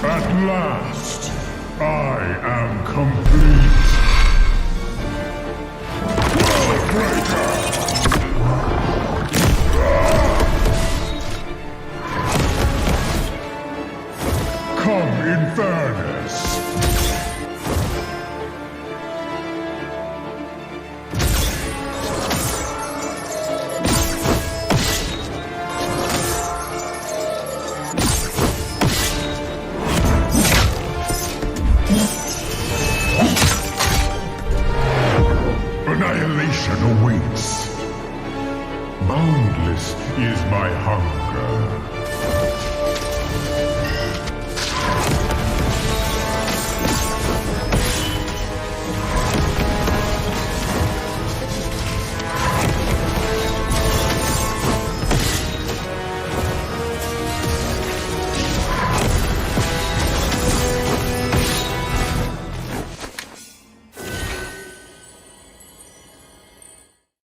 At last, I am complete. Come in fairness. Annihilation awaits. Boundless is my hunger.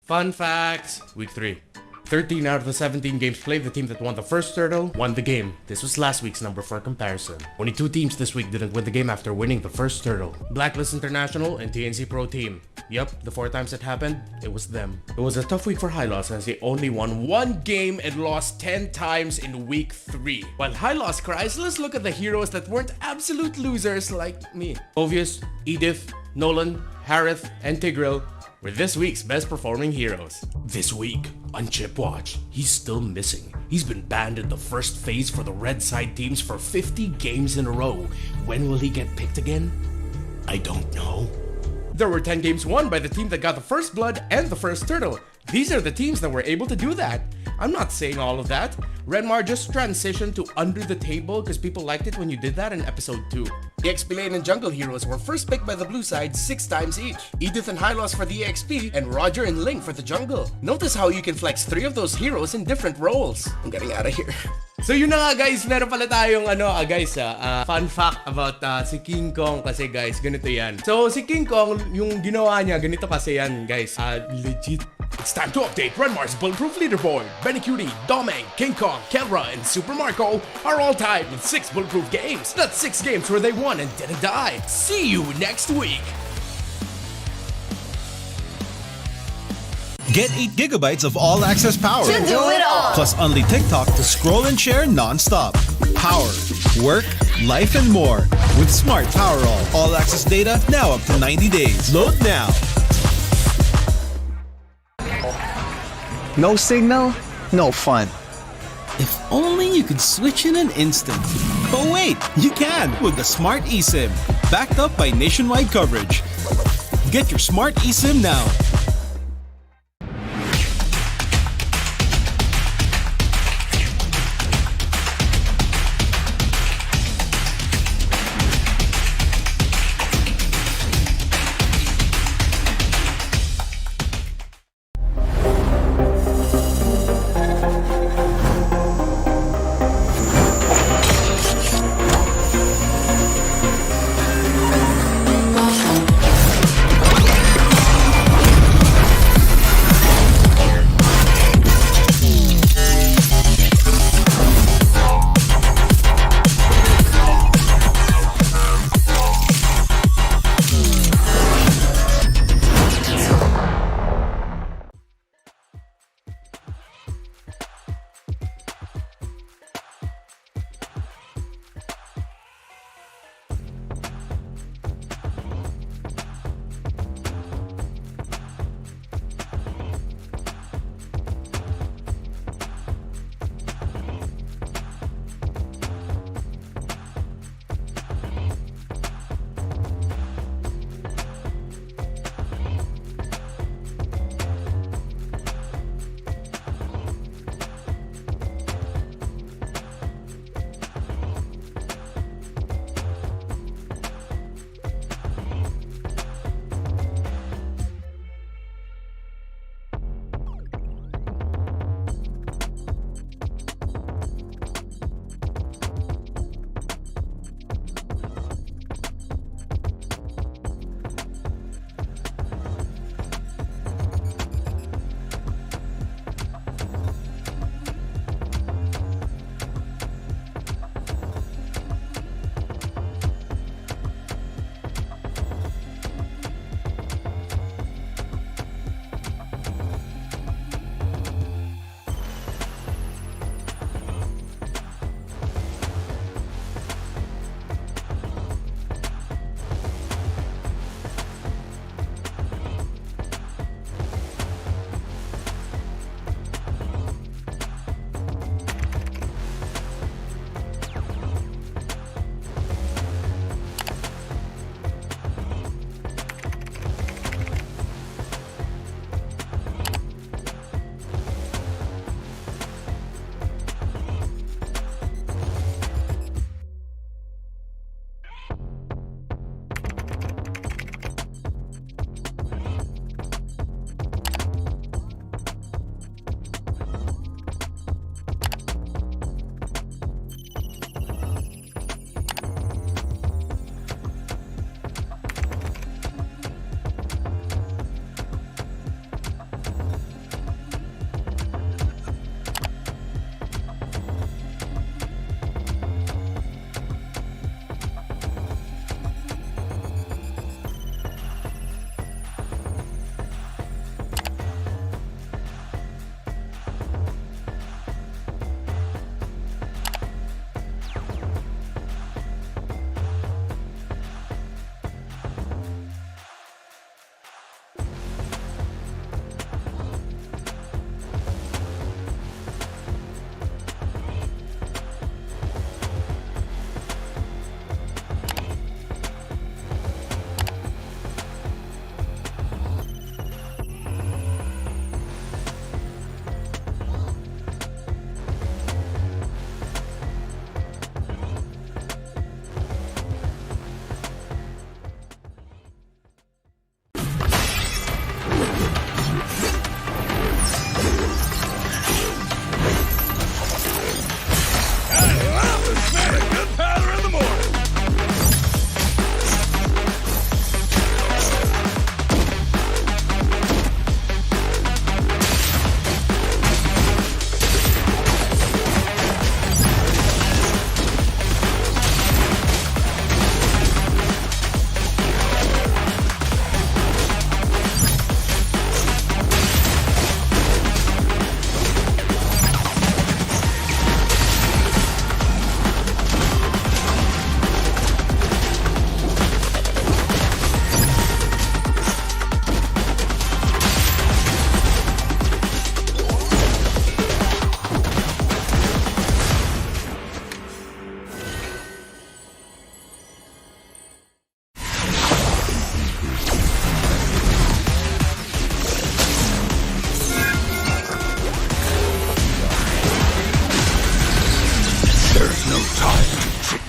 Fun facts. Week 3. 13 out of the 17 games played, the team that won the first turtle won the game. This was last week's number for comparison. Only 2 teams this week didn't win the game after winning the first turtle. Blacklist International and TNC Pro Team. Yup, the 4 times it happened, it was them. It was a tough week for High Loss as they only won 1 game and lost 10 times in week 3. While High Loss cries, let's look at the heroes that weren't absolute losers like me. Obvious, Edith, Nolan, Harith, and Tigreal were this week's best performing heroes. This week, on Chip Watch, he's still missing. He's been banned in the first phase for the red side teams for 50 games in a row. When will he get picked again? I don't know. There were 10 games won by the team that got the first blood and the first turtle. These are the teams that were able to do that. I'm not saying all of that. Renmar just transitioned to under the table because people liked it when you did that in episode 2. The XP lane and jungle heroes were first picked by the blue side 6 times each. Edith and Hylos for the XP and Roger and Link for the jungle. Notice how you can flex 3 of those heroes in different roles. I'm getting out of here. So yun na nga guys, meron pala tayong fun fact about si King Kong kasi guys, ganito yan. So si King Kong, yung ginawa niya, ganito kasi yan guys, legit. It's time to update Renmar's Bulletproof Leaderboard. Benny Cutie, Domeng, King Kong, Kelra, and Super Marco are all tied with 6 bulletproof games. That's 6 games where they won and didn't die. See you next week. Get 8 gigabytes of all-access power. To do it all. Plus only TikTok to scroll and share non-stop. Power, work, life, and more. With Smart Power All-access data now up to 90 days. Load now. No signal, no fun. If only you could switch in an instant. But wait, you can with the Smart eSIM. Backed up by nationwide coverage. Get your Smart eSIM now.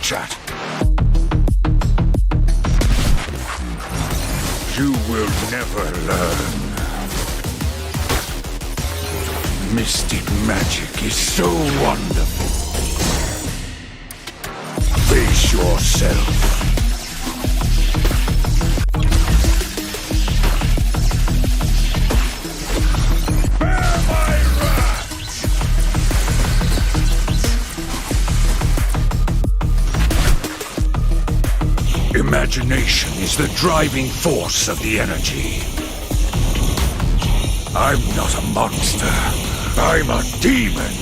chat. You will never learn. Mystic magic is so wonderful. Face yourself. Imagination is the driving force of the energy. I'm not a monster. I'm a demon.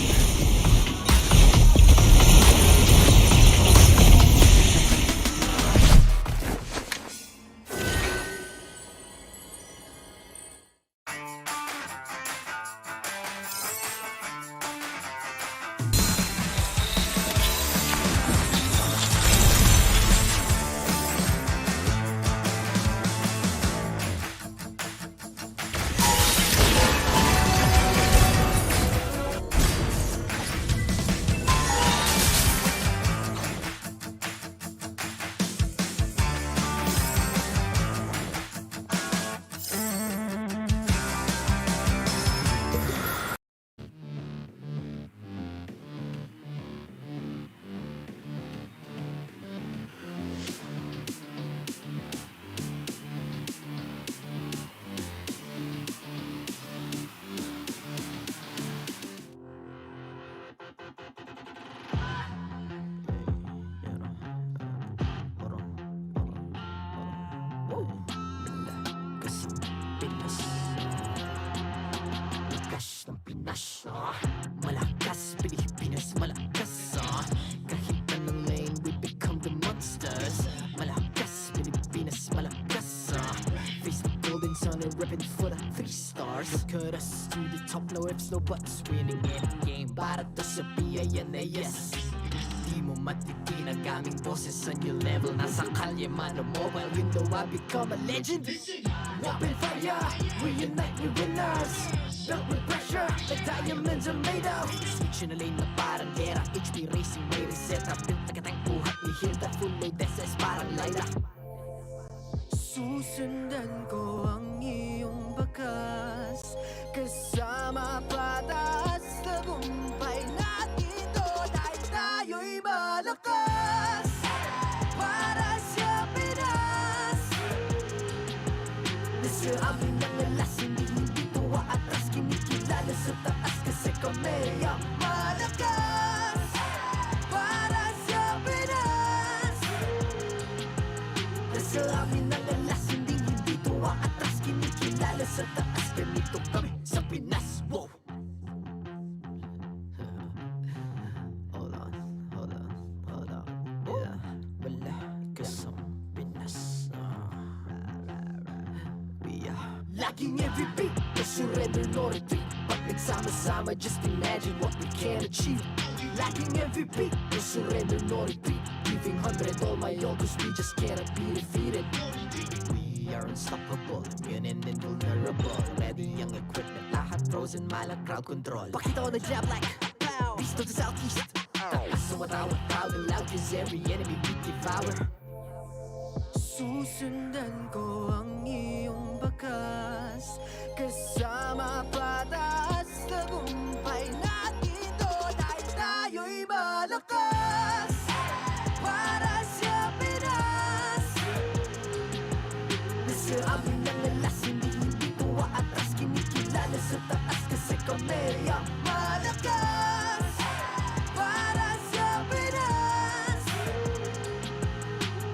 Malakas, Pilipinas, malakas, kahit anong lane, we become the monsters. Malakas, Pilipinas, malakas, face the golden sun and ribbon for the 3 stars. Look at us to the top, no ifs, no buts, winning any game. Para to sa PIN na yes. Di mo matikin ang aming boses on your level. Nasa kalye man o mobile, you know I become a legend. Open fire, reunite, we winners. Built with pressure, the diamonds are made of. Switch in a lane na parang gera, HP racing may reset. Built na katang buhat ni Hilda, full load SS parang Lyra. Susundan ko ang iyong bakas, kasama patas, tagumpay natin doon ay tayo'y malakas. Para sa Pinas, nasa amin ang alas, hindi tuwa atras, kinikilala sa taas kasi kami ang malakas. Para sa Pinas, nasa amin ang alas, hindi tuwa atras, kinikilala sa taas, ganito kami sa Pinas. Wow! Hold on, yeah, malakas ang Pinas. Laging MVP, no surrender, no retreat. Pag nagsama-sama, just imagine what we can achieve. Laging MVP, no surrender, no retreat. Giving 100 all my all, cause we just cannot be defeated. We are unstoppable, immune and invulnerable. Ready ang equipment, lahat frozen, malang crowd control. Pakita ko na jab like pow, east to the southeast. Takas sa watawat, proud and loud, cause every enemy we devour. Susundan ko ang iyong bakas, kasama patas, tagumpay natin doon ay tayo'y malakas. Para sa Pinas, nasa amin ang alas, hindi tuwa atras, kinikilala sa taas kasi kami ang malakas. Para sa Pinas,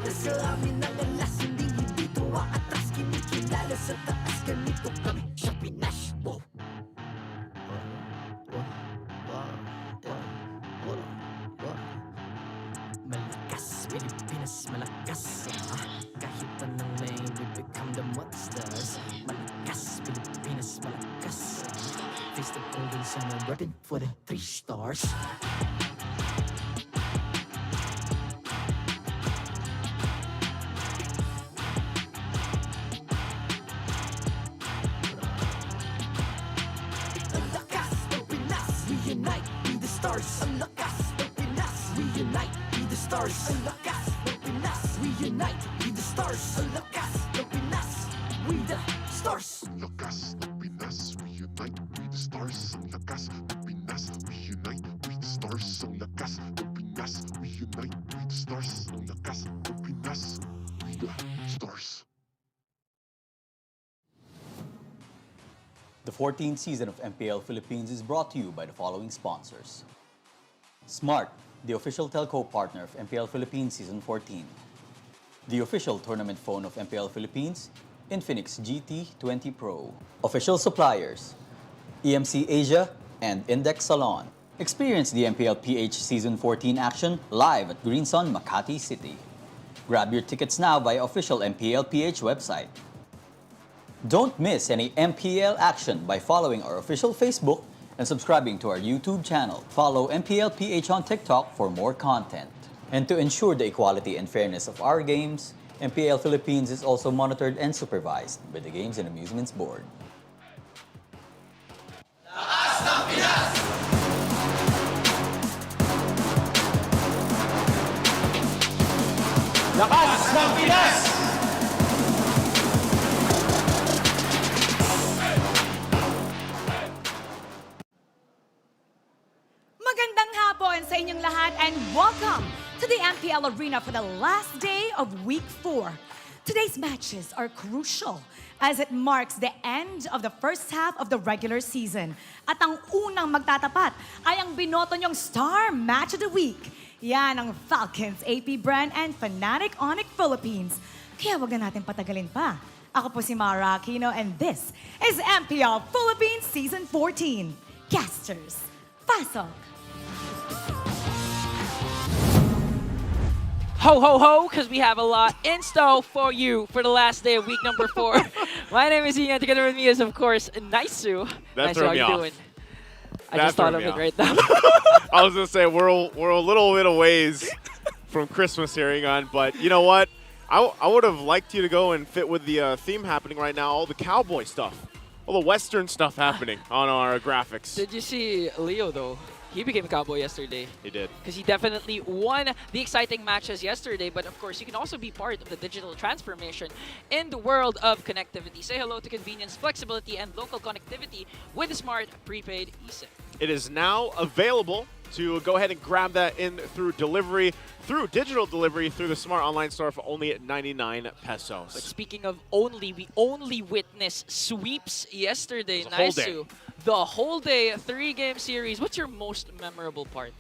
nasa amin ang alas, hindi tuwa atras, kinikilala sa taas, ganito kami sa Pinas. Wow! Malakas, Pilipinas, malakas, kahit anong lane, we become the monsters. Malakas, Pilipinas, malakas, face the golden sun and weapon for the 3 stars. Ang lakas ng Pinas, reunite, be the stars. Ang lakas ng Pinas, reunite, be the stars. stars. Ang lakas ng Pinas, we unite with the stars. Ang lakas ng Pinas, we the stars. Ang lakas ng Pinas, we unite with the stars. Ang lakas ng Pinas, we unite with the stars. Ang lakas ng Pinas, we unite with the stars. Ang lakas ng Pinas, we the stars. The 14th season of MPL Philippines is brought to you by the following sponsors. Smart, the official telco partner of MPL Philippines Season 14. The official tournament phone of MPL Philippines, Infinix GT20 Pro. Official suppliers, EMC Asia and Index Salon. Experience the MPLPH Season 14 action live at Green Sun, Makati City. Grab your tickets now via official MPLPH website. Don't miss any MPL action by following our official Facebook and subscribing to our YouTube channel. Follow MPLPH on TikTok for more content. And to ensure the equality and fairness of our games, MPL Philippines is also monitored and supervised by the Games and Amusements Board. Lakas ng Pinas! Magandang hapon sa inyong lahat and welcome to the MPL Arena for the last day of Week 4. Today's matches are crucial as it marks the end of the first half of the regular season. At ang unang magtatapat ay ang binoto niyong Star Match of the Week. Yan ang Falcons APBren and Fnatic Onic Philippines. Kaya wag na natin patagalin pa. Ako po si Mara Aquino and this is MPL Philippines Season 14. Casters, pasok! Ho, ho, ho, because we have a lot in store for you for the last day of week number 4. My name is Ian. Together with me is, of course, Naisu. That Naisu, threw how me you off. doing? I just thought of it right now. I was gonna say we're a little bit of ways from Christmas here, on, but you know what? I would have liked you to go and fit with the theme happening right now, all the cowboy stuff, all the Western stuff happening on our graphics. Did you see Leo, though? He became a cowboy yesterday. He did. Because he definitely won the exciting matches yesterday. But of course, you can also be part of the digital transformation in the world of connectivity. Say hello to convenience, flexibility, and local connectivity with the smart prepaid eSIM. It is now available to go ahead and grab that in through delivery, through digital delivery, through the smart online store for only 99 pesos. But speaking of only, we only witnessed sweeps yesterday, The whole Naisu. The whole day, 3-game series. What's your most memorable part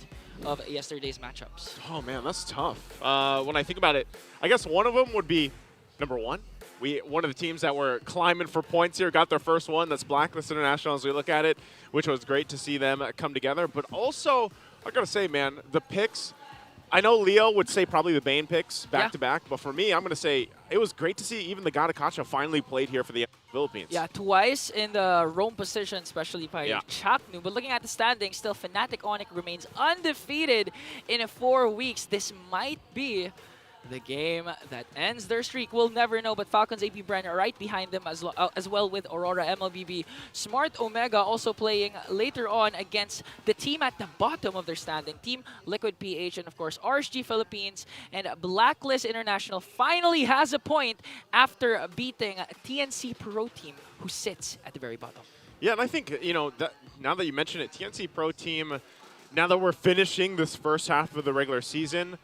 of yesterday's matchups? Oh man, that's tough. When I think about it, I guess one of them would be number one. One of the teams that were climbing for points here got their first one. That's Blacklist International as we look at it, which was great to see them come together. But also, I gotta say, man, the picks. I know Leo would say probably the Bane picks back-to-back, but for me, I'm going to say it was great to see even the Gadakacha finally played here for the Philippines. Yeah, twice in the roam position, especially by Chaknu. But looking at the standings, still Fnatic Onic remains undefeated in 4 weeks. This might be the game that ends their streak. We'll never know, but Falcons APBren are right behind them as well with Aurora MLBB. Smart Omega also playing later on against the team at the bottom of their standing, Team Liquid PH, and of course RSG Philippines and Blacklist International finally has a point after beating TNC Pro Team, who sits at the very bottom. Yeah, and I think, you know, that now that you mention it, TNC Pro Team, now that we're finishing this first half of the regular season,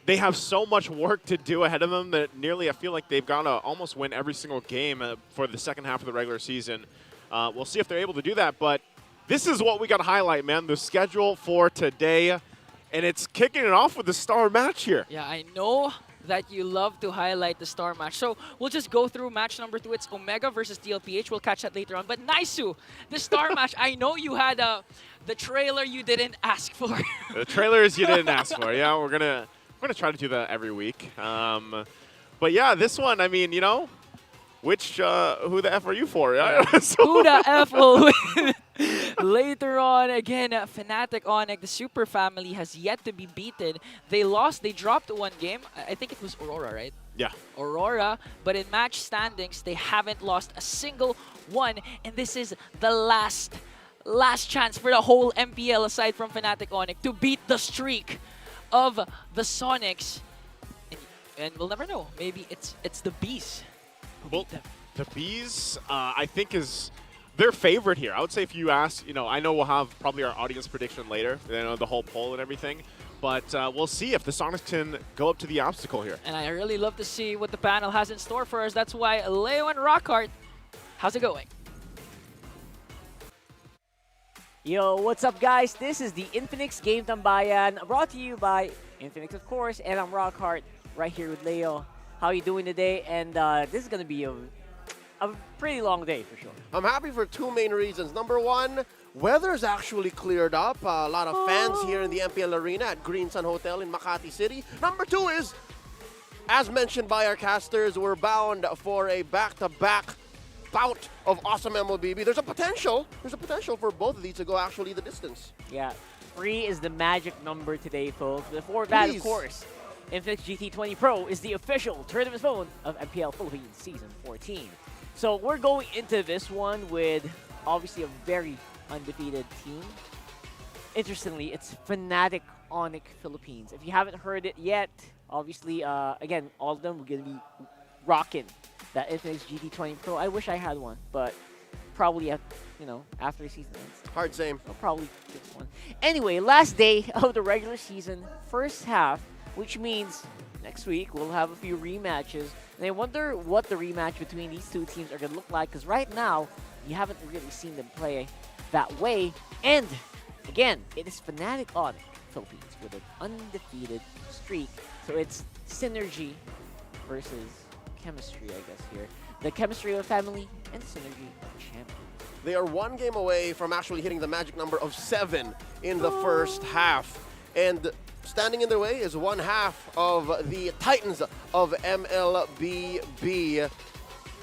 they have so much work to do ahead of them that nearly I feel like they've got to almost win every single game for the second half of the regular season. We'll see if they're able to do that, but this is what we got to highlight, man, the schedule for today, and it's kicking it off with the star match here. Yeah, I know that you love to highlight the star match. So we'll just go through match number 2. It's Omega versus TLPH. We'll catch that later on. But Naisu, the star match, I know you had the trailer you didn't ask for. The trailers you didn't ask for, yeah, we're gonna try to do that every week. But yeah, this one, I mean, you know, who the F are you for? Yeah. Who the F will win? Later on, again, Fnatic Onic, the Super Family, has yet to be beaten. They dropped 1 game. I think it was Aurora, right? Yeah. Aurora, but in match standings, they haven't lost a single one. And this is the last chance for the whole MPL, aside from Fnatic Onic, to beat the streak of the Sonics. And we'll never know. Maybe it's the Bees who beat them. The Bees, I think, is their favorite here. I would say if you ask, I know we'll have probably our audience prediction later, the whole poll and everything. But we'll see if the Sonics can go up to the obstacle here. And I really love to see what the panel has in store for us. That's why Leo and Rockhart, how's it going? Yo, what's up, guys? This is the Infinix Game Tambayan, brought to you by Infinix, of course, and I'm Rockhart, right here with Leo. How you doing today? And this is going to be a pretty long day, for sure. I'm happy for two main reasons. Number one, weather's actually cleared up. A lot of fans here in the MPL Arena at Green Sun Hotel in Makati City. Number two is, as mentioned by our casters, we're bound for a back-to-back bout of awesome MLBB. There's a potential for both of these to go actually the distance. Yeah, 3 is the magic number today, folks. Before that, of course, Infinix GT20 Pro is the official tournament phone of MPL Philippines Season 14. So we're going into this one with obviously a very undefeated team. Interestingly, it's Fnatic Onic Philippines. If you haven't heard it yet, obviously, again, all of them are going to be rocking that Infinix GT20 Pro. I wish I had one, but probably after the season ends. Hard same. I'll probably get one. Anyway, last day of the regular season, first half, which means next week we'll have a few rematches. And I wonder what the rematch between these two teams are going to look like, because right now, you haven't really seen them play that way. And again, it is Fnatic Onic Philippines with an undefeated streak. So it's synergy versus chemistry, I guess, here. The chemistry of family and synergy of champions. They are one game away from actually hitting the magic number of 7 in the first half. And standing in their way is one half of the Titans of MLBB.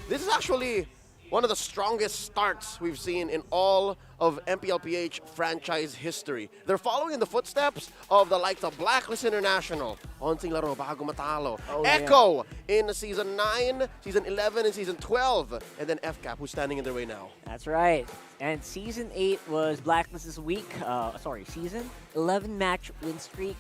This is actually one of the strongest starts we've seen in all of MPLPH franchise history. They're following in the footsteps of the likes of Blacklist International, Onsing Laro Bago Matalo, Echo in Season 9, Season 11, and Season 12, and then FCAP, who's standing in their way now. That's right. And Season 8 was Blacklist's week, Season 11 match win streak.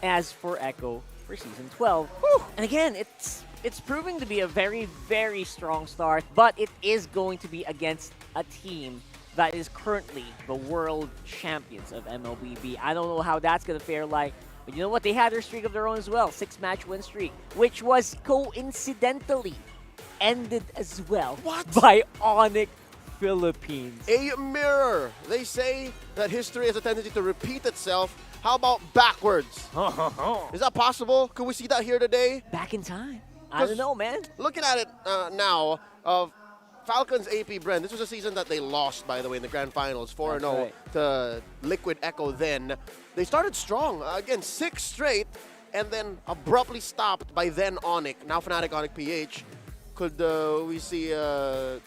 As for Echo for Season 12. Whew. And again, it's proving to be a very, very strong start, but it is going to be against a team that is currently the world champions of MLBB. I don't know how that's going to fare like, but you know what? They had their streak of their own as well, 6-match win streak, which was coincidentally ended as well by Onic Philippines. A mirror. They say that history has a tendency to repeat itself. How about backwards? Is that possible? Could we see that here today? Back in time. I don't know, man. Looking at it now, of Falcons APBren, this was a season that they lost, by the way, in the grand finals, 4-0 to Liquid Echo then. They started strong, again, 6 straight, and then abruptly stopped by then Onic, now Fnatic Onic PH. Could we see a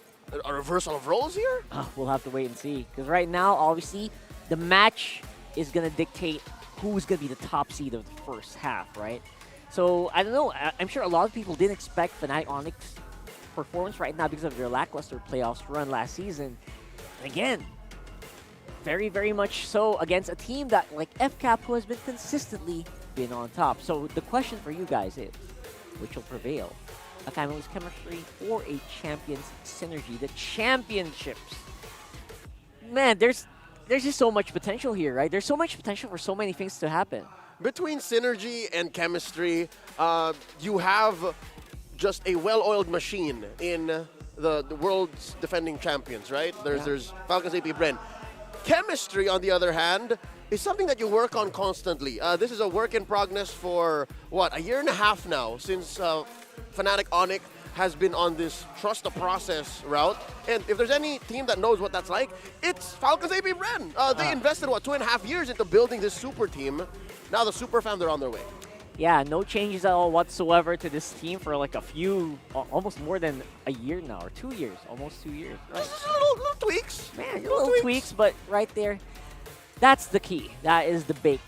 reversal of roles here? We'll have to wait and see. Because right now, obviously, the match is going to dictate who's going to be the top seed of the first half, right? So, I don't know. I'm sure a lot of people didn't expect Fnatic Onic's performance right now because of their lackluster playoffs run last season. And again, very, very much so against a team that, like FCAP, who has been consistently been on top. So, the question for you guys is, which will prevail? A family's chemistry or a champion's synergy? The championships. Man, there's just so much potential here, right? There's so much potential for so many things to happen. Between synergy and chemistry, you have just a well-oiled machine in the world's defending champions, right? There's Falcons APBren. Chemistry, on the other hand, is something that you work on constantly. This is a work in progress for, a year and a half now since Fnatic Onic has been on this trust the process route. And if there's any team that knows what that's like, it's Falcons APBren. They invested, 2.5 years into building this super team. Now the super fam, they're on their way. Yeah, no changes at all whatsoever to this team for like a few, almost more than a year now, or 2 years, almost 2 years. Right? Just little tweaks. Man, little tweaks, but right there, that's the key. That is the baked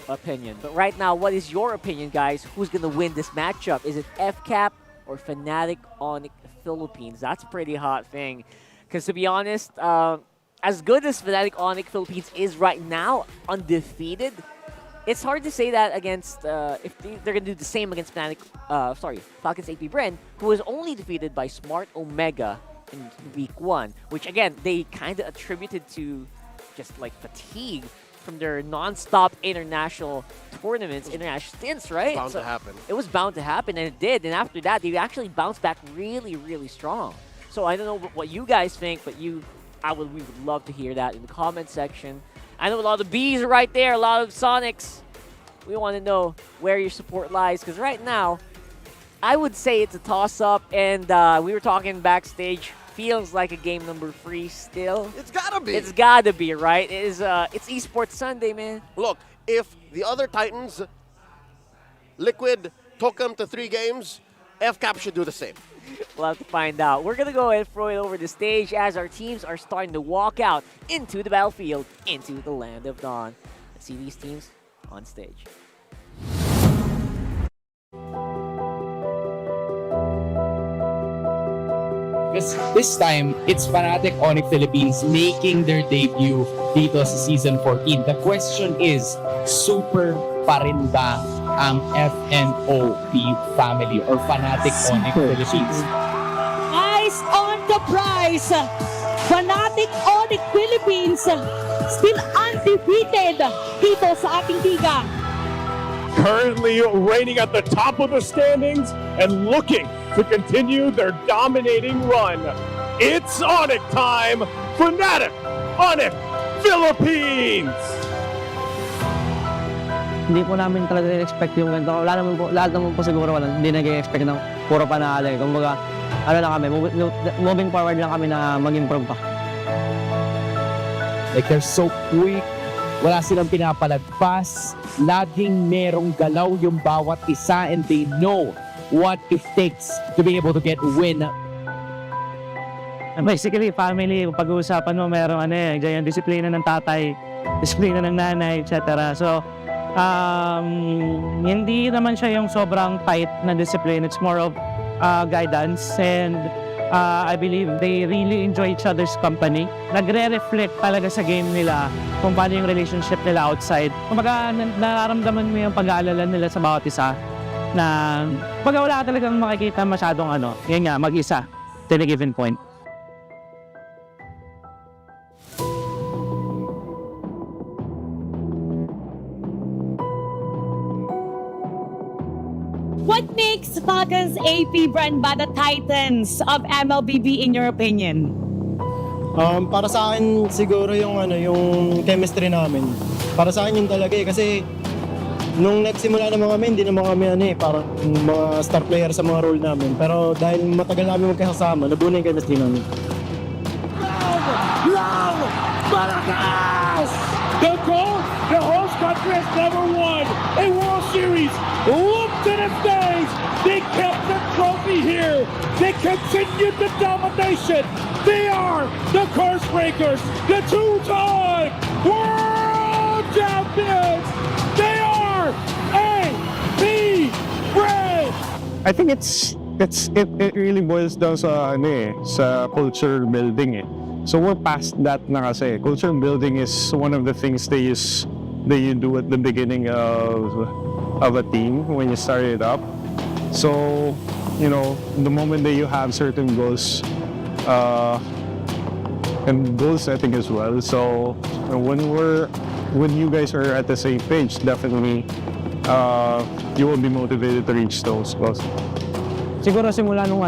opinion. But right now, what is your opinion, guys? Who's going to win this matchup? Is it FCAP or Fnatic Onic Philippines? That's a pretty hot thing. Because to be honest, as good as Fnatic Onic Philippines is right now, undefeated, it's hard to say that against if they're gonna do the same against Falcons APBren, who was only defeated by Smart Omega in week 1, which again they kind of attributed to just like fatigue from their non-stop international tournaments, international stints, right? Bound to happen. It was bound to happen, and it did. And after that, they actually bounced back really, really strong. So I don't know what you guys think, but we would love to hear that in the comment section. I know a lot of Bs are right there, a lot of Sonics. We want to know where your support lies, because right now, I would say it's a toss-up, and we were talking backstage. Feels like a game number 3 still. It's gotta be. It's gotta be, right? It is. It's Esports Sunday, man. Look, if the other Titans, Liquid, took them to 3 games, FCAP should do the same. We'll have to find out. We're gonna go ahead and throw it over the stage as our teams are starting to walk out into the battlefield, into the land of dawn. Let's see these teams on stage. Because this time, it's Fnatic Onic Philippines making their debut dito sa Season 14. The question is, super pa rin ba ang FNOP family or Fnatic Onic Philippines? Eyes on the prize! Fnatic Onic Philippines still undefeated dito sa ating liga. Currently reigning at the top of the standings and looking to continue their dominating run. It's Onic time! Fnatic Onic Philippines! Hindi po namin talaga expect yung ganito. Lahat naman po siguro hindi nag-expect ng puro panalo. Kumbaga, ano lang kami, moving forward lang kami na mag-improve pa. Like, they're so quick. Wala silang pinapalagpas. Laging merong galaw yung bawat isa, and they know what it takes to be able to get a win. Basically, family, pag-uusapan mo, merong yung disiplina ng tatay, disiplina ng nanay, etc. So, hindi naman siya yung sobrang tight na discipline. It's more of guidance, and I believe they really enjoy each other's company. Nagre-reflect talaga sa game nila kung paano yung relationship nila outside. Kumbaga, nararamdaman mo yung pag-aalala nila sa bawat isa na pag wala ka talagang makikita masyadong yun nga, mag-isa to a given point. What makes Falcons APBren ba the Titans of MLBB in your opinion? Para sa akin siguro yung chemistry namin. Para sa akin yun talaga kasi nung nagsimula naman kami, hindi naman kami parang mga star player sa mga role namin. Pero dahil matagal namin magkasama, nabuo na yung chemistry namin. Love! Malakas! The goal, the host country has never won a World Series. Look to the stage! They kept the trophy here. They continued the domination. They are the curse breakers, the two-time world champions. They are APBren. I think it really boils down sa sa culture building eh. So we're past that na kasi. Culture building is one of the things that you do at the beginning of a team when you start it up. So, the moment that you have certain goals and goal setting as well. So when you guys are at the same page, definitely you will be motivated to reach those goals. Siguro simula nung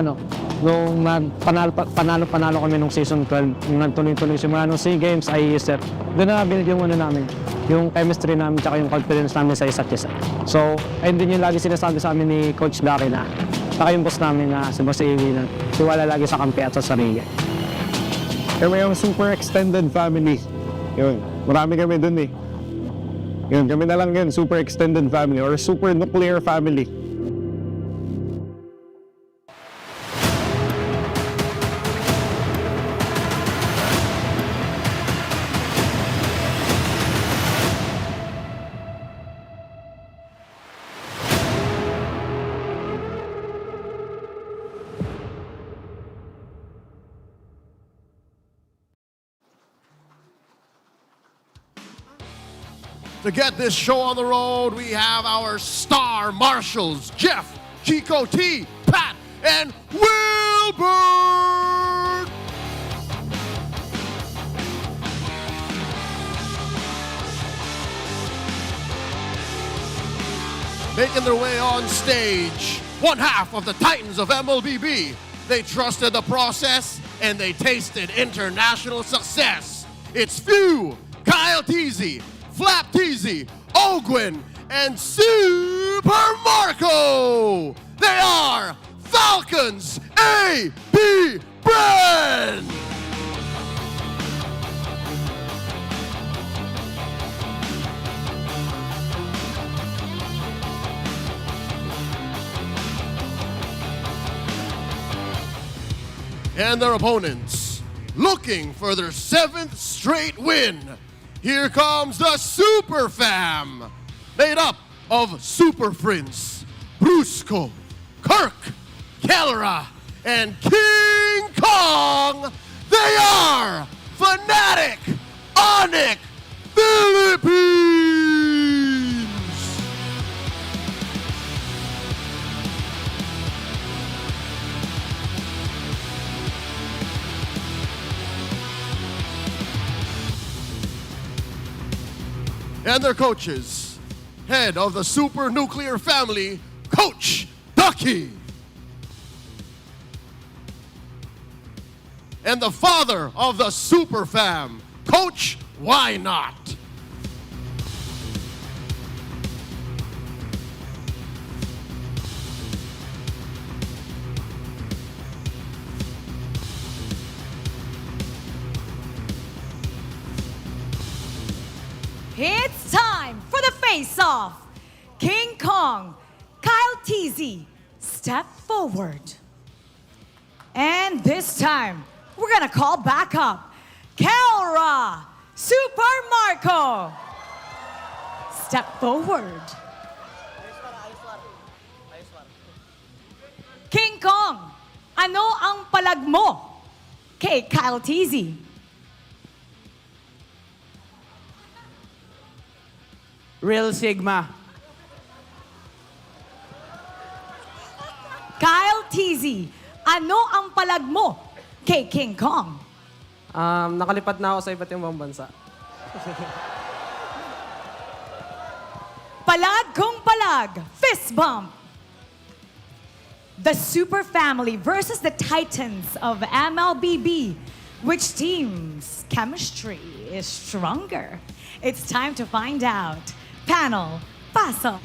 panalo kami nung season 12, nung nagtuloy-tuloy simula nung SEA Games, IESF, doon na build yung namin, yung chemistry namin tsaka yung confidence namin sa isa't isa. So, ayun din yung lagi sinasabi sa amin ni Coach Gary na, tsaka yung boss namin na si Boss Ewi na siwala lagi sa kampi at sa sarili. Kami yung super extended family. Yun, marami kami dun eh. Yun, kami na lang yun, super extended family or super nuclear family. To get this show on the road, we have our star marshals, Jeff, Chico T, Pat, and Wilbert! Making their way on stage, one half of the Titans of MLBB. They trusted the process and they tasted international success. It's Few, KyleTzy, FlapTzy, Ogwin, and Super Marco. They are Falcons APBren. And their opponents, looking for their 7th straight win. Here comes the Super Fam, made up of Super Prince, Brusco, Kirk, Kellera, and King Kong. They are Fnatic Onic Philippines. And their coaches, head of the super nuclear family, Coach Ducky. And the father of the super fam, Coach Why Not. It's time for the face-off. King Kong, KyleTzy, step forward. And this time, we're gonna call back up Kellera, Super Marco. Step forward. King Kong, ano ang palag mo kay KyleTzy? Real Sigma. KyleTzy, ano ang palag mo kay King Kong? Nakalipat na ako sa iba't ibang bansa. Palag kung palag, fist bump. The Super Family versus the Titans of MLBB. Which team's chemistry is stronger? It's time to find out. Panel, paso.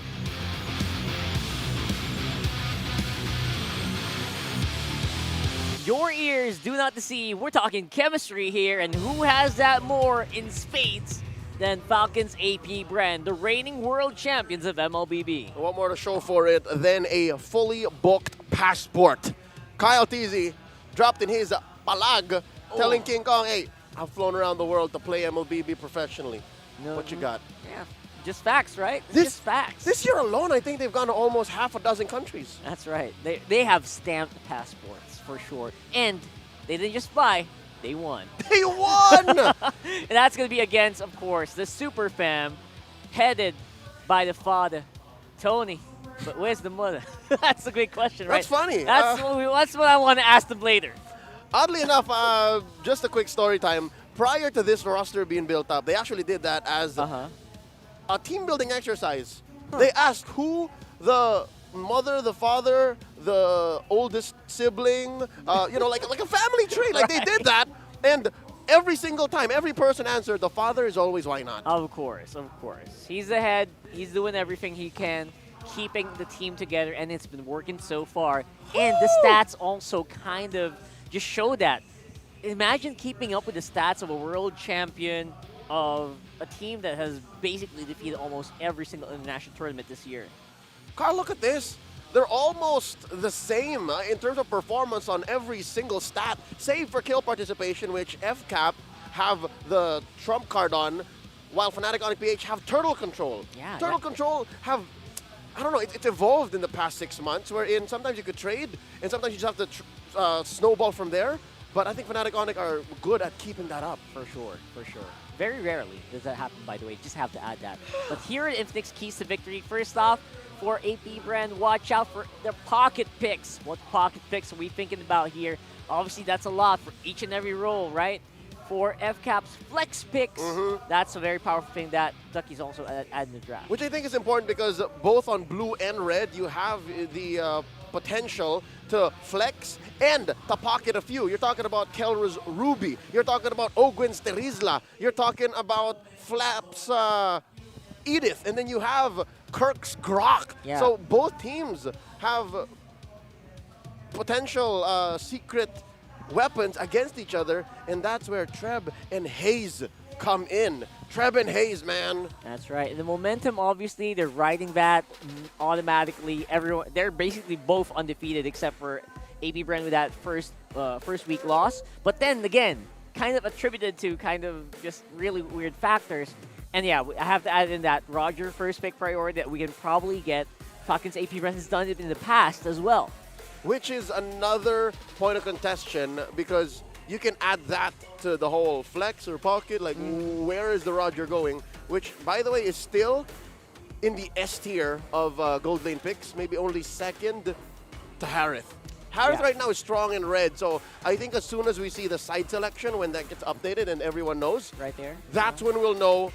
Your ears do not deceive. We're talking chemistry here, and who has that more in spades than Falcons APBren, the reigning world champions of MLBB? What more to show for it than a fully booked passport? KyleTzy dropped in his palag, telling King Kong, hey, I've flown around the world to play MLBB professionally. What you got? Yeah, just facts, right? Just facts. This year alone, I think they've gone to almost half a dozen countries. That's right. They have stamped passports, for sure. And they didn't just fly, they won. They won! And that's going to be against, of course, the Super Fam, headed by the father, Tony. But where's the mother? That's a great question, right? That's funny. That's what I want to ask them later. Oddly enough, just a quick story time. Prior to this roster being built up, they actually did that as a team building exercise. They asked who the mother, the father, the oldest sibling, like a family tree. Like they did that, and every single time, every person answered, the father is always Why Not. Of course, of course. He's the head. He's doing everything he can, keeping the team together, and it's been working so far. And the stats also kind of just show that. Imagine keeping up with the stats of a world champion, of a team that has basically defeated almost every single international tournament this year. Carl, look at this. They're almost the same in terms of performance on every single stat, save for kill participation, which FCAP have the trump card on, while Fnatic Onic PH have turtle control. Yeah, turtle control have, I don't know, it's evolved in the past 6 months, wherein sometimes you could trade, and sometimes you just have to snowball from there. But I think Fnatic Onic are good at keeping that up. For sure, for sure. Very rarely does that happen, by the way. Just have to add that. But here at Infinix keys to victory. First off, for APBren, watch out for their pocket picks. What pocket picks are we thinking about here? Obviously, that's a lot for each and every role, right? For FCAP's flex picks, that's a very powerful thing that Ducky's also adding the draft. Which I think is important because both on blue and red, you have the potential to flex and to pocket a few. You're talking about Kelra's Ruby. You're talking about Ogwen's Terizla. You're talking about Flap's Edith. And then you have Kirk's Grok. Yeah. So both teams have potential secret weapons against each other, and that's where Treb and Hayes come in. Treb and Hayes, man. That's right. And the momentum, obviously, they're riding that automatically. Everyone, they're basically both undefeated except for APBren with that first week loss. But then again, kind of attributed to kind of just really weird factors. And yeah, I have to add in that Roger first pick priority that we can probably get. Falcons APBren has done it in the past as well. Which is another point of contention because you can add that to the whole flex or pocket, like where is the Roger going? Which, by the way, is still in the S tier of gold lane picks, maybe only second to Harith. Harith right now is strong in red, so I think as soon as we see the side selection, when that gets updated and everyone knows, right there, that's when we'll know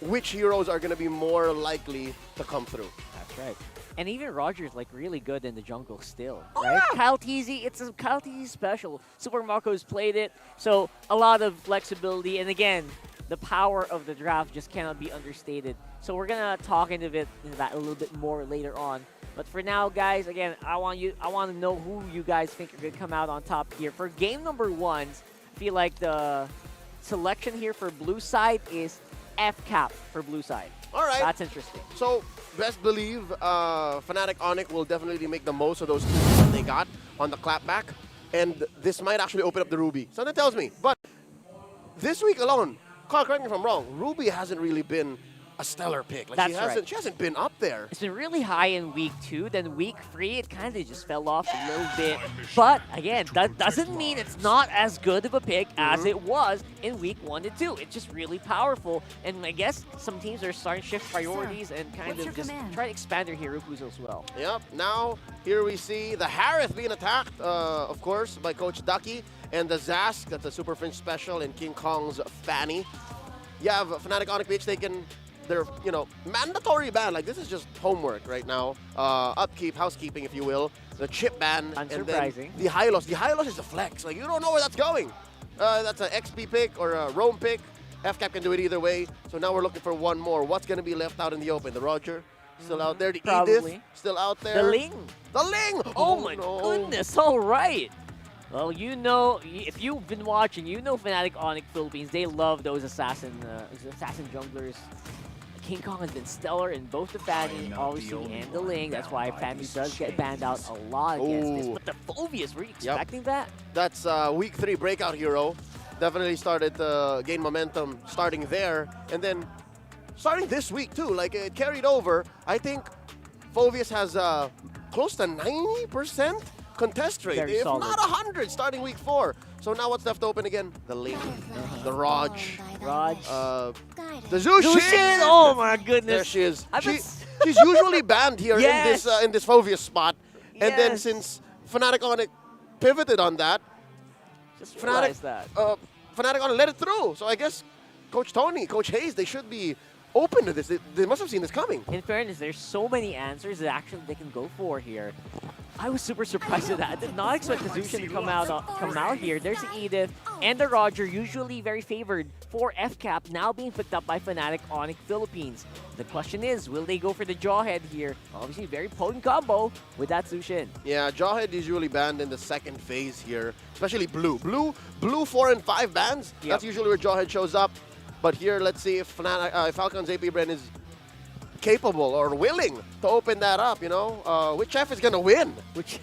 which heroes are going to be more likely to come through. That's right. And even Roger's like really good in the jungle still, right? KyleTzy, it's a KyleTzy special. Super Marco's played it, so a lot of flexibility. And again, the power of the draft just cannot be understated. So we're gonna talk into that a little bit more later on. But for now, guys, again, I want to know who you guys think are gonna come out on top here for game number 1. I feel like the selection here for blue side is FCAP for blue side. All right. That's interesting. So, best believe Fnatic Onic will definitely make the most of those tools that they got on the clapback. And this might actually open up the Ruby. So that tells me. But this week alone, Carl, correct me if I'm wrong, Ruby hasn't really been a stellar pick. Like That's she hasn't been up there. It's been really high in week 2, then week 3 it kind of just fell off a little bit. But again, that doesn't mean it's not as good of a pick as it was in week 1 to 2. It's just really powerful, and I guess some teams are starting to shift priorities and kind of just try to expand their hero pools as well. Yep. Now here we see the Harith being attacked, of course, by Coach Ducky, and the Zask. That's a Super Fringe special, and King Kong's Fanny. You have Fnatic Onic PH taken their, mandatory ban. Like, this is just homework right now. Upkeep, housekeeping, if you will. The chip ban. Unsurprising. And then the Hylos. The Hylos is a flex. Like, you don't know where that's going. That's an XP pick or a Roam pick. FCAP can do it either way. So now we're looking for one more. What's going to be left out in the open? The Roger still out there. The Edith still out there. The Ling. The Ling! Oh my goodness. All right. Well, if you've been watching, Fnatic Onic Philippines, they love those assassin junglers. King Kong has been stellar in both the Fanny, obviously, and the Ling. That's why Fanny does get banned out a lot against this. But the Phobius, were you expecting that? That's week 3 breakout hero. Definitely started to gain momentum starting there. And then starting this week, too. Like, it carried over. I think Phobius has close to 90% contest rate, if not 100, starting week 4. So now what's left open again? The Ling, the Raj, the Zushin. Oh my goodness! There she is. She's usually banned here in this Phobius spot, and then since Fnatic Onic pivoted on that, Fnatic Onic let it through. So I guess Coach Tony, Coach Hayes, they should be open to this. They must have seen this coming. In fairness, there's so many answers that actually they can go for here. I was super surprised at that. I did not expect the Zushin to come out here. There's the Edith and the Roger, usually very favored for FCAP, now being picked up by Fnatic Onic Philippines. The question is, will they go for the Jawhead here? Obviously, very potent combo with that Zushin. Yeah, Jawhead is usually banned in the second phase here, especially blue. Blue 4 and 5 bans. Yep. That's usually where Jawhead shows up. But here, let's see if Falcons APBren is capable or willing to open that up, which F is going to win? Which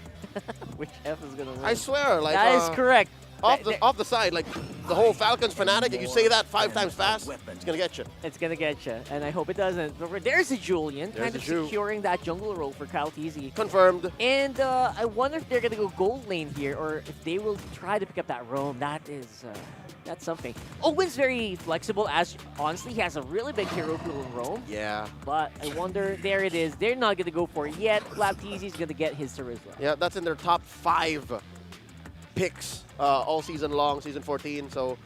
F is going to win? I swear. Like, that is correct. off the side, like the whole Falcons fanatic. If you say that 5 times fast, it's gonna get you. It's gonna get you, and I hope it doesn't. But there's a Julian, There's kind a of Ju. securing that jungle role for KyleTzy. Confirmed. And I wonder if they're gonna go gold lane here, or if they will try to pick up that roam. That's something. Owen's very flexible, as honestly he has a really big hero pool in roam. Yeah. But I wonder, there it is. They're not gonna go for it yet. KyleTzy's gonna get his Terizla. Yeah, that's in their top 5 picks all season long, season 14. So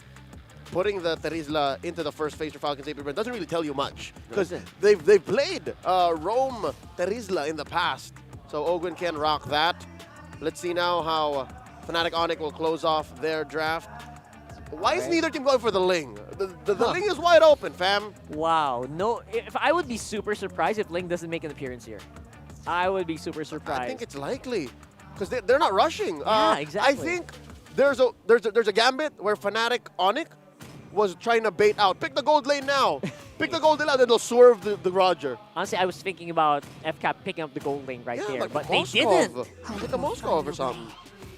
putting the Terizla into the first phase for Falcons APBren doesn't really tell you much, because they've played Roam Terizla in the past. So Ogwin can rock that. Let's see now how Fnatic Onic will close off their draft. Why is neither team going for the Ling? The Ling is wide open, fam. Wow. No, if I would be super surprised if Ling doesn't make an appearance here. I would be super surprised. I think it's likely, because they're not rushing. Yeah, exactly. I think there's a gambit where Fnatic Onic was trying to bait out. Pick the gold lane now. Pick the gold lane out, then they'll swerve the Roger. Honestly, I was thinking about FCAP picking up the gold lane right there, like but they Moskov. didn't. Pick a Moskov or something.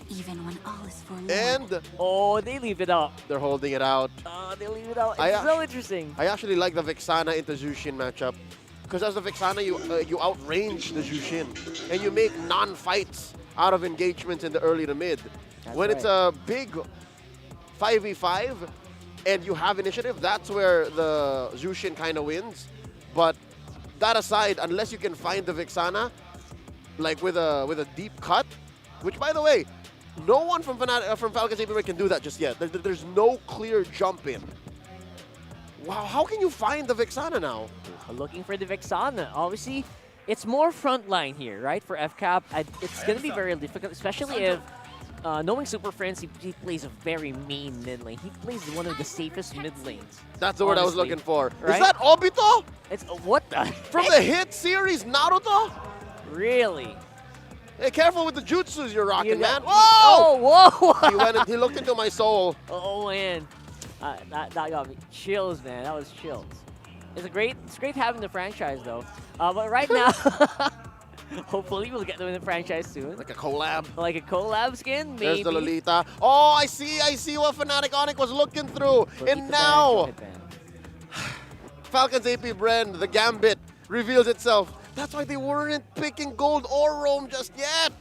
Even when all is forlorn. And oh, they leave it up. They're holding it out. They leave it out. It's so interesting. I actually like the Vexana into Zushin matchup, because as the Vexana, you outrange the Zushin, and you make non-fights out of engagements in the early to mid. When it's a big 5v5 and you have initiative, that's where the Zushin kind of wins. But that aside, unless you can find the Vexana, like with a deep cut, which by the way, no one from Falcons APBren can do that just yet. There's no clear jump in. Wow, how can you find the Vexana now? Looking for the Vexana. Obviously, it's more frontline here, right, for FCAP. It's going to be very difficult, especially if, knowing Super Friends, he plays a very mean mid lane. He plays one of the safest mid lanes. That's the word I was looking for. Right? Is that Obito? It's what the From the hit series Naruto? Really? Hey, careful with the jutsus you're rocking, man. Whoa! Oh, whoa! He went and he looked into my soul. Oh, man. That got me. Chills, man. That was chills. It's great having the franchise, though. But right now, hopefully we'll get them in the franchise soon. Like a collab. Like a collab skin, maybe. There's the Lolita. Oh, I see what Fnatic Onic was looking through. And now, Falcons APBren, the Gambit, reveals itself. That's why they weren't picking gold or roam just yet.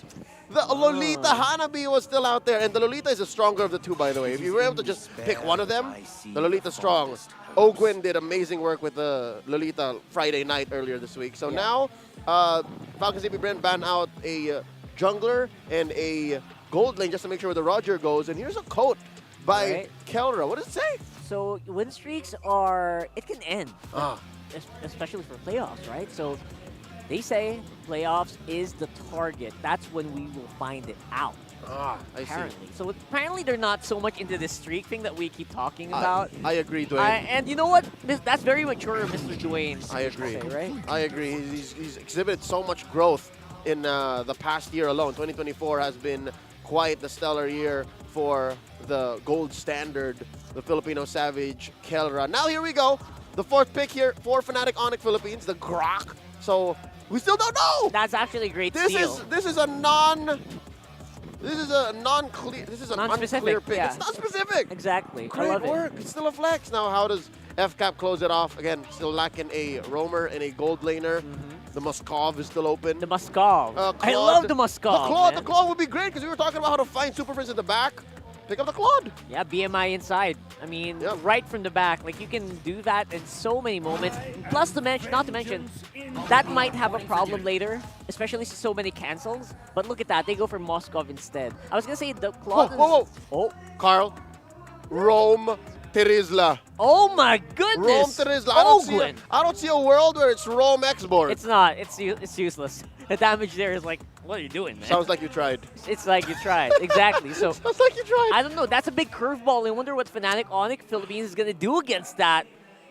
The Lolita Hanabi was still out there. And the Lolita is the stronger of the two, by the way. If you were able to just pick one of them, the Lolita's strong. Ogwin did amazing work with the Lolita Friday night earlier this week. So now, Falcons APBren ban out a jungler and a gold lane just to make sure where the Roger goes. And here's a quote by Kelra. What does it say? So win streaks are, it can end, especially for playoffs, right? So they say playoffs is the target. That's when we will find it out. Apparently. So apparently they're not so much into this streak thing that we keep talking about. I agree, Dwayne. And you know what? That's very mature, Mr. Dwayne. I agree. Say, right? I agree. He's exhibited so much growth in the past year alone. 2024 has been quite the stellar year for the gold standard, the Filipino Savage, Kelra. Now here we go. The 4th pick here for Fnatic Onic Philippines, the Grok. So we still don't know. That's actually a great steal. This is a unclear pick. Yeah. It's not specific. Exactly. Great I love work. It's still a flex. Now how does FCAP close it off? Again, still lacking a roamer and a gold laner. The Moskov is still open. The Moskov. I love the Moskov. The Claude would be great because we were talking about how to find Super Friends in the back. Pick up the Claude. Yeah, BMI inside. I mean, right from the back. Like, you can do that in so many moments. Plus, not to mention, that might have a problem later, especially since so many cancels. But look at that. They go for Moskov instead. I was going to say the Claude Whoa. Oh, Carl. Rome Terizla. Oh, my goodness. Rome Terizla. I don't see a world where it's Rome X-board. It's not. It's useless. The damage there is like, what are you doing, man? Sounds like you tried. It's like you tried. Exactly. So sounds like you tried. I don't know. That's a big curveball. I wonder what Fnatic Onic Philippines is going to do against that.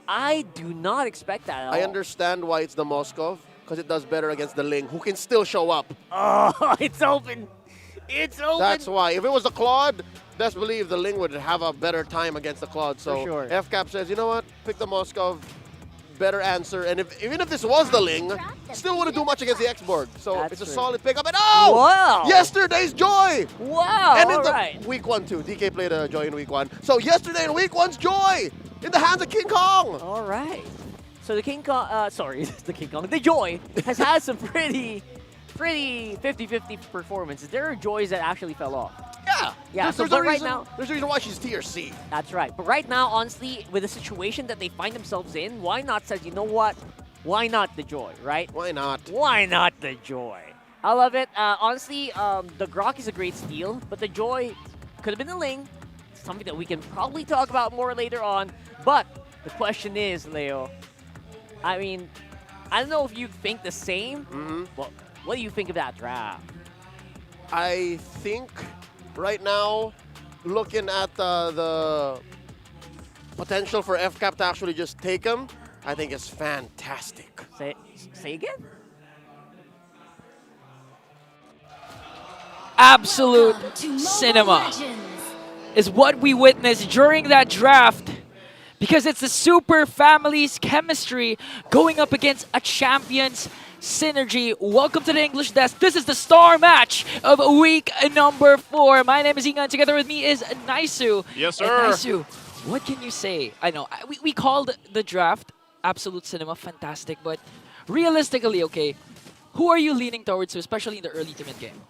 I do not expect that at all. I understand why it's the Moskov, because it does better against the Ling, who can still show up. Oh, it's open. It's open. That's why. If it was the Claude, best believe the Ling would have a better time against the Claude. So For sure. FCAP says, you know what? Pick the Moskov. better answer. And even if this was the Ling, still wouldn't do much against the X-Borg. So it's a solid pickup. And oh! Wow! Yesterday's Joy! Wow! And in all the right. week 1 too. DK played a Joy in week 1. So yesterday in week 1's Joy in the hands of King Kong. All right. So the King Kong, sorry, the King Kong, the Joy has had some pretty 50-50 performances. There are Joys that actually fell off. Yeah. Yeah. There's But a right reason, now, there's a reason why she's tier C. that's right. But right now, honestly, with the situation that they find themselves in, why not say, you know what? Why not the Joy, right? Why not? Why not the Joy? I love it. Honestly, the Grok is a great steal, but the Joy could have been the Ling. Something that we can probably talk about more later on. But the question is, Leo, I mean, I don't know if you think the same. Well, what do you think of that draft? I think right now, looking at the potential for FCAP to actually just take him, I think it's fantastic. Say again? Absolute cinema is what we witnessed during that draft, because it's the Super Family's chemistry going up against a champion's synergy. Welcome to the English Desk. This is the star match of week number 4. My name is Ingan. Together with me is Naisu. Yes, sir. And Naisu, what can you say? I know we called the draft absolute cinema, fantastic, but realistically, okay, who are you leaning towards, especially in the early to mid game?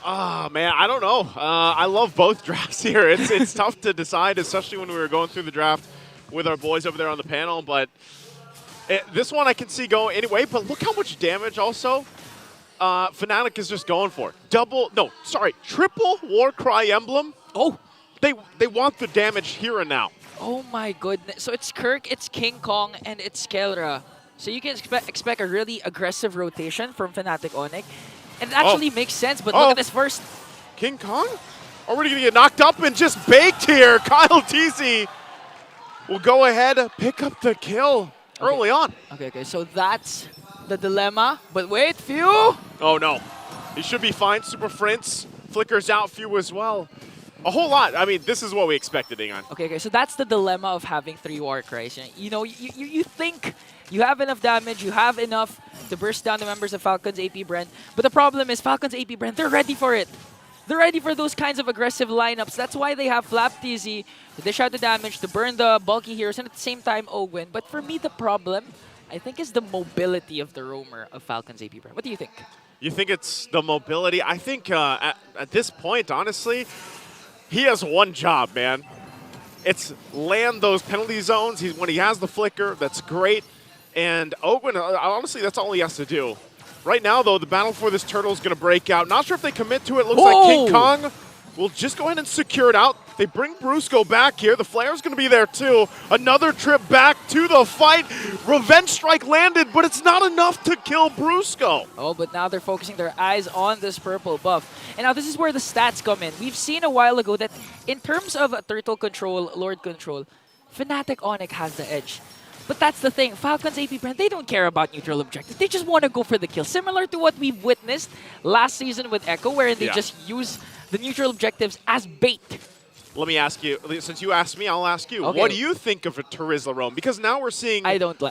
Ah, man, I don't know. I love both drafts here. It's tough to decide, especially when we were going through the draft with our boys over there on the panel. But this one I can see going anyway. But look how much damage also Fnatic is just going for. Triple Warcry Emblem. Oh, they want the damage here and now. Oh my goodness. So it's Kirk, it's King Kong, and it's Kelra. So you can expect a really aggressive rotation from Fnatic Onic. And it actually makes sense, but look at this first. King Kong? Already going to get knocked up and just baked here. KyleTzy will go ahead, pick up the kill early on. Okay, so that's the dilemma. But wait, Few! Oh no. He should be fine. Super Prince flickers out Few as well. A whole lot. I mean, this is what we expected, Ingan. Okay, so that's the dilemma of having 3 Warcries. You know, you think you have enough damage, you have enough to burst down the members of Falcons APBren, but the problem is Falcons APBren, they're ready for it. They're ready for those kinds of aggressive lineups. That's why they have FlapTzy to dish out the damage, to burn the bulky heroes, and at the same time Ogwin. But for me, the problem, I think, is the mobility of the roamer of Falcons APBren. What do you think? You think it's the mobility? I think at this point, honestly, he has one job, man. It's land those penalty zones. When he has the flicker, that's great. And Ogwin, honestly, that's all he has to do. Right now, though, the battle for this turtle is going to break out. Not sure if they commit to it. Looks like King Kong will just go ahead and secure it out. They bring Brusco back here. The Flare's going to be there, too. Another trip back to the fight. Revenge strike landed, but it's not enough to kill Brusco. Oh, but now they're focusing their eyes on this purple buff. And now this is where the stats come in. We've seen a while ago that in terms of turtle control, Lord control, Fnatic Onic has the edge. But that's the thing, Falcons APBren, they don't care about neutral objectives. They just want to go for the kill. Similar to what we've witnessed last season with Echo, wherein they just use the neutral objectives as bait. Let me ask you, since you asked me, I'll ask you. Okay. What do you think of a Terizla roam? Because now we're seeing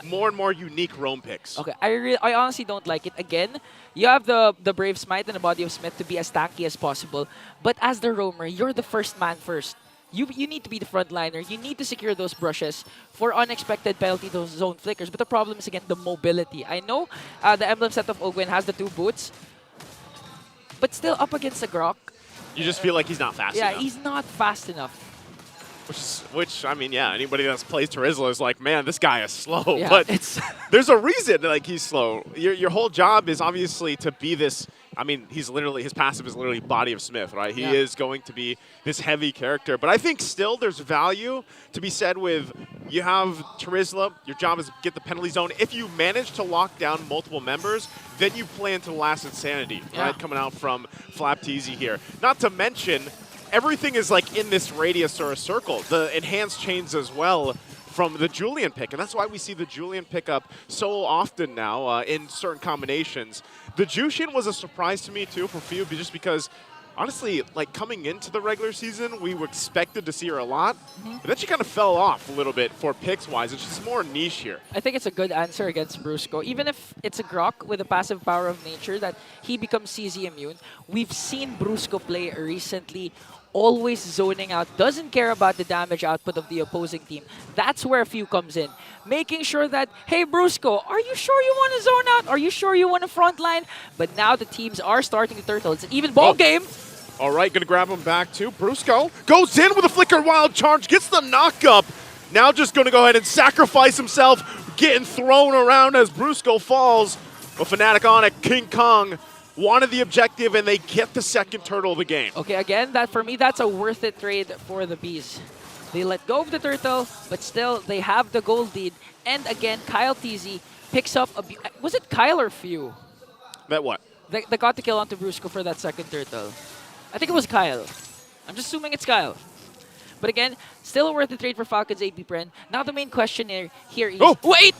more and more unique roam picks. Okay, I honestly don't like it. Again, you have the Brave Smite and the Body of Smith to be as tanky as possible. But as the roamer, you're the first man first. You need to be the frontliner. You need to secure those brushes for unexpected penalty, those zone flickers. But the problem is, again, the mobility. I know the emblem set of Ogwin has the 2 boots, but still up against the Grok. You just feel like he's not fast enough. Yeah, he's not fast enough. Which I mean, yeah, anybody that's played Terizla is like, man, this guy is slow. Yeah, but there's a reason like he's slow. Your whole job is obviously to be this. I mean, his passive is literally Body of Smith, right? He is going to be this heavy character. But I think still there's value to be said with you have Terizla, your job is to get the penalty zone. If you manage to lock down multiple members, then you play into the last Insanity, right? Coming out from FlapTzy here. Not to mention, everything is like in this radius or a circle. The enhanced chains as well from the Julian pick, and that's why we see the Julian pick up so often now in certain combinations. The Jushin was a surprise to me too for Few, just because honestly, like coming into the regular season, we expected to see her a lot, but then she kind of fell off a little bit for picks-wise. It's just more niche here. I think it's a good answer against Brusco. Even if it's a Grok with a passive power of nature that he becomes CZ immune, we've seen Brusco play recently, always zoning out, doesn't care about the damage output of the opposing team. That's where a few comes in. Making sure that, hey, Brusco, are you sure you want to zone out? Are you sure you want to frontline? But now the teams are starting to turtle. It's an even ball game. All right, going to grab him back too. Brusco goes in with a flicker wild charge, gets the knock up. Now just going to go ahead and sacrifice himself, getting thrown around as Brusco falls. But Fnatic Onic, King Kong, wanted the objective, and they get the second turtle of the game. Okay, again, that for me, that's a worth it trade for the Bees. They let go of the turtle, but still, they have the gold lead. And again, KyleTzy picks up a... Was it Kyle or Few? That what? They got the kill onto Brusco for that second turtle. I think it was Kyle. I'm just assuming it's Kyle. But again, still a worth the trade for Falcons APBren. Now the main question here is... Oh! Wait!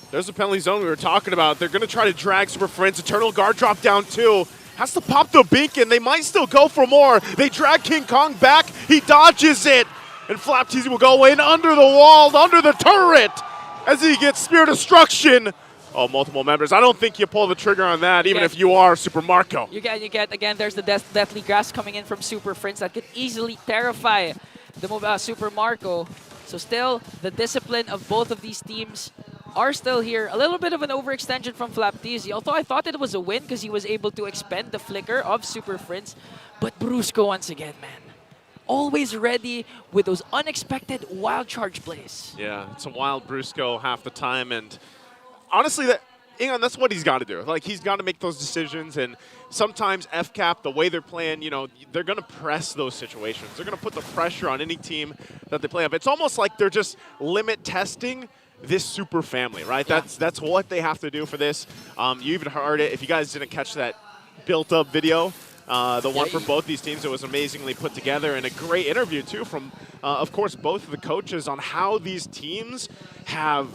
There's the penalty zone we were talking about. They're going to try to drag Super Friends. Eternal Guard drop down too. Has to pop the beacon. They might still go for more. They drag King Kong back. He dodges it. And FlapTzy will go in under the wall, under the turret, as he gets Spear Destruction. Oh, multiple members. I don't think you pull the trigger on that, even if you are Super Marco. You get, again, there's the Deathly Grasp coming in from Super Friends that could easily terrify the Super Marco. So still, the discipline of both of these teams are still here. A little bit of an overextension from FlapTzy, although I thought it was a win because he was able to expend the flicker of Super Friends. But Brusco once again, man. Always ready with those unexpected wild charge plays. Yeah, it's a wild Brusco half the time, and honestly, that's what he's got to do. Like, he's got to make those decisions, and sometimes FCAP, the way they're playing, they're going to press those situations. They're going to put the pressure on any team that they play up. It's almost like they're just limit testing this super family, right? Yeah. That's what they have to do for this. You even heard it. If you guys didn't catch that built-up video, the one for both these teams, it was amazingly put together, and a great interview, too, from, of course, both of the coaches on how these teams have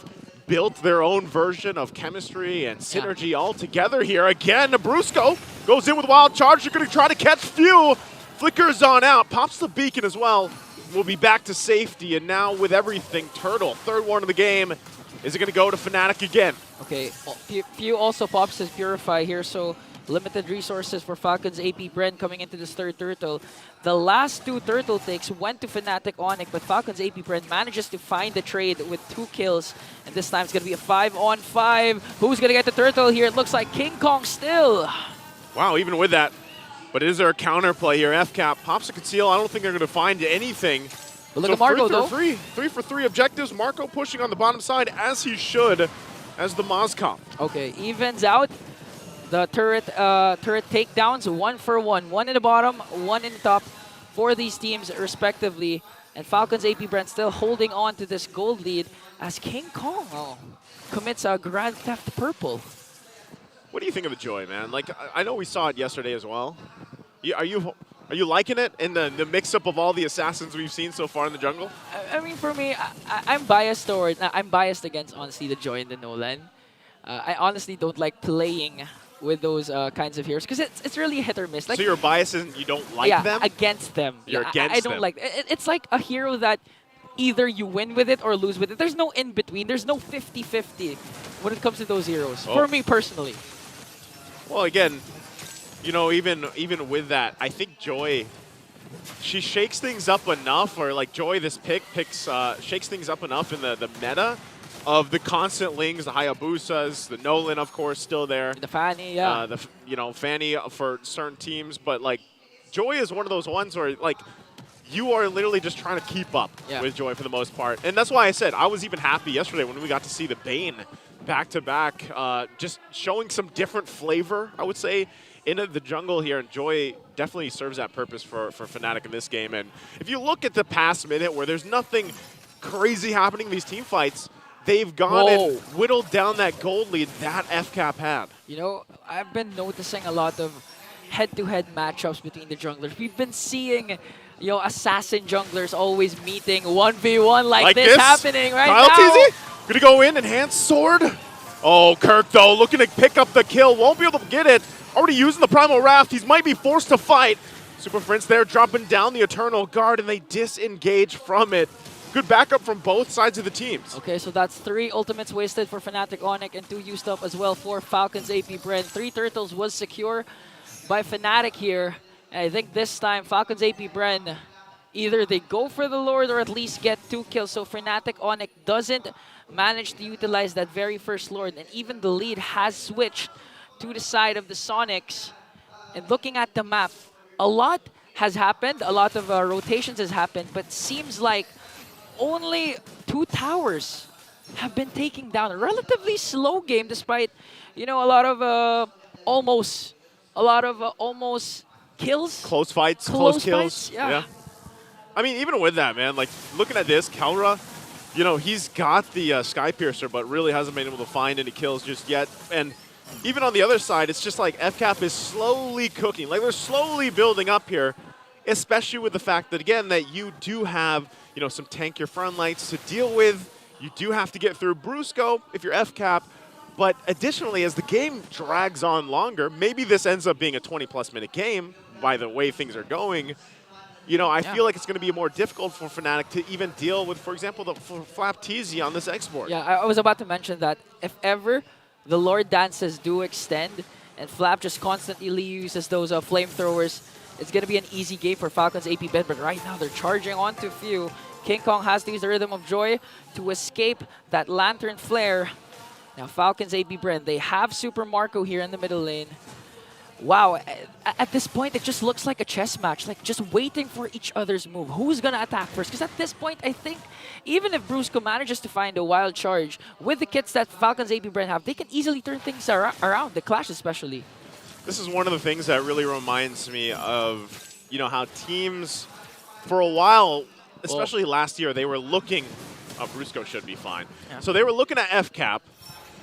built their own version of chemistry and synergy all together here. Again, Brusco goes in with Wild Charge. They're going to try to catch Few. Flickers on out. Pops the beacon as well. We'll be back to safety, and now with everything, Turtle, third one of the game. Is it going to go to Fnatic again? Okay, Few also pops his Purify here, so limited resources for Falcons APBren coming into this third turtle. The last two turtle takes went to Fnatic Onic, but Falcons APBren manages to find the trade with 2 kills. And this time it's going to be a 5-on-5. Who's going to get the turtle here? It looks like King Kong still. Wow, even with that. But is there a counterplay here? FCAP pops a conceal. I don't think they're going to find anything. But look at Marco, though. 3 for 3 objectives. Marco pushing on the bottom side, as he should, as the Mozcom. Okay, evens out. The turret takedowns, 1 for 1. 1 in the bottom, 1 in the top for these teams respectively. And Falcons APBren still holding on to this gold lead as King Kong commits a Grand Theft Purple. What do you think of the Joy, man? Like, I know we saw it yesterday as well. Are you liking it in the mix-up of all the assassins we've seen so far in the jungle? I mean, for me, I'm biased against, honestly, the Joy and the Nolan. I honestly don't like playing with those kinds of heroes because it's really hit or miss. Like, so you're biased and you don't like them? Yeah, against them. You're against them. I don't like it. It's like a hero that either you win with it or lose with it. There's no in-between. There's no 50-50 when it comes to those heroes, for me personally. Well, again, even with that, I think Joy, she shakes things up enough, or like Joy, this shakes things up enough in the meta of the constant lings, the Hayabusas, the Nolan, of course, still there. The Fanny, yeah. Fanny for certain teams, but like Joy is one of those ones where like you are literally just trying to keep up with Joy for the most part. And that's why I said I was even happy yesterday when we got to see the Bane back-to-back, just showing some different flavor, I would say, into the jungle here. And Joy definitely serves that purpose for Fnatic in this game. And if you look at the past minute where there's nothing crazy happening in these team fights, they've gone and whittled down that gold lead that FCAP had. I've been noticing a lot of head-to-head matchups between the junglers. We've been seeing assassin junglers always meeting 1v1 like this happening right now. KyleTzy gonna go in, enhanced sword. Oh, Kirk though looking to pick up the kill, won't be able to get it. Already using the Primal Raft, he might be forced to fight. Super Prince there dropping down the Eternal Guard, and they disengage from it. Good backup from both sides of the teams. Okay, so that's 3 ultimates wasted for Fnatic Onic and 2 used up as well for Falcons APBren. 3 turtles was secure by Fnatic here. And I think this time Falcons APBren, either they go for the Lord or at least get 2 kills. So Fnatic Onic doesn't manage to utilize that very first Lord. And even the lead has switched to the side of the Sonics. And looking at the map, a lot has happened. A lot of rotations has happened. But seems like only 2 towers have been taken down. A relatively slow game despite, you know, a lot of almost kills. Close fights, close kills. Fights, yeah. I mean, even with that, man, like, looking at this, Kelra, you know, he's got the Sky Piercer, but really hasn't been able to find any kills just yet. And even on the other side, it's just like FCAP is slowly cooking. Like, they're slowly building up here, especially with the fact that, again, that you do have, you know, some tank your front lights to deal with. You do have to get through Brusco if you're FCAP. But additionally, as the game drags on longer, maybe this ends up being a 20-plus minute game by the way things are going. You know, I feel like it's going to be more difficult for Fnatic to even deal with, for example, the FLAP-TZ on this export. Yeah, I was about to mention that if ever the Lord dances do extend and Flap just constantly uses those flamethrowers, it's going to be an easy game for Falcons APBren. But right now, they're charging onto few. King Kong has to use the Rhythm of Joy to escape that Lantern Flare. Now, Falcons APBren, they have Super Marco here in the middle lane. Wow, at this point, it just looks like a chess match, like just waiting for each other's move. Who's going to attack first? Because at this point, I think even if Brusco manages to find a wild charge, with the kits that Falcons APBren have, they can easily turn things around, the Clash especially. This is one of the things that really reminds me of, you know, how teams, for a while, especially last year, they were looking, Brusco should be fine. Yeah. So they were looking at FCAP.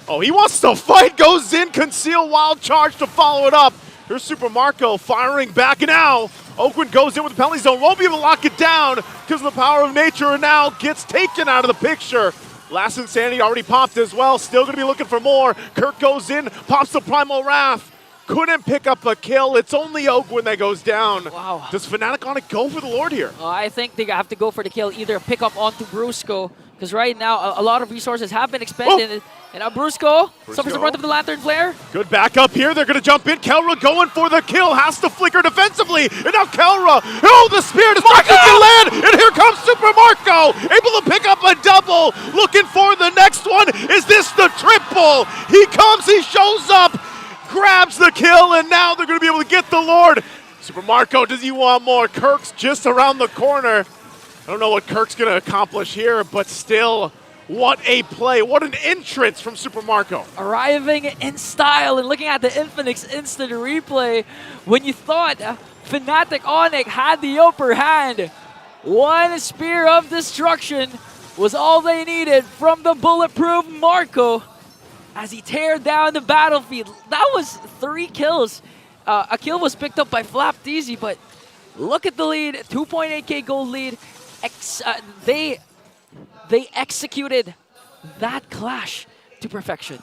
Oh, he wants to fight, goes in, conceal, wild charge to follow it up. Here's Super Marco firing back now. Oakwood goes in with the penalty zone, won't be able to lock it down because of the power of nature, and now gets taken out of the picture. Last Insanity already popped as well, still going to be looking for more. Kirk goes in, pops the Primal Wrath. Couldn't pick up a kill. It's only Oakwood that goes down. Wow. Does Fnatic on it go for the Lord here? I think they have to go for the kill, either pick up onto Brusco, because right now a lot of resources have been expended. And now Brusco suffers the brunt of the Lantern Flare. Good backup here. They're going to jump in. Kelra going for the kill. Has to flicker defensively. And now Kelra. Oh, the Spear Destruction can land. And here comes Super Marco. Able to pick up a double. Looking for the next one. Is this the triple? He comes. He shows up. Grabs the kill. And now they're going to be able to get the Lord. Super Marco, does he want more? Kirk's just around the corner. I don't know what Kirk's going to accomplish here, but still, what a play. What an entrance from Super Marco. Arriving in style and looking at the Infinix instant replay. When you thought Fnatic Onic had the upper hand, one Spear of Destruction was all they needed from the bulletproof Marco as he teared down the battlefield. That was 3 kills. A kill was picked up by FLAP-TZ, but look at the lead, 2.8k gold lead. They executed that clash to perfection.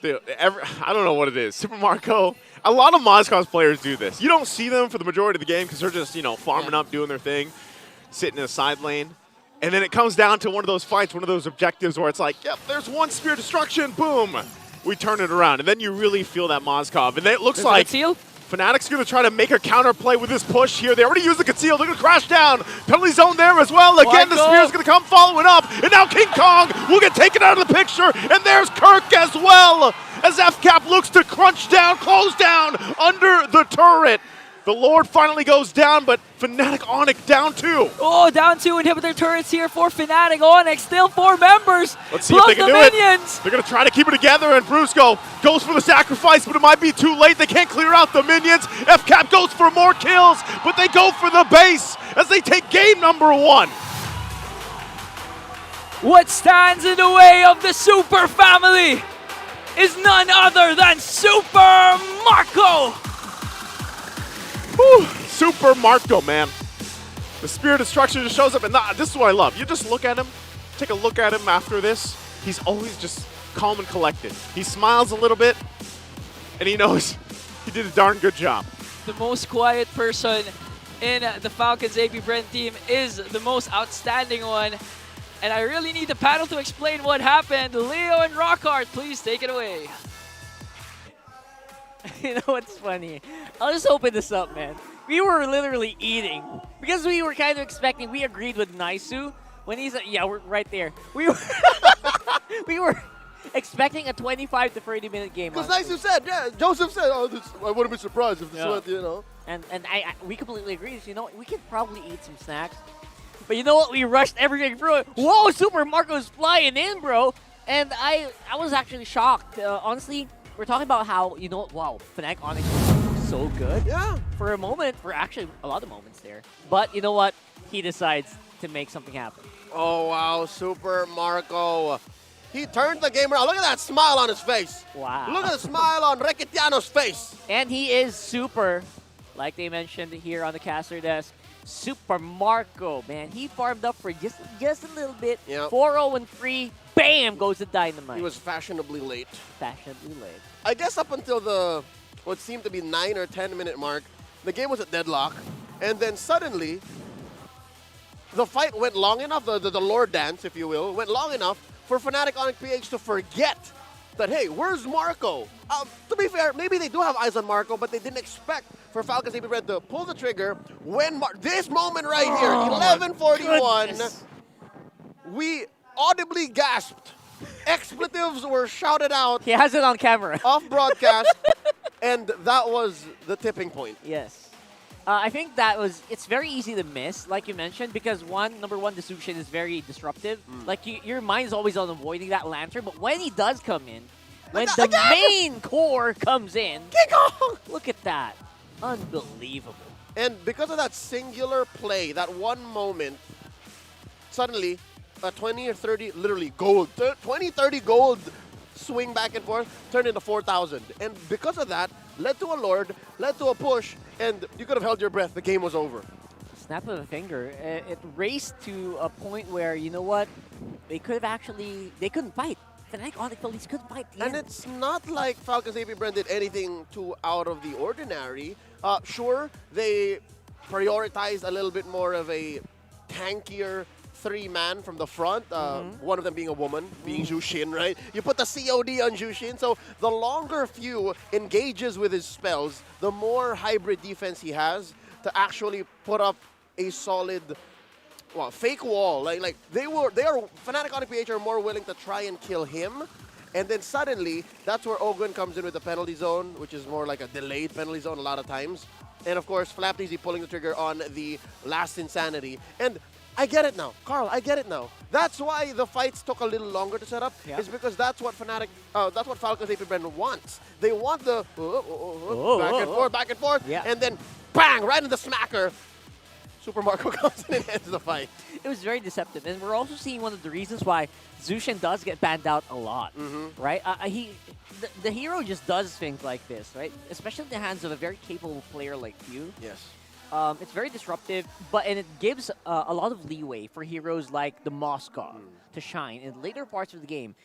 Dude, I don't know what it is. Super Marco, a lot of Mozcos players do this. You don't see them for the majority of the game because they're just, you know, farming up, doing their thing, sitting in a side lane. And then it comes down to one of those fights, one of those objectives where it's like, yep, there's one Spear Destruction, boom. We turn it around. And then you really feel that Mozcov. And then it looks like Fnatic's going to try to make a counterplay with this push here. They already used the conceal. They're going to crash down. Penalty zone there as well. Again, the Spear's going to come following up. And now King Kong will get taken out of the picture. And there's Kirk as well. As FCAP looks to crunch down, close down under the turret. The Lord finally goes down, but Fnatic Onic down 2. Oh, down 2 inhibitor turrets here for Fnatic Onic. Still 4 members. Let's see if they can do it. They're going to try to keep it together, and Brusco goes for the sacrifice, but it might be too late. They can't clear out the minions. FCAP goes for more kills, but they go for the base as they take game number 1. What stands in the way of the Super family is none other than Super Marco. Whew, Super Marco, man. The Spear Destruction just shows up, and this is what I love. You just look at him, take a look at him after this. He's always just calm and collected. He smiles a little bit, and he knows he did a darn good job. The most quiet person in the Falcons APBren team is the most outstanding one. And I really need the panel to explain what happened. Leo and Rockhart, please take it away. You know what's funny? I'll just open this up, man. We were literally eating because we were kind of expecting. We agreed with Naisu when he's yeah, we're right there. We were we were expecting a 25 to 30 minute game. Because Naisu said, yeah, Joseph said, oh, I wouldn't be surprised if this went, you know. And we completely agree. So, you know, we could probably eat some snacks. But you know what? We rushed everything through it. Whoa, Super Marco's flying in, bro. And I was actually shocked. Honestly, we're talking about how, you know, wow, Fnatic Onic was so good. Yeah. For a moment, for actually a lot of moments there. But you know what? He decides to make something happen. Oh, wow, Super Marco. He turned the game around. Look at that smile on his face. Wow. Look at the smile on Requetiano's face. And he is super, like they mentioned here on the caster desk, Super Marco, man. He farmed up for just a little bit. Yep. 4-0-3, bam, goes the dynamite. He was fashionably late. Fashionably late. I guess up until the, what seemed to be 9 or 10 minute mark, the game was at deadlock. And then suddenly, the fight went long enough, the lore dance, if you will, went long enough for Fnatic Onic PH to forget that, hey, where's Marco? To be fair, maybe they do have eyes on Marco, but they didn't expect for Falcons APBren to pull the trigger when this moment right here, 11:41, we audibly gasped. Expletives were shouted out. He has it on camera. Off broadcast, and that was the tipping point. Yes. I think it's very easy to miss, like you mentioned, because number one, the Zushin is very disruptive. Like, your mind is always on avoiding that lantern, but when he does come in, when the main core comes in, look at that. Unbelievable. And because of that singular play, that one moment, suddenly, a 20 or 30, literally gold, 20, 30 gold swing back and forth, turned into 4,000. And because of that, led to a Lord, led to a push, and you could have held your breath. The game was over. Snap of a finger. It raced to a point where, you know what, they couldn't fight. Fnatic Onic Philippines couldn't fight. And it's not like Falcons APBren did anything too out of the ordinary. Sure, they prioritized a little bit more of a tankier three-man from the front, one of them being a woman, being Jushin, right? You put the COD on Jushin, so the longer Few engages with his spells, the more hybrid defense he has to actually put up a solid, fake wall. Like they are Fnatic Onic PH are more willing to try and kill him, and then suddenly that's where Ogwen comes in with the penalty zone, which is more like a delayed penalty zone a lot of times. And of course, FLAPTZ pulling the trigger on the last Insanity. And I get it now. Carl, I get it now. That's why the fights took a little longer to set up. Yeah. Is because that's what Falcons APBren wants. They want the back and forth, yeah. And then bang, right in the smacker. Super Marco comes in and ends the fight. It was very deceptive. And we're also seeing one of the reasons why Zushin does get banned out a lot, right? The hero just does things like this, right? Especially in the hands of a very capable player like Few. Yes. It's very disruptive, and it gives a lot of leeway for heroes like the Moskov to shine in later parts of the game.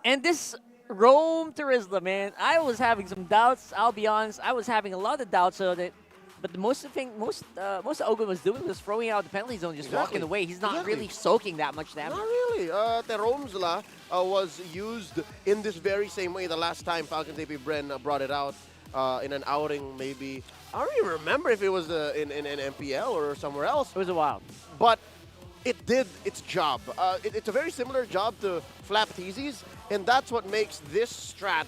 And this Rome Terizla, man, I was having some doubts. I'll be honest, I was having a lot of doubts on it. But the most Ogwen was doing was throwing out the penalty zone, just walking away. He's not really soaking that much damage. Not really. Teromsla was used in this very same way the last time Falcons APBren brought it out in an outing, maybe. I don't even remember if it was in MPL or somewhere else. It was a while. But it did its job. It's a very similar job to FLAPTZ's, and that's what makes this strat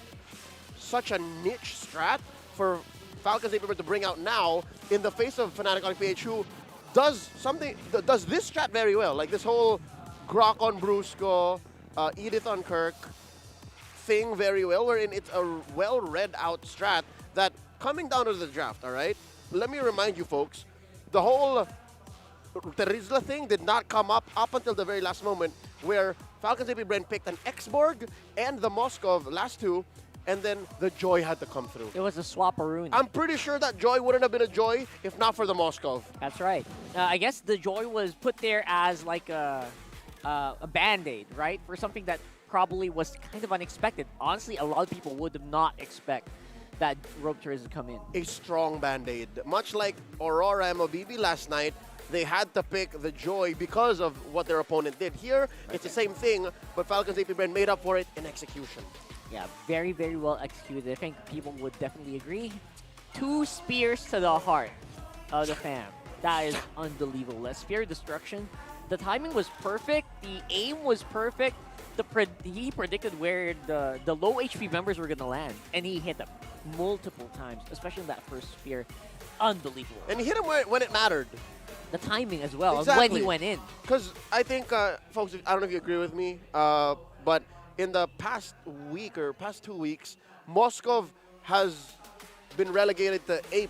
such a niche strat for Falcons APBren to bring out now in the face of Fnatic Onic PH, who does this strat very well. Like this whole Grok on Brusco, Edith on Kirk thing very well, wherein it's a well read out strat that coming down to the draft, all right? Let me remind you folks, the whole Terizla thing did not come up until the very last moment where Falcons APBren picked an X-Borg and the Moskov, last two, and then the Joy had to come through. It was a swap-a-roon. I'm pretty sure that Joy wouldn't have been a Joy if not for the Moskov. That's right. I guess the Joy was put there as like a Band-Aid, right? For something that probably was kind of unexpected. Honestly, a lot of people would not expect that rope tours come in. A strong band-aid. Much like Aurora MLBB last night, they had to pick the Joy because of what their opponent did. Here, it's the same thing, but Falcons APBren made up for it in execution. Yeah, very, very well executed. I think people would definitely agree. 2 spears to the heart of the fam. That is unbelievable. That spear destruction. The timing was perfect. The aim was perfect. He predicted where the low HP members were going to land, and he hit them multiple times, especially in that first spear. Unbelievable. And he hit him when it mattered. The timing as well, Exactly. when he went in. Because I think, folks, I don't know if you agree with me, but in the past week or past 2 weeks, Moskov has been relegated to A+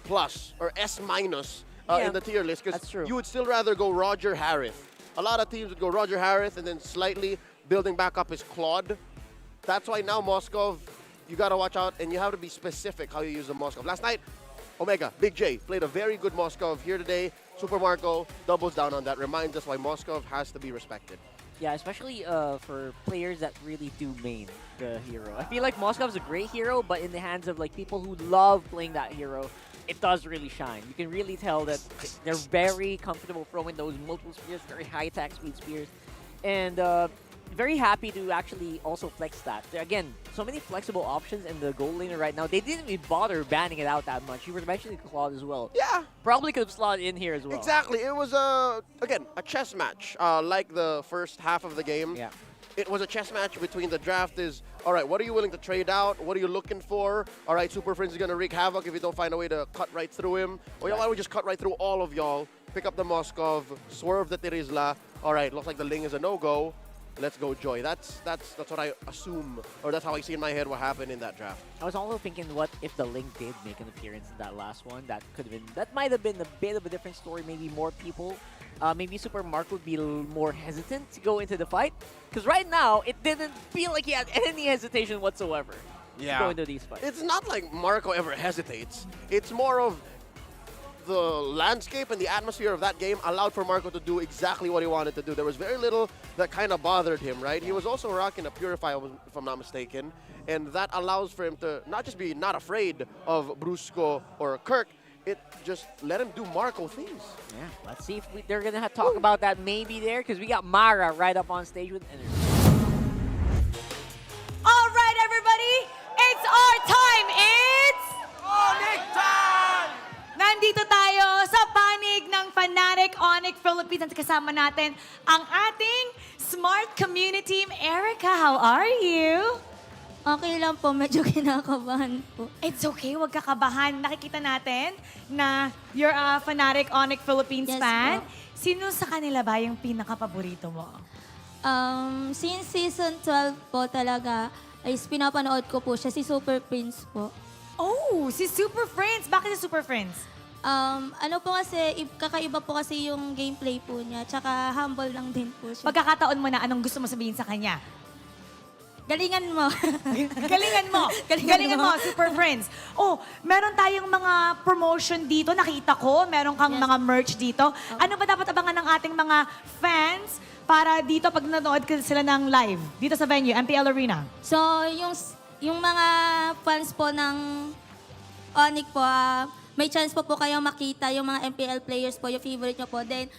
or S- in the tier list. Because you would still rather go Roger Harith. A lot of teams would go Roger Harith and then slightly building back up his Claude. That's why now Moskov, you got to watch out and you have to be specific how you use the Moskov. Last night, Omega, Big J, played a very good Moskov. Here today, Super Marco doubles down on that, reminds us why Moskov has to be respected. Yeah, especially for players that really do main the hero. I feel like Moskov's a great hero, but in the hands of like people who love playing that hero, it does really shine. You can really tell that they're very comfortable throwing those multiple spears, very high attack speed spears. And very happy to actually also flex that. Again, so many flexible options in the gold laner right now. They didn't even bother banning it out that much. You were mentioning Claude as well. Yeah. Probably could have slotted in here as well. Exactly. It was, again, a chess match, like the first half of the game. Yeah. It was a chess match between the draft is, all right, what are you willing to trade out? What are you looking for? All right, Super Friends is going to wreak havoc if you don't find a way to cut right through him. Or why don't we just cut right through all of y'all, pick up the Moskov, swerve the Terizla. All right, looks like the Ling is a no-go. Let's go Joy. That's what I assume, or that's how I see in my head what happened in that draft. I was also thinking, what if the Link did make an appearance in that last one? That could have been, that might have been a bit of a different story. Maybe more people, maybe Super Mark would be a little more hesitant to go into the fight. Because right now, it didn't feel like he had any hesitation whatsoever to go into these fights. It's not like Marco ever hesitates. It's more of the landscape and the atmosphere of that game allowed for Marco to do exactly what he wanted to do. There was very little that kind of bothered him, right? He was also rocking a Purify, if I'm not mistaken, and that allows for him to not just be not afraid of Brusco or Kirk, it just let him do Marco things. Yeah, let's see if they're going to talk about that maybe there, because we got Mara right up on stage with energy. All right, everybody, it's our time. It's Onic time! Nandito tayo sa panig ng Fnatic Onic Philippines at kasama natin ang ating Smart Community Team. Erica, how are you? Okay lang po, medyo kinakabahan po. It's okay, huwag kakabahan. Nakikita natin na you're a Fnatic Onic Philippines fan. Po. Sino sa kanila ba yung pinaka-paborito mo? Since season 12 po talaga, ay pinapanood ko po siya, si Super Prince po. Oh, si Super Friends. Bakit si Super Friends? Ano po kasi, kakaiba po kasi yung gameplay po niya, tsaka humble lang din po siya. Pagkakataon mo na, anong gusto mo sabihin sa kanya? Galingan mo. Galingan mo. Galingan mo, Super Friends. Oh, meron tayong mga promotion dito. Nakita ko, meron kang mga merch dito. Ano ba dapat abangan ng ating mga fans para dito pag nanood sila ng live dito sa venue, MPL Arena? So, yung mga fans po ng Onic po, may chance po kayong makita yung mga MPL players po, yung favorite nyo po. Then,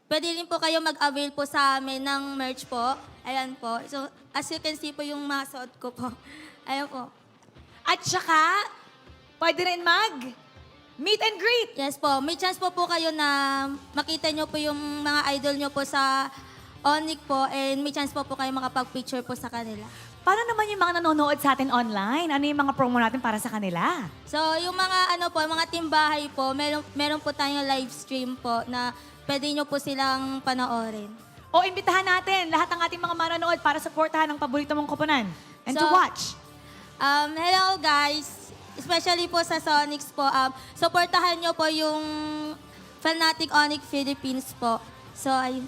pwede rin po kayo mag-avail po sa amin ng merch po. Ayan po. So, as you can see po yung mga suot ko po. Ayan po. At saka, pwede rin meet and greet. Yes po. May chance po kayo na makita nyo po yung mga idol nyo po sa Onic po. And may chance po kayo makapag-picture po sa kanila. Paano naman yung mga nanonood sa atin online? Ano yung mga promo natin para sa kanila? So, yung mga mga timbahay po, meron po tayong live stream po na pwede nyo po silang panoorin. O, imbitahan natin lahat ng ating mga manonood para supportahan ang paborito mong koponan. And So, to watch. Hello guys, especially po sa Sonics po. Supportahan nyo po yung Fnatic Onic Philippines po. So, ayun.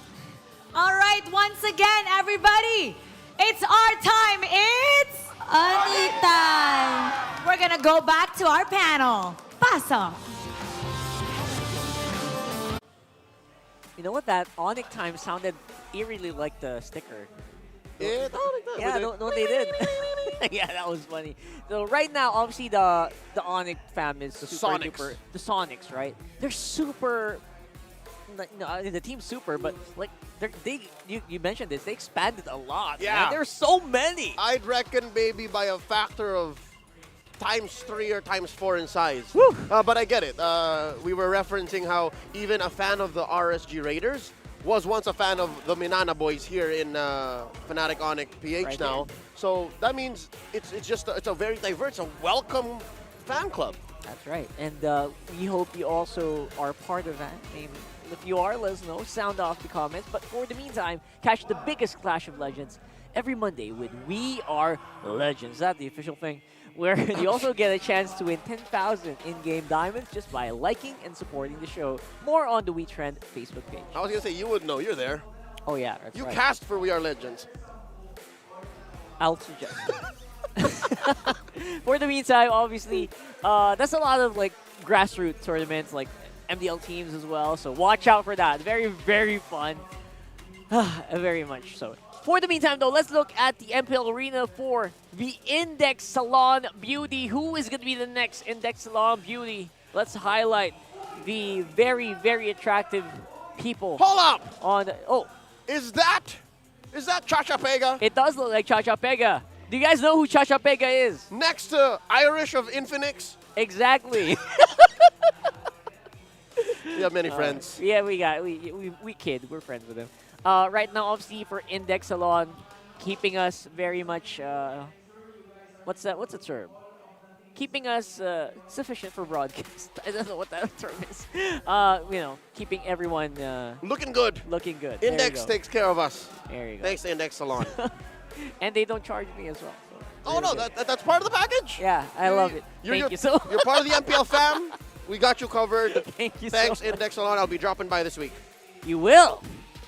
Alright, once again, everybody, it's our time. It's Onic time. We're gonna go back to our panel. Pasok. You know what? That Onic time sounded eerily like the sticker. Yeah, Onic time. Yeah, no, they did. Yeah, that was funny. So right now, obviously the Onic fam is The super Sonics. duper. The Sonics, right? They're super. No, I mean, the team's super, but like you mentioned this, they expanded a lot. Yeah. man. There's so many. I'd reckon maybe by a factor of ×3 or ×4 in size. But I get it. We were referencing how even a fan of the RSG Raiders was once a fan of the Minana boys here in Fnatic Onic PH Right now. here. So that means it's a very diverse, a welcome fan club. That's right, and we hope you also are part of that. I mean, if you are, let us know. Sound off the comments. But for the meantime, catch the biggest Clash of Legends every Monday with We Are Legends. That's the official thing, where you also get a chance to win 10,000 in-game diamonds just by liking and supporting the show. More on the WeTrend Facebook page. I was going to say, you would know. You're there. Oh, yeah, that's You right. cast for We Are Legends. I'll suggest. For the meantime, obviously, that's a lot of like grassroots tournaments, like MDL teams as well. So watch out for that. Very, very fun. Very much so. For the meantime, though, let's look at the MPL Arena for the Index Salon Beauty. Who is going to be the next Index Salon Beauty? Let's highlight the very, very attractive people. Hold up! On Is that Chacha Pega? It does look like Chacha Pega. Do you guys know who Chacha Pega is? Next to Irish of Infinix? Exactly. We have many friends. Yeah, we kid. We're friends with him. Right now, obviously, for Index Salon, keeping us very much, what's the term? Keeping us sufficient for broadcast. I don't know what that term is. Keeping everyone looking good. Looking good. Index takes care of us. There you go. Thanks to Index Salon. And they don't charge me as well. So Oh no, that's part of the package. Yeah, I love it. Thank you so much. You're part of the MPL fam. We got you covered. Thank you Thanks, so much. Index Salon. I'll be dropping by this week. You will.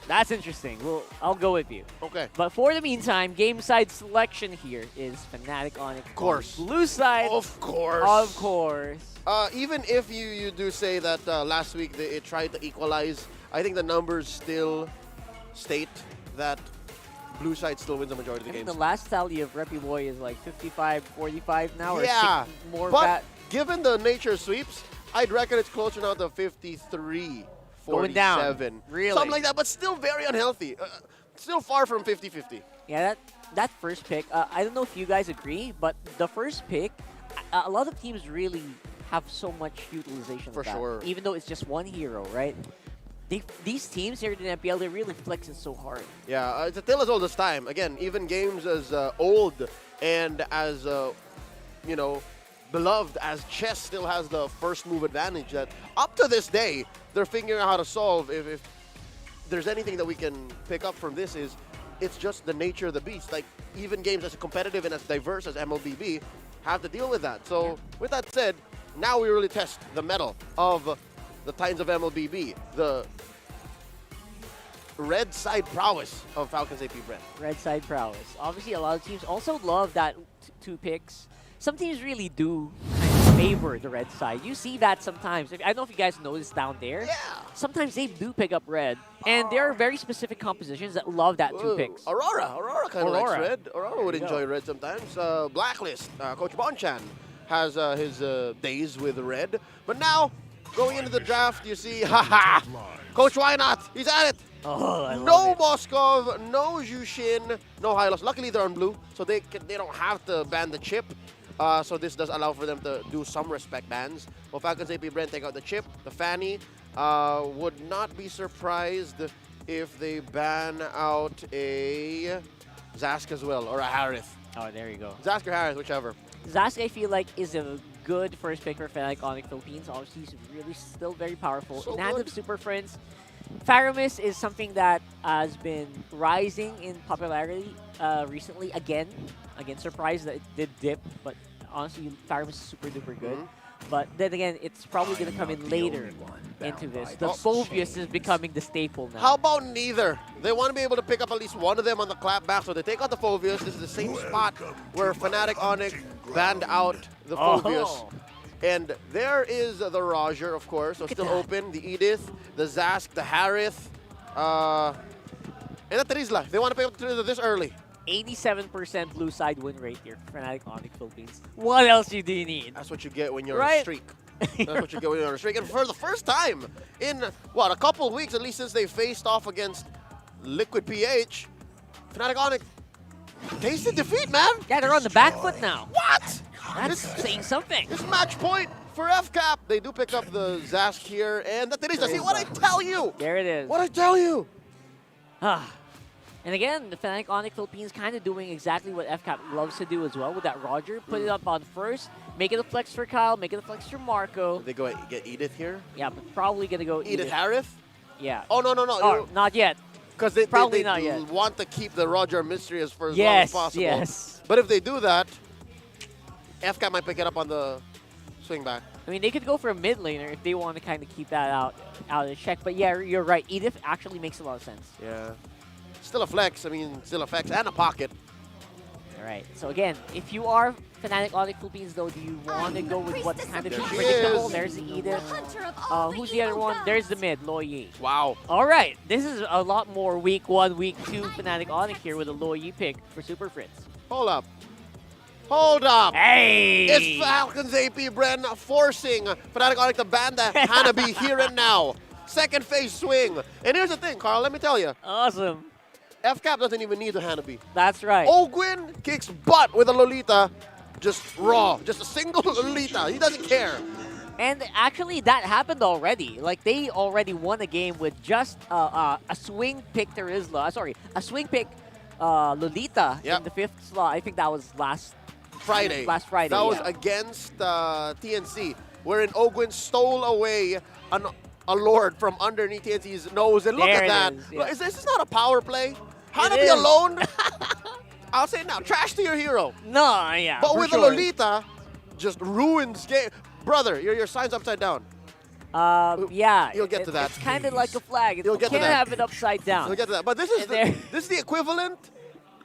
That's interesting. I'll go with you. Okay. But for the meantime, game side selection here is Fnatic Onic. Of course. Blue side. Of course. Of course. Even if you do say that last week it tried to equalize, I think the numbers still state that blue side still wins the majority of the I think games. the last tally of Reppy Boy is like 55-45 now. Yeah, or 6 more but given the nature of sweeps, I'd reckon it's closer now to 53-47. Going down. Really? Something like that, but still very unhealthy. Still far from 50-50. Yeah, that first pick, I don't know if you guys agree, but the first pick, a lot of teams really have so much utilization For of that, sure. even though it's just one hero, right? These teams here in the MPL, they're really flexing so hard. Yeah, it's a tale as old as time. Again, even games as old and as, beloved as chess still has the first move advantage that up to this day, they're figuring out how to solve. If there's anything that we can pick up from this is it's just the nature of the beast. Like, even games as competitive and as diverse as MLBB have to deal with that. So, with that said, now we really test the mettle of the Titans of MLBB, the red side prowess of Falcons APBren. Red side prowess. Obviously, a lot of teams also love that 2 picks. Some teams really do favor the red side. You see that sometimes. I don't know if you guys noticed down there. Yeah. Sometimes they do pick up red. And there are very specific compositions that love that 2 picks. Aurora kind of likes Aurora. red. Aurora would There you enjoy go. red sometimes. Blacklist, Coach Bonchan has his days with red. But now, going into the draft, you see, Coach Why Not? He's at it. Oh, I No Moskov, no Jushin, no Hylos. Luckily, they're on blue, so they don't have to ban the chip. So this does allow for them to do some respect bans. Well, Falcons APBren take out the chip, the Fanny. Would not be surprised if they ban out a Zask as well, or a Harith. Oh, there you go. Zask or Harith, whichever. Zask, I feel like, is a good first pick for Fnatic Onic Philippines. Obviously, he's really still very powerful. So In hand good. of Super Friends, Faramis is something that has been rising in popularity recently. Again, surprised that it did dip, but honestly, Faramis is super duper good. But then again, it's probably going to come in later into this. The Phobius is becoming the staple now. How about neither? They want to be able to pick up at least one of them on the clapback, so they take out the Phobius. This is the same spot where Fnatic Onic banned out the Phobius. And there is the Roger, of course, so still open. The Edith, the Zask, the Harith, and the Trizla. They want to pick up the Trizla this early. 87% blue side win rate here for Fnatic Onic Philippines. What else do you need? That's what you get when you're on Right? a streak. That's what you get when you're on a streak. And for the first time in, what, a couple weeks, at least since they faced off against Liquid PH, Fnatic Onic tasted defeat, man. Yeah, they're on the back foot now. What? That's saying something. It's match point for FCAP. They do pick up the Zask here, and that is. See what I tell you. There it is. What I tell you. And again, the Fnatic Onic Philippines kind of doing exactly what FCAP loves to do as well with that Roger. Put it up on first, make it a flex for Kyle, make it a flex for Marco. They go get Edith here? Yeah, but probably going to go Edith Harith? Yeah. Oh, no. Oh, not yet. Because they Probably not yet. want to keep the Roger mystery as for as long Yes, as possible. yes. But if they do that, FCAP might pick it up on the swing back. I mean, they could go for a mid laner if they want to kind of keep that out of check. But yeah, you're right. Edith actually makes a lot of sense. Yeah. Still a flex. I mean, still a flex and a pocket. All right. So again, if you are Fnatic Onic Philippines, though, do you want to go with what's kind of There she predictable? is. There's the Edith. Who's the other one? There's the mid, Lo Yi. Wow. All right. This is a lot more week 1, week 2 Fnatic Onic here with a Lo Yi pick for Super Fritz. Hold up. Hold up. Hey! It's Falcons APBren forcing Fnatic Onic to ban the Hanabi here and now. Second phase swing. And here's the thing, Carl, let me tell you. Awesome. FCAP doesn't even need a Hanabi. That's right. Ogwin kicks butt with a Lolita. Just raw. Just a single Lolita. He doesn't care. And actually, that happened already. Like, they already won a game with just a swing pick Terizla. Sorry, a swing pick Lolita in the 5th slot. I think that was last Friday. That was against TNC, wherein Ogwin stole away a Lord from underneath TNC's nose. And look There at it that. is, yeah. Look, is this not a power play? Hanabi is. alone? I'll say it now. Trash to your hero. No, yeah. But for with sure. a Lolita, just ruins game. Brother, your sign's upside down. Yeah. You'll get to that. It's kind of like a flag. You'll get to can't that. have it upside down. You'll get to that. But this is the equivalent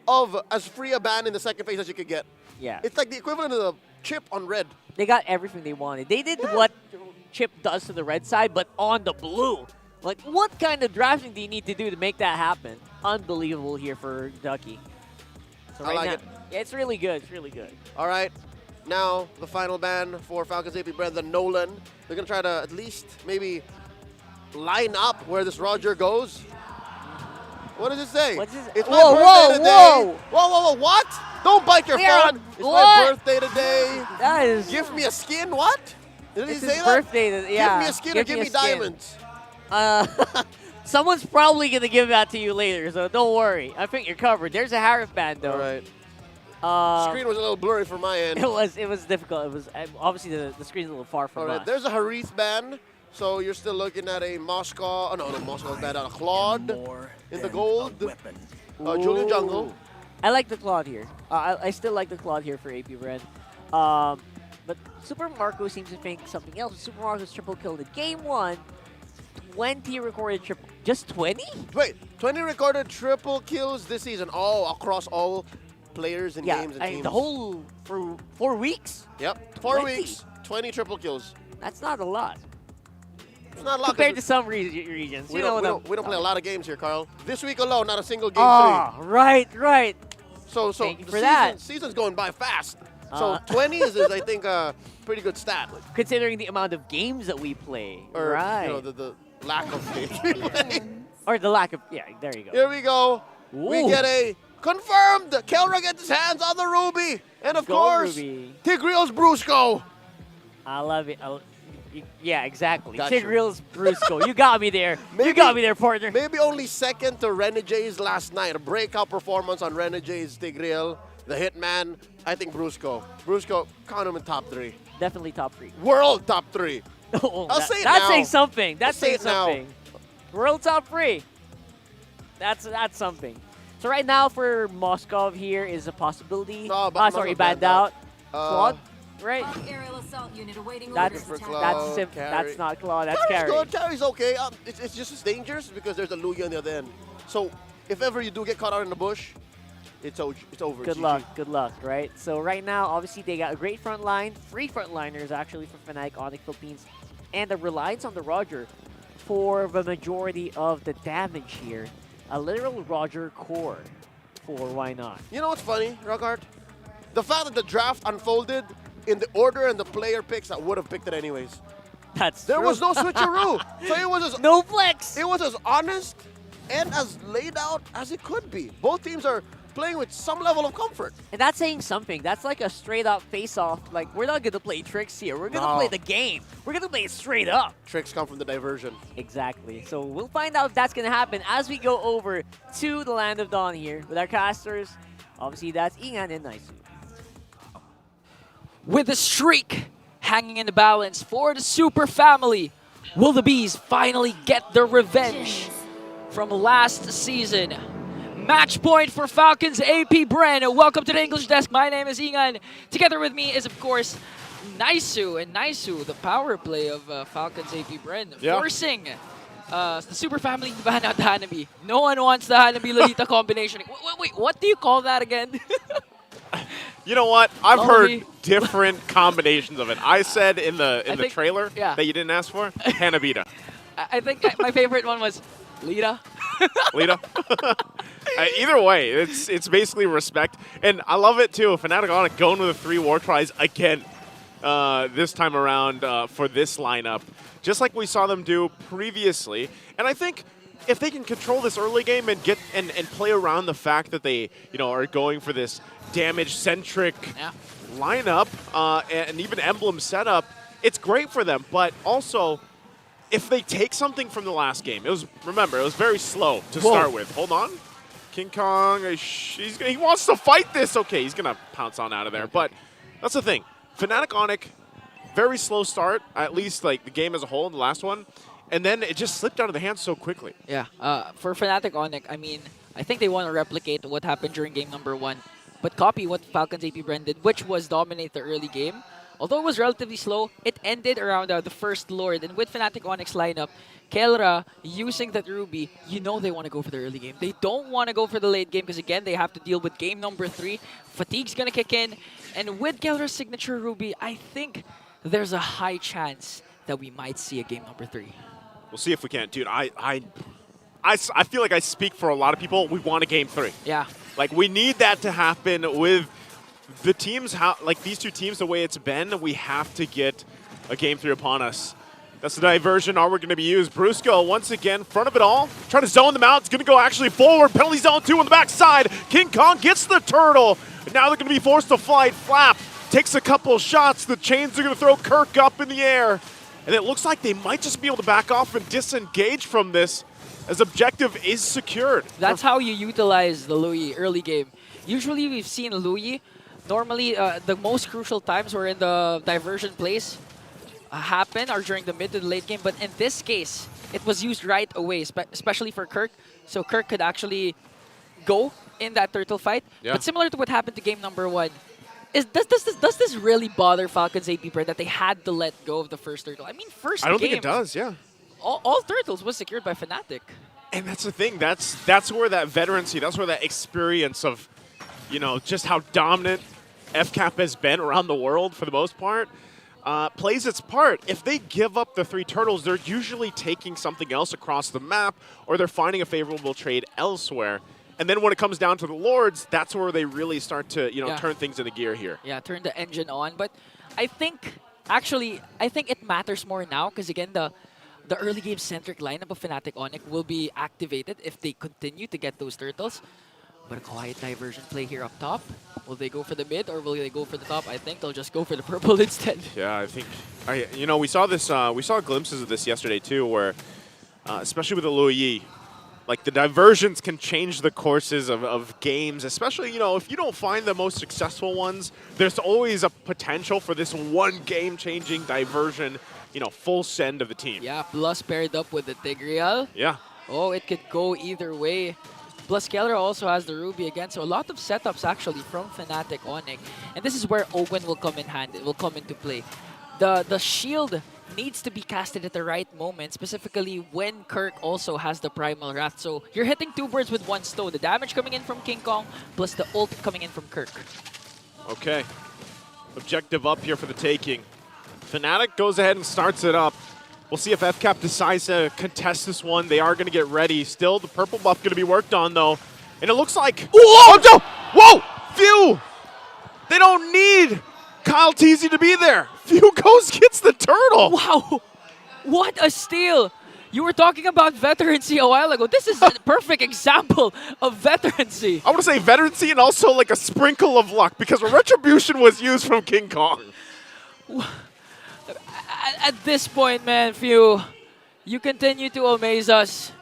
of as free a ban in the second phase as you could get. Yeah. It's like the equivalent of the chip on red. They got everything they wanted. They did what Chip does to the red side, but on the blue. Like, what kind of drafting do you need to do to make that happen? Unbelievable here for Ducky. So I like now, it. Yeah, it's really good. It's really good. All right. Now, the final ban for Falcons APBren, the Nolan. They're going to try to at least maybe line up where this Roger goes. What does it say? What's this? It's my Whoa, birthday whoa, today. Whoa, what? Don't bite your We are phone. on- It's what? my birthday today. That is... Give me a skin? What? Did he It's say his that? birthday. Yeah. Give me a skin or give me skin. diamonds. Someone's probably going to give that to you later, so don't worry. I think you're covered. There's a Harif band, though. All right. Uh, Screen was a little blurry from my end. It was difficult. It was obviously the screen's a little far from All right, us. there's a Harith ban. So you're still looking at a Moscow. Oh, no, Moscow's banned out. A Claude in the gold. Julian Jungle. I like the Claude here. I still like the Claude here for APBren. But Super Marco seems to think something else. Super Marco's triple kill in game 1. 20 recorded triple. Just 20? Wait, 20 recorded triple kills this season. All across all players and games and teams. The whole for 4 weeks. Yep, 4 20. weeks, 20 triple kills. That's not a lot. It's not a lot Compared to some regions. We You know don't play a lot of games here, Carl. This week alone, not a single game Oh, right. So Thank you the for that. season's going by fast. So 20 is I think, a pretty good stat. Considering the amount of games that we play. Or, right. you know, the lack of games we play. Or the lack of, yeah, there you go. Here we go. We Ooh. get a confirmed. Kelra gets his hands on the Ruby. And of Go, course, Ruby. Tigreal's Brusco. I love it. Yeah, exactly. Got you. Tigreal's Brusco. You got me there. You got me there, partner. Maybe only second to Renegades last night. A breakout performance on Renegades, Tigreal, the Hitman. I think Brusco. Brusco, count him in top 3. Definitely top 3. World top 3. Oh, I'll say it that's now. saying something. That's I'll say saying it now. something. World top 3. That's something. So right now for Moskov here is a possibility. No, but sorry, Moskov banned banned out. out. Claude, right? Aerial assault unit awaiting That's for that's Claude, Carry. that's not Claude. That's Carry's Carry. good. Carry's okay. It's just as dangerous because there's a Lugia on the other end. So if ever you do get caught out in the bush, it's over. Good GG. luck, right? So right now, obviously, they got a great front line. 3 frontliners, actually, for Fnatic Onic Philippines. And a reliance on the Roger for the majority of the damage here. A literal Roger core. for, why not? You know what's funny, Rockart? The fact that the draft unfolded in the order and the player picks that would have picked it anyways. There true. was no switcheroo. So it was as no flex. It was as honest and as laid out as it could be. Both teams are playing with some level of comfort. And that's saying something. That's like a straight up face off. Like, we're not going to play tricks here. We're going to play the game. We're going to play it straight up. Tricks come from the diversion. Exactly. So we'll find out if that's going to happen as we go over to the Land of Dawn here with our casters. Obviously, that's Ingan and Naisu. With the streak hanging in the balance for the Super Family, will the Bees finally get their revenge from last season? Match point for Falcons APBren. Welcome to the English desk. My name is Ingan. Together with me is, of course, Naisu. And Naisu, the power play of Falcons APBren, forcing the Super Family to ban out the Hanabi. No one wants the Hanabi-Lolita combination. Wait, what do you call that again? You know what? I've heard different combinations of it. I said in the trailer that you didn't ask for, Hanabita. I think my favorite one was Lita. Lita. Either way, it's basically respect, and I love it too. Fnatic Onic going with the 3 war tries again this time around for this lineup, just like we saw them do previously. And I think if they can control this early game and get and play around the fact that they are going for this damage-centric lineup and even emblem setup, it's great for them. But also, if they take something from the last game, it was very slow to start with. Hold on. King Kong, he wants to fight this. Okay, he's going to pounce on out of there. But that's the thing. Fnatic Onic, very slow start, at least like the game as a whole in the last one. And then it just slipped out of the hands so quickly. Yeah, for Fnatic Onic, I mean, I think they want to replicate what happened during game number 1, but copy what Falcons APBren did, which was dominate the early game. Although it was relatively slow, it ended around the first Lord. And with Fnatic Onic's lineup, Kelra using that Ruby, they want to go for the early game. They don't want to go for the late game because, again, they have to deal with game number 3. Fatigue's going to kick in. And with Kelra's signature Ruby, I think there's a high chance that we might see a game number 3. We'll see if we can. Dude, I feel like I speak for a lot of people. We want a game 3. Yeah. Like, we need that to happen with the teams, like these two teams, the way it's been. We have to get a game 3 upon us. That's the diversion. All we're going to be used. Brusco, once again, front of it all. Trying to zone them out. It's going to go actually forward. Penalty zone 2 on the backside. King Kong gets the turtle. And now they're going to be forced to fight. Flap takes a couple of shots. The chains are going to throw Kirk up in the air. And it looks like they might just be able to back off and disengage from this as objective is secured. That's how you utilize the Louis early game. Usually we've seen Louis, normally the most crucial times were in the diversion plays happen or during the mid to the late game. But in this case, it was used right away, especially for Kirk. So Kirk could actually go in that turtle fight. Yeah. But similar to what happened to game number 1, does this really bother Falcons APBren that they had to let go of the first turtle? I mean, first game. I don't think it does, yeah. All turtles was secured by Fnatic. And that's the thing. That's where that veterancy, that's where that experience of, just how dominant FCAP has been around the world for the most part, plays its part. If they give up the 3 turtles, they're usually taking something else across the map, or they're finding a favorable trade elsewhere. And then when it comes down to the Lords, that's where they really start to, turn things into gear here. Yeah, turn the engine on. But I think it matters more now because, again, the early game-centric lineup of Fnatic Onic will be activated if they continue to get those turtles. But a quiet diversion play here up top. Will they go for the mid or will they go for the top? I think they'll just go for the purple instead. Yeah, I think, we saw this, we saw glimpses of this yesterday too, where, especially with the Louis, like the diversions can change the courses of games, especially, if you don't find the most successful ones, there's always a potential for this one game-changing diversion, full send of the team. Yeah, plus paired up with the Tigreal. Yeah. Oh, it could go either way. Plus, Kelra also has the Ruby again, so a lot of setups actually from Fnatic Onic. And this is where Owen will come in hand. It will come into play. The shield needs to be casted at the right moment, specifically when Kirk also has the Primal Wrath. So you're hitting 2 birds with 1 stone. The damage coming in from King Kong, plus the ult coming in from Kirk. Okay. Objective up here for the taking. Fnatic goes ahead and starts it up. We'll see if FCAP decides to contest this one. They are going to get ready. Still, the purple buff going to be worked on, though. And it looks like... Whoa! Oh, whoa! Phew! They don't need KyleTzy to be there. Phew goes, gets the turtle. Wow! What a steal! You were talking about veterancy a while ago. This is a perfect example of veterancy. I want to say veterancy and also like a sprinkle of luck because retribution was used from King Kong. At this point, man, Phew, you continue to amaze us.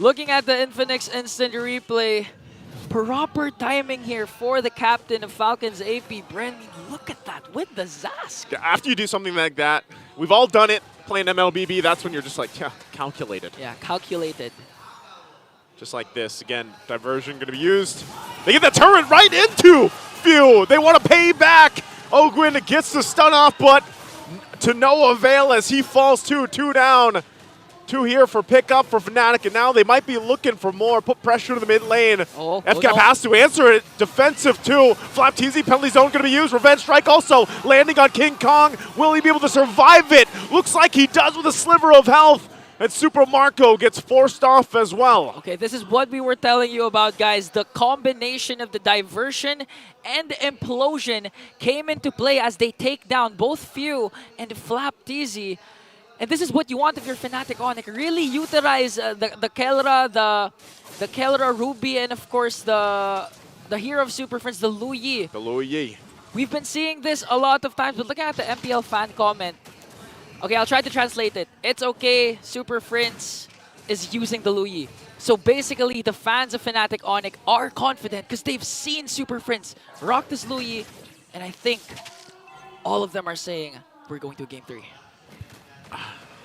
Looking at the Infinix instant replay, proper timing here for the captain of Falcons, APBren. Look at that with the Zask. After you do something like that, we've all done it playing MLBB. That's when you're just like, yeah, calculated. Yeah, calculated. Just like this. Again, diversion going to be used. They get the turret right into Phew. They want to pay back. Ogwin gets the stun off, but to no avail as he falls too. 2 down. 2 here for pickup for Fnatic, and now they might be looking for more. Put pressure to the mid lane. FCAP has to answer it. Defensive too. FLAP-TZ penalty zone going to be used. Revenge strike also landing on King Kong. Will he be able to survive it? Looks like he does with a sliver of health. And Super Marco gets forced off as well. Okay, this is what we were telling you about, guys. The combination of the diversion and implosion came into play as they take down both Phew and FLAP-TZ. And this is what you want if you're Fnatic Onic. Really utilize the Kelra, the Kelra Ruby, and of course the hero of Super Friends, the Lu Yi. The Lu Yi. We've been seeing this a lot of times, but looking at the MPL fan comment. Okay, I'll try to translate it. It's okay, Super Friends is using the Lu Yi. So basically, the fans of Fnatic Onic are confident because they've seen Super Friends rock this Lu Yi, and I think all of them are saying, we're going to Game 3.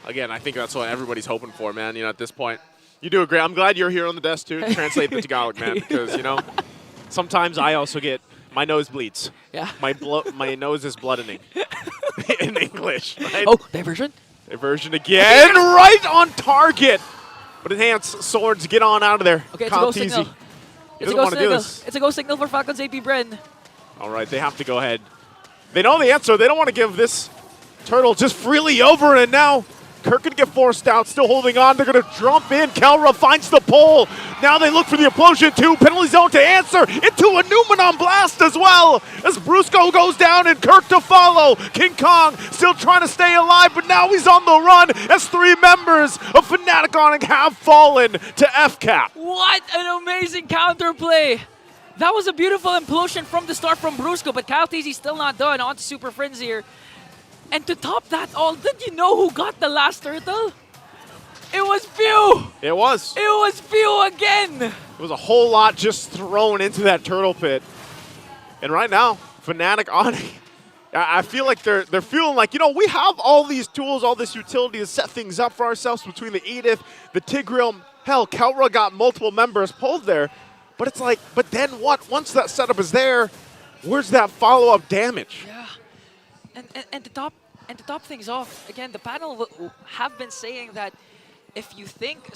Again, I think that's what everybody's hoping for, man. You know, at this point, you do a great. I'm glad you're here on the desk too. To translate the Tagalog, man, because you know, sometimes I also get my nose bleeds. Yeah. My nose is bloodening in English. Right? Oh, diversion. Diversion again, right on target. But enhanced swords, get on out of there. Okay, it's a go signal. It's a go signal. It's a go signal for Falcons APBren. All right, they have to go ahead. They know the answer. They don't want to give this turtle just freely over, and now Kirk can get forced out, still holding on. They're going to jump in. Kelra finds the pole. Now they look for the implosion too. Penalty zone to answer. Into a Numenon blast as well. As Brusco goes down and Kirk to follow. King Kong still trying to stay alive, but now he's on the run as 3 members of Fnatic Onic have fallen to FCAP. What an amazing counterplay. That was a beautiful implosion from the start from Brusco, but KyleTzy still not done. On to Super Friends here. And to top that all, did you know who got the last turtle? It was Phew! It was. It was Phew again! It was a whole lot just thrown into that turtle pit. And right now, Fnatic Onic, I feel like they're feeling like, you know, we have all these tools, all this utility to set things up for ourselves between the Edith, the Tigreal. Hell, Kelra got multiple members pulled there. But it's like, but then what? Once that setup is there, where's that follow-up damage? Yeah. And to top things off, again, the panel have been saying that if you think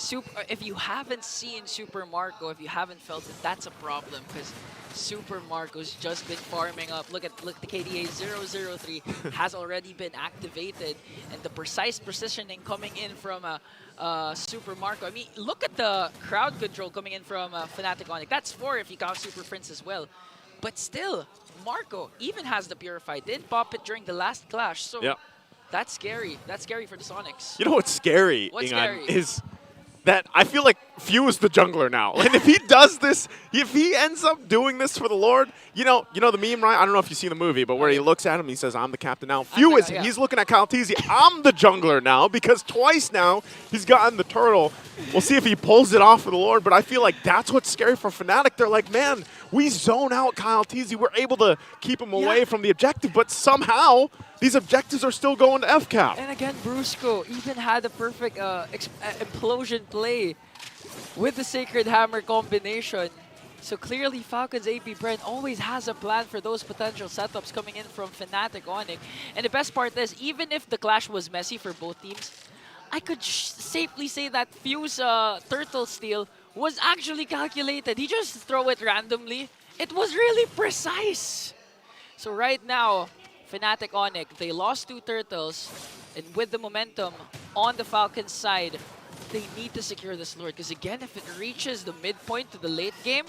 if you haven't seen Super Marco, if you haven't felt it, that's a problem because Super Marco's just been farming up. Look, the KDA 003 has already been activated, and the precise positioning coming in from Super Marco. I mean, look at the crowd control coming in from Fnatic Onic. That's 4 if you count Super Friends as well. But still, Marco even has the Purify. Did pop it during the last clash, so that's scary. That's scary for the Sonics. You know what's scary, What's Ingan, scary? is that I feel like Phew is the jungler now. And if he does this, if he ends up doing this for the Lord, you know the meme, right? I don't know if you've seen the movie, but where he looks at him, he says, I'm the captain now. Phew is, he's looking at KyleTzy, I'm the jungler now, because twice now he's gotten the turtle. We'll see if he pulls it off for the Lord, but I feel like that's what's scary for Fnatic. They're like, man, we zone out KyleTzy. We're able to keep him away from the objective, but somehow these objectives are still going to FCAP. And again, Brusco even had a perfect implosion play with the Sacred Hammer combination. So clearly, Falcons APBren always has a plan for those potential setups coming in from Fnatic Onic. And the best part is, even if the clash was messy for both teams, I could safely say that Phew's turtle steal was actually calculated. He just throw it randomly. It was really precise. So right now, Fnatic Onic, they lost 2 turtles, and with the momentum on the Falcons side, they need to secure this Lord. Because again, if it reaches the midpoint to the late game,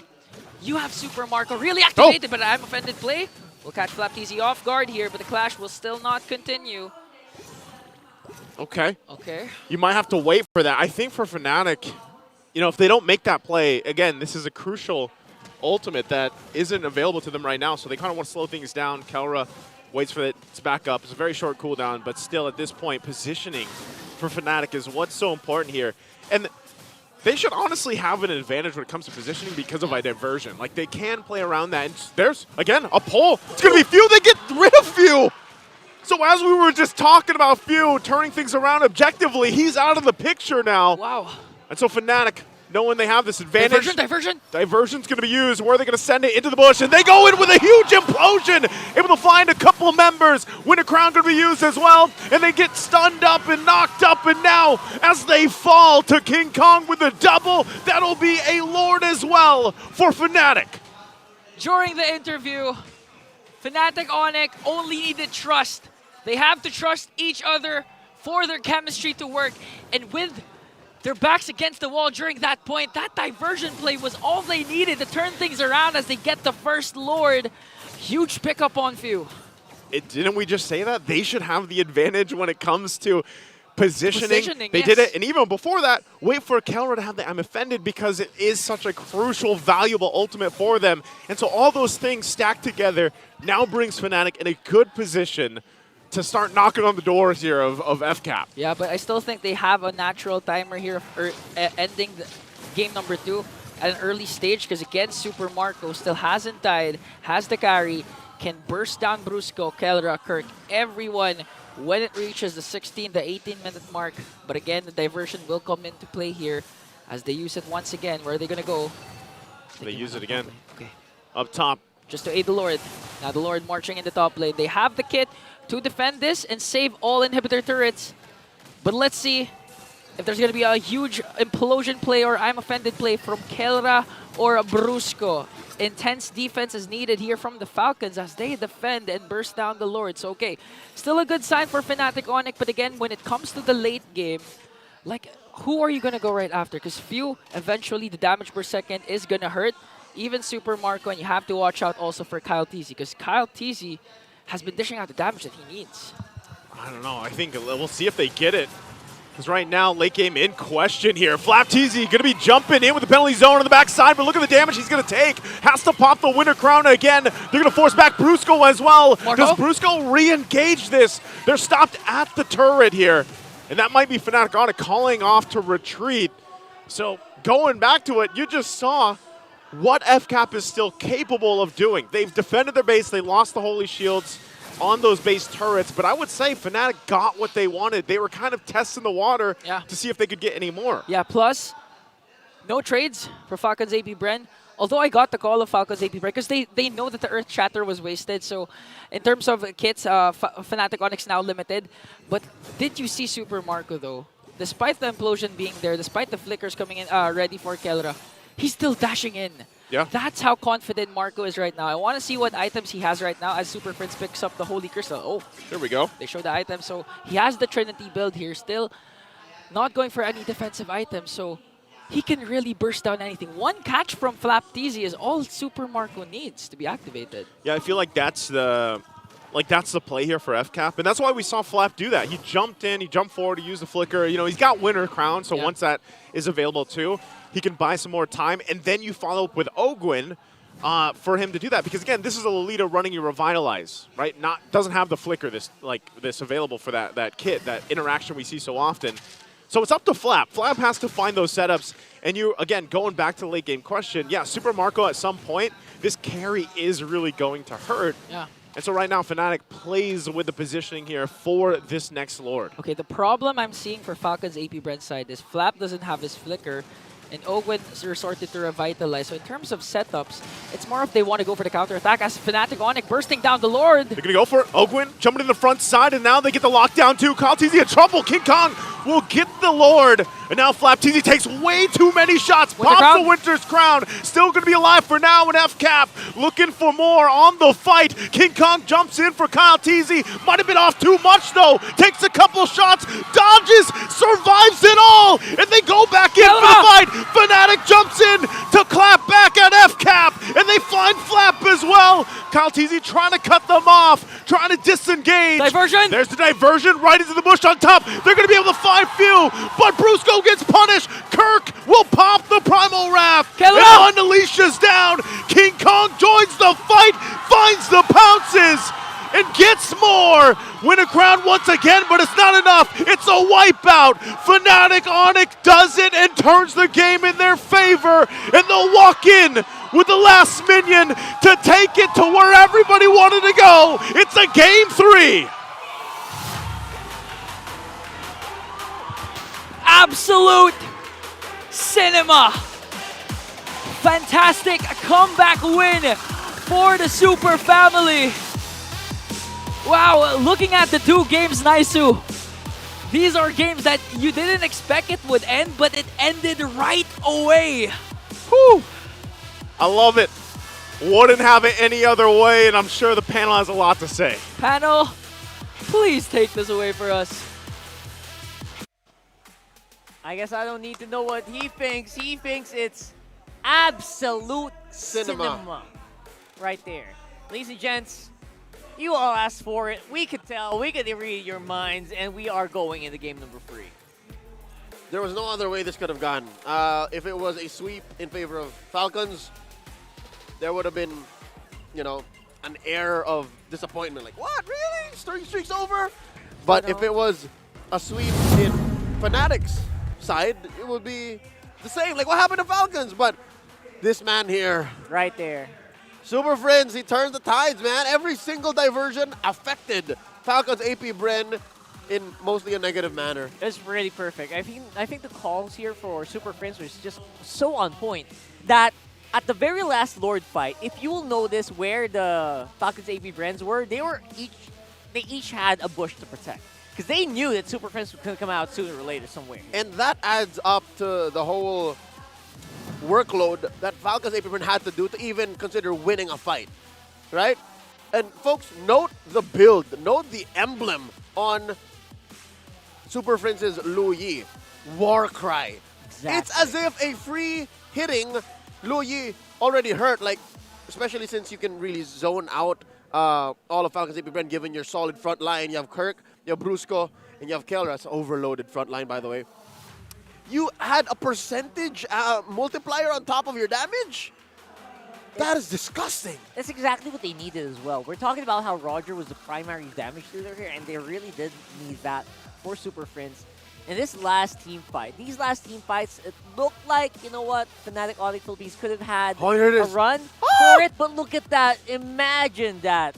You have Super Marco really activated, but I'm offended play. We'll catch FlapTzy off guard here, but the clash will still not continue. Okay. Okay. You might have to wait for that. I think for Fnatic, you know, if they don't make that play, again, this is a crucial ultimate that isn't available to them right now, so they kind of want to slow things down. Kelra waits for it to back up. It's a very short cooldown, but still at this point, positioning for Fnatic is what's so important here. And they should honestly have an advantage when it comes to positioning because of a diversion. Like, they can play around that. And there's, again, a pull. It's going to be Few. They get rid of Few. So as we were just talking about Few, turning things around objectively, he's out of the picture now. Wow. And so Fnatic, knowing they have this advantage. Diversion. Diversion's going to be used. Where are they going to send it? Into the bush. And they go in with a huge implosion. Able to find a couple of members. Winter Crown going to be used as well. And they get stunned up and knocked up. And now, as they fall to King Kong with a double, that'll be a Lord as well for Fnatic. During the interview, Fnatic Onic only needed trust. They have to trust each other for their chemistry to work. And with their backs against the wall during that point, that diversion play was all they needed to turn things around as they get the first Lord. Huge pickup on Few. Didn't we just say that? They should have the advantage when it comes to positioning. They yes. did it. And even before that, wait for Kelra to have the I'm offended because it is such a crucial, valuable ultimate for them. And so all those things stacked together now brings Fnatic in a good position to start knocking on the doors here of FCAP. Yeah, but I still think they have a natural timer here for ending the game number 2 at an early stage because, again, Super Marco still hasn't died, has the carry, can burst down Brusco, Kelra, Kirk, everyone when it reaches the 16, the 18-minute mark. But again, the diversion will come into play here as they use it once again. Where are they going to go? They use it again. Okay. Up top. Just to aid the Lord. Now the Lord marching in the top lane. They have the kit to defend this and save all inhibitor turrets. But let's see if there's going to be a huge implosion play or I'm offended play from Kelra or Brusco. Intense defense is needed here from the Falcons as they defend and burst down the Lord. So, okay, still a good sign for Fnatic Onic. But again, when it comes to the late game, like, who are you going to go right after? Because Few, eventually, the damage per second is going to hurt. Even Super Marco, and you have to watch out also for KyleTzy because KyleTzy has been dishing out the damage that he needs. I don't know. I think we'll see if they get it. Because right now, late game in question here. FlapTzy going to be jumping in with the penalty zone on the backside, but look at the damage he's going to take. Has to pop the Winter Crown again. They're going to force back Brusco as well. Marco? Does Brusco re-engage this? They're stopped at the turret here. And that might be Fnatic Onic calling off to retreat. So going back to it, you just saw what FCAP is still capable of doing. They've defended their base. They lost the Holy Shields on those base turrets, but I would say Fnatic got what they wanted. They were kind of testing the water to see if they could get any more. Yeah, plus, no trades for Falcons APBren. Although I got the call of Falcons APBren because they know that the Earth Shatter was wasted. So in terms of kits, Fnatic Onyx now limited. But did you see Super Marco though? Despite the implosion being there, despite the flickers coming in ready for Kelra, he's still dashing in. Yeah. That's how confident Marco is right now. I want to see what items he has right now as Super Prince picks up the Holy Crystal. Oh, there we go. They show the items. So he has the Trinity build here. Still not going for any defensive items. So he can really burst down anything. One catch from FlapTzy is all Super Marco needs to be activated. Yeah, I feel like that's the play here for FCAP. And that's why we saw Flap do that. He jumped in, he jumped forward, he used the flicker. You know, he's got Winter Crown, so once that is available too, he can buy some more time. And then you follow up with Ogwyn for him to do that. Because again, this is a Lolita running your Revitalize, right? Doesn't have the flicker this available for that kit, that interaction we see so often. So it's up to Flap. Flap has to find those setups. And you, again, going back to the late game question, yeah, Super Marco at some point, this carry is really going to hurt. Yeah. And so right now, Fnatic plays with the positioning here for this next Lord. Okay, the problem I'm seeing for Falcons APBren side is Flap doesn't have his flicker, and Ogwyn resorted to Revitalize. So in terms of setups, it's more if they want to go for the counter-attack as Fnatic Onic bursting down the Lord. They're going to go for it. Ogwyn jumping to the front side, and now they get the lockdown too. KyleTzy in trouble. King Kong will get the Lord. And now FlapTzy takes way too many shots. Pops the Winter's Crown. Still going to be alive for now in FCAP. Looking for more on the fight. King Kong jumps in for KyleTzy. Might have been off too much though. Takes a couple shots. Dodges. Survives it all. And they go back in for the fight. Fnatic jumps in to clap back at FCAP. KyleTzy trying to cut them off, trying to disengage. Diversion. There's the diversion right into the bush on top. They're going to be able to find few, but Brusco gets punished. Kirk will pop the Primal Raft. And unleashes down. King Kong joins the fight, finds the pounces, and gets more. Win a crown once again, but it's not enough. It's a wipeout. Fnatic Onic does it and turns the game in their favor, and they'll walk in with the last minion to take it to where everybody wanted to go. It's a game 3. Absolute cinema. Fantastic comeback win for the Super family. Wow, looking at the 2 games, Naisu, these are games that you didn't expect it would end, but it ended right away. Whew. I love it. Wouldn't have it any other way, and I'm sure the panel has a lot to say. Panel, please take this away for us. I guess I don't need to know what he thinks. He thinks it's absolute cinema. Right there. Ladies and gents, you all asked for it. We could tell. We could read your minds, and we are going into game number 3. There was no other way this could have gone. If it was a sweep in favor of Falcons, there would have been, you know, an air of disappointment. Like, what? Really? Streak's over? But if it was a sweep in Fnatic's side, it would be the same. Like, what happened to Falcons? But this man here. Right there. Super Friends, he turns the tides, man. Every single diversion affected Falcons APBren in mostly a negative manner. It's really perfect. I think the calls here for Super Friends was just so on point that at the very last Lord fight, if you will notice where the Falcons APBrens were, they each had a bush to protect. Because they knew that Super Friends was going to come out sooner or later somewhere. And that adds up to the whole workload that Falcons APBren had to do to even consider winning a fight, right? And folks, note the build, note the emblem on Super Friends' Lu Yi, War Cry. Exactly. It's as if a free hitting Lu Yi already hurt, like, especially since you can really zone out all of Falcons APBren given your solid front line. You have Kirk, you have Brusco, and you have Kelra. It's overloaded front line, by the way. You had a percentage multiplier on top of your damage? That is disgusting. That's exactly what they needed as well. We're talking about how Roger was the primary damage dealer here, and they really did need that for Super Friends. And this last team fight, these last team fights, it looked like, you know what, Fnatic Onic Philippines could have had a run for it, but look at that. Imagine that.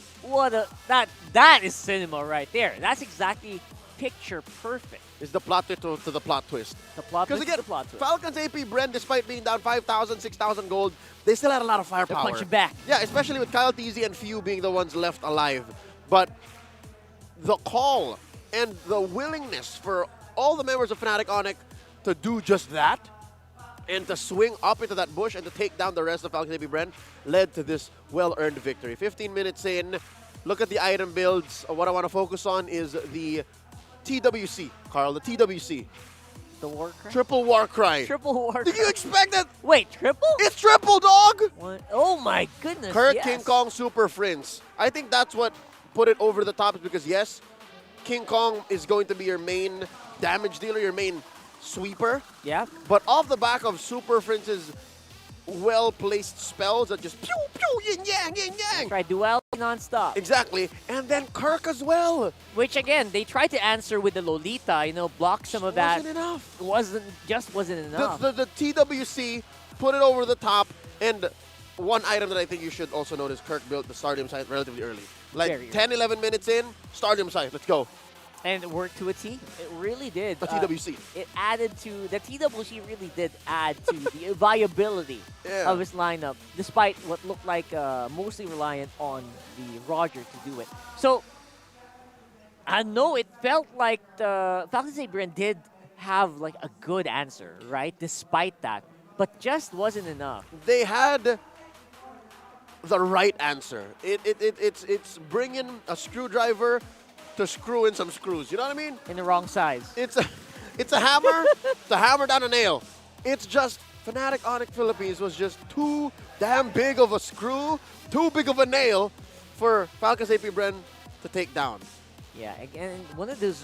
That is cinema right there. That's exactly picture perfect. Is the plot twist to the plot twist. The plot twist again, is the plot twist. Falcons APBren, despite being down 5,000, 6,000 gold, they still had a lot of firepower. They're punching back. Yeah, especially with KyleTzy and Few being the ones left alive. But the call and the willingness for all the members of Fnatic Onic to do just that and to swing up into that bush and to take down the rest of Falcons APBren led to this well-earned victory. 15 minutes in, look at the item builds. What I want to focus on is the TWC, Carl, the TWC. The War Cry? Triple War Cry. Triple War Cry. Did you expect it? Wait, triple? It's triple, dog! What? Oh my goodness, Kirk, yes. King Kong, Super Friends. I think that's what put it over the top because, yes, King Kong is going to be your main damage dealer, your main sweeper. Yeah. But off the back of Super Friends' well-placed spells that just pew, pew, yin, yang, yin, yang. Try duel non-stop. Exactly. And then Kirk as well. Which, again, they tried to answer with the Lolita, you know, block some of that. Wasn't enough. Wasn't enough. The TWC put it over the top. And one item that I think you should also notice, Kirk built the Stadium site relatively early. Like 10, 11 minutes in, Stadium site. Let's go. And it worked to a T. It really did. The TWC. It added to, the TWC really did add to the viability of his lineup, despite what looked like mostly reliant on the Roger to do it. So, I know it felt like the Falcons APBren did have like a good answer, right? Despite that. But just wasn't enough. They had the right answer. It's bringing a screwdriver to screw in some screws. You know what I mean? In the wrong size. It's a hammer to hammer down a nail. It's just Fnatic Onic Philippines was just too damn big of a screw, too big of a nail for Falcons APBren to take down. Yeah, again, one of those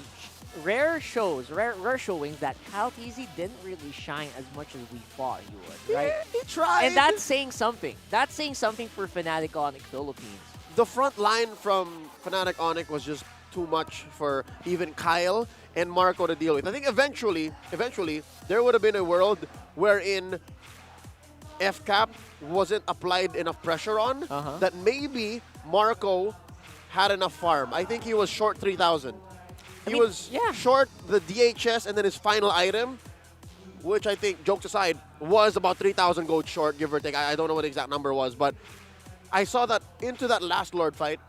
rare showings that KyleTzy didn't really shine as much as we thought he would, right? Yeah, he tried. And that's saying something. That's saying something for Fnatic Onic Philippines. The front line from Fnatic Onic was just too much for even Kyle and Marco to deal with. I think eventually, there would have been a world wherein FCAP wasn't applied enough pressure on, that maybe Marco had enough farm. I think he was short 3,000. He was short the DHS and then his final item, which I think, jokes aside, was about 3,000 gold short, give or take. I don't know what the exact number was, but I saw that into that last Lord fight,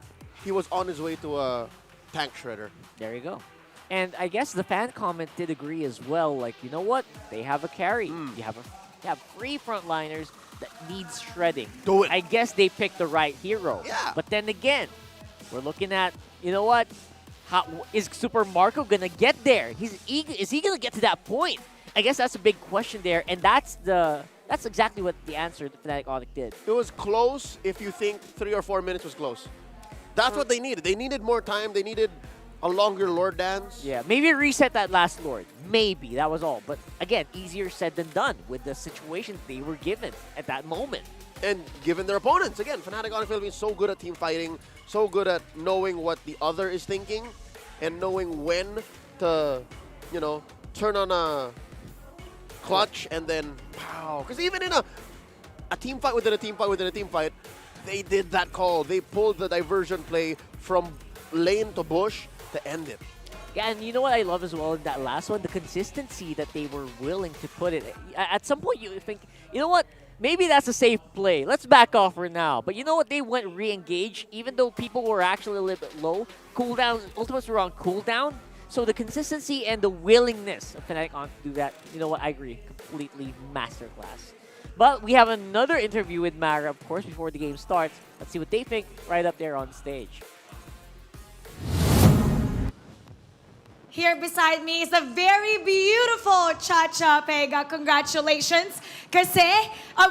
he was on his way to a tank shredder. There you go. And I guess the fan comment did agree as well. Like, you know what? They have a carry. You have 3 frontliners that needs shredding. Do it. I guess they picked the right hero. Yeah. But then again, we're looking at, you know what? How, is Super Marco going to get there? Is he going to get to that point? I guess that's a big question there. And that's exactly what the answer that Fnatic Onic did. It was close if you think 3 or 4 minutes was close. That's what they needed. They needed more time. They needed a longer Lord dance. Yeah, maybe reset that last Lord. Maybe, that was all. But again, easier said than done with the situation they were given at that moment. And given their opponents. Again, Fnatic Onic Philippines so good at team fighting, so good at knowing what the other is thinking, and knowing when to, you know, turn on a clutch and then pow. Because even in a team fight within a team fight within a team fight, they did that call. They pulled the diversion play from lane to bush to end it. Yeah, and you know what I love as well in that last one? The consistency that they were willing to put it. At some point, you think, you know what? Maybe that's a safe play. Let's back off for now. But you know what? They went re-engage, even though people were actually a little bit low. Cooldown, ultimates were on cooldown. So the consistency and the willingness of Fnatic on to do that, you know what? I agree. Completely masterclass. But we have another interview with Mara, of course, before the game starts. Let's see what they think right up there on stage. Here beside me is a very beautiful Chacha Pega. Congratulations. Kasi,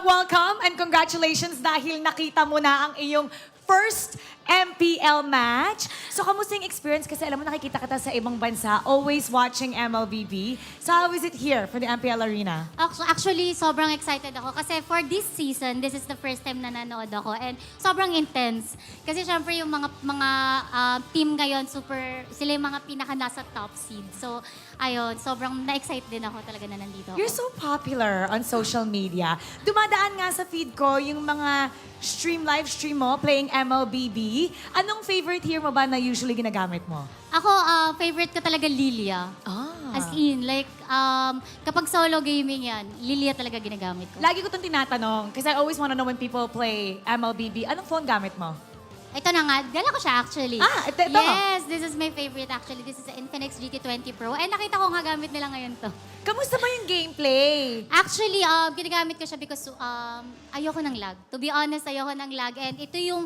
welcome and congratulations dahil nakita mo na ang iyong first MPL match. So, kamusta yung experience? Kasi alam mo, nakikita kita sa ibang bansa, always watching MLBB. So, how is it here for the MPL arena? Actually, sobrang excited ako. Kasi for this season, this is the first time na nanood ako. And sobrang intense. Kasi syempre yung mga team ngayon, sila yung mga pinaka nasa top seed. So, ayun, sobrang na-excite din ako talaga na nandito ako. You're so popular on social media. Dumadaan nga sa feed ko yung mga live stream mo, playing MLBB. Anong favorite hero mo ba na usually ginagamit mo? Ako, favorite ko talaga Lilia. As in, like, kapag solo gaming yan, Lilia talaga ginagamit ko. Lagi ko itong tinatanong, kasi I always wanna know when people play MLBB. Anong phone gamit mo? Ito na nga, dala ko siya actually. Ito. Yes, this is my favorite actually. This is the Infinix GT20 Pro. And nakita ko nga gamit nila ngayon to. Kamusta ba yung gameplay? Actually, ginagamit ko siya because ayoko ng lag. To be honest, ayoko ng lag. And ito yung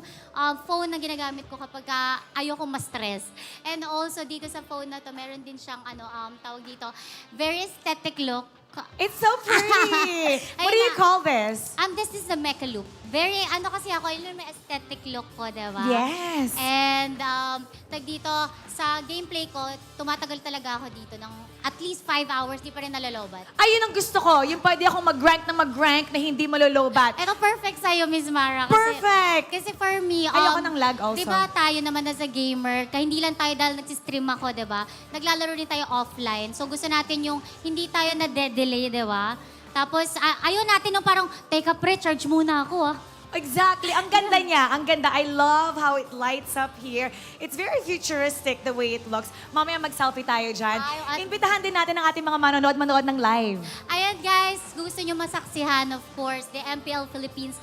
phone na ginagamit ko kapag ayoko ma-stress. And also, dito sa phone na to, meron din siyang, tawag dito, very aesthetic look. It's so pretty! What do you call this? This is the Mecha Loop. Very, kasi ako, yun yung may aesthetic look ko, diba? Yes! And, dito, sa gameplay ko, tumatagal talaga ako dito ng at least 5 hours, di pa rin nalolobat. Ayun ang gusto ko, yung pwede akong mag-rank na hindi malolobat. Ito perfect sa'yo, Miss Mara. Perfect! Kasi for me, ayoko ng lag also. Di ba tayo naman as a gamer, hindi lang tayo dahil nagsistream ako, di ba? Naglalaro rin tayo offline. So gusto natin yung hindi tayo na-delay, di ba? Tapos, ayaw natin nung parang, teka pre, charge muna ako Exactly. Ang ganda niya. Ang ganda. I love how it lights up here. It's very futuristic the way it looks. Mamaya mag-selfie tayo dyan. Imbitahan din natin ang ating mga manonood ng live. Ayan guys, gusto nyo masaksihan of course, the MPL Philippines.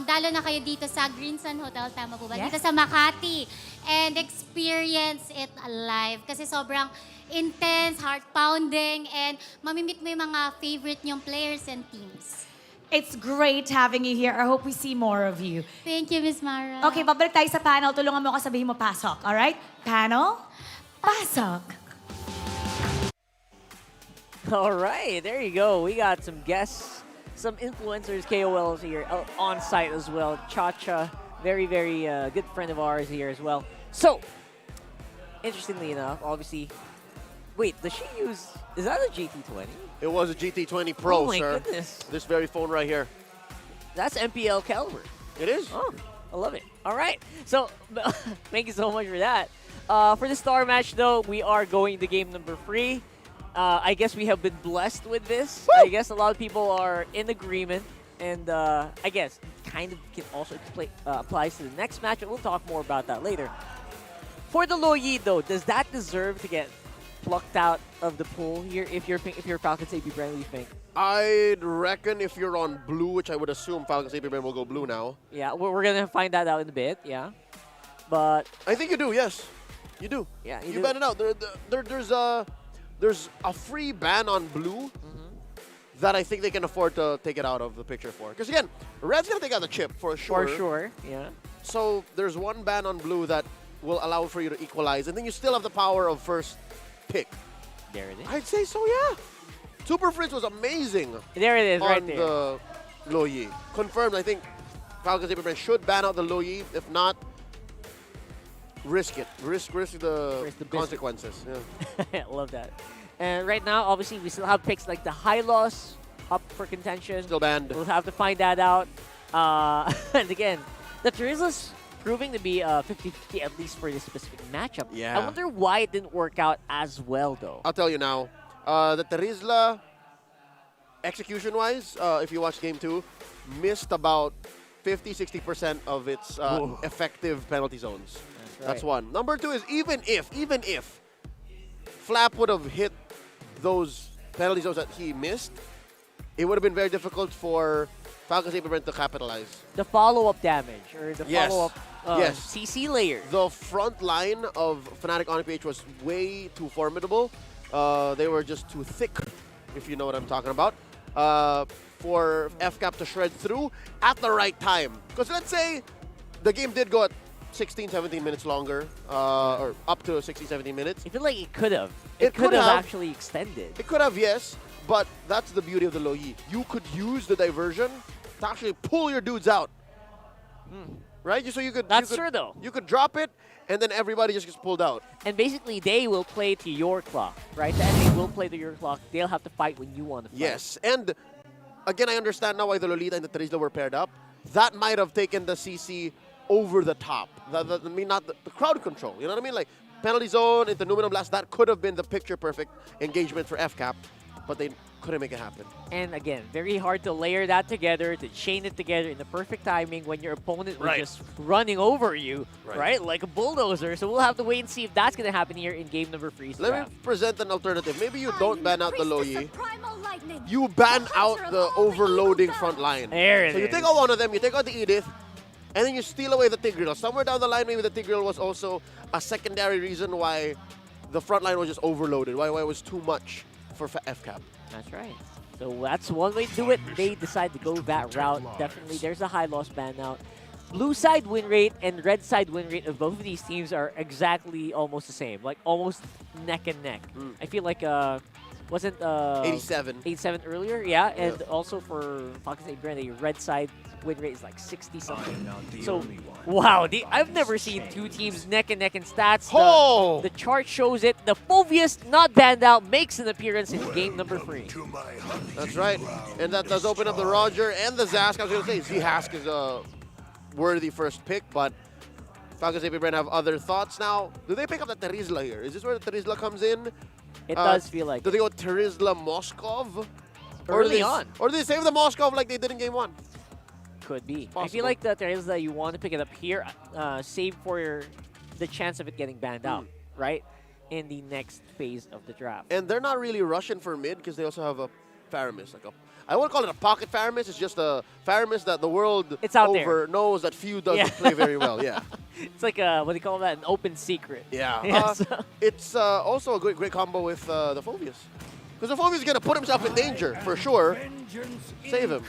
Dalo na kayo dito sa Green Sun Hotel, tama po ba? Yes. Dito sa Makati. And experience it live. Kasi sobrang intense, heart-pounding, and mamimit mo yung mga favorite nyong players and teams. It's great having you here. I hope we see more of you. Thank you, Miss Mara. Okay, babalik tayo sa panel. Tulungan mo ako sabihin mo pasok. Alright? Panel? Pasok. Alright, there you go. We got some guests, some influencers, KOLs here on site as well. Chacha, Very, very good friend of ours here as well. So, interestingly enough, obviously, wait, does she use, is that a GT20? It was a GT20 Pro, Oh my sir. goodness. This very phone right here. That's MPL caliber. It is. Oh, I love it. All right. So, thank you so much for that. For the star match, though, we are going to game number 3. I guess we have been blessed with this. Woo! I guess a lot of people are in agreement. And I guess kind of can also applies to the next match, but we'll talk more about that later. For the Loyi, though, does that deserve to get plucked out of the pool here if you're Falcons APBren? What do you think? I'd reckon if you're on blue, which I would assume Falcons APBren will go blue now. Yeah, we're going to find that out in a bit, yeah. But I think you do, yes. You do. Yeah, you ban it out. There's a free ban on blue that I think they can afford to take it out of the picture for. Because again, red's going to take out the chip for sure. For sure, yeah. So there's one ban on blue that will allow for you to equalize. And then you still have the power of first pick. There it is. I'd say so, yeah. Super Fridge was amazing. There it is, right there. On the Loyi. Confirmed, I think Falcons APBren should ban out the Loyi. If not, risk it. Risk the consequences. Yeah. Love that. And right now, obviously, we still have picks like the high loss up for contention. Still banned. We'll have to find that out. And again, the Terizla's proving to be 50-50 at least for this specific matchup. Yeah. I wonder why it didn't work out as well, though. I'll tell you now. The Terizla, execution-wise, if you watch Game 2, missed about 50-60% of its effective penalty zones. That's one. Number 2 is even if Flap would have hit those penalty zones that he missed, it would have been very difficult for Falcons APBren to capitalize. The follow-up damage, or the follow-up CC layer. The front line of Fnatic Onic PH was way too formidable. They were just too thick, if you know what I'm talking about, for FCAP to shred through at the right time. Because let's say the game did go at 16, 17 minutes longer, or up to 16, 17 minutes. I feel like it could have. It could have actually extended. It could have, yes. But that's the beauty of the Loyi. You could use the diversion to actually pull your dudes out. Right? So you could. That's true, though. You could drop it, and then everybody just gets pulled out. And basically, they will play to your clock, right? The enemy will play to your clock. They'll have to fight when you want to fight. Yes. And again, I understand now why the Lolita and the Terizla were paired up. That might have taken the CC over the top. I mean, not the crowd control. You know what I mean? Like penalty zone into Numinum Blast. That could have been the picture-perfect engagement for FCAP, but they couldn't make it happen. And again, very hard to layer that together, to chain it together in the perfect timing when your opponent was just running over you, right? Like a bulldozer. So we'll have to wait and see if that's going to happen here in game number 3. Let me present an alternative. Maybe you don't ban out the Loyi. You ban out the overloading front line. There it is. So you take out one of them, you take out the Edith, and then you steal away the Tigreal. Somewhere down the line, maybe the Tigreal was also a secondary reason why the front line was just overloaded, why it was too much for FCAP. That's right. So that's one way to do it. They decide to go that route. Definitely, there's a high loss ban out. Blue side win rate and red side win rate of both of these teams are exactly almost the same, like almost neck and neck. I feel like wasn't 87 earlier, yeah, and also for Falcons APBren, the red side win rate is like 60 something. So wow, I've never seen two teams neck and neck in stats. The chart shows it. The Phoveus, not banned out, makes an appearance in game number 3. That's right, and that does open up the Roger and the Zask. I was going to say Z-Hask is a worthy first pick, but Falcons APBren have other thoughts now. Do they pick up the Terizla here? Is this where the Terizla comes in? It does feel like. Do they go Terizla Moskov? Early on. Or do they save the Moskov like they did in game 1? Could be. I feel like the Terizla, you want to pick it up here, save for the chance of it getting banned out, right? In the next phase of the draft. And they're not really rushing for mid because they also have a Faramis. I won't call it a pocket Faramis. It's just a Faramis that the world over knows that few doesn't play very well. Yeah. It's like what do you call that? An open secret. Yeah. It's also a great combo with the Phoveus. Because the Phoveus is going to put himself in danger, for sure. Save him.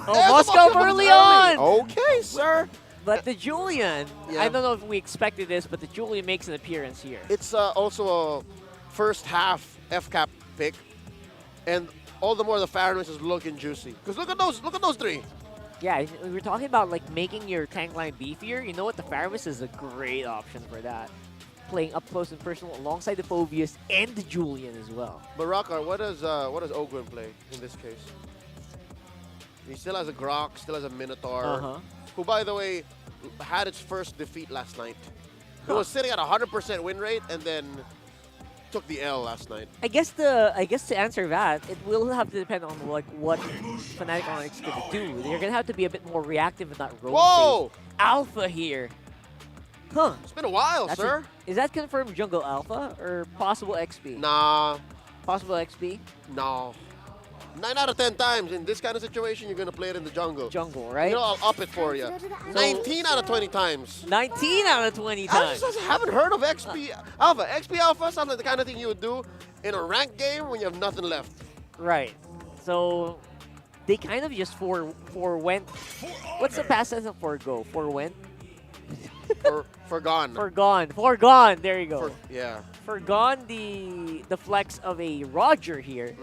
Oh, Moskov early on! Okay, sir. But the Julian, I don't know if we expected this, but the Julian makes an appearance here. It's also a first half FCAP pick. And all the more the Faramis is looking juicy. Because look at those 3. Yeah, we were talking about like making your tank line beefier. You know what? The Faramis is a great option for that. Playing up close and personal alongside the Phobius and the Julian as well. But Rockar, what does Ogwin play in this case? He still has a Grok, still has a Minotaur, who, by the way, had its first defeat last night. It was sitting at 100% win rate and then took the L last night. I guess to answer that, it will have to depend on like what Fnatic Onyx gonna do. They're gonna have to be a bit more reactive in that road. Whoa! Alpha here. Huh. It's been a while, sir. Is that confirmed jungle alpha or possible XP? Nah. Possible XP? No. 9 out of 10 times in this kind of situation, you're going to play it in the jungle. Jungle, right? You know, I'll up it for you. 19 out of 20 times. 19 out of 20 times. I just haven't heard of XP Alpha. XP Alpha sounds like the kind of thing you would do in a ranked game when you have nothing left. Right. So they kind of just forwent. What's the past tense of forego? Forwent? Forgone. Forgone. There you go. Yeah. Forgone the flex of a Roger here.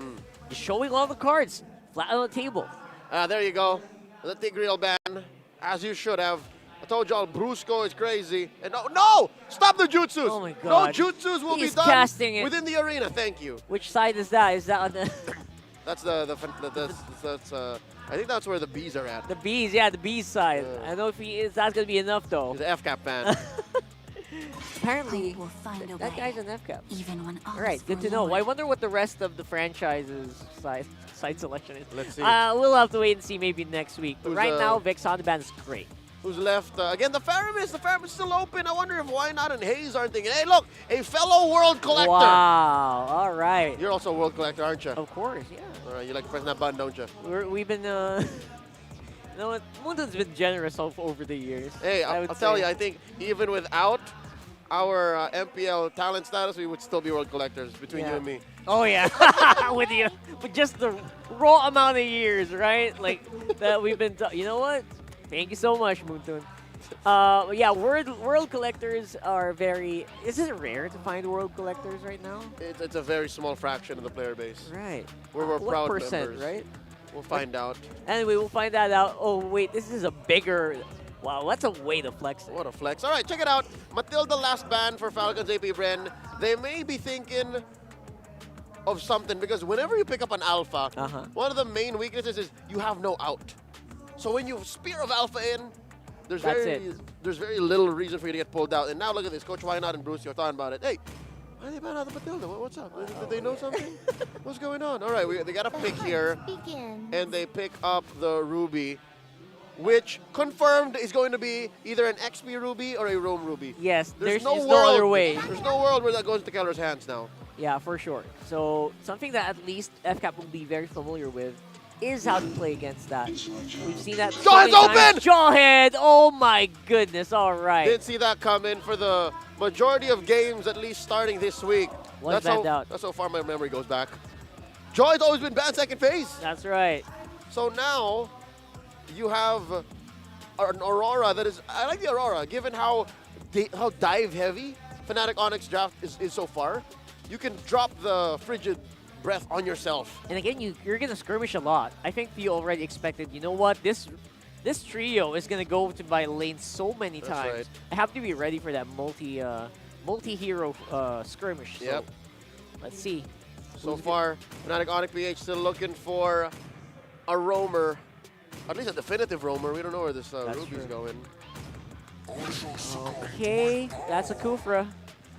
Just showing all the cards flat on the table. There you go. The Tigreal ban, as you should have. I told y'all Brusco is crazy. And no! Stop the jutsus! Oh my god. No jutsus will He's be done casting it. within the arena. Thank you. Which side is that? Is that on the... That's I think that's where the bees are at. The bees, yeah, the bees side. I don't know if that's going to be enough, though. He's an FCAP fan. Apparently, that guy's an FCAP. Even when all right, good to know. I wonder what the rest of the franchise's side selection is. Let's see. We'll have to wait and see maybe next week. But Who's, right now, Vex on the band is great. Who's left? Again, the Faramis. The Faramis is still open. I wonder if Why Not and Hayes aren't thinking, hey, look, a fellow world collector. Wow, all right. You're also a world collector, aren't you? Of course, yeah. All right, you like pressing that button, don't you? We've been, you know what, Mundo's been generous over the years. Hey, I'll tell you, I think even without our MPL talent status, we would still be world collectors between you and me. Oh yeah, with just the raw amount of years, right? Like that we've been. You know what? Thank you so much, Moontoon. Yeah, world collectors are very. Is it rare to find world collectors right now? It's a very small fraction of the player base. Right. We're what proud percent, members. right? We'll find out. Anyway, we'll find that out. Oh wait, this is a bigger. Wow, that's a way to flex it. What a flex. All right, check it out. Matilda last ban for Falcons APBren. They may be thinking of something because whenever you pick up an alpha, one of the main weaknesses is you have no out. So when you Spear of Alpha in, there's very little reason for you to get pulled out. And now look at this. Coach Why Not and Bruce, you're talking about it. Hey, why are they ban out the Matilda? What's up? Did they know something? What's going on? All right, they got a pick here. And they pick up the Ruby, which confirmed is going to be either an XP Ruby or a Roam Ruby. Yes, there's no no other way. There's no world where that goes into Keller's hands now. Yeah, for sure. So something that at least FCAP will be very familiar with is how to play against that. We've seen that. Jawhead's open! Jawhead! Oh my goodness! All right. Didn't see that coming for the majority of games, at least starting this week. That's how far my memory goes back. Joy's always been banned second phase. That's right. So now you have an Aurora that is. I like the Aurora, given how dive heavy Fnatic Onyx draft is so far. You can drop the frigid breath on yourself. And again, you're gonna skirmish a lot. I think you already expected. You know what? This trio is gonna go to my lane so many times. Right. I have to be ready for that multi-hero skirmish. So Yep. Let's see. So far, Fnatic Onic PH still looking for a roamer, at least a definitive roamer. We don't know where this Ruby's going. Okay, that's a Kufra.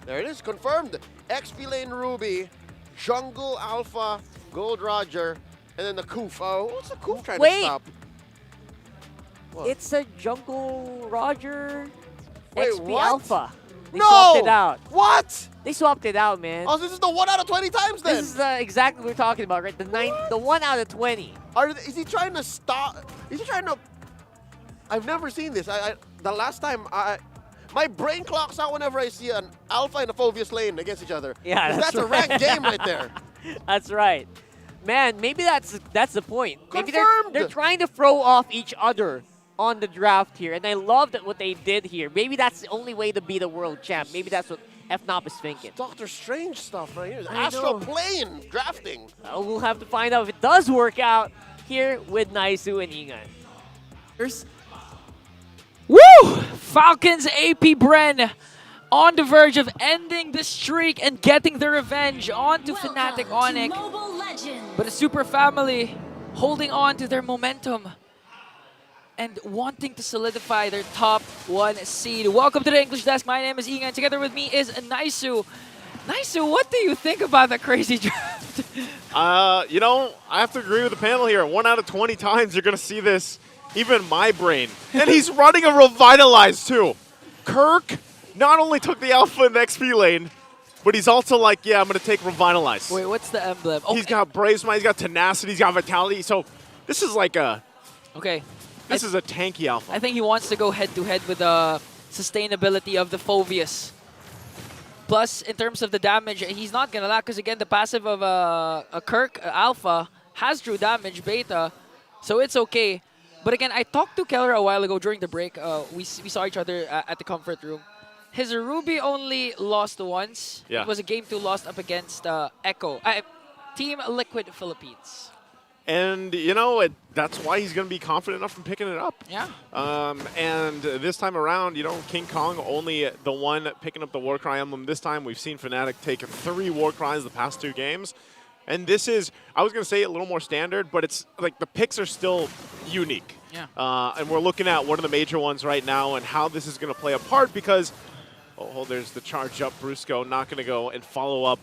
There it is, confirmed. XP lane Ruby, Jungle Alpha, Gold Roger, and then the Koof. Oh, what's the Koof trying to stop? What? It's a Jungle Roger Wait, XP what? Alpha. They No! swapped it out. What? They swapped it out, man. Oh, so this is the 1 out of 20 times then? This is exactly what we're talking about, right? The 1 out of 20. Is he trying to stop? Is he trying to? I've never seen this. The last time my brain clocks out whenever I see an Alpha and a Phobius lane against each other. Yeah, that's a ranked game right there. That's right. Man, maybe that's the point. Maybe Confirmed. they're trying to throw off each other on the draft here, and I love what they did here. Maybe that's the only way to be the world champ. Maybe that's what FNOP is thinking. Doctor Strange stuff right here. I Astral know. Plane drafting. We'll have to find out if it does work out here with Naisu and Ingan. Woo! Falcons APBren on the verge of ending the streak and getting the revenge onto Fnatic Onic. But the Super Family holding on to their momentum and wanting to solidify their top 1 seed. Welcome to the English Desk. My name is Inga, and together with me is Naisu. Naisu, what do you think about that crazy draft? You know, I have to agree with the panel here. 1 out of 20 times you're going to see this, even in my brain. And he's running a Revitalize, too. Kirk not only took the Alpha in the XP lane, but he's also like, yeah, I'm going to take Revitalize. Wait, what's the emblem? He's got Brave Smite, he's got Tenacity, he's got Vitality. So this is like a... Okay. This is a tanky Alpha. I think he wants to go head-to-head with the sustainability of the Phoveus. Plus, in terms of the damage, he's not going to lack, because again, the passive of a Kirk Alpha has true damage, Beta, so it's okay. But again, I talked to Keller a while ago during the break. We saw each other at the comfort room. His Ruby only lost once. Yeah. It was a game 2 lost up against Echo. Team Liquid Philippines. And, you know, that's why he's going to be confident enough in picking it up. Yeah. And this time around, you know, King Kong only the one picking up the Warcry emblem this time. We've seen Fnatic take 3 Warcries the past 2 games. And this is, I was going to say a little more standard, but it's like the picks are still unique. Yeah. And we're looking at one of the major ones right now and how this is going to play a part because, oh, there's the charge up. Brusco not going to go and follow up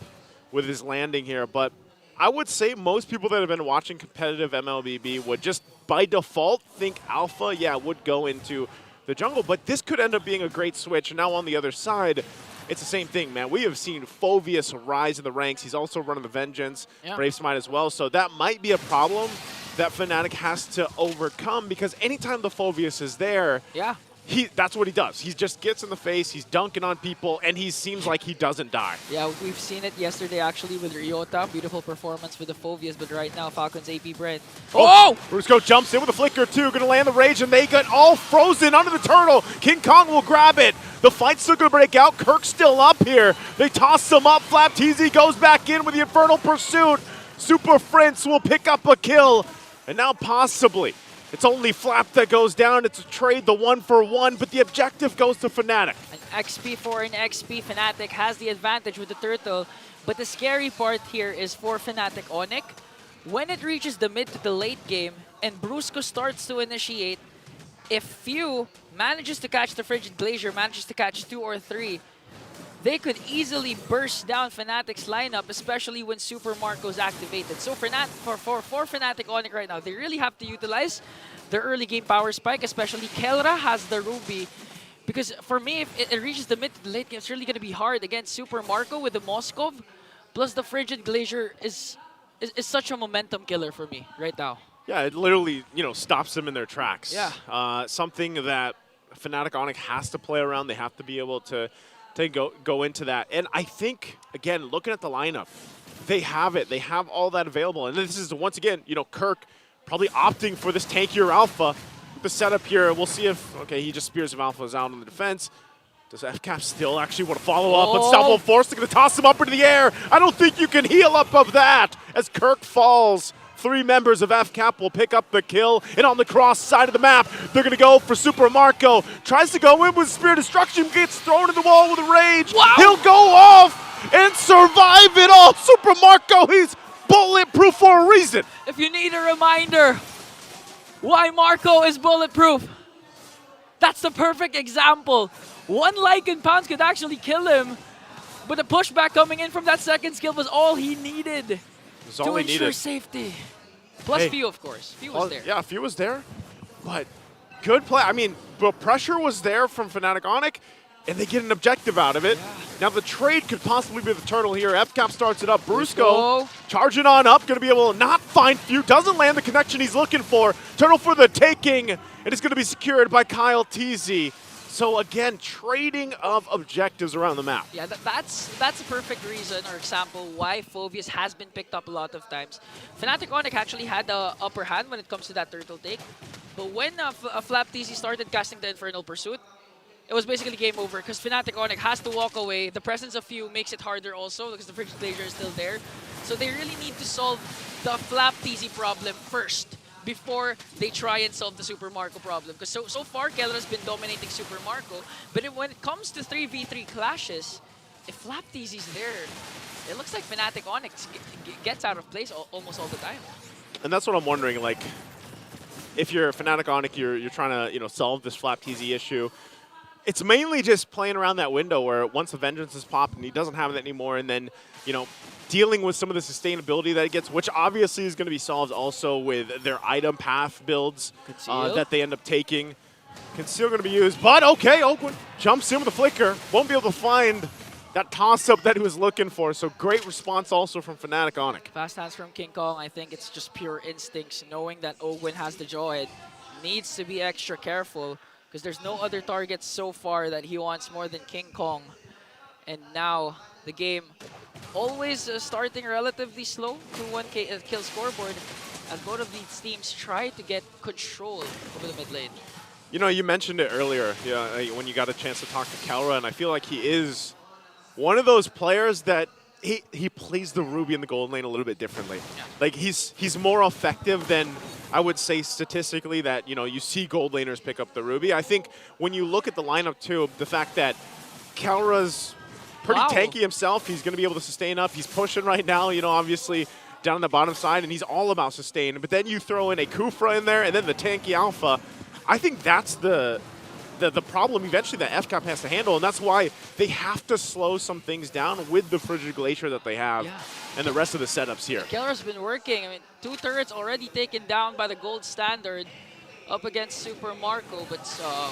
with his landing here. But I would say most people that have been watching competitive MLBB would just by default think Alpha, yeah, would go into the jungle. But this could end up being a great switch. Now on the other side, it's the same thing, man. We have seen Phoveus rise in the ranks. He's also running the Vengeance, Brave Smite as well. So that might be a problem that Fnatic has to overcome because anytime the Phoveus is there, that's what he does. He just gets in the face, he's dunking on people, and he seems like he doesn't die. Yeah, we've seen it yesterday actually with Ryota. Beautiful performance with the Phoveus, but right now Falcons APBren. Oh! Brusco jumps in with a flicker too, gonna land the rage, and they get all frozen under the turtle. King Kong will grab it. The fight's still gonna break out. Kirk's still up here. They toss him up. FlapTzy goes back in with the Infernal Pursuit. Super Prince will pick up a kill. And now possibly, it's only Flap that goes down. It's a trade, the 1-for-1, but the objective goes to Fnatic. An XP for an XP, Fnatic has the advantage with the turtle, but the scary part here is for Fnatic Onic. When it reaches the mid to the late game and Brusco starts to initiate, if Few manages to catch the Frigid Glacier, manages to catch 2 or 3, they could easily burst down Fnatic's lineup, especially when Super Marco's activated. So for Fnatic Onic right now, they really have to utilize their early game power spike, especially Kelra has the Ruby. Because for me, if it reaches the mid to the late game, it's really going to be hard against Super Marco with the Moskov. Plus the Frigid Glacier is such a momentum killer for me right now. Yeah, it literally, you know, stops them in their tracks. Yeah. Something that Fnatic Onic has to play around. They have to be able to go into that. And I think, again, looking at the lineup, they have it. They have all that available. And this is, once again, you know, Kirk probably opting for this tankier Alpha. The setup here, we'll see if, okay, he just Spears of Alphas out on the defense. Does FCAP still actually want to follow up? Unstoppable Force, they're going to toss him up into the air. I don't think you can heal up of that as Kirk falls. 3 members of FCAP will pick up the kill. And on the cross side of the map, they're going to go for Super Marco. Tries to go in with Spear Destruction, gets thrown in the wall with a rage. Wow. He'll go off and survive it all. Super Marco, he's bulletproof for a reason. If you need a reminder why Marco is bulletproof, that's the perfect example. 1 Lycan Pounce could actually kill him, but the pushback coming in from that second skill was all he needed. To ensure safety. Plus Few, of course. Few was there. Yeah, Few was there. But good play. I mean, the pressure was there from Fnatic Onic, and they get an objective out of it. Yeah. Now the trade could possibly be the turtle here. FCAP starts it up. Brusco charging on up. Going to be able to not find Few. Doesn't land the connection he's looking for. Turtle for the taking. And it's going to be secured by KyleTzy. So again, trading of objectives around the map. Yeah, that's a perfect reason or example why Phoveus has been picked up a lot of times. Fnatic Onic actually had the upper hand when it comes to that turtle take. But when FlapTzy started casting the Infernal Pursuit, it was basically game over because Fnatic Onic has to walk away. The presence of Few makes it harder also because the Frigid Glacier is still there. So they really need to solve the FlapTzy problem first before they try and solve the Super Marco problem. Because so far, KyleTzy's been dominating Super Marco, but when it comes to 3v3 clashes, if FlapTzy's there, it looks like Fnatic Onic gets out of place almost all the time. And that's what I'm wondering, like, if you're Fnatic Onic, you're trying to solve this FlapTzy issue. It's mainly just playing around that window where once the Vengeance is popped and he doesn't have it anymore, and then dealing with some of the sustainability that it gets, which obviously is going to be solved also with their item path builds that they end up taking. Conceal going to be used, but okay, Oakwood jumps in with a flicker. Won't be able to find that toss-up that he was looking for, so great response also from Fnatic Onic. Fast hands from King Kong, I think it's just pure instincts, knowing that Owen has the jaw. It needs to be extra careful, because there's no other targets so far that he wants more than King Kong. And now, the game always starting relatively slow, 2-1 kill scoreboard, as both of these teams try to get control over the mid lane. You mentioned it earlier, when you got a chance to talk to Kelra, and I feel like he is one of those players that he plays the Ruby in the gold lane a little bit differently. Yeah. Like he's more effective than I would say statistically that you see gold laners pick up the Ruby. I think when you look at the lineup too, the fact that Kelra's pretty tanky himself, he's going to be able to sustain up. He's pushing right now, obviously down on the bottom side, and he's all about sustain. But then you throw in a Kufra in there, and then the tanky Alpha. I think that's the problem eventually that FCAP has to handle, and that's why they have to slow some things down with the Frigid Glacier that they have and the rest of the setups here. Kelra's been working. I mean, 2 turrets already taken down by the gold standard up against Super Marco, but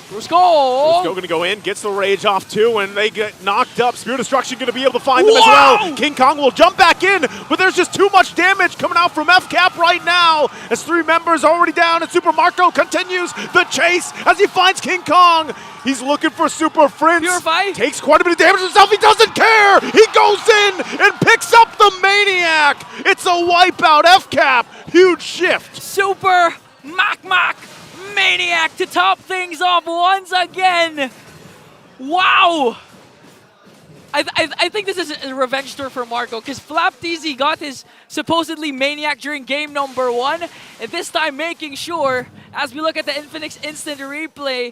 Brusco going to go in, gets the rage off too, and they get knocked up. Spear Destruction going to be able to find them as well. King Kong will jump back in, but there's just too much damage coming out from FCAP right now as 3 members already down, and Super Marco continues the chase as he finds King Kong. He's looking for Super Prince. Purify. Takes quite a bit of damage himself. He doesn't care. He goes in and picks up the Maniac. It's a wipeout. FCAP. Huge shift. Super Mac Maniac to top things off once again. Wow. I think this is a revenge tour for Marco, because FlapTzy got his supposedly Maniac during game number 1, and this time making sure, as we look at the Infinix instant replay,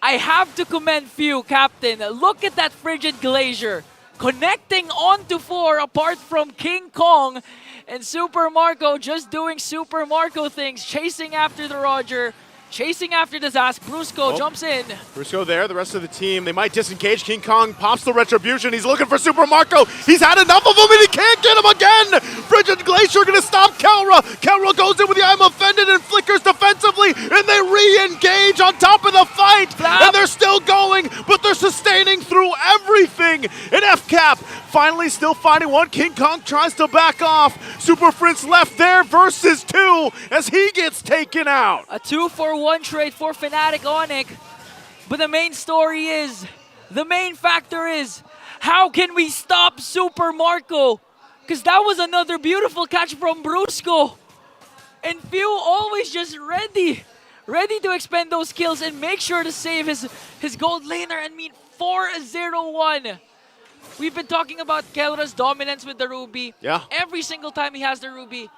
I have to commend Few, Captain. Look at that Frigid Glacier connecting onto 4 apart from King Kong, and Super Marco just doing Super Marco things, chasing after the Roger, chasing after the Zask. Brusco jumps in. Brusco there, the rest of the team, they might disengage. King Kong pops the Retribution. He's looking for Super Marco. He's had enough of him and he can't get him again. Frigid Glacier gonna stop Kelra. Kelra goes in with the I'm Offended and flickers defensively, and they re-engage on top of the fight. And they're still going, but they're sustaining through everything. And FCAP finally still finding one. King Kong tries to back off. Super Prince left there versus 2 as he gets taken out. A 2-for-1 trade for Fnatic Onic. But the main factor is, how can we stop Super Marco? Because that was another beautiful catch from Brusco. And Few always just ready to expend those kills and make sure to save his gold laner. And 4-0-1. We've been talking about KyleTzy's dominance with the Ruby. Yeah. Every single time he has the Ruby,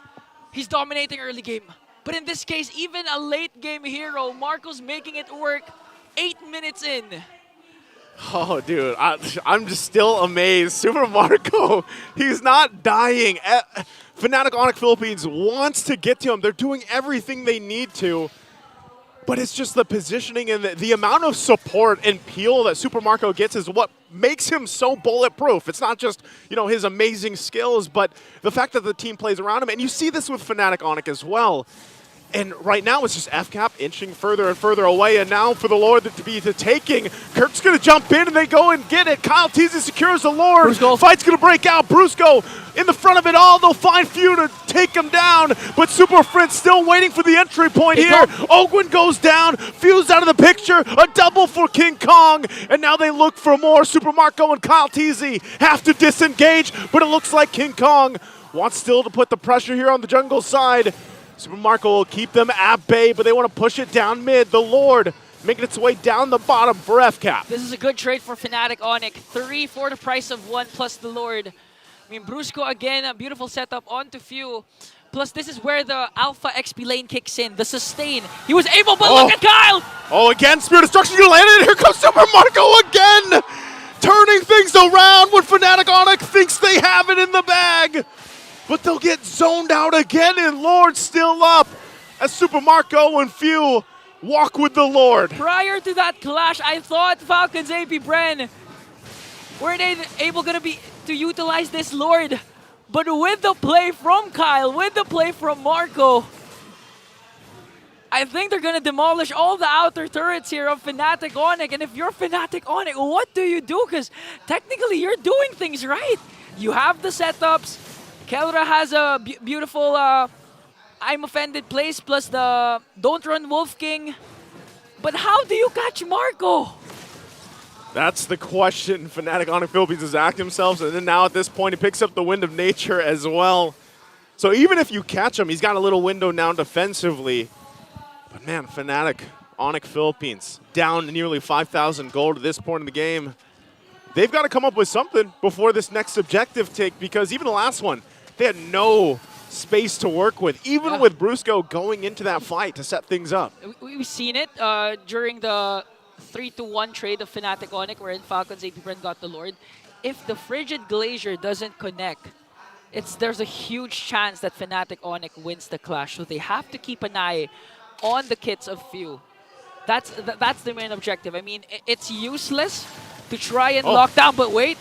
he's dominating early game. But in this case, even a late game hero, Marco's making it work 8 minutes in. Oh, dude, I'm just still amazed. Super Marco, he's not dying. Fnatic Onic Philippines wants to get to him. They're doing everything they need to. But it's just the positioning and the amount of support and peel that Super Marco gets is what makes him so bulletproof. It's not just, his amazing skills, but the fact that the team plays around him. And you see this with Fnatic Onic as well. And right now it's just FCAP inching further and further away, and now for the Lord to be the taking. Kirk's going to jump in and they go and get it. KyleTzy secures the Lord. Brusco. Fight's going to break out. Brusco in the front of it all. They'll find Few to take him down, but Super Fritz still waiting for the entry point here. Ogwin goes down. Few's out of the picture. A double for King Kong, and now they look for more. Super Marco and KyleTzy have to disengage, but it looks like King Kong wants still to put the pressure here on the jungle side. Super Marco will keep them at bay, but they want to push it down mid. The Lord making its way down the bottom for FCAP. This is a good trade for Fnatic Onic. 3 for the price of 1 plus the Lord. Brusco again, a beautiful setup onto Few. Plus, this is where the Alpha XP lane kicks in. The sustain. He was able, but look at Kyle! Oh, again, Spear Destruction, you landed, here comes Super Marco again! Turning things around when Fnatic Onic thinks they have it in the bag. But they'll get zoned out again, and Lord still up as Super Marco and Few walk with the Lord. Prior to that clash, I thought Falcons APBren weren't able to utilize this Lord. But with the play from Kyle, with the play from Marco, I think they're going to demolish all the outer turrets here of Fnatic Onic. And if you're Fnatic Onic, what do you do? Because technically, you're doing things right. You have the setups. KyleTzy has a beautiful I'm Offended place plus the Don't Run Wolf King. But how do you catch Marco? That's the question Fnatic Onic Philippines has asked themselves, and then now at this point he picks up the Wind of Nature as well. So even if you catch him, he's got a little window now defensively. But man, Fnatic Onic Philippines down nearly 5,000 gold at this point in the game. They've got to come up with something before this next objective take, because even the last one, they had no space to work with, even with Brusco going into that fight to set things up. We've seen it during the 3-1 trade of Fnatic Onic, wherein Falcons APBren got the Lord. If the Frigid Glacier doesn't connect, there's a huge chance that Fnatic Onic wins the clash. So they have to keep an eye on the kits of Few. That's the main objective. I mean, it's useless to try and lock down, but wait.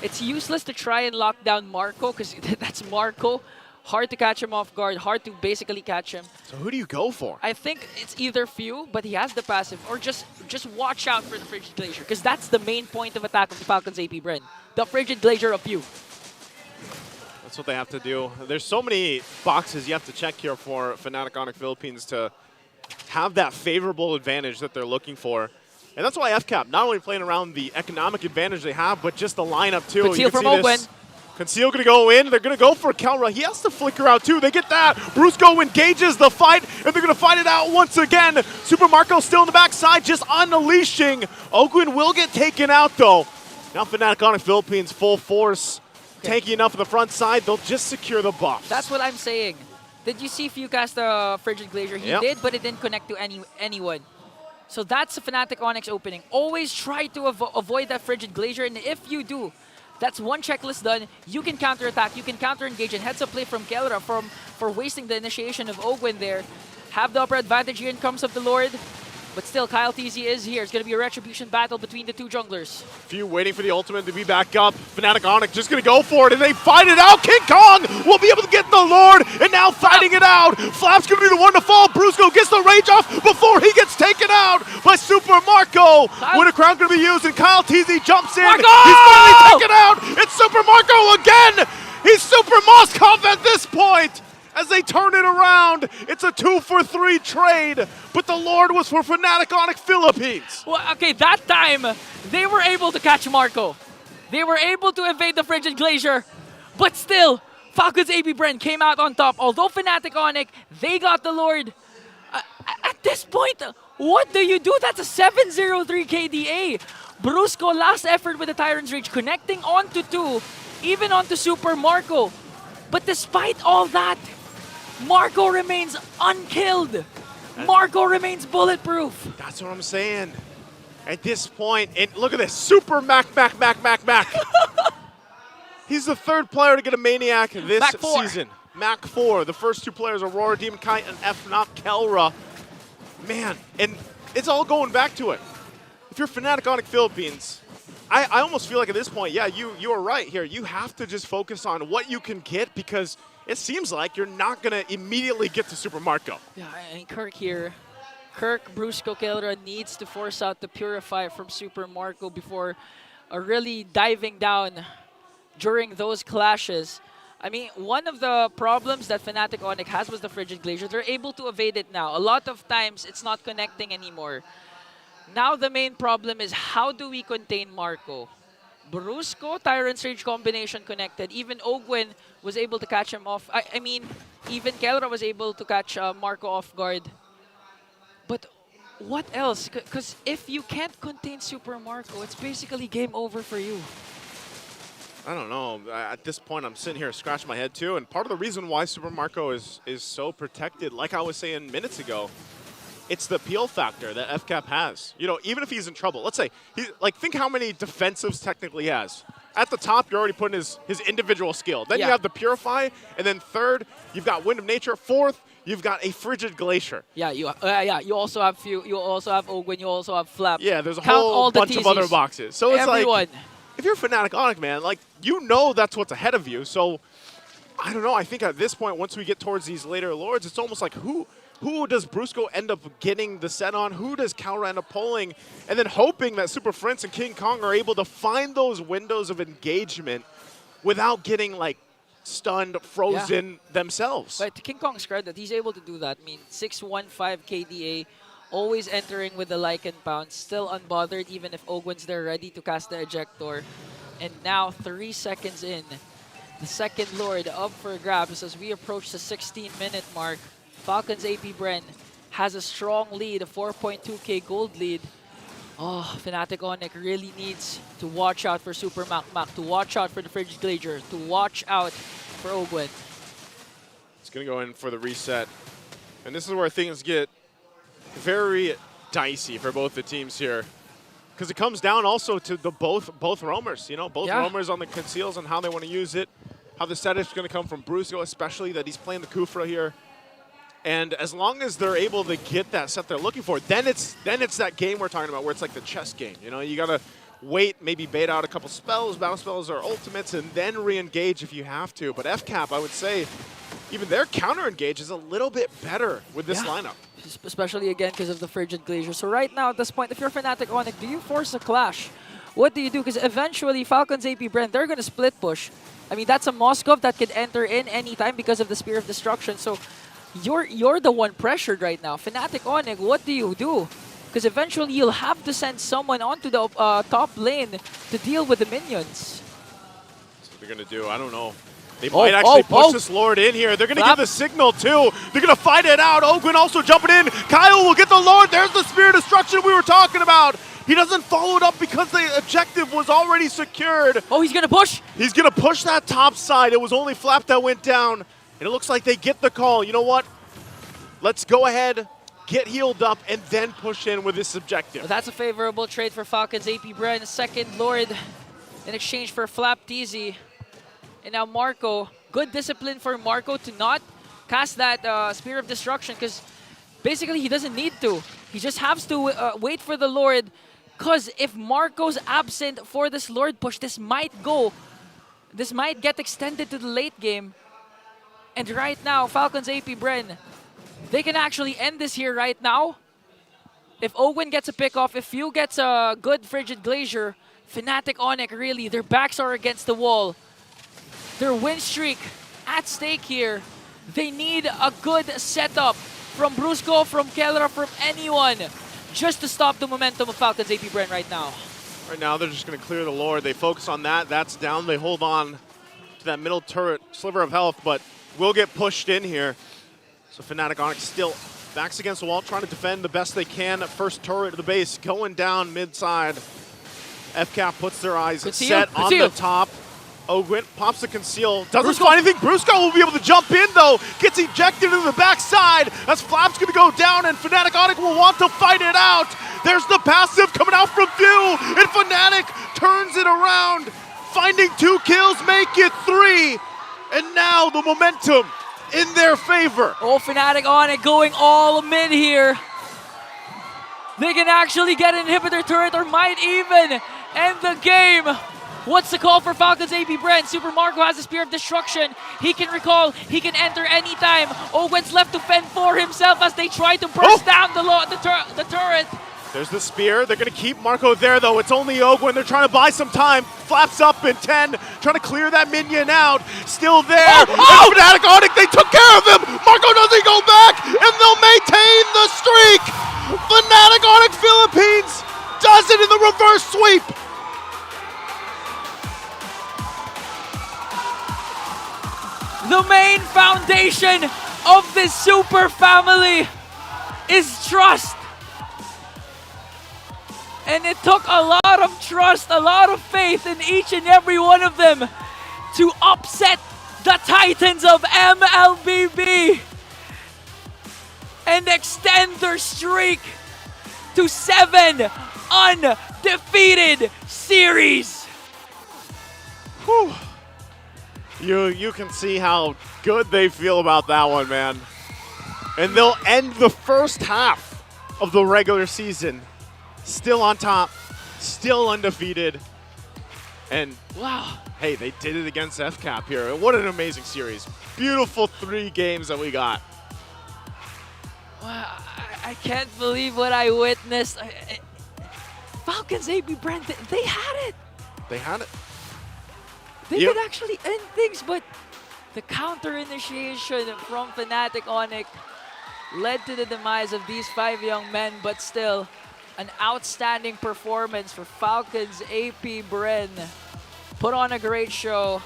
It's useless to try and lock down Marco, because that's Marco. Hard to catch him off guard, hard to basically catch him. So who do you go for? I think it's either Few, but he has the passive, or just watch out for the Frigid Glacier, because that's the main point of attack of the Falcons APBren. The Frigid Glacier of Few. That's what they have to do. There's so many boxes you have to check here for Fnatic Onic Philippines to have that favorable advantage that they're looking for. And that's why FCAP, not only playing around the economic advantage they have, but just the lineup too. Conceal from Owen. Conceal going to go in. They're going to go for KyleTzy. He has to flicker out too. They get that. Brusco engages the fight, and they're going to fight it out once again. Super Marco still in the backside, just unleashing. Ogwin will get taken out though. Now Fnatic Onic Philippines full force. Tanky enough on the front side. They'll just secure the buffs. That's what I'm saying. Did you see Few cast the Frigid Glacier? He did, but it didn't connect to anyone. So that's a Fnatic Onyx opening. Always try to avoid that Frigid Glacier, and if you do, that's one checklist done. You can counterattack, you can counter-engage, and heads up play from KyleTzy for wasting the initiation of Ogwin there. Have the upper advantage here in comes of the Lord. But still, KyleTzy is here. It's going to be a retribution battle between the two junglers. Few waiting for the ultimate to be back up. Fnatic Onic just going to go for it, and they fight it out. King Kong will be able to get the Lord, and now fighting it out. Flap's going to be the one to fall. Brusco gets the rage off before he gets taken out by Super Marco. Winter Crown going to be used, and KyleTzy jumps in. Marco! He's finally taken out. It's Super Marco again. He's Super Moskov at this point. As they turn it around, it's a 2-for-3 trade, but the Lord was for Fnatic Onic Philippines. Well, okay, that time, they were able to catch Marco. They were able to evade the Frigid Glacier, but still, Falcons APBren came out on top. Although Fnatic Onic, they got the Lord. At this point, what do you do? That's a 703 KDA. Brusco, last effort with the Tyrant's Rage, connecting onto 2, even onto Super Marco. But despite all that, Marco remains unkilled. Marco remains bulletproof. That's what I'm saying. At this point, and look at this, Super Mac. He's the third player to get a Maniac this season. Mac 4. The first two players, Aurora, Demon Kite, and FNOP KyleTzy. Man, and it's all going back to it. If you're Fnatic Onic Philippines, I almost feel like at this point, yeah, you are right here. You have to just focus on what you can get, because it seems like you're not going to immediately get to Super Marco. Yeah, and Kirk here. Kirk, Brusco, KyleTzy needs to force out the Purify from Super Marco before really diving down during those clashes. I mean, one of the problems that Fnatic Onic has was the Frigid Glacier. They're able to evade it now. A lot of times, it's not connecting anymore. Now the main problem is, how do we contain Marco? Brusco, Tyrant's Rage combination connected. Even Ogwin was able to catch him off. I mean, even KyleTzy was able to catch Marco off guard. But what else? Because if you can't contain Super Marco, it's basically game over for you. I don't know. At this point, I'm sitting here scratching my head too. And part of the reason why Super Marco is so protected, like I was saying minutes ago, it's the peel factor that FCAP has. You know, even if he's in trouble, let's say, think how many defensives technically he has. At the top, you're already putting his individual skill. Then you have the Purify, and then third, you've got Wind of Nature. Fourth, you've got a Frigid Glacier. Yeah, you also have you also have Ogwen, you also have Flap. Yeah, there's a Count whole all bunch the of other TZs. boxes. So it's Everyone. like, if you're Fnatic Onic, man, like, you know that's what's ahead of you. So, I don't know. I think at this point, once we get towards these later Lords, it's almost like who does Brusco end up getting the set on? Who does Calra end up pulling? And then hoping that Super Prince and King Kong are able to find those windows of engagement without getting, like, stunned, frozen themselves. But to King Kong's credit, he's able to do that. I mean, 615 KDA, always entering with the Lycan Pound, still unbothered even if Ogwen's there ready to cast the Ejector. And now, 3 seconds in, the second Lord up for grabs as we approach the 16-minute mark. Falcons APBren has a strong lead, a 4.2k gold lead. Oh, Fnatic Onic really needs to watch out for Super Mac, to watch out for the Frigid Glacier, to watch out for Ogwen. It's going to go in for the reset. And this is where things get very dicey for both the teams here. Because it comes down also to the both roamers, you know, both roamers on the conceals and how they want to use it, how the setup's going to come from Brusco, especially that he's playing the Kufra here. And as long as they're able to get that set they're looking for, then it's that game we're talking about where it's like the chess game. You know, you got to wait, maybe bait out a couple spells, battle spells or ultimates, and then re-engage if you have to. But FCAP, I would say, even their counter-engage is a little bit better with this lineup. Especially again because of the Frigid Glacier. So right now at this point, if you're Fnatic Onic, do you force a clash? What do you do? Because eventually Falcons APBren, they're going to split push. I mean, that's a Moskov that could enter in anytime because of the Spear of Destruction. So you're the one pressured right now. Fnatic Onic, what do you do? Because eventually you'll have to send someone onto the top lane to deal with the minions. That's what they're going to do. I don't know. They might actually push this Lord in here. They're going to give the signal, too. They're going to fight it out. Ogwen also jumping in. Kyle will get the Lord. There's the Spear of Destruction we were talking about. He doesn't follow it up because the objective was already secured. Oh, he's going to push. He's going to push that top side. It was only Flap that went down. And it looks like they get the call. You know what? Let's go ahead, get healed up, and then push in with this objective. Well, that's a favorable trade for Falcons APBren. Second Lord in exchange for Flap TZ. And now Marco, good discipline for Marco to not cast that Spear of Destruction because basically he doesn't need to. He just has to wait for the Lord because if Marco's absent for this Lord push, this might get extended to the late game. And right now, Falcons APBren, they can actually end this here right now. If Ogwen gets a pick off, if Few gets a good Frigid Glacier, Fnatic Onic really, their backs are against the wall. Their win streak at stake here. They need a good setup from Brusco, from Kelra, from anyone just to stop the momentum of Falcons APBren right now. Right now, they're just going to clear the Lord. They focus on that. That's down. They hold on to that middle turret sliver of health, but will get pushed in here. So Fnatic Onic still backs against the wall, trying to defend the best they can. First turret to the base, going down mid-side. FCAP puts their eyes set on the top. Ogwen pops the conceal, doesn't find anything. Brusco will be able to jump in though, gets ejected to the backside as Flap's gonna go down and Fnatic Onic will want to fight it out. There's the passive coming out from Few and Fnatic turns it around, finding 2 kills, make it 3. And now the momentum in their favor. Oh, Fnatic Onic going all mid here. They can actually get an inhibitor turret or might even end the game. What's the call for Falcons APBren? Super Marco has a Spear of Destruction. He can recall, he can enter anytime. Ogwen's left to fend for himself as they try to burst down the turret. There's the Spear. They're going to keep Marco there, though. It's only Ogwen. They're trying to buy some time. Flaps up in 10, trying to clear that minion out. Still there. Fnatic Onic, they took care of him. Marco doesn't go back, and they'll maintain the streak. Fnatic Onic Philippines does it in the reverse sweep. The main foundation of this super family is trust. And it took a lot of trust, a lot of faith in each and every one of them to upset the Titans of MLBB and extend their streak to 7 undefeated series. Whew. You can see how good they feel about that one, man. And they'll end the first half of the regular season still on top, still undefeated. And wow, hey, they did it against FCAP here. What an amazing series. Beautiful 3 games that we got. Wow, I can't believe what I witnessed. Falcons APBren, they had it. They had it. They could actually end things, but the counter initiation from Fnatic Onic led to the demise of these 5 young men, but still an outstanding performance for Falcons APBren. Put on a great show.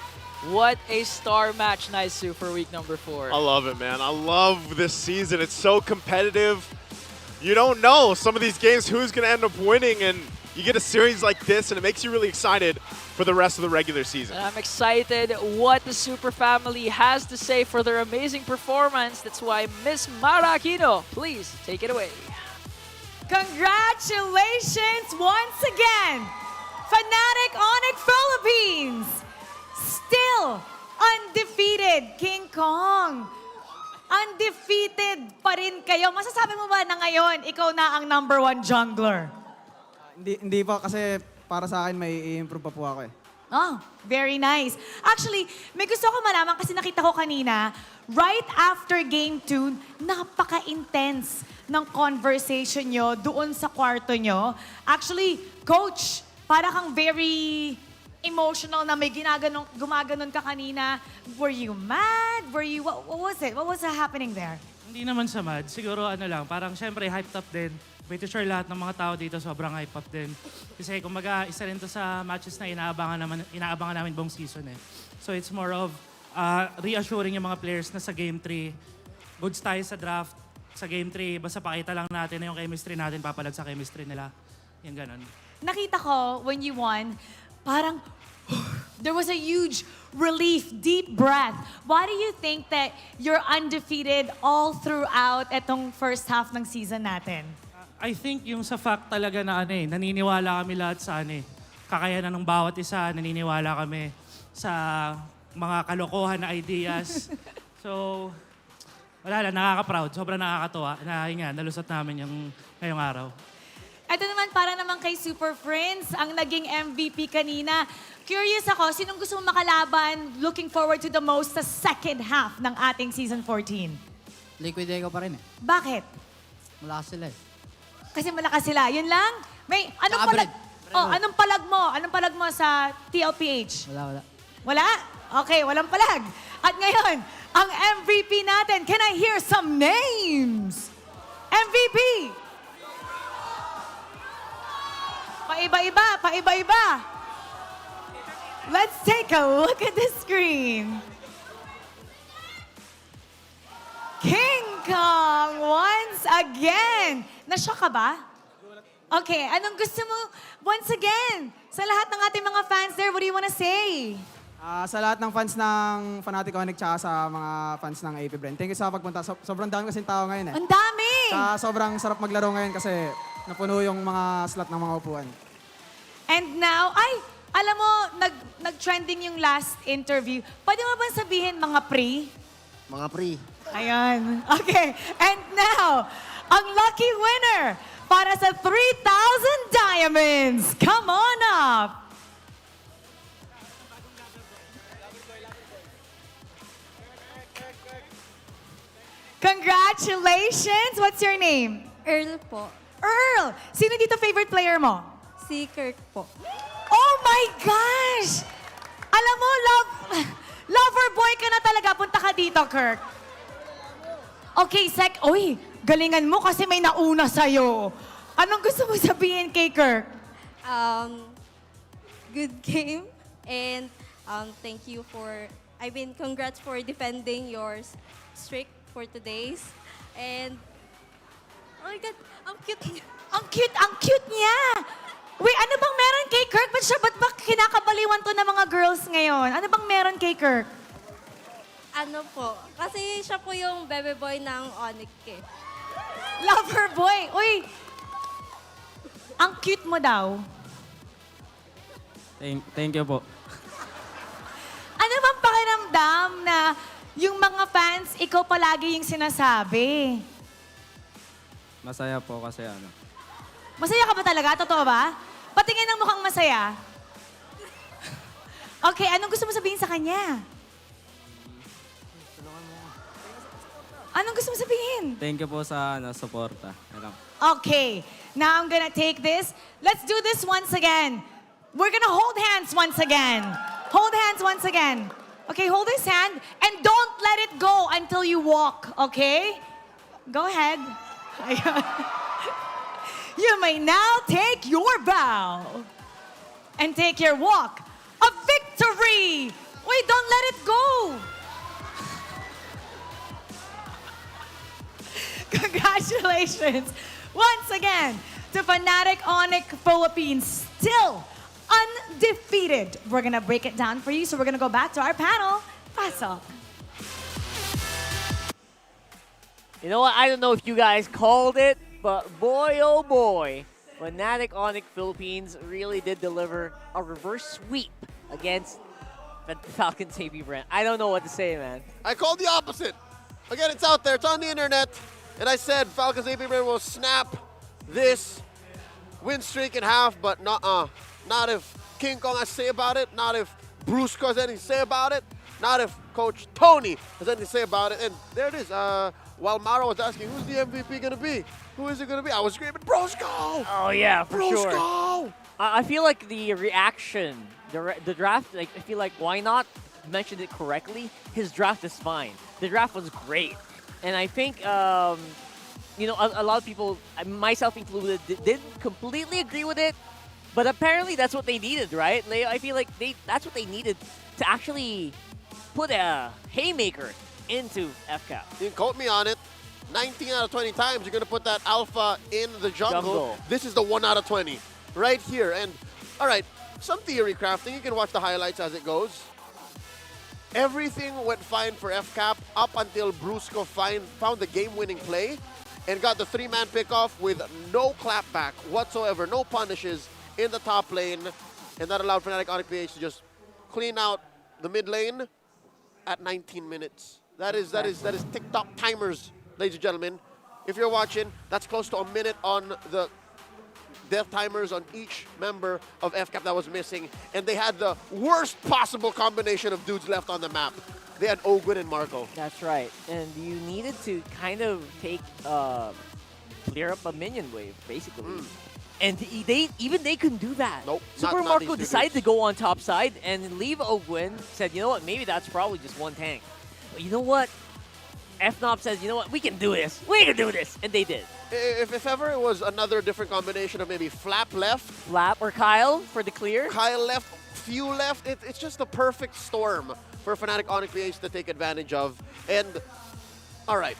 What a star match, Naisu, for week number 4. I love it, man. I love this season. It's so competitive. You don't know some of these games who's going to end up winning, and you get a series like this, and it makes you really excited for the rest of the regular season. And I'm excited what the Super Family has to say for their amazing performance. That's why Miss Mara Aquino, please take it away. Congratulations once again, Fnatic Onic Philippines. Still undefeated, King Kong. Undefeated pa rin kayo. Masasabi mo ba na ngayon, ikaw na ang #1 jungler? Hindi po kasi para sa akin may i-improve pa po ako eh. Oh, very nice. Actually, may gusto ko malaman kasi nakita ko kanina, right after Game 2, napaka-intense ng conversation nyo doon sa kwarto nyo. Actually, Coach, para kang very emotional na may gumaganon ka kanina. Were you mad? Were you, what was it? What was happening there? Hindi naman sa mad. Siguro ano lang, parang syempre hyped up din. Pretty sure lahat ng mga tao dito sobrang hype up din. Kasi kumbaga, isa rin to sa matches na inaabangan namin buong season eh. So it's more of reassuring yung mga players na sa Game 3, goods tayo sa draft. Sa Game 3, basta pakita lang natin na yung chemistry natin, papalag sa chemistry nila. Yung ganon. Nakita ko, when you won, parang there was a huge relief, deep breath. Why do you think that you're undefeated all throughout etong first half ng season natin? I think yung sa fact talaga na naniniwala kami lahat sa kakayanan ng bawat isa, naniniwala kami sa mga kalokohan na ideas. So, wala lang, nakaka-proud. Sobrang nakakatuwa na nalusot namin yung ngayong araw. Ito naman, para naman kay Super Friends, ang naging MVP kanina. Curious ako, sinong gusto mong makalaban, looking forward to the most sa second half ng ating Season 14? Liquid Echo pa rin eh. Bakit? Malakas sila eh. Kasi malakas sila. Yun lang? May, anong palag? Oh, anong palag mo? Anong palag mo sa TLPH? Wala. Wala? Okay, walang palag. At ngayon, ang MVP natin, can I hear some names? MVP! Paiba-iba, paiba-iba. Let's take a look at the screen. King Kong once again. Na-shock ka ba? Okay, anong gusto mo once again? Sa lahat ng ating mga fans there, what do you wanna say? Sa lahat ng fans ng Fnatic Onic tsaka sa mga fans ng APBren, thank you sa pagpunta. Sobrang dami kasing tao ngayon eh. Ang dami! Sobrang sarap maglaro ngayon kasi napuno yung mga slot ng mga upuan. And now, alam mo, nag-trending yung last interview. Pwede mo bang sabihin mga pre? Mga pre. Ayan. Okay. And now, ang lucky winner para sa 3,000 diamonds. Come on up. Congratulations! What's your name? Earl po. Earl! Sino dito favorite player mo? Si Kirk po. Oh my gosh! Alam mo, lover boy ka na talaga. Punta ka dito, Kirk. Okay, Uy, galingan mo kasi may nauna sa'yo. Anong gusto mo sabihin kay Kirk? Good game. And thank you congrats for defending your streak for today's. And, oh my God, ang cute niya. Ang cute niya! Wait, ano bang meron kay Kirk? Ba't ba kinakabaliwan to ng mga girls ngayon? Ano bang meron kay Kirk? Ano po, kasi siya po yung bebe boy ng Onic eh. Lover boy. Uy, ang cute mo daw. Thank you po. Ano bang pakiramdam na yung mga fans, ikaw palagi yung sinasabi? Masaya po kasi ano. Masaya ka ba talaga? Totoo ba? Patingin ng mukhang masaya. Okay, anong gusto mo sabihin sa kanya? Anong gusto mo sabihin? Thank you po sa suporta. Alam. Okay, now I'm gonna take this. Let's do this once again. We're gonna hold hands once again. Hold hands once again. Okay, hold his hand and don't let it go until you walk, okay? Go ahead. You may now take your bow and take your walk of victory. Wait, don't let it go. Congratulations once again to Fnatic Onic Philippines, still undefeated. We're gonna break it down for you, so we're gonna go back to our panel. Pasok. You know what? I don't know if you guys called it, but boy, oh boy, Fnatic Onic Philippines really did deliver a reverse sweep against the Falcons APBren. I don't know what to say, man. I called the opposite. Again, it's out there. It's on the internet. And I said Falcons APBren will snap this win streak in half, but not if King Kong has to say about it, not if Brusco has anything to say about it, not if Coach Tony has anything to say about it. And there it is. While Mara was asking, who's the MVP going to be? Who is it going to be? I was screaming, Brusco! Oh, yeah, for Brusco! sure. I feel like the reaction, the draft, like, I feel like why not mention it correctly? His draft is fine. The draft was great. And I think, you know, a lot of people, myself included, didn't completely agree with it. But apparently that's what they needed, right? I feel like that's what they needed to actually put a haymaker into FCAP. You can quote me on it. 19 out of 20 times you're going to put that alpha in the jungle. This is the 1 out of 20 right here. And all right, some theory crafting. You can watch the highlights as it goes. Everything went fine for FCAP up until Brusco found the game-winning play and got the 3-man pickoff with no clapback whatsoever, no punishes in the top lane, and that allowed Fnatic Onic PH to just clean out the mid lane at 19 minutes. That is TikTok timers, ladies and gentlemen. If you're watching, that's close to a minute on the death timers on each member of FCAP that was missing, and they had the worst possible combination of dudes left on the map. They had Ogwin and Marco. That's right, and you needed to kind of clear up a minion wave, basically. And they couldn't do that. Nope. Super Marco decided to go on top side and leave Ogwin. Said, you know what, maybe that's probably just one tank. But you know what? FNOP says, you know what, we can do this. We can do this. And they did. If ever it was another different combination of maybe Flap left. Flap or Kyle for the clear. Kyle left, few left. It's just the perfect storm for Fnatic Onic PH to take advantage of. And, all right.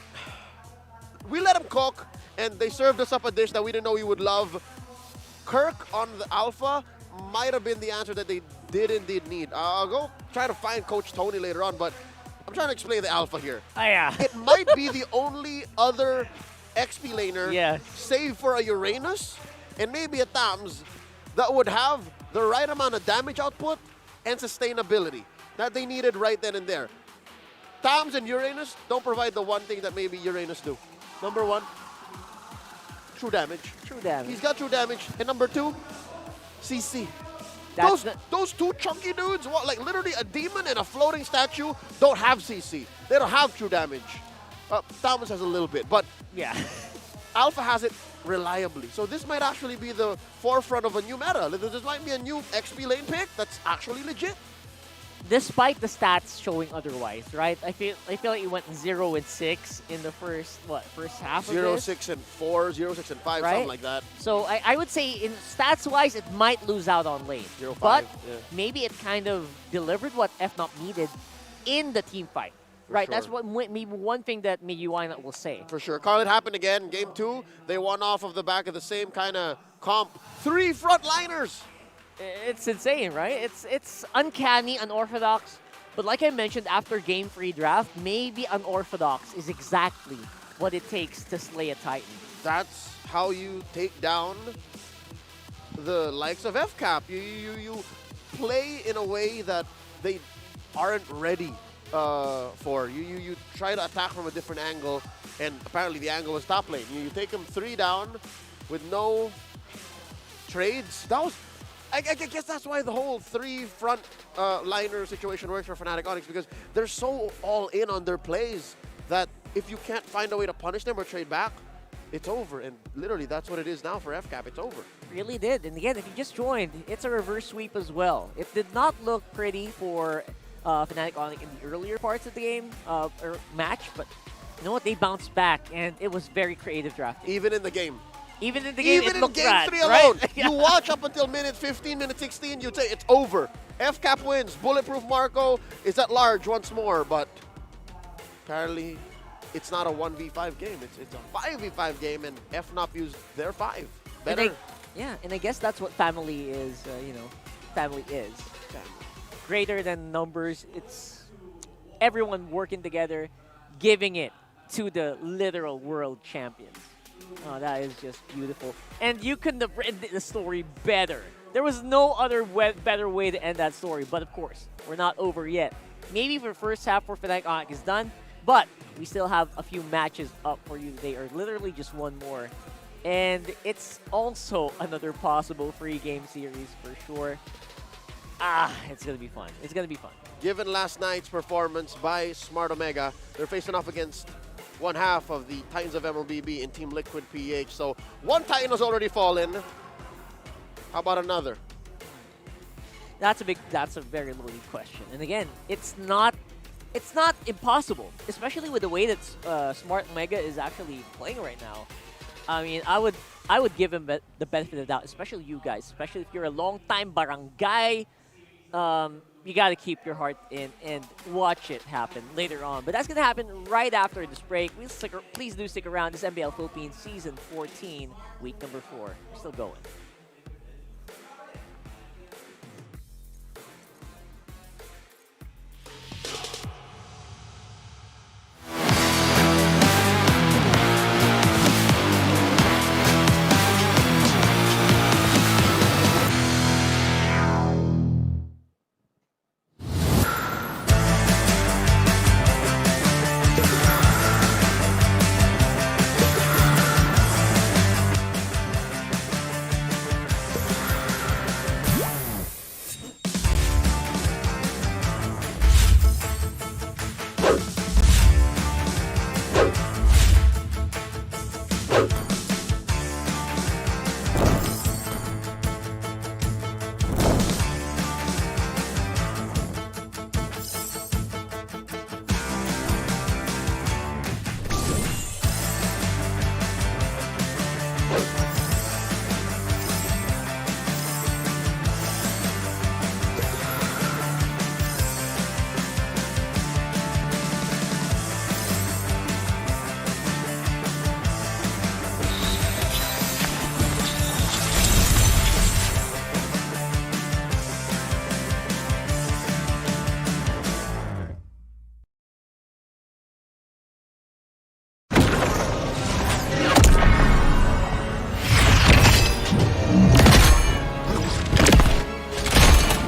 We let them cook, and they served us up a dish that we didn't know we would love. Kirk on the alpha might have been the answer that they did indeed need. I'll go try to find Coach Tony later on, but I'm trying to explain the alpha here. Oh, yeah. It might be the only other XP laner, save for a Uranus and maybe a Tams, that would have the right amount of damage output and sustainability that they needed right then and there. Tams and Uranus don't provide the one thing that maybe Uranus do. Number one, true damage. True damage. He's got true damage. And number two, CC. Those two chunky dudes, like literally a demon and a floating statue, don't have CC. They don't have true damage. Thomas has a little bit, but yeah, Alpha has it reliably. So this might actually be the forefront of a new meta. This might be a new XP lane pick that's actually legit. Despite the stats showing otherwise, right? I feel like it went 0-6 in the first half of 0-6 and 4, 0-6 and 5, right? something like that. So I would say in stats-wise, it might lose out on lane. 0-5, but yeah. maybe it kind of delivered what FNOP needed in the team fight. Right, that's what maybe one thing that Miyuana will say. For sure. Carl, it happened again. Game 2, they won off of the back of the same kind of comp. 3 frontliners! It's insane, right? It's uncanny, unorthodox. But like I mentioned after Game 3 draft, maybe unorthodox is exactly what it takes to slay a Titan. That's how you take down the likes of FCAP. You play in a way that they aren't ready for. You try to attack from a different angle, and apparently the angle was top lane. You take them 3 down with no trades. That was, I guess that's why the whole 3 front liner situation works for Fnatic Onics, because they're so all in on their plays that if you can't find a way to punish them or trade back, it's over. And literally that's what it is now for FCAP. It's over. Really did. And again, if you just joined, it's a reverse sweep as well. It did not look pretty for Fnatic Onics in the earlier parts of the game or match, but you know what? They bounced back, and it was very creative drafting. Even in the game. Even in the game, Even it in looked game rad, 3 right? alone, you watch up until minute 15, minute 16, you'd say it's over. FCAP wins. Bulletproof Marco is at large once more, but apparently it's not a 1v5 game. It's a 5v5 game, and FNOP used their 5. Better. And I guess that's what family is, family is. Greater than numbers, it's everyone working together, giving it to the literal world champions. Oh, that is just beautiful. And you couldn't have written the story better. There was no other better way to end that story. But of course, we're not over yet. Maybe the first half for Fnatic Onics is done, but we still have a few matches up for you. They are literally just one more. And it's also another possible free game series for sure. It's going to be fun. It's going to be fun. Given last night's performance by Smart Omega, they're facing off against one half of the Titans of MLBB in Team Liquid PH. So one Titan has already fallen. How about another? That's a very loaded question. And again, it's not impossible, especially with the way that Smart Omega is actually playing right now. I mean, I would give him the benefit of the doubt, especially you guys, especially if you're a long-time barangay. You got to keep your heart in and watch it happen later on. But that's going to happen right after this break. Please do stick around. This is MPL Philippines Season 14, week number 4. We're still going.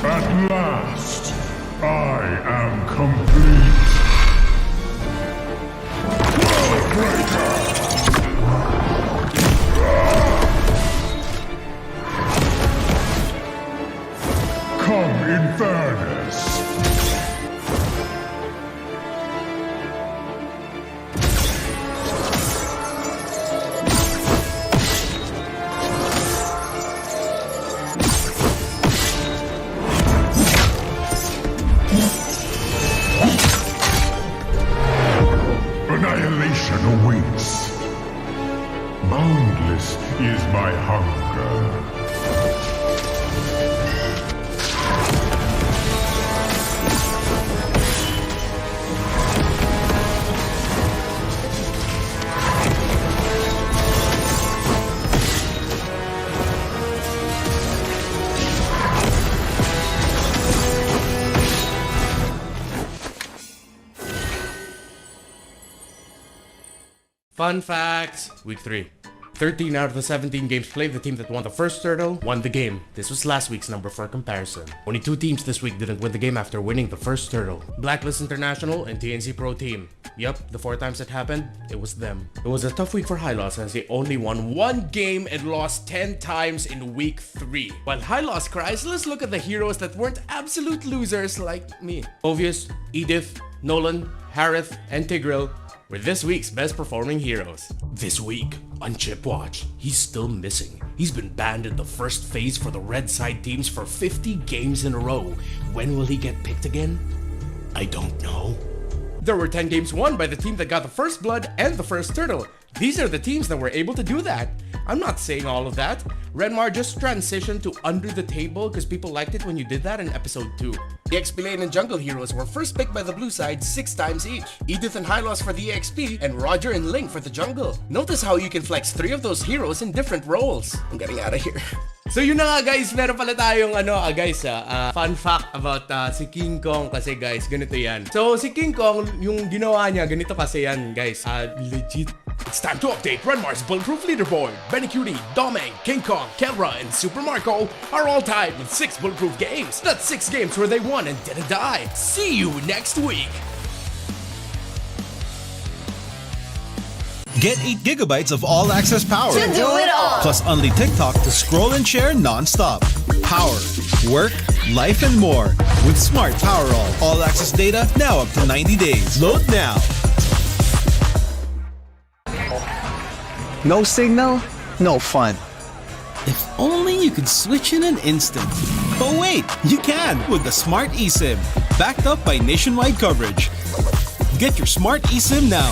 At last, I am complete. Come in fairness. Annihilation awaits. Boundless is my hunger. Fun facts, week 3. 13 out of the 17 games played, the team that won the first turtle won the game. This was last week's number for comparison. Only 2 teams this week didn't win the game after winning the first turtle. Blacklist International and TNC Pro Team. Yup, the 4 times it happened, it was them. It was a tough week for High Loss as they only won 1 game and lost 10 times in week 3. While High Loss cries, let's look at the heroes that weren't absolute losers like me. Obvious, Edith, Nolan, Harith, and Tigreal were this week's best performing heroes. This week, on Chip Watch, he's still missing. He's been banned in the first phase for the red side teams for 50 games in a row. When will he get picked again? I don't know. There were 10 games won by the team that got the first blood and the first turtle. These are the teams that were able to do that. I'm not saying all of that. Renmar just transitioned to under the table because people liked it when you did that in episode 2. The XP lane and jungle heroes were first picked by the blue side 6 times each. Edith and Hylos for the XP and Roger and Link for the jungle. Notice how you can flex 3 of those heroes in different roles. I'm getting out of here. So yun na nga guys, meron pala tayong fun fact about si King Kong kasi guys, ganito yan. So si King Kong, yung ginawa niya, ganito kasi yan guys, legit. It's time to update Renmar's Bulletproof Leaderboard. Benny Cutie, Domeng, King Kong, Kelra, and Super Marco are all tied with 6 bulletproof games. That's 6 games where they won and didn't die. See you next week. Get 8 gigabytes of all-access power. To do it all. Plus only TikTok to scroll and share non-stop. Power, work, life, and more. With Smart Power all-access data now up to 90 days. Load now. No signal, no fun. If only you could switch in an instant. But wait, you can with the Smart eSIM. Backed up by nationwide coverage. Get your Smart eSIM now.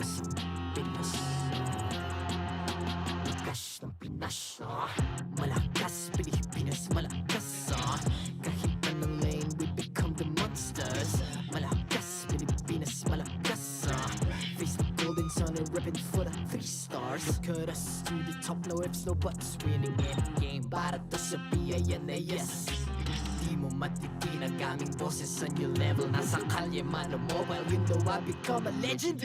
Malakas ang Pinas. Lakas ng Pinas. Malakas, Pilipinas, malakas. Kahit anong lane, we become the monsters. Malakas, Pilipinas, malakas. Face the golden sun and ribbon for the 3 stars. Look at us to the top, no ifs, no buts. Winning any game, para to sa PINAS. Di mo matitin ang aming boses sa new level. Nasa kalye man o mobile, you know I become a legend.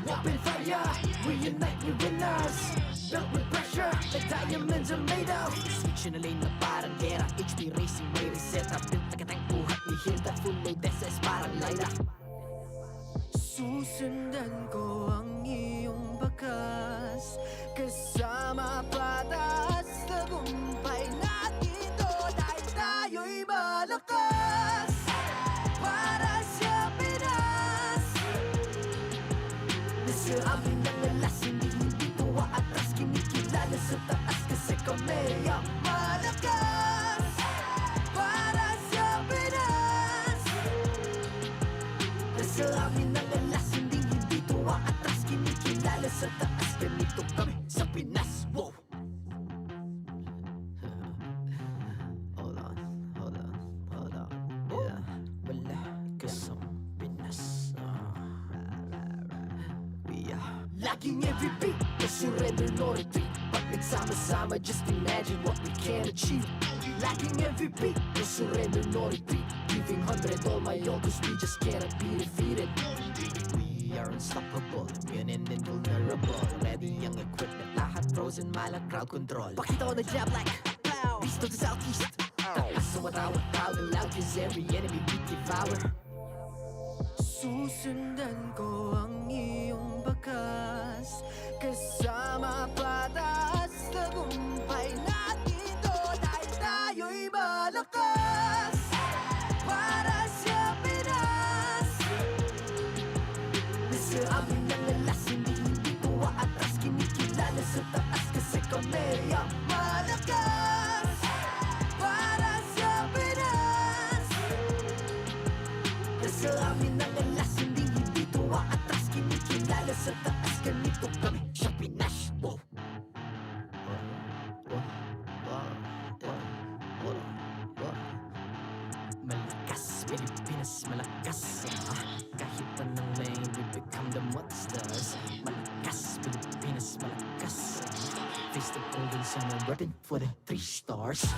Open fire, we unite, we winners. Built with pressure, the diamonds are made of. Switch in a lane na parang gera. HP Racing may reseta. Built na kitang buhat ni Hilda. Full load SS parang Lyra. Susundan ko ang iyong bakas. Kasama patas, tagumpay natin doon ay tayo'y malakas. Para sa Pinas. Nasa amin ang alas, hindi tuwa atras. Kinikilala sa taas kasi kami ang malakas. Para sa Pinas. Nasa amin ang alas, hindi tuwa atras. Kinikilala sa taas, ganito kami sa Pinas. Wow! Hold on. Yeah, malakas ang Pinas. Laging every beat, no surrender, no retreat. Pag nagsama-sama, just imagine what we can achieve. Laging every beat, no surrender, no retreat. Giving 100 all my all, cause we just cannot be defeated. We are unstoppable, immune and invulnerable. Ready ang equipment, lahat frozen, malang crowd control. Pakita ko na jab like beast of the southeast. Tapos sumatawa-tawa loud, cause every enemy we devour. Susundan ko ang iyong bakas. Kasama patas, tagumpay natin doon ay tayo'y malakas. Para sa Pinas. Nasa amin ang alas, hindi tuwa atras. Kinikilala sa taas kasi kami ang malakas. Para sa Pinas. Nasa amin ang alas, hindi tuwa atras. Kinikilala sa taas, ganito kami sa Pinas. Wow! Malakas, Pilipinas, malakas. Kahit anong lane, we become the monsters. Malakas, Pilipinas, malakas. Face the golden sun and weapon for the 3 stars.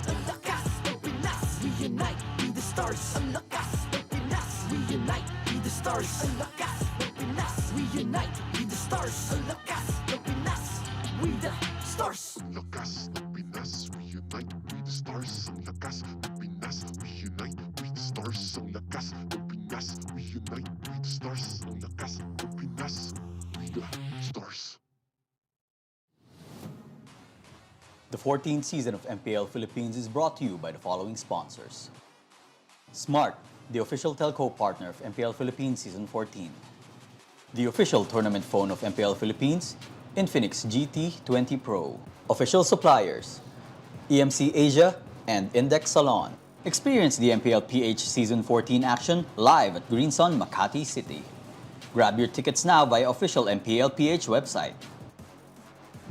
Ang lakas ng Pinas, we unite, be the stars. Ang lakas ng Pinas, we unite, be the stars. Ang lakas ng Pinas, we unite, be the stars. Ang lakas ng Pinas, we the stars. Ang lakas ng Pinas, we unite, we the stars. Ang lakas ng Pinas, we unite, we the stars. Ang lakas ng Pinas, we unite, we the stars. Ang lakas ng Pinas, we the stars. The 14th season of MPL Philippines is brought to you by the following sponsors. Smart, the official telco partner of MPL Philippines Season 14. The official tournament phone of MPL Philippines, Infinix GT20 Pro. Official suppliers, EMC Asia and Index Salon. Experience the TLPH Season 14 action live at Green Sun, Makati City. Grab your tickets now via official MPLPH website.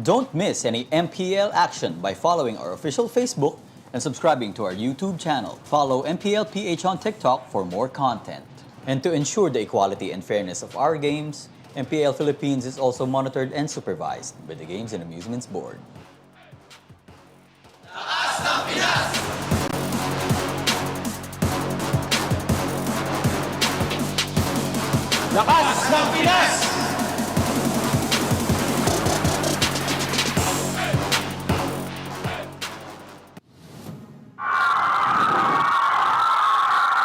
Don't miss any MPL action by following our official Facebook and subscribing to our YouTube channel. Follow MPLPH on TikTok for more content. And to ensure the equality and fairness of our games, MPL Philippines is also monitored and supervised by the Games and Amusements Board. Lakas ng Pinas!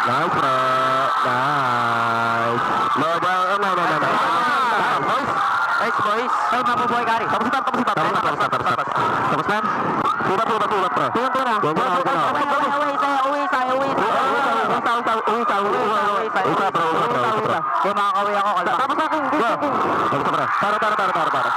Nice, bro. Nice. No. Nice, boys. Ay, mabubuhay ka rin. Tapos na. Tapos na. Tubat, bro. Kaya makakaway ako. Tapos na. Para.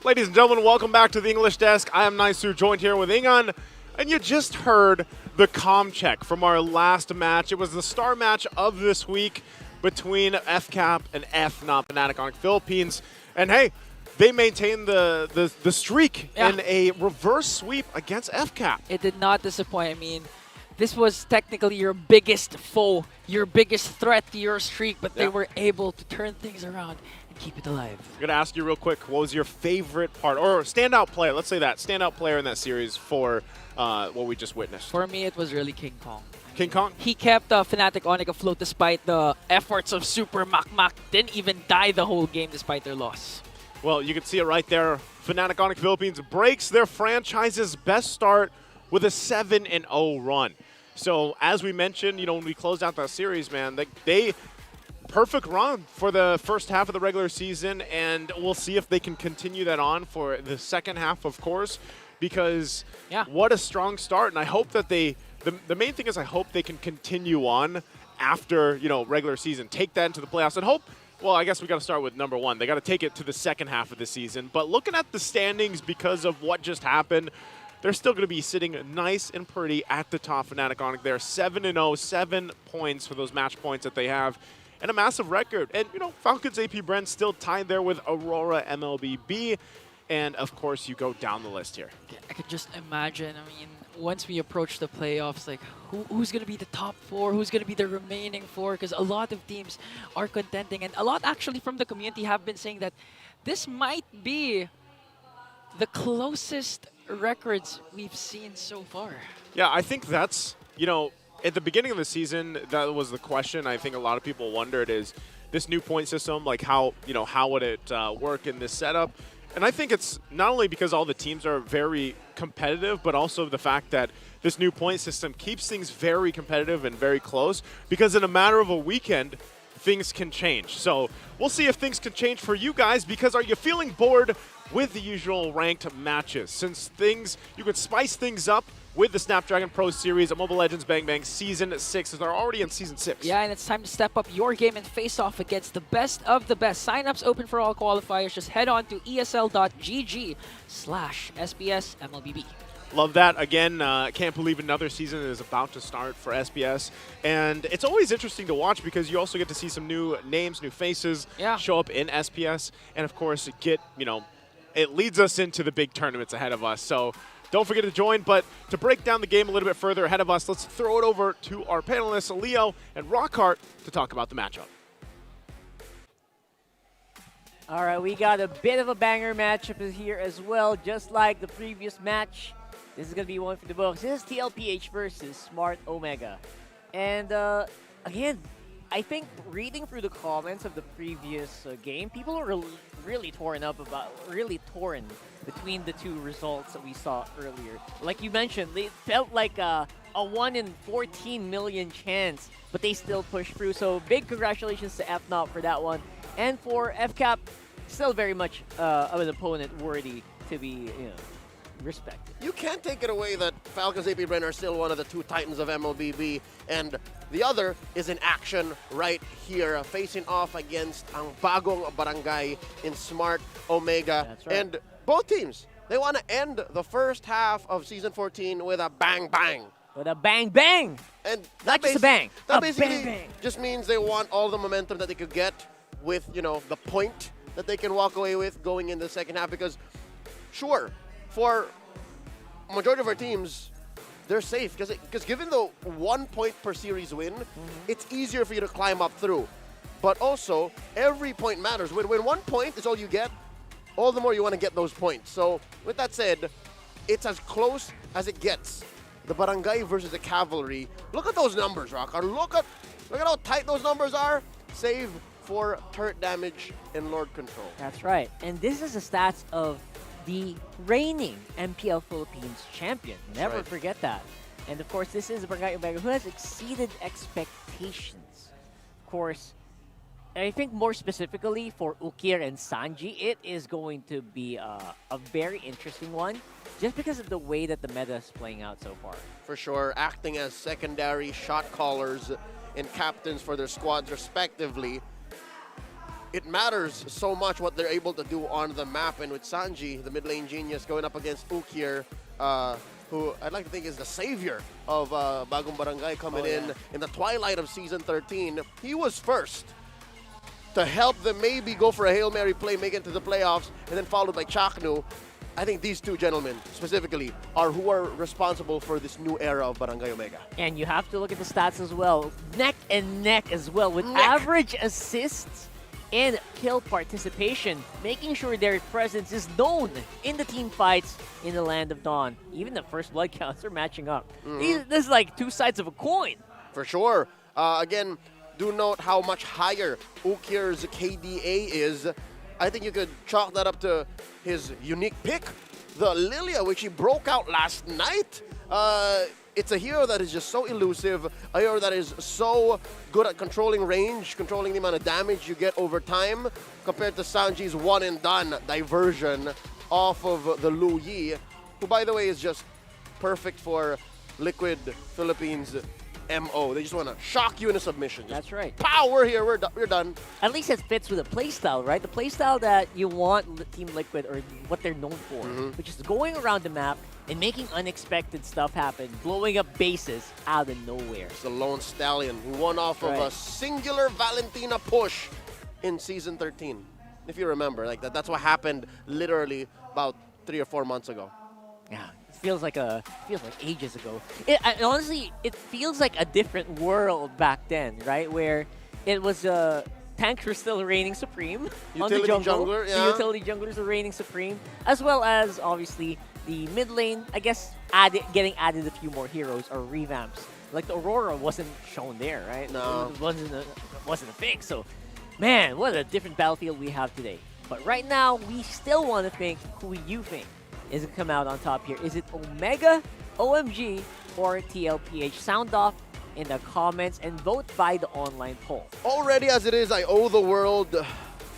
Ladies and gentlemen, welcome back to the English Desk. I am Naisu, joined here with Ingan. And you just heard the comm check from our last match. It was the star match of this week between FCAP and FNOP, Fnatic Onic Philippines. And hey, they maintained the streak in a reverse sweep against FCAP. It did not disappoint. I mean, this was technically your biggest foe, your biggest threat to your streak, but they were able to turn things around and keep it alive. I'm going to ask you real quick, what was your favorite part, or standout player, let's say that, standout player in that series for what we just witnessed? For me, it was really King Kong. King Kong? He kept Fnatic Onic afloat despite the efforts of Super Makmak. Didn't even die the whole game despite their loss. Well, you can see it right there. Fnatic Onic Philippines breaks their franchise's best start with a 7-0 run. So, as we mentioned, you know, when we closed out that series, man, they perfect run for the first half of the regular season, and we'll see if they can continue that on for the second half, of course, because what a strong start. And I hope that the main thing is I hope they can continue on after, you know, regular season, take that into the playoffs, and hope, well, I guess we got to start with number one. They got to take it to the second half of the season. But looking at the standings because of what just happened, they're still going to be sitting nice and pretty at the top. Fnatic Onic there, 7-0, 7 points for those match points that they have, and a massive record. And, you know, Falcons AP-Bren still tied there with Aurora MLBB. And, of course, you go down the list here. I could just imagine, I mean, once we approach the playoffs, like, who's going to be the top 4? Who's going to be the remaining 4? Because a lot of teams are contending. And a lot, actually, from the community have been saying that this might be the closest records we've seen so far. Yeah, I think that's, you know, at the beginning of the season, that was the question I think a lot of people wondered is this new point system, like how, you know, how would it work in this setup? And I think it's not only because all the teams are very competitive, but also the fact that this new point system keeps things very competitive and very close, because in a matter of a weekend, things can change. So we'll see if things can change for you guys, because are you feeling bored with the usual ranked matches? Since you could spice things up with the Snapdragon Pro Series at Mobile Legends Bang Bang Season 6, as they're already in Season 6. Yeah, and it's time to step up your game and face off against the best of the best. Sign-ups open for all qualifiers. Just head on to esl.gg/SBS MLBB. Love that. Again, can't believe another season is about to start for SBS. And it's always interesting to watch because you also get to see some new names, new faces show up in SPS. And, of course, it leads us into the big tournaments ahead of us. So don't forget to join. But to break down the game a little bit further ahead of us, let's throw it over to our panelists, Leo and Rockhart, to talk about the matchup. All right, we got a bit of a banger matchup here as well, just like the previous match. This is going to be one for the books. This is TLPH versus Smart Omega. And again, I think reading through the comments of the previous game, people are really torn between the two results that we saw earlier. Like you mentioned, it felt like a 1 in 14 million chance, but they still pushed through. So big congratulations to FNOP for that one. And for FCAP, still very much of an opponent worthy to be, respected. You can't take it away that Falcons AP-Bren are still one of the two titans of MLBB, and the other is in action right here, facing off against ang bagong barangay in Smart Omega. That's right. And both teams, they want to end the first half of Season 14 with a bang-bang. With a bang-bang! And not just a bang, that a basically bang-bang. just means they want all the momentum that they could get with, the point that they can walk away with going in the second half, because sure, for majority of our teams, they're safe because given the 1 point per series win, it's easier for you to climb up through. But also, every point matters. When 1 point is all you get, all the more you want to get those points. So with that said, it's as close as it gets. The Barangay versus the Cavalry. Look at those numbers, Rocker. Look at how tight those numbers are. Save for turret damage and Lord Control. That's right. And this is the stats of the reigning MPL Philippines champion. Never forget that. And of course, this is Barangay Omega, who has exceeded expectations. Of course, I think more specifically for Ukir and Sanji, it is going to be a very interesting one, just because of the way that the meta is playing out so far. For sure, acting as secondary shot callers and captains for their squads respectively. it matters so much what they're able to do on the map. And with Sanji, the mid lane genius, going up against Ukir, who I'd like to think is the savior of Bagong Barangay coming in the twilight of Season 13. He was first to help them maybe go for a Hail Mary play, make it to the playoffs, and then followed by Chaknu. I think these two gentlemen specifically are who are responsible for this new era of Barangay Omega. And you have to look at the stats as well. Neck and neck as well, with average assists and kill participation, making sure their presence is known in the team fights in the Land of Dawn. Even the first blood counts are matching up. This is like two sides of a coin. For sure. Again, do note how much higher Ukir's KDA is. I think you could chalk that up to his unique pick, the Lilia, which he broke out last night. It's a hero that is just so elusive, a hero that is so good at controlling range, controlling the amount of damage you get over time, compared to Sanji's one-and-done diversion off of the Lu Yi, who, by the way, is just perfect for Liquid Philippines MO. They just want to shock you into submission. That's right. Pow, we're here, we're done. At least it fits with the playstyle, right? The playstyle that you want Team Liquid, or what they're known for, which is going around the map and making unexpected stuff happen, blowing up bases out of nowhere. It's the Lone Stallion who won off of a singular Valentina push in Season 13. If you remember, like that's what happened literally about 3 or 4 months ago. Yeah. Feels like ages ago. Honestly, it feels like a different world back then, right? Where it was tanks were still reigning supreme on the jungle. Jungler, The utility junglers are reigning supreme, as well as obviously the mid lane. I guess getting added a few more heroes or revamps. Like the Aurora wasn't shown there, right? No, it wasn't a thing. So, man, what a different battlefield we have today. But right now, we still want to think who you think is it come out on top here. Is it Omega, OMG, or TLPH? Sound off in the comments and vote by the online poll. Already as it is, I owe the world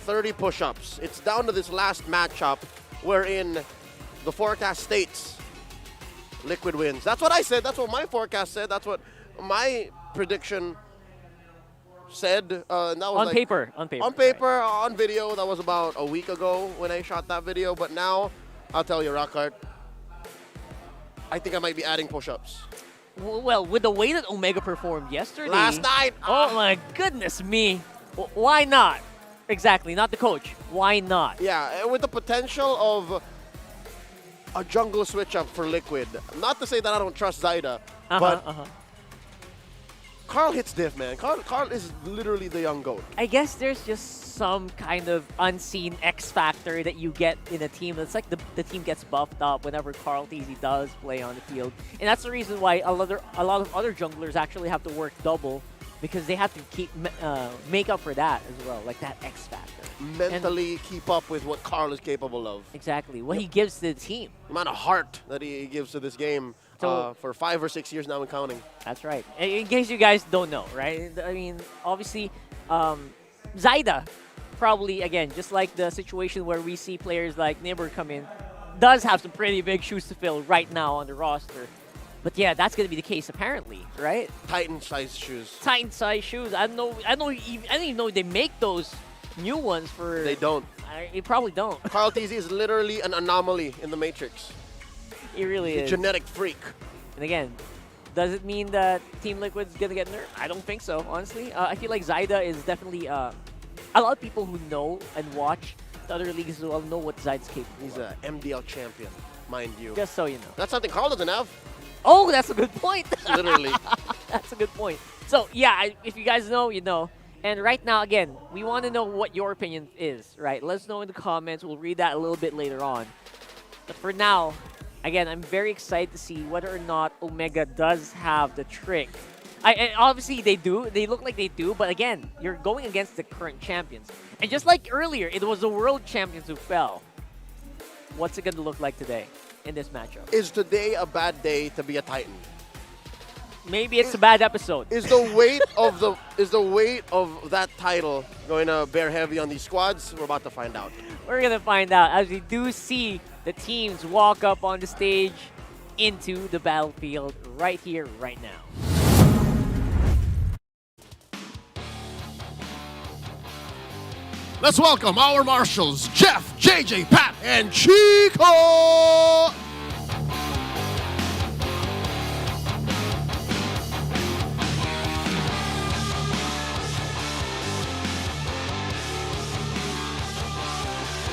30 push-ups. It's down to this last matchup wherein the forecast states Liquid wins. That's what I said. That's what my forecast said. That's what my prediction said. And that was on paper. On paper, on video. That was about a week ago when I shot that video. But now, I'll tell you, Rockhart, I think I might be adding push-ups. Well, with the way that Omega performed yesterday. Last night. Oh my goodness me. Why not? Exactly, not the coach. Why not? Yeah, and with the potential of a jungle switch-up for Liquid. Not to say that I don't trust Zyda, but Karl hits diff, man. Karl is literally the young GOAT. I guess there's just some kind of unseen X factor that you get in a team. It's like the team gets buffed up whenever KyleTzy does play on the field. And that's the reason why a lot of other junglers actually have to work double, because they have to make up for that as well, like that X factor. Mentally keep up with what Karl is capable of. Exactly, what he gives to the team. The amount of heart that he gives to this game. For 5 or 6 years now and counting. That's right. In case you guys don't know, right? I mean, obviously, Zyda probably, again, just like the situation where we see players like Nibber come in, does have some pretty big shoes to fill right now on the roster. But yeah, that's going to be the case apparently, right? Titan-sized shoes. Titan-sized shoes. I don't even know they make those new ones for... They don't. They probably don't. KyleTzy is literally an anomaly in the Matrix. He really is. A genetic freak. And again, does it mean that Team Liquid's going to get nerfed? I don't think so, honestly. I feel like Zyda is definitely... a lot of people who know and watch the other leagues as well know what Zyda's capable of. He's an MDL champion, mind you. Just so you know. That's something Karl doesn't have. Oh, that's a good point. Literally. That's a good point. So, yeah, if you guys know, you know. And right now, again, we want to know what your opinion is, right? Let us know in the comments. We'll read that a little bit later on. But for now... Again, I'm very excited to see whether or not Omega does have the trick. And obviously, they do. They look like they do. But again, you're going against the current champions. And just like earlier, it was the world champions who fell. What's it going to look like today in this matchup? Is today a bad day to be a Titan? Maybe it's a bad episode. Is the weight of that title going to bear heavy on these squads? We're about to find out. We're going to find out as we do see the teams walk up on the stage into the battlefield right here, right now. let's welcome our marshals, Jeff, JJ, Pat, and Chico!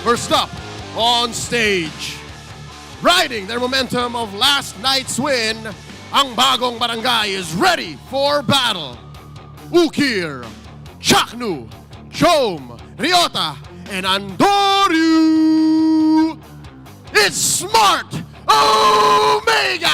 First up on stage, riding their momentum of last night's win, ang bagong barangay is ready for battle. Ukir, Chaknu, Chom, Ryota, and Andoryu. It's Smart Omega!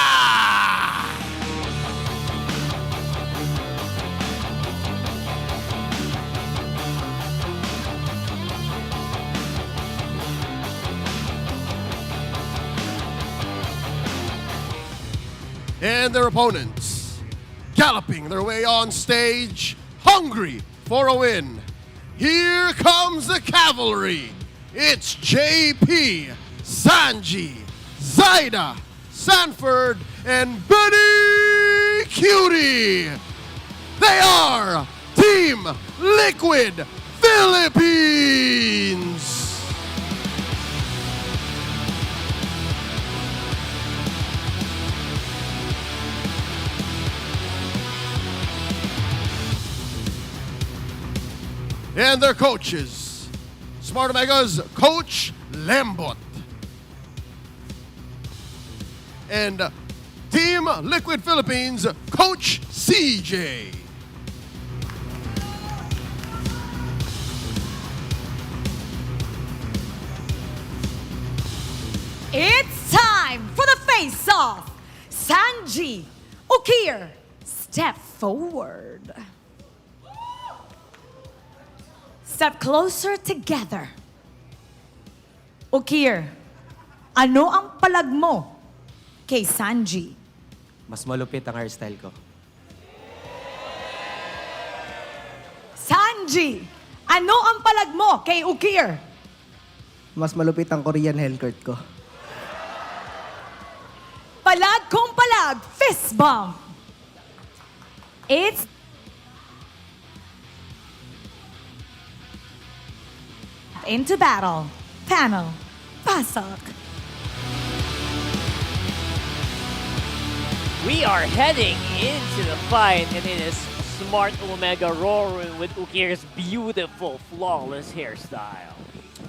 And their opponents, galloping their way on stage, hungry for a win. Here comes the cavalry. It's JP, Sanji, Zaida, Sanford, and Benny Cutie. They are Team Liquid Philippines. And their coaches, Smart Omega's Coach Lembot. And Team Liquid Philippines, Coach CJ. It's time for the face-off. Sanji, Ukir, step forward. Step closer together. Ukir, ano ang palag mo kay Sanji? Mas malupit ang hairstyle ko. Sanji, ano ang palag mo kay Ukir? Mas malupit ang Korean hellcourt ko. Palag kong palag, fist bump. It's into battle. Panel, pasok. We are heading into the fight, and it is Smart Omega roaring with Ukir's beautiful, flawless hairstyle.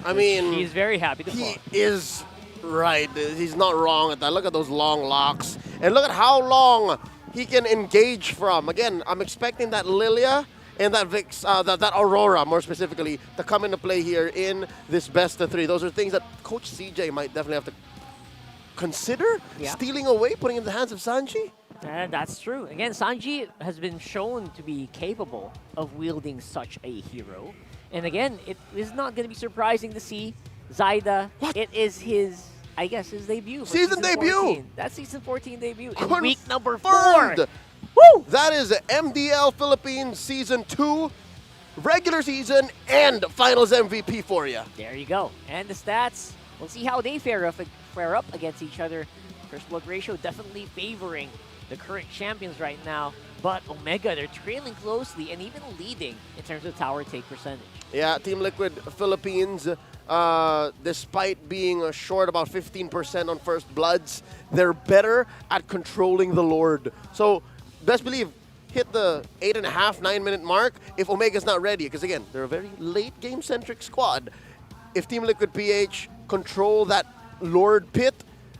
I mean, he's very happy to he fall. is right. He's not wrong at that. Look at those long locks. And look at how long he can engage from. Again, I'm expecting that Lilia and that Vix, that Aurora, more specifically, to come into play here in this best of three. Those are things that Coach CJ might definitely have to consider stealing away, putting in the hands of Sanji. That's true. Again, Sanji has been shown to be capable of wielding such a hero. And again, it is not going to be surprising to see Zaida. It is his, I guess, his debut. Season debut! 14. That's season 14 debut in week number 4. Confirmed. Woo! That is MDL Philippines Season 2, regular season, and finals MVP for you. There you go. And the stats, we'll see how they fare up against each other. First blood ratio definitely favoring the current champions right now. But Omega, they're trailing closely and even leading in terms of tower take percentage. Yeah, Team Liquid Philippines, despite being short about 15% on first bloods, they're better at controlling the Lord. So, best believe, hit the 8.5, 9-minute mark if Omega's not ready. Because again, they're a very late game-centric squad. If Team Liquid PH control that Lord pit,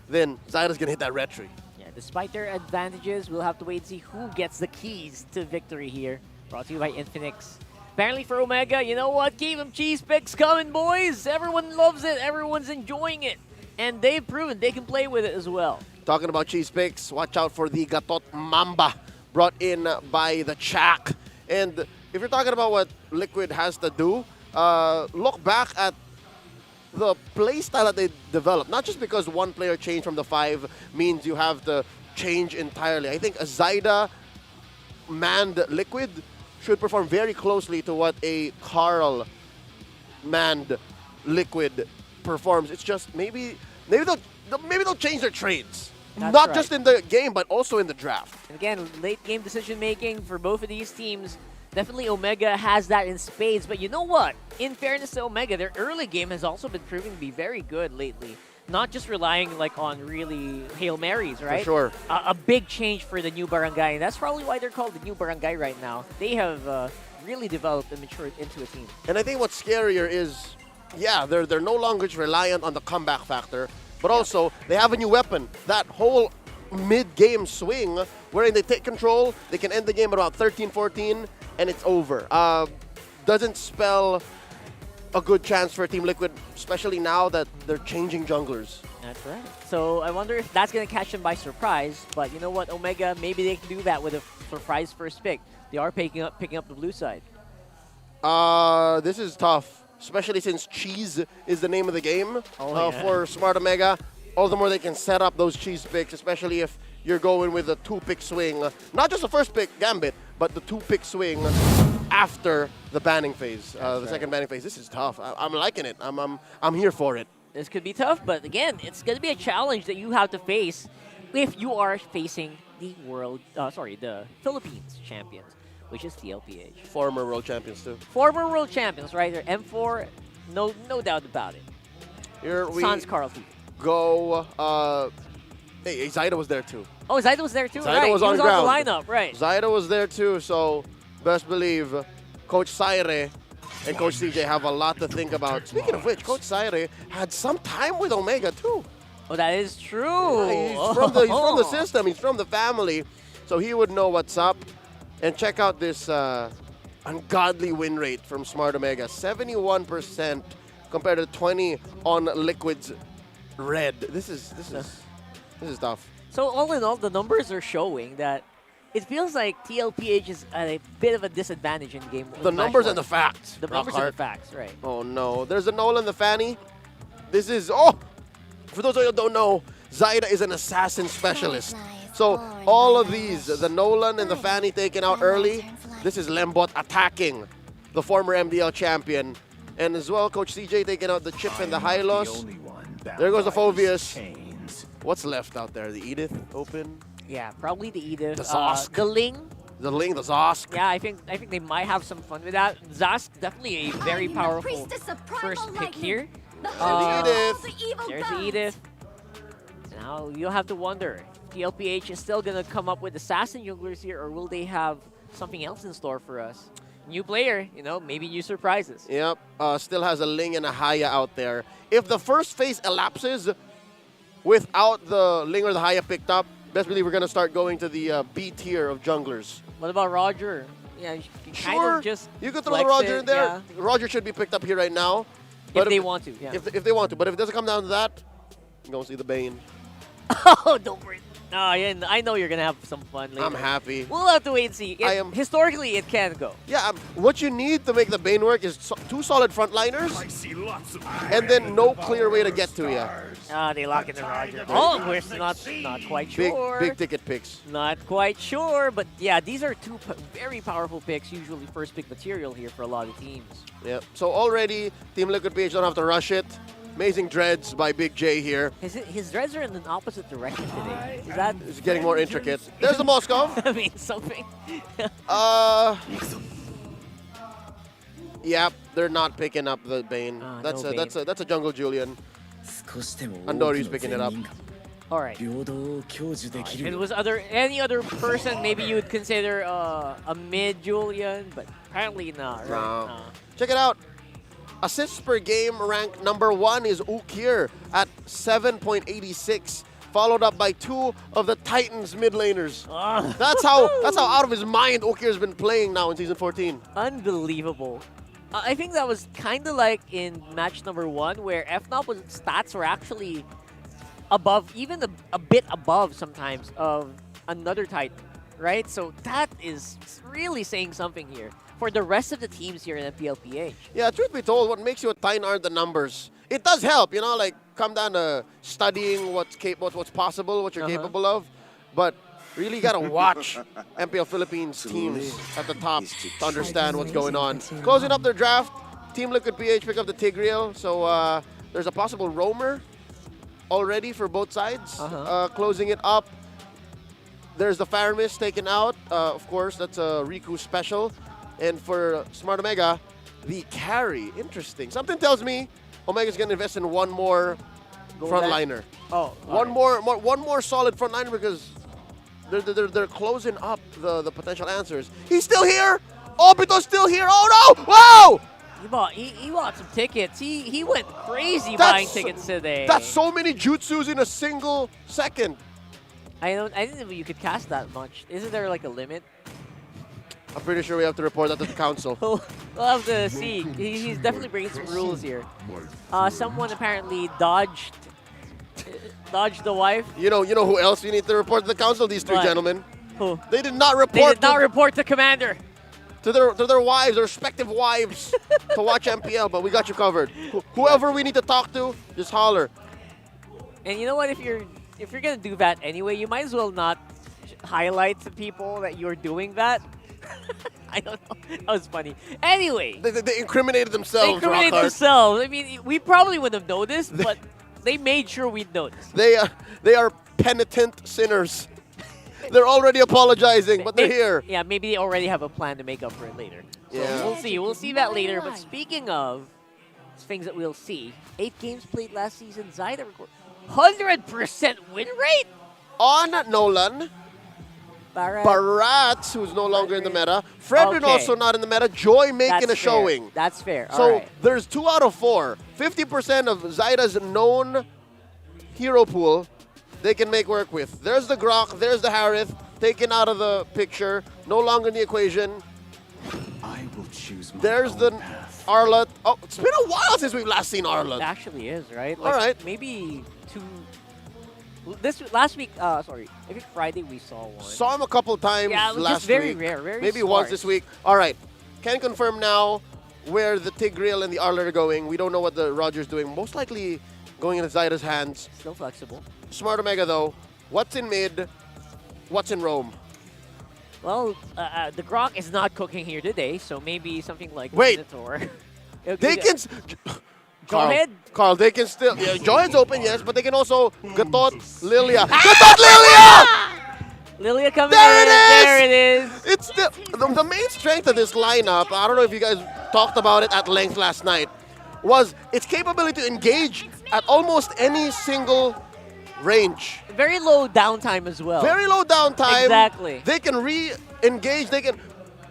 then Zaida's going to hit that red tree. Yeah, despite their advantages, we'll have to wait and see who gets the keys to victory here. Brought to you by Infinix. Apparently for Omega, you know what? Keep them cheese picks coming, boys. Everyone loves it. Everyone's enjoying it. And they've proven they can play with it as well. Talking about cheese picks, watch out for the Gatot Mamba brought in by the Chak. And if you're talking about what Liquid has to do, look back at the play style that they developed. Not just because one player changed from the 5 means you have to change entirely. I think a Zaida manned Liquid should perform very closely to what a Carl manned Liquid performs. It's just maybe they'll change their trades. That's Not right. just in the game, but also in the draft. And again, late game decision making for both of these teams. Definitely Omega has that in spades, but you know what? In fairness to Omega, their early game has also been proving to be very good lately. Not just relying like on really Hail Marys, right? For sure. A big change for the new barangay, and that's probably why they're called the new barangay right now. They have really developed and matured into a team. And I think what's scarier is, yeah, they're no longer just reliant on the comeback factor, but also they have a new weapon. That whole mid-game swing, wherein they take control, they can end the game at about 13-14, and it's over. Doesn't spell a good chance for Team Liquid, especially now that they're changing junglers. That's right. So I wonder if that's going to catch them by surprise. But you know what, Omega, maybe they can do that with a surprise first pick. They are picking up the blue side. This is tough, especially since Cheese is the name of the game for Smart Omega. All the more they can set up those cheese picks, especially if you're going with a 2-pick swing. Not just the first pick, Gambit, but the 2-pick swing after the banning phase, the second banning phase. This is tough. I'm liking it. I'm here for it. This could be tough, but again, it's going to be a challenge that you have to face if you are facing the the Philippines champions, which is TLPH. Former world champions too. Former world champions, right? They're M4, no doubt about it. Here we Sans Carl go. Hey, Zyda was there too. Oh, Zyda was there too. Zyda was on the ground. lineup, right? Zyda was there too. So best believe, Coach Saire and Coach CJ have a lot to think about. Speaking of which, Coach Saire had some time with Omega too. Oh, that is true. Yeah, he's from the system. He's from the family, so he would know what's up. And check out this ungodly win rate from Smart Omega, 71% compared to 20 on Liquid's Red. This is tough. So all in all, the numbers are showing that it feels like TLPH is at a bit of a disadvantage in game. The numbers and the facts. The numbers and the facts, right? Oh no, there's a Nolan the Fanny. This is for those of you who don't know, Zyda is an assassin specialist. So all of these, the Nolan and the Fanny taken out early. This is Lembot attacking the former MDL champion. And as well, Coach CJ taking out the Chip and the Hylos. There goes the Phobius. What's left out there? The Edith open? Yeah, probably the Edith. The Zosk. The Ling. The Ling, the Zosk. Yeah, I think they might have some fun with that. Zosk, definitely a very powerful first pick here. The Edith. There's the Edith. Now you'll have to wonder, TLPH is still going to come up with assassin junglers here, or will they have something else in store for us? New player, maybe new surprises. Yep, still has a Ling and a Haya out there. If the first phase elapses without the Ling or the Haya picked up, best believe we're going to start going to the B tier of junglers. What about Roger? Yeah, you kind of just you could throw the Roger in there. Yeah. Roger should be picked up here right now. But if they want to, yeah. If they want to. But if it doesn't come down to that, you're going to see the Bane. Oh, don't worry. No, yeah, I know you're going to have some fun later. I'm happy. We'll have to wait and see. Historically, it can go. Yeah, what you need to make the Bane work is two solid frontliners and then no clear way to get to you. They lock in the Roger. Oh, we're not quite sure. Big ticket picks. Not quite sure, but yeah, these are two very powerful picks, usually first pick material here for a lot of teams. Yep. So already, Team Liquid PH don't have to rush it. Amazing dreads by Big J here. His dreads are in the opposite direction today. Is that? It's getting more intricate. There's the Moskov. I mean, something. Yep, they're not picking up the Bane. That's a Jungle Julian. Andori's picking it up. All right. If it was any other person, maybe you would consider a mid Julian, but apparently not. Right? No. Check it out. Assists per game rank #1 is Ukir at 7.86, followed up by 2 of the Titans mid laners. That's how out of his mind Ukir's been playing now in Season 14. Unbelievable. I think that was kind of like in match #1 where FNOP stats were actually above, even a bit above sometimes of another Titan, right? So that is really saying something here for the rest of the teams here in MPLPH. Yeah, truth be told, what makes you a Titan aren't the numbers. It does help, like come down to studying what's possible, what you're capable of. But really you gotta watch MPL Philippines teams at the top to understand what's going on. Closing up their draft, Team Liquid PH pick up the Tigreal. So there's a possible roamer already for both sides. Closing it up, there's the Faramis taken out. Of course, that's a Riku special. And for Smart Omega, the carry. Interesting. Something tells me Omega's going to invest in one more frontliner. Oh, one more solid frontliner because they're closing up the potential answers. He's still here. Obito's still here. Oh no! Wow! He bought some tickets. He went crazy buying tickets today. That's so many jutsus in a single second. I didn't know you could cast that much. Isn't there like a limit? I'm pretty sure we have to report that to the council. We'll have to see. He's definitely bringing some rules here. Someone apparently dodged the wife. You know who else we need to report to the council? These three gentlemen. Who? They did not report. They did not report to commander. To their wives, their respective wives, to watch MPL. But we got you covered. Whoever we need to talk to, just holler. And you know what? If you're gonna do that anyway, you might as well not highlight to people that you're doing that. I don't know. That was funny. Anyway. They incriminated themselves, They incriminated themselves. I mean, we probably wouldn't have noticed, but they made sure we'd notice. They are penitent sinners. They're already apologizing, but they're here. Yeah, maybe they already have a plan to make up for it later. So Yeah. we'll see. We'll see that later. But speaking of things that we'll see, 8 games played last season. Zyda recorded 100% win rate on Nolan. Barat, who's no longer in the meta. Fredrin also not in the meta. Joy making a showing. That's fair. So there's 2 out of 4. 50% of Zyda's known hero pool they can make work with. There's the Grok, there's the Harith, taken out of the picture, no longer in the equation. I will choose my There's the Arlott. Oh, it's been a while since we've last seen Arlott. It actually is, right? All right. Maybe last week, sorry, I think Friday we saw one. Saw him a couple times yeah, it was last just very week. rare, very Maybe sparse. once this week. All right. Can confirm now where the Tigreal and the Arlott are going. We don't know what the Roger's doing. Most likely going into Zyda's hands. Still flexible. Smart Omega, though. What's in mid? What's in Rome? Well, the Grok is not cooking here today, so maybe something like Wait. Minotaur. They can... Go ahead. Carl, they can still... Yeah, Join's open, yes, but they can also... Gatot, Lilia. Gatot, Lilia! Lilia coming there in. There it is. It's the main strength of this lineup, I don't know if you guys talked about it at length last night, was its capability to engage at almost any single range. Very low downtime as well. Very low downtime. Exactly. They can re-engage. They can...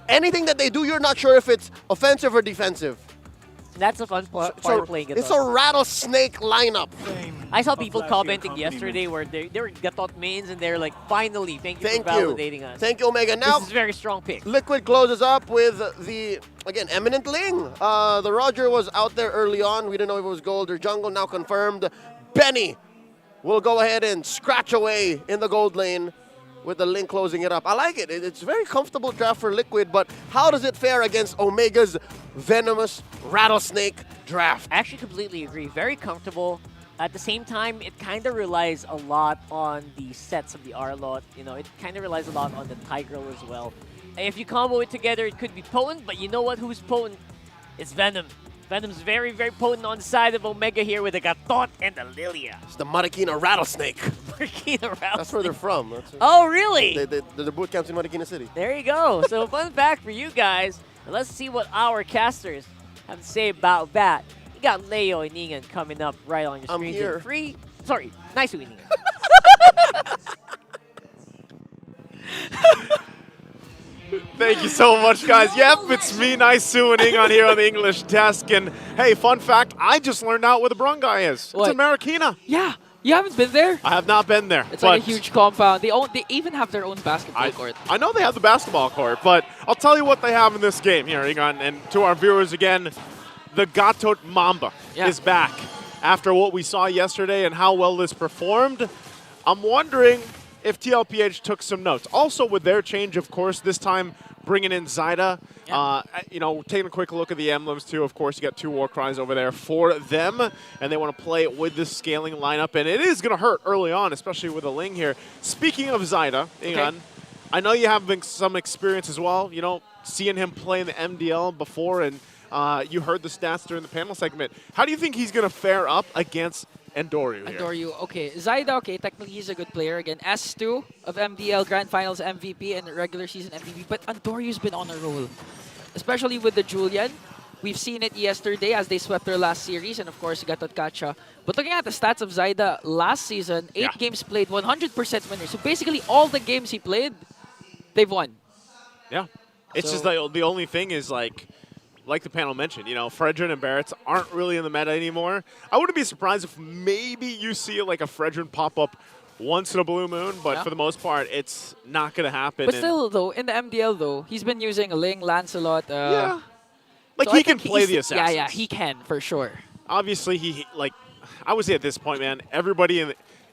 Anything that they do, you're not sure if it's offensive or defensive. That's a fun part of playing it. It's a rattlesnake lineup. I saw people commenting yesterday where they were Gatot mains and they're like, finally, thank you for validating us. Thank you, Omega. Now, this is a very strong pick. Liquid closes up with the, again, Eminent Ling. The Roger was out there early on. We didn't know if it was gold or jungle. Now confirmed. Benny will go ahead and scratch away in the gold lane with the Ling closing it up. I like it. It's a very comfortable draft for Liquid, but how does it fare against Omega's venomous rattlesnake draft? I actually completely agree. Very comfortable. At the same time, it kind of relies a lot on the sets of the Arlott. You know, it kind of relies a lot on the Tigreal as well. And if you combo it together, it could be potent, but you know what? Who's potent? It's Venom. Venom's very, very potent on the side of Omega here with the Gatot and the Lilia. It's the Marikina rattlesnake. Marikina rattlesnake. That's where they're from. Oh, really? They're the boot camps in Marikina City. There you go. So fun fact for you guys. And let's see what our casters have to say about that. You got Leo and Iningan coming up right on your screen. Here. Sorry, nice Iningan. Thank you so much, guys. Yep, it's me, Nice Suining, on here on the English desk. And hey, fun fact, I just learned out where the Brungai is. What? It's in Marikina. Yeah, you haven't been there? I have not been there. It's like a huge compound. They even have their own basketball court. I know they have the basketball court, but I'll tell you what they have in this game here, Egon. And to our viewers again, the Gatot Mamba is back after what we saw yesterday and how well this performed. I'm wondering if TLPH took some notes. Also with their change, of course, this time bringing in Zyda. You know, taking a quick look at the emblems too. Of course, you got 2 war cries over there for them, and they want to play with this scaling lineup, and it is going to hurt early on, especially with a Ling here. Speaking of Zyda, Egon, I know you have some experience as well, you know, seeing him play in the MDL before, and you heard the stats during the panel segment. How do you think he's going to fare up against Andoryu here? Andoryu, okay. Zyda, okay, technically he's a good player. Again, S2 of MDL Grand Finals MVP and regular season MVP, but Andoryu's been on a roll. especially with the Julian. We've seen it yesterday as they swept their last series, and of course, Gatot Kacha. But looking at the stats of Zaida last season, 8 games played, 100% winner. So basically, all the games he played, they've won. Yeah. It's just the only thing is like the panel mentioned, you know, Fredrin and Barrett's aren't really in the meta anymore. I wouldn't be surprised if maybe you see like a Fredrin pop up once in a blue moon, but for the most part, it's not going to happen. But still, though, in the MDL, though, he's been using Ling, Lancelot. Yeah. Like, so he can play the assassins. Yeah, he can, for sure. Obviously, he, like, I would say at this point, man, everybody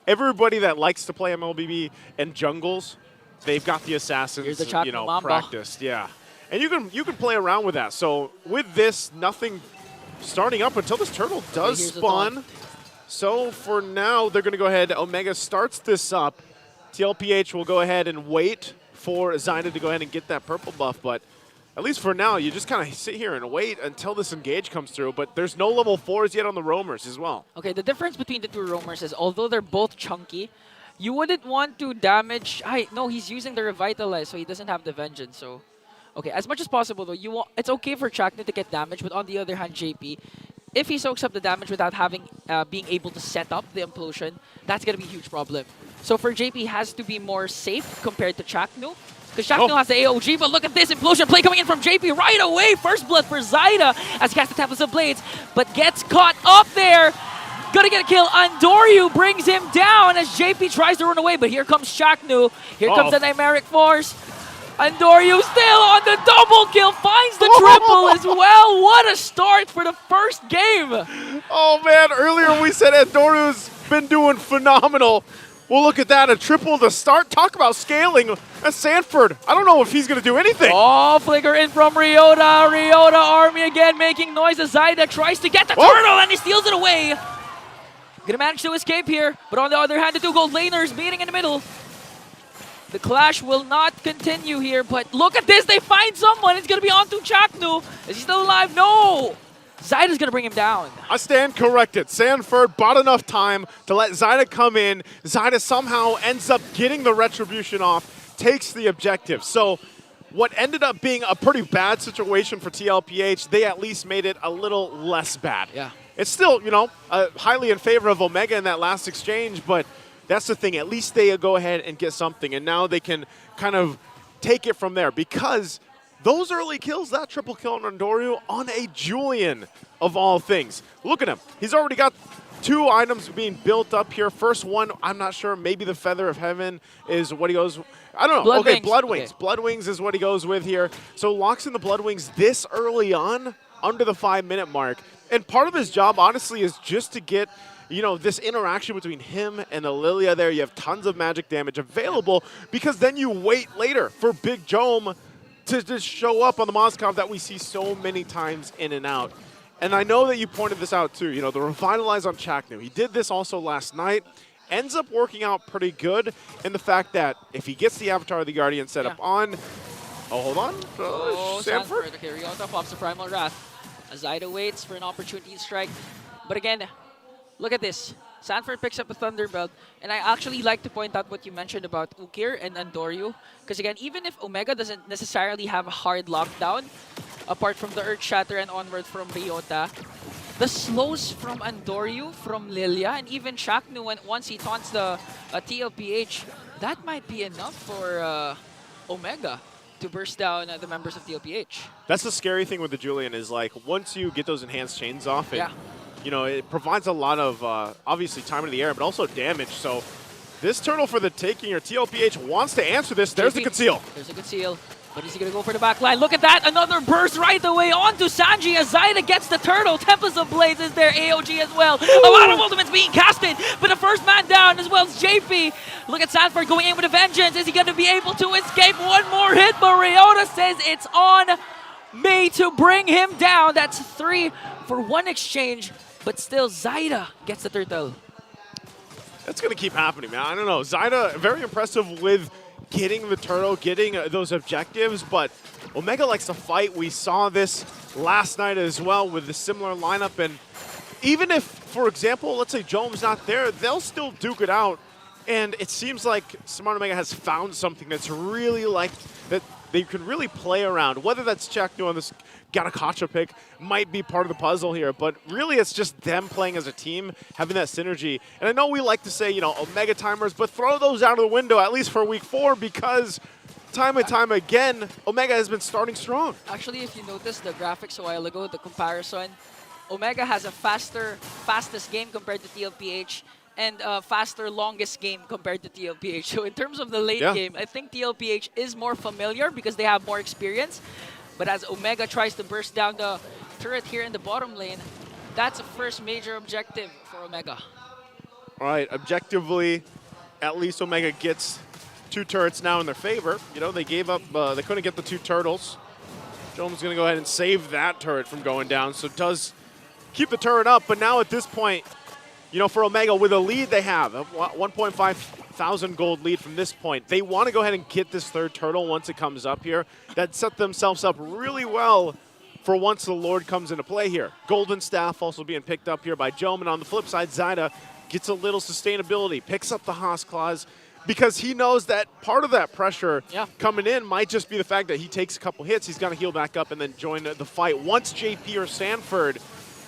that likes to play MLBB and jungles, they've got the assassins, you know, practiced. Yeah. And you can play around with that. So with this, nothing starting up until this turtle does spawn. So for now, they're going to go ahead. Omega starts this up. TLPH will go ahead and wait for Zaida to go ahead and get that purple buff. But at least for now, you just kind of sit here and wait until this engage comes through. But there's no level 4s yet on the roamers as well. Okay, the difference between the two roamers is although they're both chunky, you wouldn't want to damage. No, he's using the Revitalize, so he doesn't have the Vengeance. So, okay, as much as possible, though, it's okay for Chaknu to get damage. But on the other hand, JP, if he soaks up the damage without being able to set up the implosion, that's going to be a huge problem. So for JP, he has to be more safe compared to Chaknu. Because Chaknu has the AOG, but look at this implosion play coming in from JP right away. First blood for Zaida as he casts the Tablets of Blades, but gets caught up there. Gonna get a kill. Andoryu brings him down as JP tries to run away, but here comes Chaknu. Here comes the Nightmaric Force. Andoryu still on the double kill, finds the triple as well. What a start for the first game. Oh man, earlier we said Andoryu's been doing phenomenal. Well, look at that, a triple to start. Talk about scaling. That's Sanford. I don't know if he's going to do anything. Oh, flicker in from Ryota. Ryota army again making noise as Zaida tries to get the turtle and he steals it away. Gonna manage to escape here, but on the other hand, the two gold laners meeting in the middle. The clash will not continue here, but look at this. They find someone. It's going to be onto Chaknu. Is he still alive? No. Zaida's going to bring him down. I stand corrected. Sanford bought enough time to let Zaida come in. Zaida somehow ends up getting the retribution off, takes the objective. So what ended up being a pretty bad situation for TLPH, they at least made it a little less bad. Yeah. It's still, you know, highly in favor of Omega in that last exchange, but that's the thing. At least they go ahead and get something, and now they can kind of take it from there because those early kills, that triple kill on Andoryu on a Julian of all things. Look at him. He's already got 2 items being built up here. First one, I'm not sure. Maybe the Feather of Heaven is what he goes. I don't know. Blood Wings. Blood Wings is what he goes with here. So locks in the Blood Wings this early on, under the 5-minute mark. And part of his job, honestly, is just to get, you know, this interaction between him and the Lilia there. You have tons of magic damage available because then you wait later for Big Jome to just show up on the Moskov that we see so many times in and out. And I know that you pointed this out too, you know, the Revitalize on Chaknu. He did this also last night. Ends up working out pretty good in the fact that if he gets the Avatar of the Guardian set up on... Oh, hold on. Sanford? Okay, Ryota pops the Primal Wrath. Zaida waits for an opportunity to strike. But again, look at this. Sanford picks up a Thunderbelt, and I actually like to point out what you mentioned about Ukir and Andoryu. Because again, even if Omega doesn't necessarily have a hard lockdown, apart from the Earth Shatter and onward from Ryota, the slows from Andoryu, from Lilia, and even Chaknu, once he taunts the TLPH, that might be enough for Omega to burst down the members of TLPH. That's the scary thing with the Julian is like once you get those enhanced chains off, you know, it provides a lot of obviously time in the air, but also damage. So this turtle for the taking, or TLPH wants to answer this. There's the conceal. There's a conceal. But is he going to go for the back line? Look at that. Another burst right away onto Sanji as Zaida gets the turtle. Tempest of Blades is there. AOG as well. A lot of ultimates being casted. But the first man down as well as JP. Look at Sanford going in with a vengeance. Is he going to be able to escape? One more hit. But Ryota says it's on me to bring him down. That's 3 for 1 exchange. But still, Zaida gets the turtle. That's going to keep happening, man. I don't know. Zaida, very impressive with getting the turtle, getting those objectives, but Omega likes to fight. We saw this last night as well with the similar lineup, and even if, for example, let's say Jome's not there, they'll still duke it out, and it seems like Smart Omega has found something that's really like, that they can really play around. Whether that's Chaknu on this Garakacha pick might be part of the puzzle here, but really it's just them playing as a team, having that synergy. And I know we like to say, you know, Omega timers, but throw those out of the window, at least for week 4, because time and time again, Omega has been starting strong. Actually, if you noticed the graphics a while ago, the comparison, Omega has a fastest game compared to TLPH, and faster, longest game compared to TLPH. So in terms of the late game, I think TLPH is more familiar because they have more experience. But as Omega tries to burst down the turret here in the bottom lane, that's the first major objective for Omega. All right, objectively, at least Omega gets 2 turrets now in their favor. You know, they gave up, they couldn't get the 2 turtles. Jome's going to go ahead and save that turret from going down, so it does keep the turret up. But now at this point, you know, for Omega, with a lead they have, a 1,500 gold lead from this point, they want to go ahead and get this 3rd turtle once it comes up here. That set themselves up really well for once the Lord comes into play here. Golden Staff also being picked up here by Jome, and on the flip side, Zyda gets a little sustainability, picks up the Haas Claws, because he knows that part of that pressure coming in might just be the fact that he takes a couple hits, he's going to heal back up and then join the fight once JP or Sanford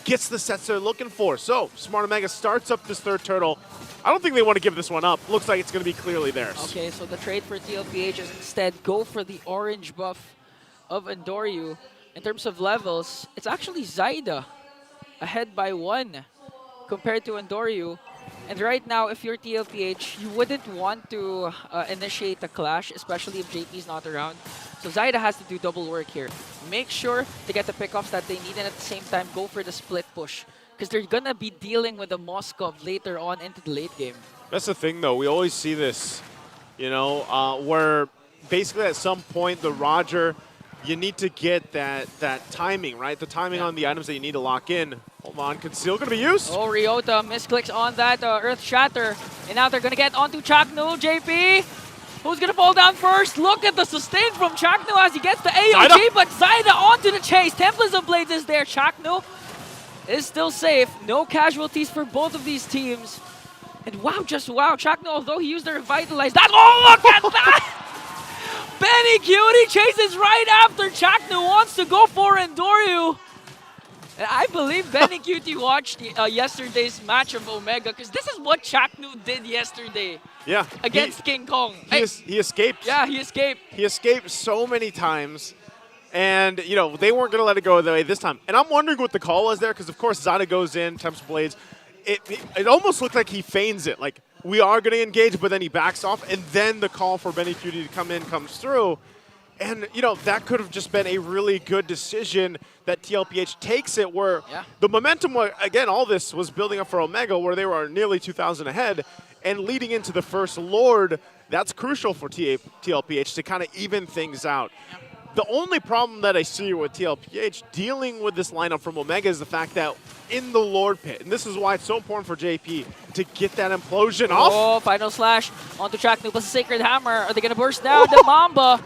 gets the sets they're looking for. So, Smart Omega starts up this 3rd turtle. I don't think they want to give this one up. Looks like it's going to be clearly theirs. Okay, so the trade for TLPH is instead go for the orange buff of Andoryu. In terms of levels, it's actually Zyda ahead by 1 compared to Andoryu. And right now, if you're TLPH, you wouldn't want to initiate a clash, especially if JP's not around. So Zyda has to do double work here. Make sure to get the pickoffs that they need, and at the same time, go for the split push. Because they're going to be dealing with the Moskov later on into the late game. That's the thing, though. We always see this, you know, where basically at some point, the Roger, you need to get that timing, right? The timing on the items that you need to lock in. Hold on, Conceal going to be used. Oh, Ryota misclicks on that Earth Shatter. And now they're going to get onto Chaknu. JP, who's going to fall down first? Look at the sustain from Chaknu as he gets the AOG, Zyda. but Zyda onto the chase. Templates of Blades is there. Chaknu is still safe. No casualties for both of these teams. And wow, just wow. Chaknu, although he used the Revitalize, that, oh, look at that! Benny Cutie chases right after Chaknu, wants to go for Andoryu. And I believe Benny Cutie watched yesterday's match of Omega, because this is what Chaknu did yesterday. Yeah. Against King Kong. He escaped. Yeah, he escaped. He escaped so many times. And, you know, they weren't going to let it go the way this time. And I'm wondering what the call was there, because, of course, Zyda goes in, attempts Blades. It almost looked like he feigns it. Like, we are going to engage, but then he backs off. And then the call for Benny Cutie to come in comes through. And, you know, that could have just been a really good decision that TLPH takes it, where the momentum, again, all this was building up for Omega, where they were nearly 2,000 ahead. And leading into the first Lord, that's crucial for TLPH to kind of even things out. The only problem that I see with TLPH dealing with this lineup from Omega is the fact that in the Lord pit, and this is why it's so important for JP to get that implosion off. Oh, final slash onto Chaknu plus a Sacred Hammer. Are they going to burst down the Mamba?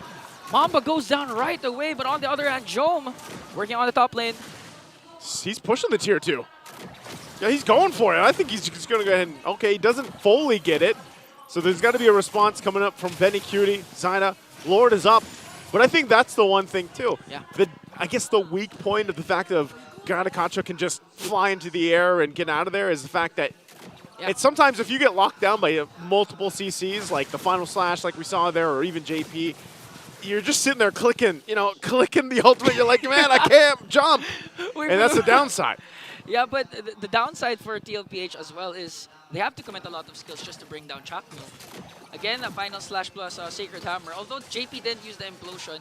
Mamba goes down right away, but on the other hand, Jome working on the top lane. He's pushing the tier 2. Yeah, he's going for it. I think he's just going to go ahead and, okay, he doesn't fully get it. So there's got to be a response coming up from Benny Cutie. Zyda, Lord is up. But I think that's the one thing, too. Yeah. I guess the weak point of the fact of Garakacha can just fly into the air and get out of there is the fact that it's sometimes if you get locked down by multiple CCs, like the final slash like we saw there, or even JP, you're just sitting there clicking, you know, clicking the ultimate. You're like, man, I can't jump. And that's the downside. Yeah, but the downside for TLPH as well is they have to commit a lot of skills just to bring down Chaknu. Again, a final slash plus Sacred Hammer. Although JP didn't use the implosion,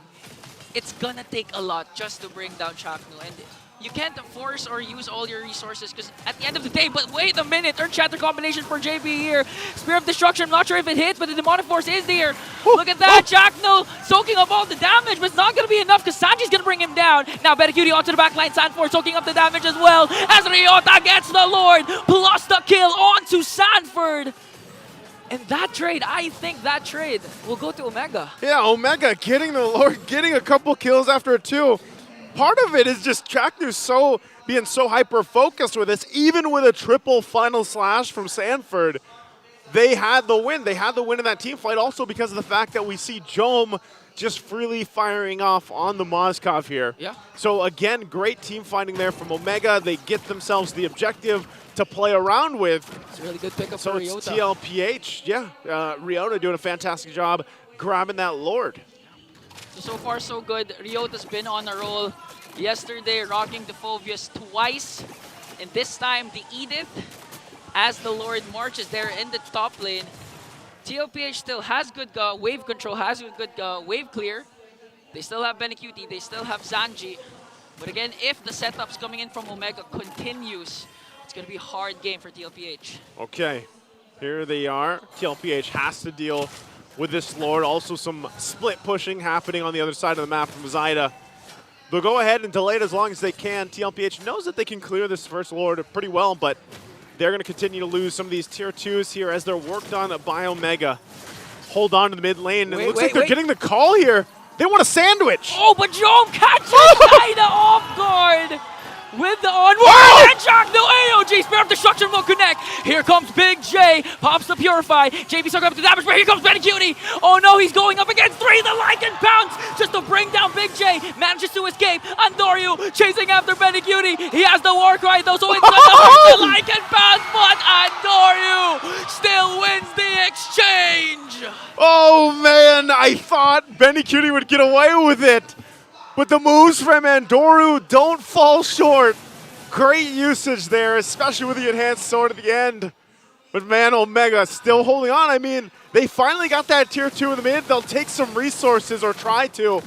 it's gonna take a lot just to bring down Chaknu. And you can't force or use all your resources because at the end of the day, but wait a minute, Earth Shatter combination for JP here. Spear of Destruction, I'm not sure if it hits, but the Demonic Force is there. Look at that, Chaknu soaking up all the damage, but it's not going to be enough because Sanji's going to bring him down. Now Benny Cutie onto the backline, Sanford soaking up the damage as well as Ryota gets the Lord, plus the kill onto Sanford. And that trade, I think that trade will go to Omega. Yeah, Omega getting the Lord, getting a couple kills after a 2. Part of it is just Chaknu being so hyper-focused with this. Even with a triple final slash from Sanford, they had the win. They had the win in that team fight also because of the fact that we see Jome just freely firing off on the Moskov here. Yeah. So again, great team fighting there from Omega. They get themselves the objective to play around with. It's a really good pickup so for it's Ryota. TLPH, yeah. Ryota doing a fantastic job grabbing that Lord. So far, so good. Ryota's been on a roll. Yesterday, rocking the Phobius twice. And this time, the Edith, as the Lord marches there in the top lane. TLPH still has good wave control, has good wave clear. They still have Benecuti, they still have Zanji. But again, if the setups coming in from Omega continues, it's going to be a hard game for TLPH. Okay, here they are. TLPH has to deal with this Lord. Also some split pushing happening on the other side of the map from Zyda. They'll go ahead and delay it as long as they can. TLPH knows that they can clear this first Lord pretty well, but they're going to continue to lose some of these tier 2s here as they're worked on by Omega. Hold on to the mid lane. And it looks like they're getting the call here. They want a sandwich. Oh, but Jom catches Zyda off guard with the onward headshot. No AOG. Spare of Destruction will connect. Here comes Big J. Pops the Purify. JP sucking up the damage, but here comes Benecuti. Oh no, he's going up against 3. The Lycan pounce just to bring down Big J. Manages to escape. Andoryu chasing after Benecuti. He has the war cry though, so it's gonna hurt the Lycan pounce, but Andoryu still wins the exchange. Oh man, I thought Benecuti would get away with it. But the moves from Andoryu don't fall short. Great usage there, especially with the enhanced sword at the end. But man, Omega still holding on. I mean, they finally got that tier 2 in the mid. They'll take some resources or try to.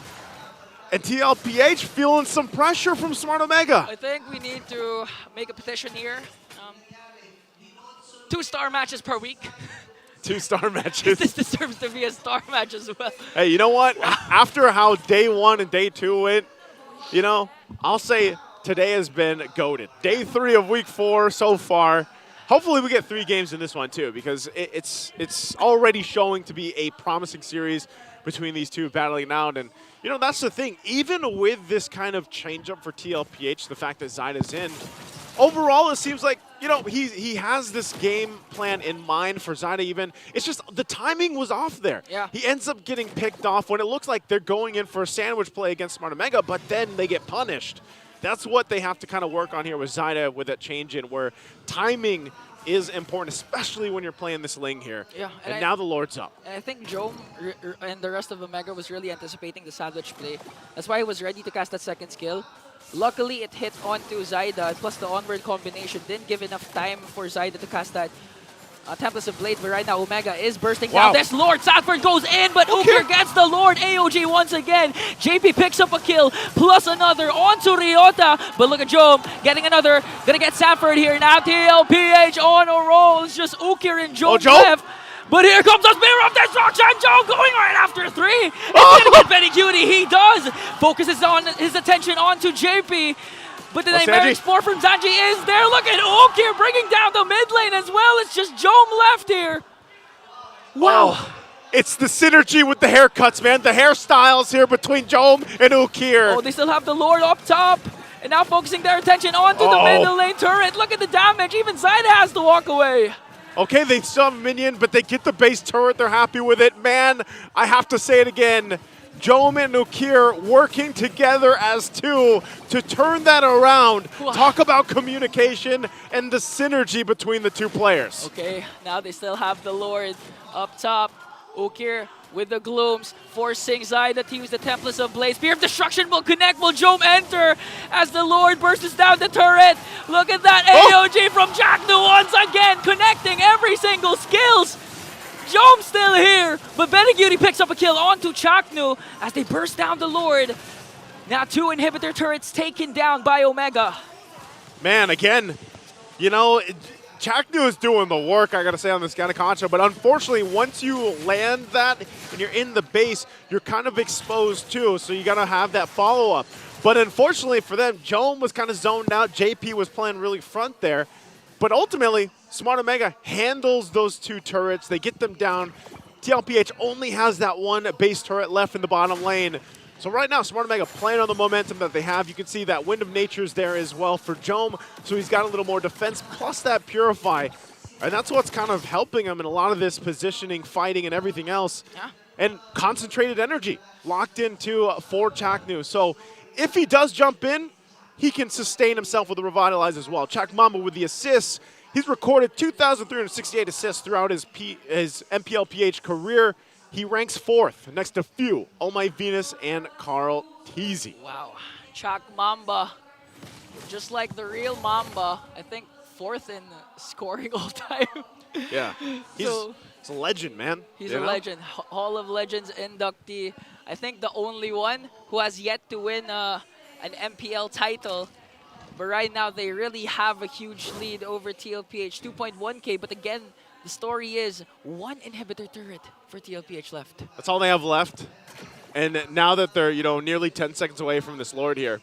And TLPH feeling some pressure from Smart Omega. I think we need to make a petition here. 2-star matches per week. 2-star matches. This deserves to be a star match as well. Hey, you know what? After how day 1 and day 2 went, you know, I'll say today has been goated. Day 3 of week 4 so far. Hopefully we get 3 games in this one too, because it's already showing to be a promising series between these two battling it out. And, you know, that's the thing. Even with this kind of change-up for TLPH, the fact that Zyda's in, overall it seems like, you know, he has this game plan in mind for Zyda even. It's just the timing was off there. Yeah. He ends up getting picked off when it looks like they're going in for a sandwich play against Smart Omega, but then they get punished. That's what they have to kind of work on here with Zyda with that change in where timing is important, especially when you're playing this Ling here. Yeah, and now the Lord's up. And I think Jom and the rest of Omega was really anticipating the sandwich play. That's why he was ready to cast that second skill. Luckily, it hit onto Zyda, plus the onward combination didn't give enough time for Zyda to cast that Tempest of Blade, but right now Omega is bursting down. This Lord, Sanford goes in, but Ukir gets the Lord. AOG once again. JP picks up a kill, plus another onto Ryota. But look at Jom getting another. Gonna get Sanford here now. TLPH on a roll. It's just Ukir and Jom left. But here comes the Spear of Destruction. Jom going right after 3. It's gonna get Benecuti. He does. Focuses on his attention onto JP. But the Nightmare Spore from Zanji is there. Look at Ukir bringing down the mid lane as well. It's just Jom left here. Wow. Oh, it's the synergy with the haircuts, man. The hairstyles here between Jom and Ukir. Oh, they still have the Lord up top. And now focusing their attention onto the middle lane turret. Look at the damage. Even Zyda has to walk away. Okay, they still have a minion, but they get the base turret. They're happy with it. Man, I have to say it again. Jom and Ukir working together as two to turn that around. Talk about communication and the synergy between the two players. Okay, now they still have the Lord up top. Ukir with the Glooms, forcing Zyda to use the Templates of Blaze. Spear of Destruction will connect. Will Jom enter as the Lord bursts down the turret? Look at that AOG from Jacknu once again, connecting every single skills. Jom's still here, but Benecuti picks up a kill onto Chaknu as they burst down the Lord. Now 2 inhibitor turrets taken down by Omega. Man, again, you know, Chaknu is doing the work, I gotta say, on this Ganaconcha, but unfortunately, once you land that and you're in the base, you're kind of exposed too, so you gotta have that follow-up. But unfortunately for them, Jom was kind of zoned out, JP was playing really front there, but ultimately, Smart Omega handles those 2 turrets. They get them down. TLPH only has that 1 base turret left in the bottom lane. So right now, Smart Omega playing on the momentum that they have. You can see that Wind of Nature's there as well for Jom. So he's got a little more defense, plus that Purify. And that's what's kind of helping him in a lot of this positioning, fighting, and everything else. Yeah. and concentrated energy locked into for Chaknu. So if he does jump in, he can sustain himself with the Revitalize as well. Chak Mamba with the assists. He's recorded 2,368 assists throughout his MPLPH career. He ranks 4th next to Few, Oh My Venus, and KyleTzy. Wow. Chak Mamba, just like the real Mamba, I think 4th in scoring all time. Yeah. He's a legend, man. He's a legend. Hall of Legends inductee. I think the only one who has yet to win an MPL title. But right now, they really have a huge lead over TLPH, 2.1K. But again, the story is 1 inhibitor turret for TLPH left. That's all they have left. And now that they're, nearly 10 seconds away from this Lord here,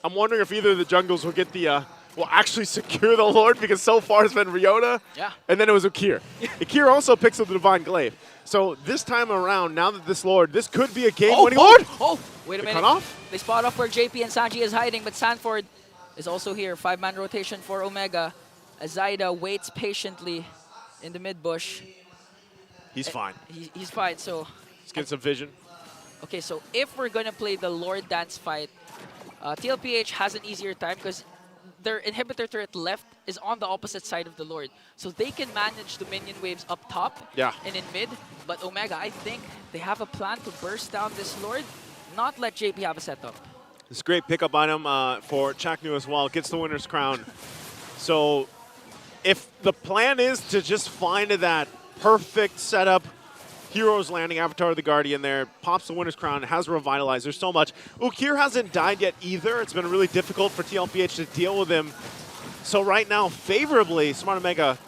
I'm wondering if either of the jungles will get the, will actually secure the Lord, because so far it's been Ryota, and then it was Ukir. Ukir also picks up the Divine Glaive. So this time around, now that this Lord, this could be a game-winning Lord. Oh, wait a minute. Cut off? They spot off where JP and Sanji is hiding, but Sanford is also here. 5-man rotation for Omega. As Zaida waits patiently in the mid-bush. He's fine. He's fine, so... Let's get some vision. Okay, so if we're going to play the Lord Dance fight, TLPH has an easier time because their inhibitor turret left is on the opposite side of the Lord. So they can manage the minion waves up top and in mid. But Omega, I think they have a plan to burst down this Lord, not let JP have a setup. This great pickup item for Chaknu as well. Gets the winner's crown. So if the plan is to just find that perfect setup, Heroes landing, Avatar of the Guardian there, pops the winner's crown, has revitalized. There's so much. Ukir hasn't died yet either. It's been really difficult for TLPH to deal with him. So right now, favorably, Smart Omega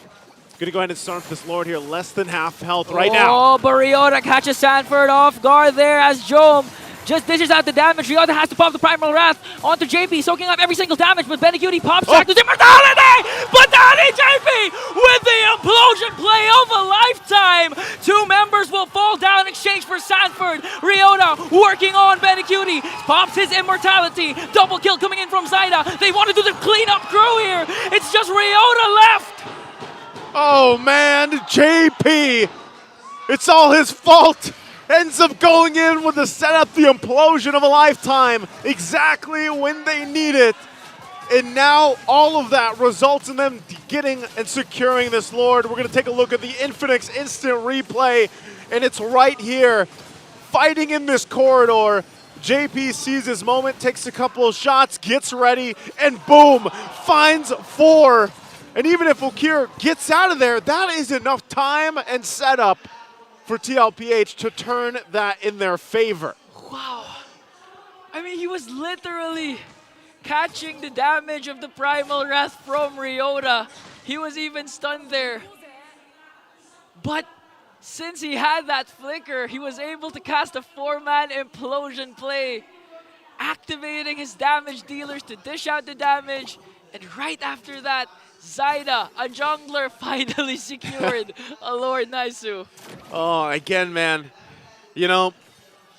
going to go ahead and start this Lord here. Less than half health right now. Oh, but Ryota catches Sanford off guard there as Jome just dishes out the damage. Ryota has to pop the Primal Wrath onto JP, soaking up every single damage, but Benecutie pops Chaknu's immortality! But Danny JP with the implosion play of a lifetime! 2 members will fall down in exchange for Sanford. Ryota working on Benecutie, pops his immortality. Double kill coming in from Zaida. They want to do the cleanup crew here. It's just Ryota left. Oh man, JP! It's all his fault! Ends up going in with the setup, the implosion of a lifetime, exactly when they need it. And now all of that results in them getting and securing this Lord. We're going to take a look at the Infinix instant replay, and it's right here, fighting in this corridor. JP sees his moment, takes a couple of shots, gets ready, and boom, finds 4. And even if Ukir gets out of there, that is enough time and setup for TLPH to turn that in their favor. Wow. I mean, he was literally catching the damage of the Primal Wrath from Ryota. He was even stunned there. But since he had that flicker, he was able to cast a 4-man implosion play, activating his damage dealers to dish out the damage. And right after that, Zaida, a jungler, finally secured a Lord Naisu. Oh, again, man,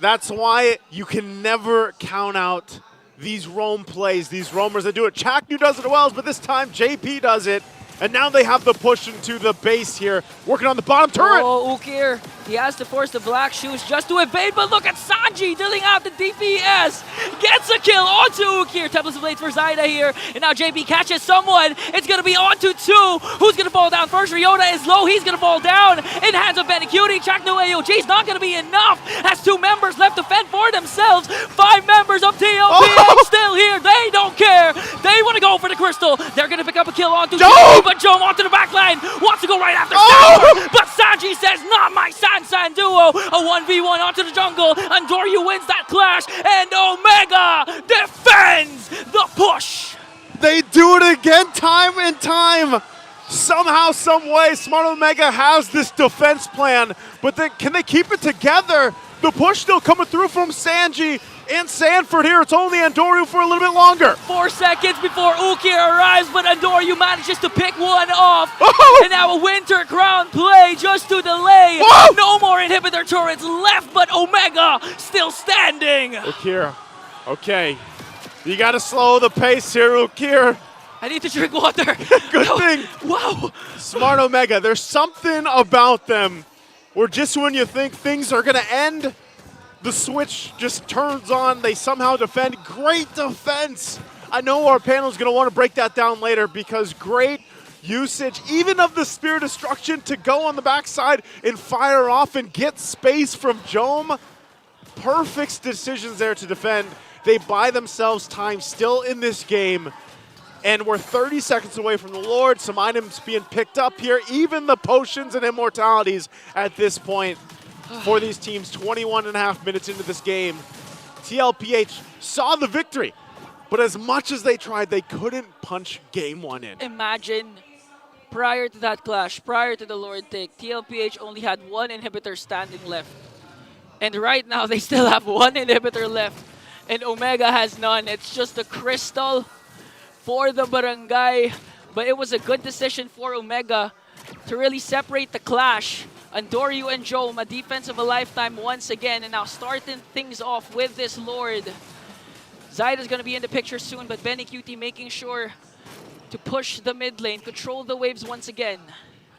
that's why you can never count out these roam plays, these roamers that do it. Chaknu does it well, but this time JP does it. And now they have the push into the base here, working on the bottom turret. Oh, Ukir, he has to force the black shoes just to evade, but look at Sanji dealing out the DPS. Gets a kill onto Ukir. Templars of Blades for Zaida here. And now JP catches someone. It's going to be onto 2. Who's going to fall down first? Ryota is low. He's going to fall down in hands of Benecutie. Chaknu AOG is not going to be enough. Has 2 members left to fend for themselves. 5 members of TLPH still here. They don't care. They want to go for the crystal. They're going to pick up a kill onto JP, but Jome onto the back line. Wants to go right after Sanford, but Sanji says, not my San duo. A 1v1 onto the jungle. Andoryu wins that clash, and Omega defends the push. They do it again, time and time. Somehow, some way, Smart Omega has this defense plan, but then can they keep it together? The push still coming through from Sanji and Sanford here. It's only Andoryu for a little bit longer. 4 seconds before Ukir arrives, but Andoryu manages to pick one off. And now a Winter Crown play just to delay. No more inhibitor turrets left, but Omega still standing. Ukir, okay. You got to slow the pace here, Ukir. I need to drink water. Good thing. Wow. Smart Omega, there's something about them or just when you think things are going to end, the switch just turns on. They somehow defend. Great defense. I know our panel is going to want to break that down later because great usage, even of the Spear Destruction, to go on the backside and fire off and get space from Jome. Perfect decisions there to defend. They buy themselves time still in this game. And we're 30 seconds away from the Lord. Some items being picked up here. Even the potions and immortalities at this point for these teams. 21.5 minutes into this game. TLPH saw the victory. But as much as they tried, they couldn't punch game one in. Imagine, prior to that clash, prior to the Lord take, TLPH only had one inhibitor standing left. And right now, they still have one inhibitor left. And Omega has none. It's just a crystal for the barangay. But it was a good decision for Omega to really separate the clash. Andoryu and Jome, a defense of a lifetime once again. And now starting things off with this Lord. Zyda's going to be in the picture soon, but Benny Cutie making sure to push the mid lane, control the waves once again.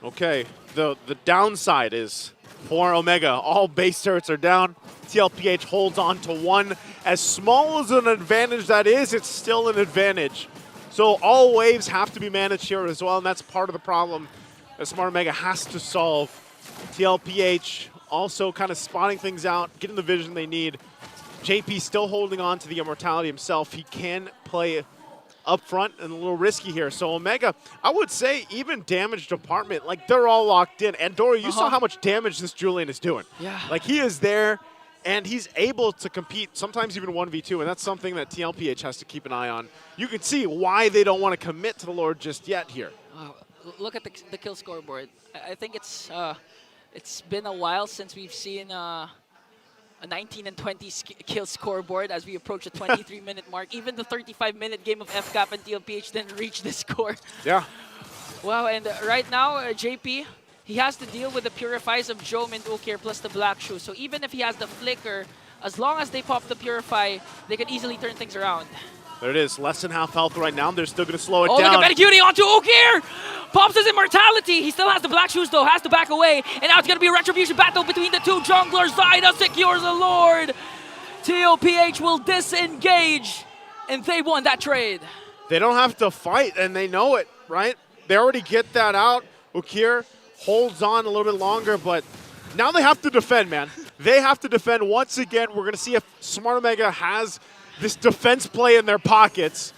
Okay, the downside is for Omega, all base turrets are down. TLPH holds on to one. As small as an advantage that is, it's still an advantage. So all waves have to be managed here as well, and that's part of the problem that Smart Omega has to solve. TLPH also kind of spotting things out, getting the vision they need. JP still holding on to the immortality himself. He can play up front and a little risky here. So Omega, I would say even damage department, like they're all locked in. And Dory, you saw how much damage this Julian is doing. Yeah. Like he is there and he's able to compete, sometimes even 1v2, and that's something that TLPH has to keep an eye on. You can see why they don't want to commit to the Lord just yet here. Look at the kill scoreboard. I think it's been a while since we've seen a 19 and 20 kill scoreboard as we approach the 23-minute mark. Even the 35-minute game of FCAP and TLPH didn't reach this score. Yeah. Wow, and right now, JP, he has to deal with the Purifies of Jome and Ukir plus the Black Shoe. So even if he has the Flicker, as long as they pop the Purify, they can easily turn things around. There it is, less than half health right now. They're still going to slow it down. Oh, look at Benny Cutie onto Ukir! Pops his immortality. He still has the Black Shoes, though. Has to back away. And now it's going to be a retribution battle between the two junglers. Zyda secures the Lord. TLPH will disengage. And they won that trade. They don't have to fight, and they know it, right? They already get that out. Ukir holds on a little bit longer, but now they have to defend, man. They have to defend once again. We're going to see if Smart Omega has this defense play in their pockets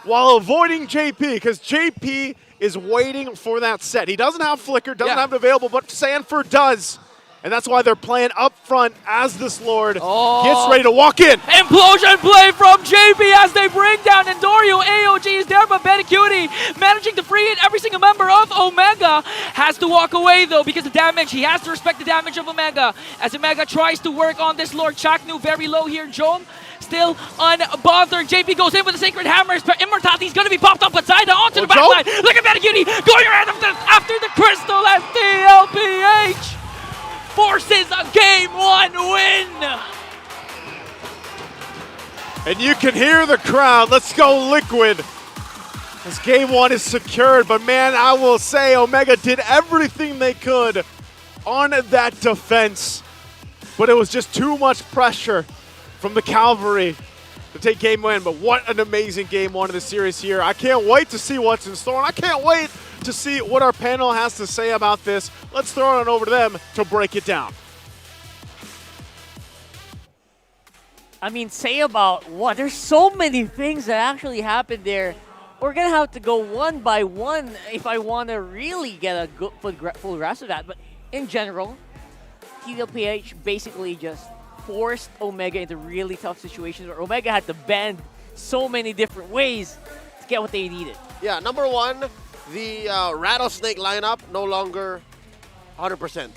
while avoiding JP, because JP is waiting for that set. He doesn't have Flicker, doesn't have it available, but Sanford does. And that's why they're playing up front as this Lord gets ready to walk in. Implosion play from JP as they bring down Andoryu. AOG is there, but Benny Cutie managing to free it. Every single member of Omega has to walk away, though, because the damage. He has to respect the damage of Omega. As Omega tries to work on this Lord. Chaknu very low here. Jome still unbothered. JP goes in with the Sacred Hammers, but Immortality is going to be popped up, but Zyda onto the backside. Look at Benny Cutie going around after the Crystal as TLPH forces a Game 1 win. And you can hear the crowd. Let's go Liquid. This Game 1 is secured, but man, I will say Omega did everything they could on that defense, but it was just too much pressure from the Cavalry to take Game 1. But what an amazing Game 1 of the series here. I can't wait to see what's in store, and I can't wait to see what our panel has to say about this. Let's throw it on over to them to break it down. I mean, say about what? There's so many things that actually happened there. We're going to have to go one by one if I want to really get a good full grasp of that. But in general, TLPH basically just forced Omega into really tough situations where Omega had to bend so many different ways to get what they needed. Yeah, number one, the Rattlesnake lineup no longer 100%.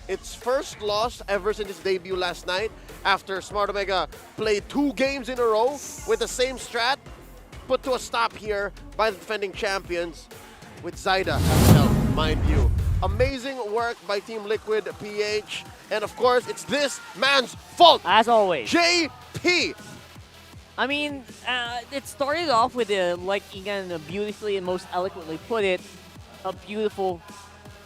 Its first loss ever since its debut last night after Smart Omega played 2 games in a row with the same strat, put to a stop here by the defending champions with Zyda as well, mind you. Amazing work by Team Liquid PH, and of course, it's this man's fault. As always. JP. I mean, it started off with, like Igan beautifully and most eloquently put it, a beautiful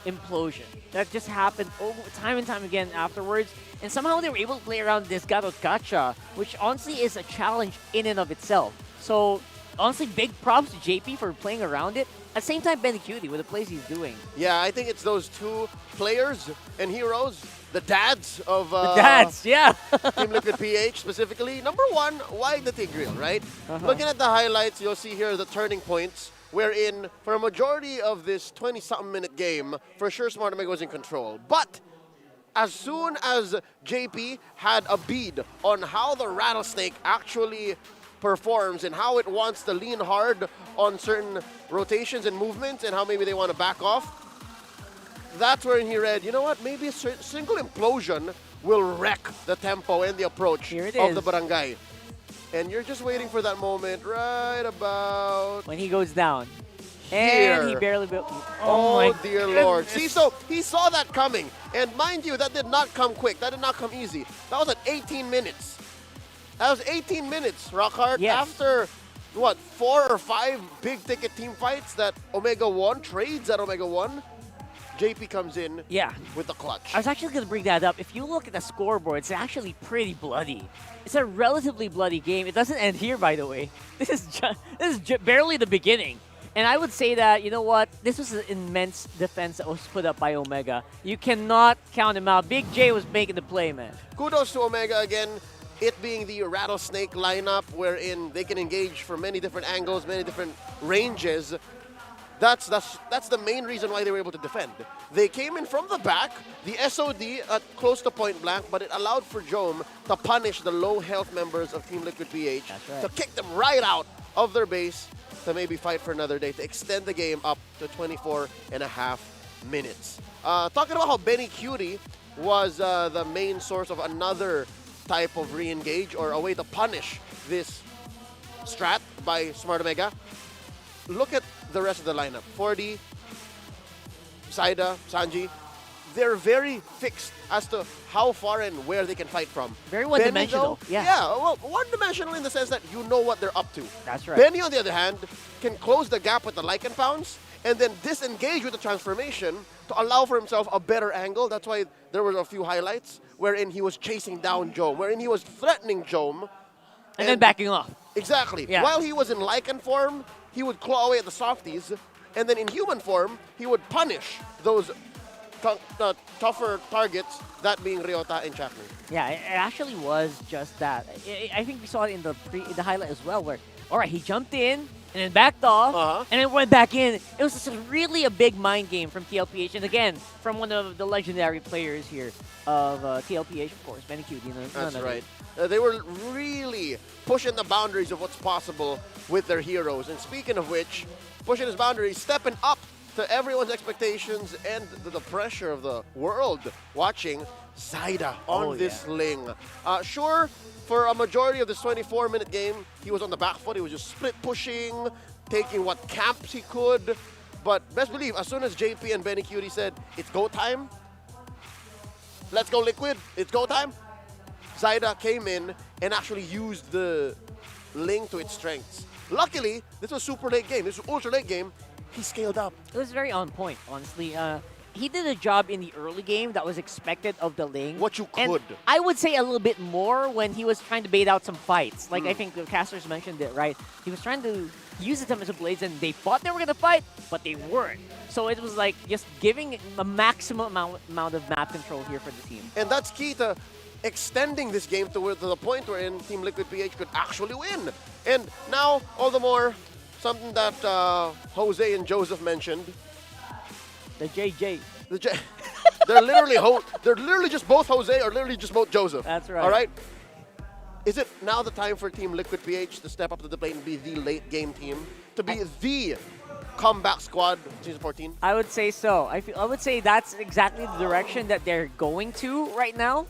implosion that just happened over time and time again afterwards. And somehow they were able to play around this Gato Gacha, which honestly is a challenge in and of itself. So honestly, big props to JP for playing around it. At the same time, Benny Cutie with the plays he's doing. Yeah, I think it's those two players and heroes, the dads of the dads, yeah. Team Liquid PH specifically. Number one, why the Tigreal, right? Looking at the highlights, you'll see here the turning points, wherein for a majority of this 20-something minute game, for sure Smart Omega was in control. But as soon as JP had a bead on how the Rattlesnake actually performs and how it wants to lean hard on certain rotations and movements and how maybe they want to back off, that's where he read, you know what, maybe a single implosion will wreck the tempo and the approach of the barangay. And you're just waiting for that moment right about... when he goes down. Here. And he barely built. Oh, my dear goodness. Lord. See, so he saw that coming. And mind you, that did not come quick. That did not come easy. That was at 18 minutes. That was 18 minutes, Rockhart. Yes. After, what, 4 or 5 big-ticket team fights that Omega won, trades that Omega won, JP comes in with the clutch. I was actually going to bring that up. If you look at the scoreboard, it's actually pretty bloody. It's a relatively bloody game. It doesn't end here, by the way. This is barely the beginning. And I would say that, you know what, this was an immense defense that was put up by Omega. You cannot count him out. Big J was making the play, man. Kudos to Omega again. It being the Rattlesnake lineup wherein they can engage from many different angles, many different ranges. That's the main reason why they were able to defend. They came in from the back, the SOD at close to point blank, but it allowed for Jome to punish the low health members of Team Liquid PH, to kick them right out of their base, to maybe fight for another day, to extend the game up to 24.5 minutes. Talking about how Benny Cutie was the main source of another type of re-engage or a way to punish this strat by Smart Omega. Look at the rest of the lineup. 4D, Saida, Sanji, they're very fixed as to how far and where they can fight from. Very one-dimensional. Yeah, well, one-dimensional in the sense that you know what they're up to. That's right. Benny, on the other hand, can close the gap with the Lycan Pounce and then disengage with the transformation to allow for himself a better angle. That's why there were a few highlights wherein he was chasing down Jome, wherein he was threatening Jome. And then backing off. Exactly. Yeah. While he was in Lycan form, he would claw away at the softies, and then in human form, he would punish those tougher targets, that being Ryota and Chaknu. Yeah, it actually was just that. I think we saw it in the highlight as well, where, all right, he jumped in and then backed off and then went back in. It was just really a big mind game from TLPH, and again, from one of the legendary players here of TLPH, of course, Benny Cutie. That's right. They were really pushing the boundaries of what's possible with their heroes. And speaking of which, pushing his boundaries, stepping up to everyone's expectations and the pressure of the world watching, Zaida on this Ling. Sure, for a majority of this 24-minute game, he was on the back foot. He was just split pushing, taking what camps he could. But best believe, as soon as JP and Benny Cutie said, it's go time, let's go Liquid, it's go time, Zaida came in and actually used the Ling to its strengths. Luckily, this was super late game. This was ultra late game. He scaled up. It was very on point, honestly. He did a job in the early game that was expected of the Ling. What you could. And I would say a little bit more when he was trying to bait out some fights. Like I think the casters mentioned it, right? He was trying to use the Tempest of Blades and they thought they were going to fight, but they weren't. So it was like just giving a maximum amount of map control here for the team. And that's key to extending this game to the point wherein Team Liquid PH could actually win. And now, all the more, something that Jose and Joseph mentioned. The JJ. They're literally just both Jose or literally just both Joseph. That's right. All right? Is it now the time for Team Liquid PH to step up to the plate and be the late game team? To be the comeback squad Season 14? I would say so. I would say that's exactly the direction that they're going to right now.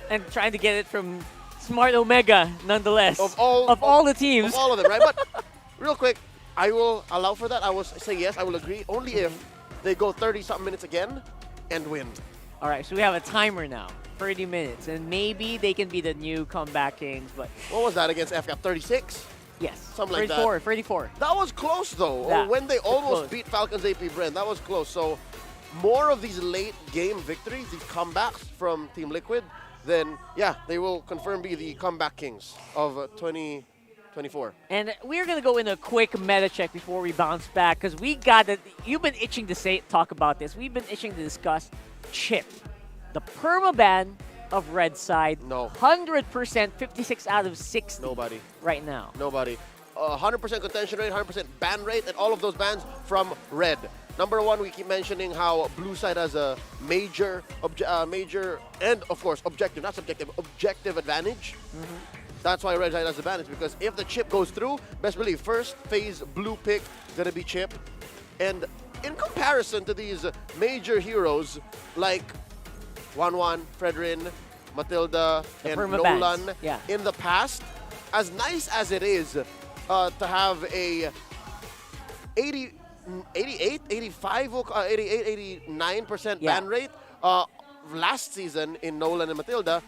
And trying to get it from Smart Omega, nonetheless. Of all the teams. Of all of them, right? But real quick, I will allow for that. I will say yes, I will agree. Only if they go 30-something minutes again and win. All right, so we have a timer now. 30 minutes. And maybe they can be the new comeback kings, but... What was that against FCAP? 36? Yes. Something like 34, 34. That was close, though. Yeah, When they almost close. beat Falcons APBren, that was close. So more of these late game victories, these comebacks from Team Liquid, then yeah, they will confirm be the comeback kings of 2024. And we're going to go in a quick meta check before we bounce back because you've been itching to talk about this. We've been itching to discuss Chip. The permaban of Red side. No. 100%, 56 out of 60. Nobody. Right now. Nobody. 100% contention rate, 100% ban rate, and all of those bans from Red. Number one, we keep mentioning how Blue side has a major, and of course, objective, not subjective, objective advantage. That's why Red side has the advantage, because if the chip goes through, best believe, first phase Blue pick, gonna be chip. And in comparison to these major heroes like 1-1, Fredrin, Matilda, and Nolan in the past, as nice as it is to have a 88, 85, 88, 89% ban rate last season in Nolan and Matilda,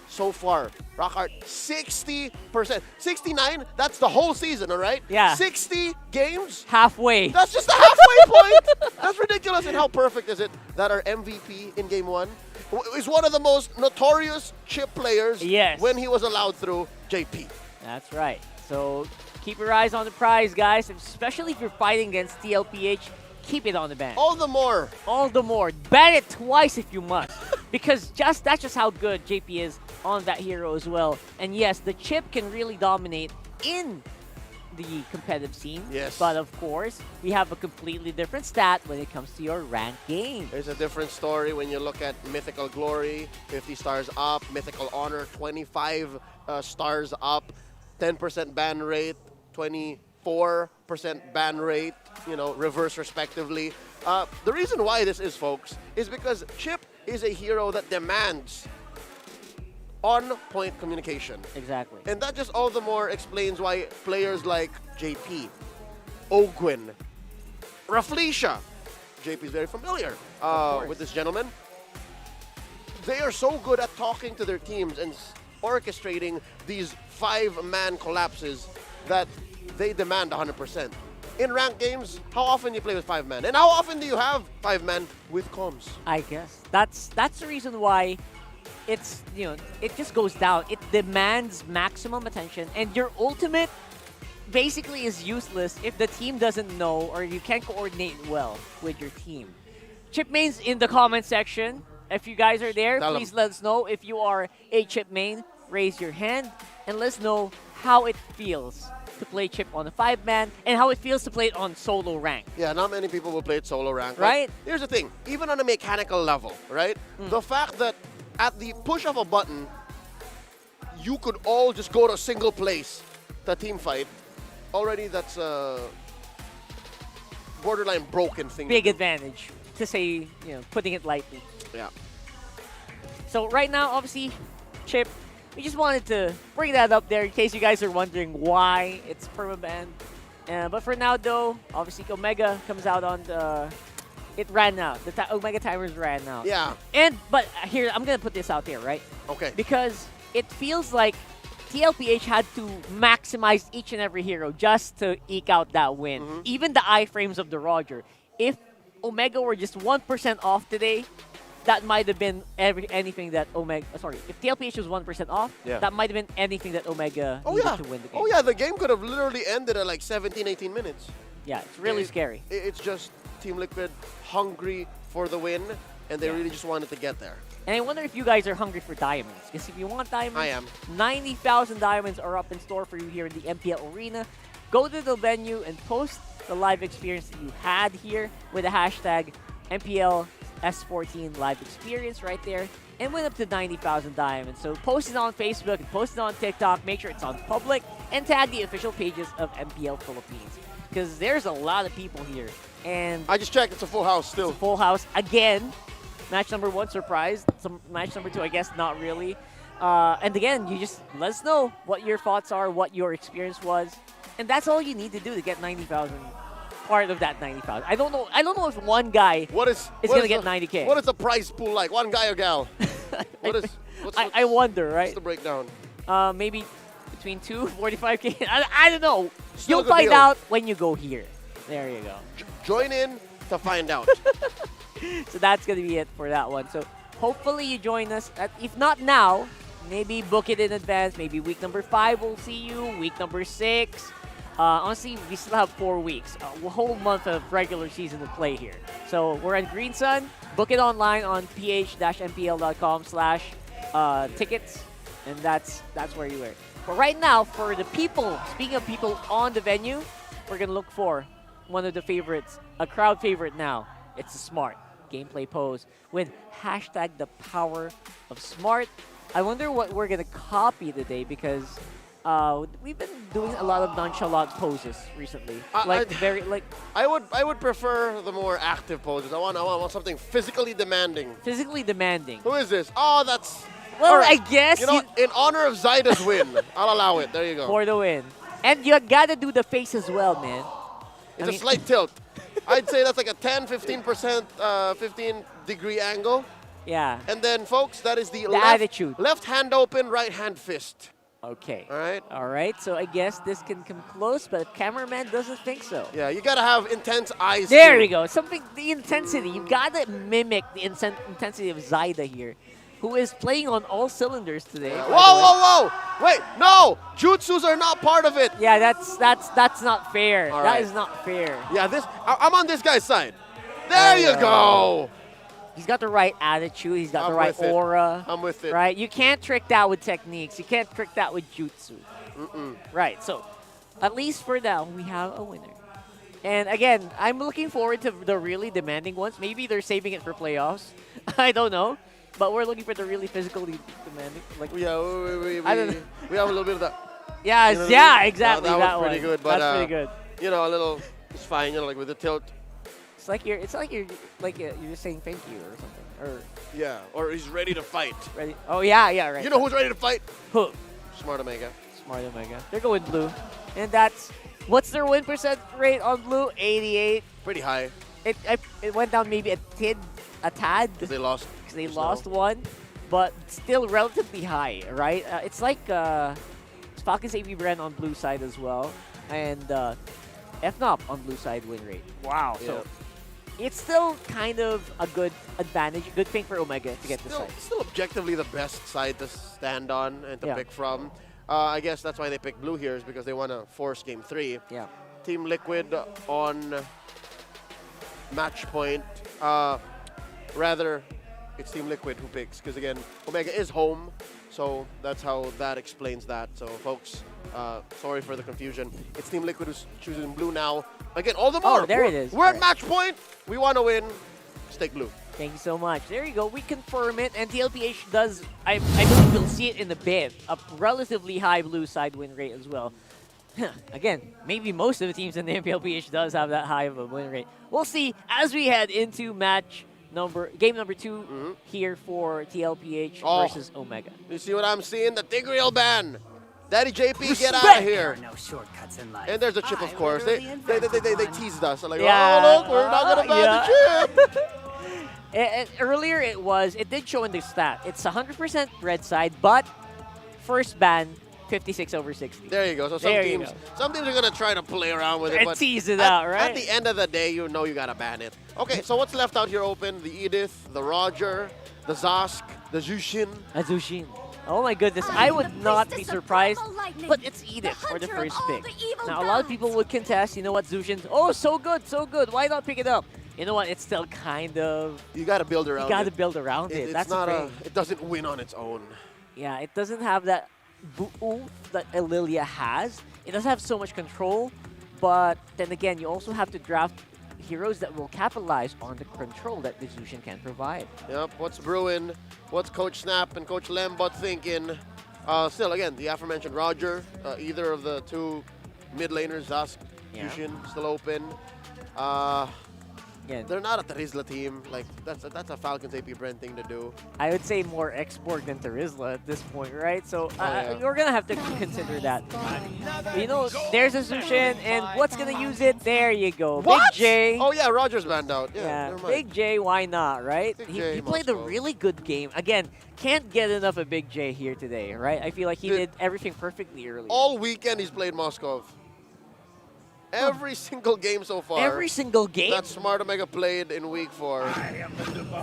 so far, Rockart, 60%. 69, that's the whole season, all right? Yeah. 60 games? Halfway. That's just the halfway point. That's ridiculous. And how perfect is it that our MVP in Game 1 is one of the most notorious chip players when he was allowed through JP. That's right. So keep your eyes on the prize, guys, especially if you're fighting against TLPH. Keep it on the ban. All the more. All the more. Ban it twice if you must. Because that's just how good JP is on that hero as well. And yes, the chip can really dominate in the competitive scene. Yes. But of course, we have a completely different stat when it comes to your ranked game. There's a different story when you look at Mythical Glory, 50 stars up, Mythical Honor, 25 stars up, 10% ban rate, 24% ban rate, reverse respectively. The reason why this is, folks, is because Chip is a hero that demands on-point communication. Exactly. And that just all the more explains why players like JP, Ogwin, Raflesia, JP is very familiar with this gentleman. They are so good at talking to their teams and orchestrating these 5-man collapses that they demand 100%. In ranked games, how often do you play with 5-man? And how often do you have 5-man with comms? I guess. That's the reason why it's, it just goes down. It demands maximum attention, and your ultimate basically is useless if the team doesn't know or you can't coordinate well with your team. Chip mains in the comment section. If you guys are there, please let us know. If you are a Chip main, raise your hand and let us know how it feels to play Chip on a 5-man and how it feels to play it on solo rank. Yeah, not many people will play it solo rank. Right? Here's the thing, even on a mechanical level, right? The fact that at the push of a button, you could all just go to a single place to team fight, already that's a borderline broken thing. Big advantage, to say, putting it lightly. Yeah. So right now, obviously, Chip, we just wanted to bring that up there in case you guys are wondering why it's permaban. But for now, though, obviously Omega comes out on the... It ran out. The Omega timers ran out. Yeah. But here, I'm going to put this out there, right? Okay. Because it feels like TLPH had to maximize each and every hero just to eke out that win. Even the iframes of the Roger. If Omega were just 1% off today, that might have been anything that Omega... Sorry, if TLPH was 1% off, that might have been anything that Omega needed to win the game. Oh, yeah, the game could have literally ended at like 17, 18 minutes. Yeah, it's really scary. It's just Team Liquid hungry for the win, and they really just wanted to get there. And I wonder if you guys are hungry for diamonds. Because if you want diamonds, I am. 90,000 diamonds are up in store for you here in the MPL Arena. Go to the venue and post the live experience that you had here with the hashtag MPL S14 live experience right there, and win up to 90,000 diamonds. So post it on Facebook and post it on TikTok. Make sure it's on public and tag the official pages of MPL Philippines, because there's a lot of people here. And I just checked, it's a full house still. It's a full house again. Match number 1, surprised. Match number 2, I guess not really. And again, you just let us know what your thoughts are, what your experience was, and that's all you need to do to get 90,000. Part of that 90,000. I don't know if one guy is going to get 90K. What is the prize pool like? One guy or gal? I wonder, right? What's the breakdown? Maybe between 2 45K. I don't know. Still You'll find out when you go here. There you go. Join in to find out. So that's going to be it for that one. So hopefully you join us. If not now, maybe book it in advance. Maybe week number 5 we'll see you. Week number 6. Honestly, we still have 4 weeks. A whole month of regular season to play here. So we're at Green Sun. Book it online on ph-mpl.com/tickets. And that's where you are. But right now, for the people, speaking of people on the venue, we're going to look for one of the favorites, a crowd favorite now. It's the Smart gameplay pose with hashtag the power of Smart. I wonder what we're going to copy today because we've been doing a lot of nonchalant poses recently. I would prefer the more active poses. I want something physically demanding. Physically demanding. Who is this? Oh, that's... Well, right. I guess... You know, in honor of Zyda's win, I'll allow it. There you go. For the win. And you got to do the face as well, man. It's a slight tilt. I'd say that's like a 10, 15%, 15-degree angle. Yeah. And then, folks, that is the attitude. Left hand open, right hand fist. Okay. All right. All right. So I guess this can come close, but the cameraman doesn't think so. Yeah, you gotta have intense eyes. There you go. The intensity. You gotta mimic the intensity of Zyda here, who is playing on all cylinders today. Whoa! Wait, no! Jutsus are not part of it. Yeah, that's not fair. All that right. is not fair. Yeah, I'm on this guy's side. There you go. He's got the right attitude. He's got the right aura. I'm with it. Right? You can't trick that with techniques. You can't trick that with jutsu. Right. So, at least for now, we have a winner. And again, I'm looking forward to the really demanding ones. Maybe they're saving it for playoffs. I don't know. But we're looking for the really physically demanding. Like, yeah, we have a little bit of that. Yeah, you know yeah, exactly. That that was pretty one. good. But, that's pretty good. You know, a little, it's fine. You know, like with the tilt. It's like you're just saying thank you or something. Or yeah, or he's ready to fight. Ready? Oh yeah, right. You know who's ready to fight? Who? Smart Omega. Smart Omega. They're going blue, and that's what's their win percent rate on blue? 88. Pretty high. It went down maybe a tad. Because they lost. Because they lost one, but still relatively high, right? It's like Falcons APBren on blue side as well, and FNOP on blue side win rate. Wow. Yeah. So it's still kind of a good advantage, good thing for Omega to get this side. Still objectively the best side to stand on and to pick from. I guess that's why they picked blue here, is because they want to force game 3. Yeah. Team Liquid on match point. Rather, it's Team Liquid who picks, because again, Omega is home, so that's how that explains that. So folks, sorry for the confusion. It's Team Liquid who's choosing blue now. Again, all the more. Oh, there it is. We're at match point. We want to win. Stake blue. Thank you so much. There you go. We confirm it, and TLPH does, I believe we'll see it in the bid, a relatively high blue side win rate as well. Again, maybe most of the teams in the MPLPH does have that high of a win rate. We'll see as we head into game number 2 here for TLPH versus Omega. You see what I'm seeing? The Tigreal ban. Daddy JP, Respect. get out of here. No shortcuts in life. And there's a chip, of course. They teased us. They're like, Yeah. oh, look, we're not going to ban the chip. Earlier it did show in the stat. It's 100% red side, but first ban, 56/60. There you go. So some teams are going to try to play around with it. And but tease it out, right? At the end of the day, you know you got to ban it. Okay, so what's left out here open? The Edith, the Roger, the Zosk, the Zushin. Azushin. Oh my goodness, I would not be surprised, but it's Edith for the first pick. Now, a lot of people would contest, you know what, Zushin's, oh, so good, why not pick it up? You know what, it's still kind of... You got to build around it. You got to build around it. That's not the thing. it doesn't win on its own. Yeah, it doesn't have that oomph that Ililia has. It doesn't have so much control, but then again, you also have to draft heroes that will capitalize on the control that the Zushin can provide. Yep, what's brewing? What's Coach Snap and Coach Lembot thinking? Still, again, the aforementioned Roger, either of the two mid laners, Zask, Zushin, still open. They're not a Terizla team. Like that's a Falcons APBren thing to do. I would say more X-Borg than Terizla at this point, right? So you're gonna have to consider that. You know, there's a Zushin, and what's gonna use it? There you go, What? Big J. Oh yeah, Roger's banned out. Yeah, never mind. Big J, why not, right? J He played a really good game. Again, can't get enough of Big J here today, right? I feel like he did everything perfectly early. All weekend he's played Moskov. Every single game so far. Every single game? That Smart Omega played in week 4.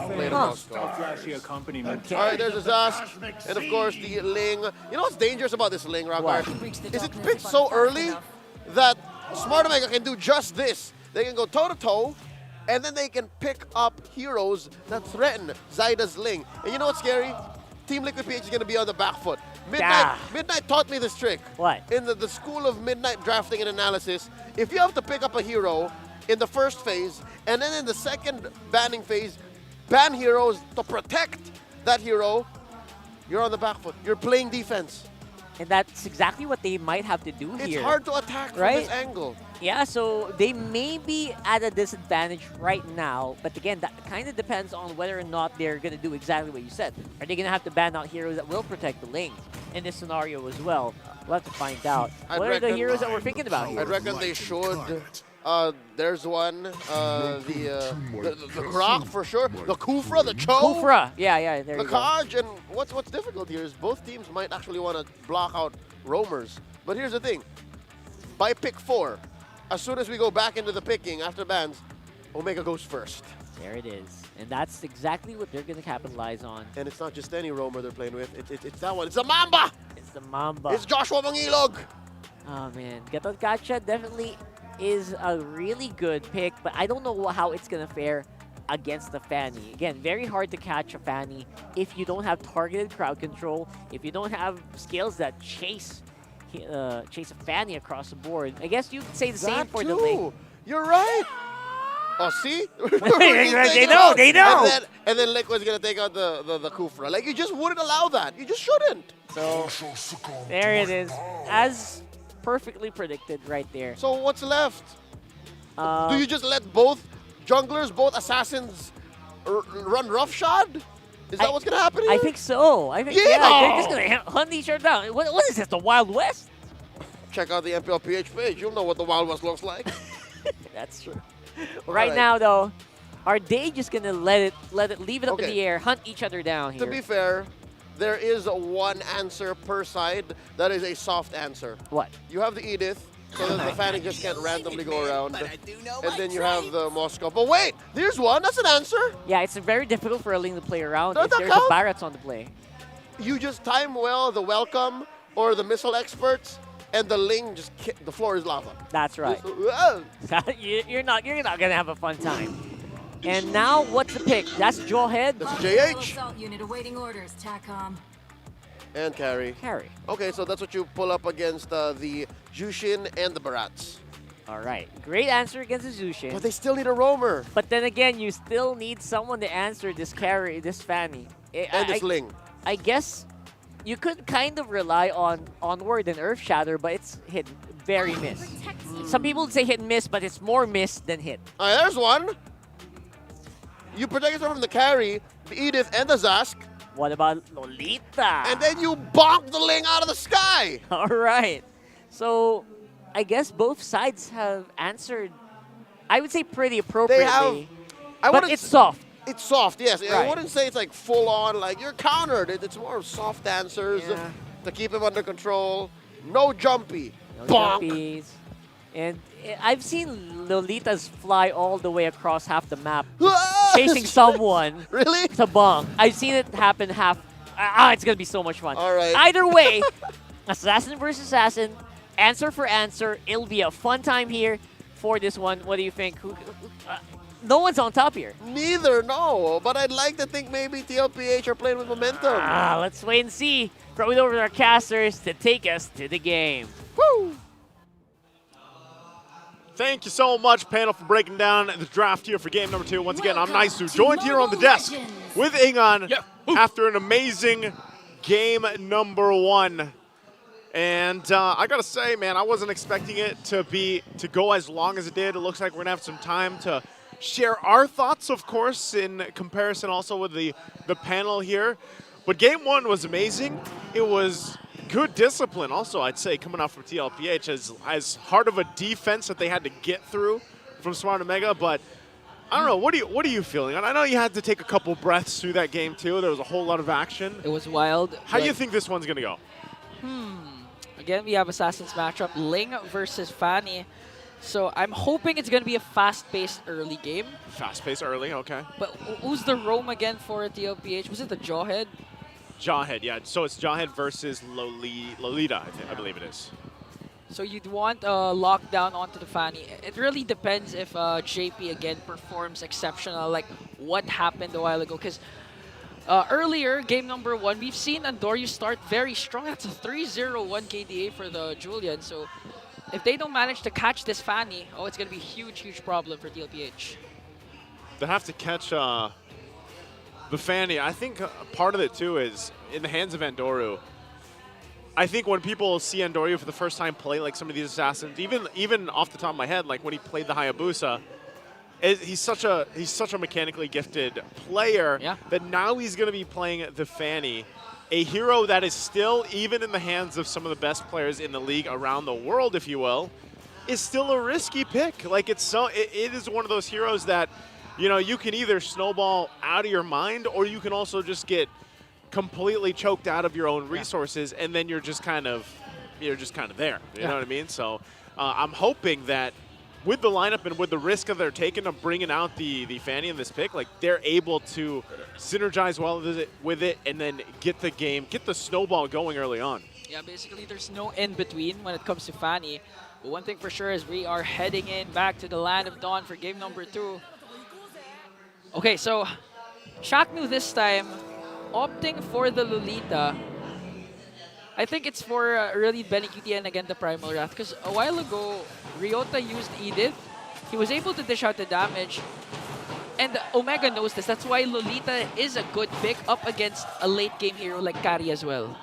Played in Moscow. Flashy accompaniment. All right, there's a Zask. And of course, the Ling. You know what's dangerous about this Ling, Rockard? Is it picked so early that Smart Omega can do just this. They can go toe-to-toe, and then they can pick up heroes that threaten Zyda's Ling. And you know what's scary? Team Liquid PH is going to be on the back foot. Midnight taught me this trick. What? In the school of Midnight drafting and analysis, if you have to pick up a hero in the first phase, and then in the second banning phase, ban heroes to protect that hero, you're on the back foot. You're playing defense. And that's exactly what they might have to do here. It's hard to attack from this angle. Yeah, so they may be at a disadvantage right now, but again, that kind of depends on whether or not they're going to do exactly what you said. Are they going to have to ban out heroes that will protect the Ling in this scenario as well? We'll have to find out. What are the heroes that we're thinking about here? I reckon they should. There's one, the Grok for sure, the Kufra, the Cho. Kufra, yeah, there the you go. Kaj, and what's difficult here is both teams might actually want to block out roamers. But here's the thing, by pick 4, as soon as we go back into the picking after bans, Omega goes first. There it is, and that's exactly what they're going to capitalize on. And it's not just any roamer they're playing with, it's that one, it's the Mamba! It's the Mamba. It's Joshua Mangilog! Oh man, Gatot Gacha definitely is a really good pick, but I don't know how it's going to fare against the Fanny. Again, very hard to catch a Fanny if you don't have targeted crowd control, if you don't have skills that chase a Fanny across the board. I guess you could say the same for the Ling. You're right! Oh, see? They know! And then Liquid's going to take out the Kufra. Like, you just wouldn't allow that. You just shouldn't. So, there it is. As perfectly predicted right there. So what's left? Do you just let both junglers, both assassins run roughshod? Is that what's going to happen here? I think so. I think they're just going to hunt each other down. What is this, the Wild West? Check out the MPLPH page. You'll know what the Wild West looks like. That's true. Right now, though, are they just going to leave it up in the air, hunt each other down here? To be fair, there is one answer per side that is a soft answer. What? You have the Edith, so that the Fanny just can't randomly go around. And then you have the Moscow. But wait, there's one. That's an answer. Yeah, it's very difficult for a Ling to play around Does if that there's count? a Barrett's on the play. You just time well the welcome or the missile experts, and the Ling just the floor is lava. That's right. Just, you're not gonna have a fun time. And now, what's the pick? That's Jawhead. That's JH. Assault unit awaiting orders, TACOM. And carry. Carry. Okay, so that's what you pull up against the Jushin and the Barats. All right. Great answer against the Zushin. But they still need a roamer. But then again, you still need someone to answer this carry, this Fanny. And this Ling. I guess you could kind of rely on Onward and Earth Shatter, but it's hit very miss. Some people would say hit and miss, but it's more miss than hit. There's one. You protect yourself from the carry, the Edith, and the Zask. What about Lolita? And then you bonk the Ling out of the sky. All right. So I guess both sides have answered, I would say, pretty appropriately. They have. But it's soft. It's soft, yes. Right. I wouldn't say it's like full on, like you're countered. It's more of soft answers to keep him under control. No jumpy. No bonk. jumpies. And I've seen Lolitas fly all the way across half the map, chasing someone really? to bonk. I've seen it happen it's going to be so much fun. All right. Either way, assassin versus assassin, answer for answer. It'll be a fun time here for this one. What do you think? No one's on top here. Neither, no. But I'd like to think maybe TLPH are playing with momentum. Let's wait and see. Throw it over to our casters to take us to the game. Woo! Thank you so much, panel, for breaking down the draft here for game number 2. Once again, I'm Naisu, joined here on the desk with Ingon after an amazing game number 1. And I gotta say, man, I wasn't expecting it to go as long as it did. It looks like we're gonna have some time to share our thoughts, of course, in comparison also with the panel here. But game 1 was amazing. It was good discipline also, I'd say, coming out from TLPH, as hard of a defense that they had to get through from Smart Omega. But I don't know, what are you feeling? And I know you had to take a couple breaths through that game too. There was a whole lot of action. It was wild. How do you think this one's gonna go? Again, we have Assassin's matchup, Ling versus Fanny. So I'm hoping it's going to be a fast-paced early game. Fast-paced early, okay. But who's the roam again for TLPH? Was it the Jawhead? Jawhead, yeah. So it's Jawhead versus Lolita, I believe it is. So you'd want a lockdown onto the Fanny. It really depends if JP again performs exceptional, like what happened a while ago. Because earlier, game number 1, we've seen Andoryu start very strong. That's a 3-0-1 KDA for the Julian. So if they don't manage to catch this Fanny, oh, it's going to be a huge, huge problem for TLPH. They have to catch the Fanny. I think part of it, too, is in the hands of Andoryu. I think when people see Andoryu for the first time play like some of these assassins, even off the top of my head, like when he played the Hayabusa, he's such a mechanically gifted player that now he's going to be playing the Fanny, a hero that is still, even in the hands of some of the best players in the league around the world, if you will, is still a risky pick. Like it is one of those heroes that, you know, you can either snowball out of your mind or you can also just get completely choked out of your own resources, and then you're just kind of there. You know what I mean? So I'm hoping that with the lineup and with the risk that they're taking of bringing out the Fanny in this pick, like they're able to synergize well with it and then get the snowball going early on. Yeah, basically there's no in-between when it comes to Fanny. But one thing for sure is we are heading back to the Land of Dawn for game number 2. Okay, so Shaknu this time opting for the Lolita. I think it's for really Benecuti and again the Primal Wrath, because a while ago Ryota used Edith. He was able to dish out the damage, and Omega knows this. That's why Lolita is a good pick up against a late game hero like Kari as well.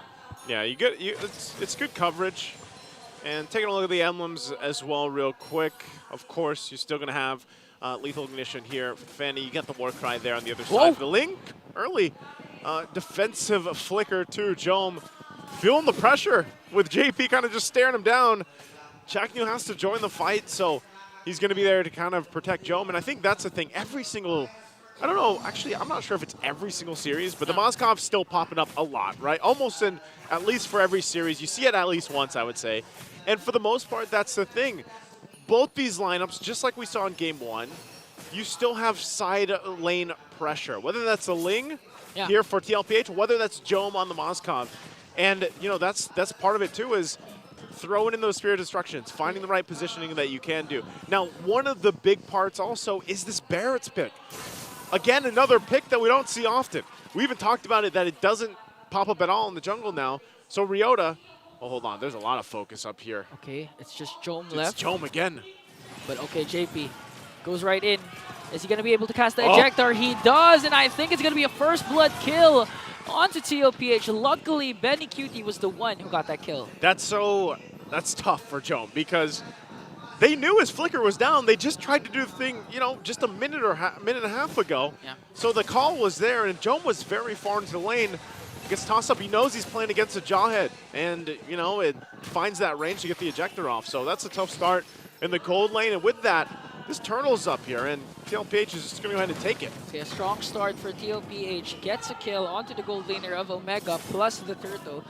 Yeah, it's good coverage. And taking a look at the emblems as well real quick. Of course, you're still going to have Lethal Ignition here. Fanny, you get the War Cry there on the other side. The Link, early defensive flicker to Jome. Feeling the pressure with JP kind of just staring him down. Chaknu has to join the fight, so he's going to be there to kind of protect Jome. And I think that's the thing. Every single, I don't know, actually, I'm not sure if it's every single series, but the Mozgov's still popping up a lot, right? Almost in, at least for every series. You see it at least once, I would say. And for the most part, that's the thing. Both these lineups, just like we saw in Game 1, you still have side lane pressure. Whether that's a Ling here for TLPH, whether that's Jome on the Mozgov. And, you know, that's part of it, too, is throwing in those Spirit Destructions, finding the right positioning that you can do. Now, one of the big parts also is this Barrett's pick. Again, another pick that we don't see often. We even talked about it, that it doesn't pop up at all in the jungle now. So Ryota, oh, hold on, there's a lot of focus up here. Okay, it's just Jome left. It's Jome again. But okay, JP goes right in. Is he going to be able to cast the ejector? He does, and I think it's going to be a first blood kill onto TLPH. Luckily, Benecuti was the one who got that kill. That's tough for Jome because they knew his flicker was down. They just tried to do the thing, you know, just a minute and a half ago. Yeah. So the call was there, and Jome was very far into the lane. Gets tossed up. He knows he's playing against a Jawhead, and, you know, it finds that range to get the ejector off. So that's a tough start in the gold lane, and with that, this turtle's up here, and TLPH is just going to go ahead and take it. Okay, a strong start for TLPH. Gets a kill onto the gold laner of Omega plus the turtle.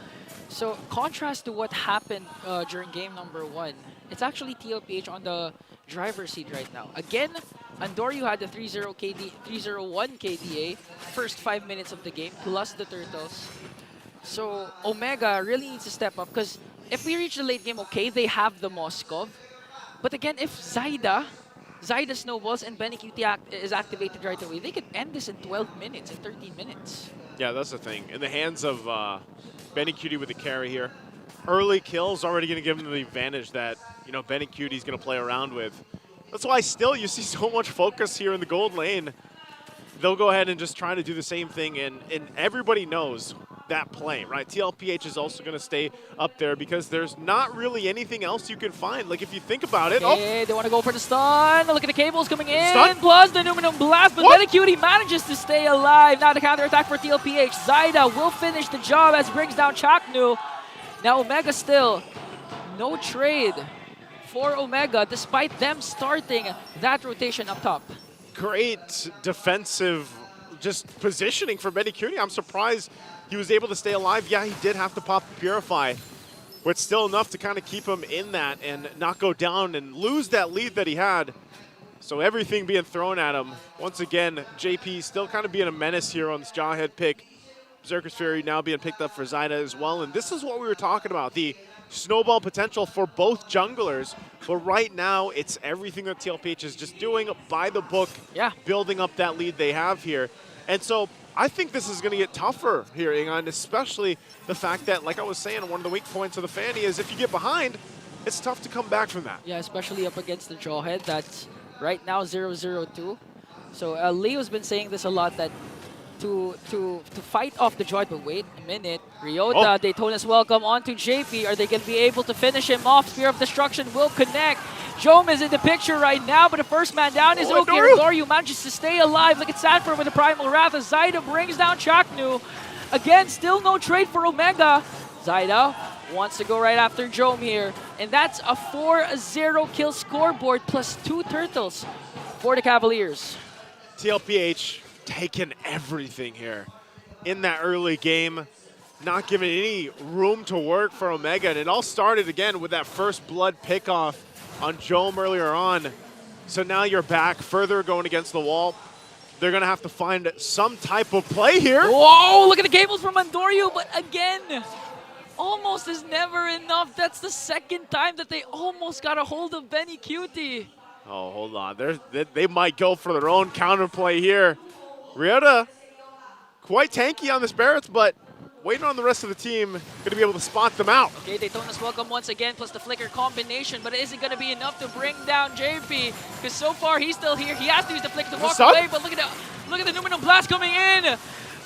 So, contrast to what happened during game number 1, it's actually TLPH on the driver's seat right now. Again, Andoryu had the 3-0-1 KDA first 5 minutes of the game plus the turtles. So, Omega really needs to step up, because if we reach the late game, okay, they have the Moskov. But again, if Zyda snowballs and Benecuti is activated right away, they could end this in 12 minutes, in 13 minutes. Yeah, that's the thing. In the hands of Benecuti with the carry here, early kills already going to give him the advantage that, you know, Benecuti is going to play around with. That's why still you see so much focus here in the gold lane. They'll go ahead and just try to do the same thing, and everybody knows that play, right? TLPH is also going to stay up there because there's not really anything else you can find. Like, if you think about it. Okay, they want to go for the stun. Look at the cables coming in. Stun? Plus the Numinum Blast, but Benecuti manages to stay alive. Now the counterattack for TLPH. Zyda will finish the job as brings down Chaknu. Now Omega still no trade for Omega despite them starting that rotation up top. Great defensive just positioning for Benecuti. I'm surprised he was able to stay alive. Yeah, he did have to pop the Purify. but still enough to kind of keep him in that and not go down and lose that lead that he had. So everything being thrown at him. Once again, JP still kind of being a menace here on this Jawhead pick. Berserker's Fury now being picked up for Zyda as well. And this is what we were talking about, the snowball potential for both junglers. But right now, it's everything that TLPH is just doing by the book, building up that lead they have here. And so I think this is going to get tougher here, Ingon, especially the fact that, like I was saying, one of the weak points of the Fanny is if you get behind, it's tough to come back from that. Yeah, especially up against the Jawhead. That's right now 0-0-2. So Leo's been saying this a lot, that to fight off the Jawhead, but wait a minute. Ryota, Daytona's welcome onto JP. Are they going to be able to finish him off? Spear of Destruction will connect. Jome is in the picture right now, but the first man down is okay. Andoryu manages to stay alive. Look at Sanford with the Primal Wrath as Zyda brings down Chaknu. Again, still no trade for Omega. Zyda wants to go right after Jome here. And that's a 4-0 kill scoreboard plus 2 turtles for the Cavaliers. TLPH taking everything here in that early game, not giving any room to work for Omega. And it all started again with that first blood pickoff on Jome earlier on. So now you're back further going against the wall. They're going to have to find some type of play here. Whoa, look at the cables from Andoryu, but again, almost is never enough. That's the second time that they almost got a hold of Benny Cutie. Oh, hold on. They might go for their own counterplay here. Ryota, quite tanky on the Barretts, but waiting on the rest of the team, going to be able to spot them out. Okay, Daytona's welcome once again, plus the flicker combination, but it isn't going to be enough to bring down JP, because so far he's still here. He has to use the flicker to walk away, but look at the Numinum Blast coming in.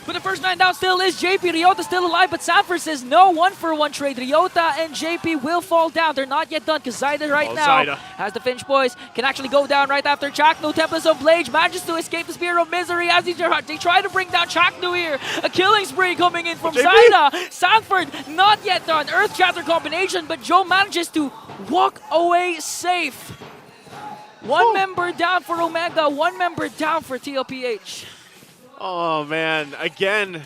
But the first man down still is JP. Ryota still alive, but Sanford says no, 1-for-1 trade. Ryota and JP will fall down. They're not yet done, because Zyda right now has the Finch boys, can actually go down right after Chaknu. Tempest of Blade manages to escape the Spear of Misery as they try to bring down Chaknu here. A killing spree coming in from Zyda. Sanford not yet done. Earth Shatter combination, but Joe manages to walk away safe. One member down for Omega, one member down for TLPH. Oh, man. Again,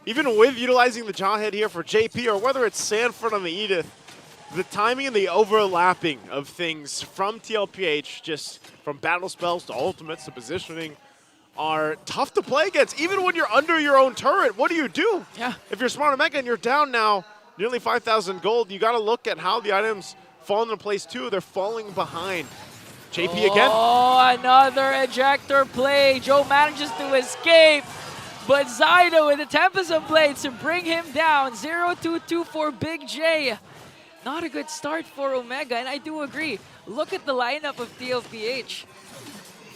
even with utilizing the Jawhead here for JP, or whether it's Sanford on the Edith, the timing and the overlapping of things from TLPH, just from battle spells to ultimates to positioning, are tough to play against. Even when you're under your own turret, what do you do? Yeah. If you're Smart Omega and you're down now nearly 5,000 gold, you got to look at how the items fall into place too. They're falling behind. JP again. Oh, another ejector play. Joe manages to escape, but Zyda with the Tempest of Blades to bring him down. 0-2-2 for Big J. Not a good start for Omega, and I do agree. Look at the lineup of TLPH.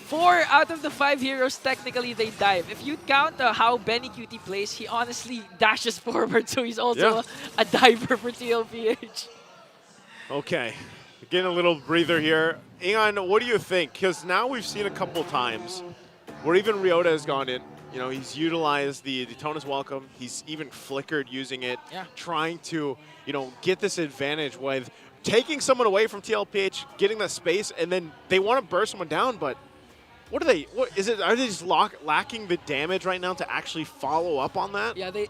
4 out of the 5 heroes, technically, they dive. If you count how Benny Cutie plays, he honestly dashes forward, so he's also a diver for TLPH. Okay. Getting a little breather here. Ingon, what do you think? Because now we've seen a couple times where even Ryota has gone in. You know, he's utilized the Daytona's welcome. He's even flickered using it, trying to, you know, get this advantage with taking someone away from TLPH, getting that space, and then they want to burst someone down, but what are they? What is it? Are they just lacking the damage right now to actually follow up on that? Yeah, they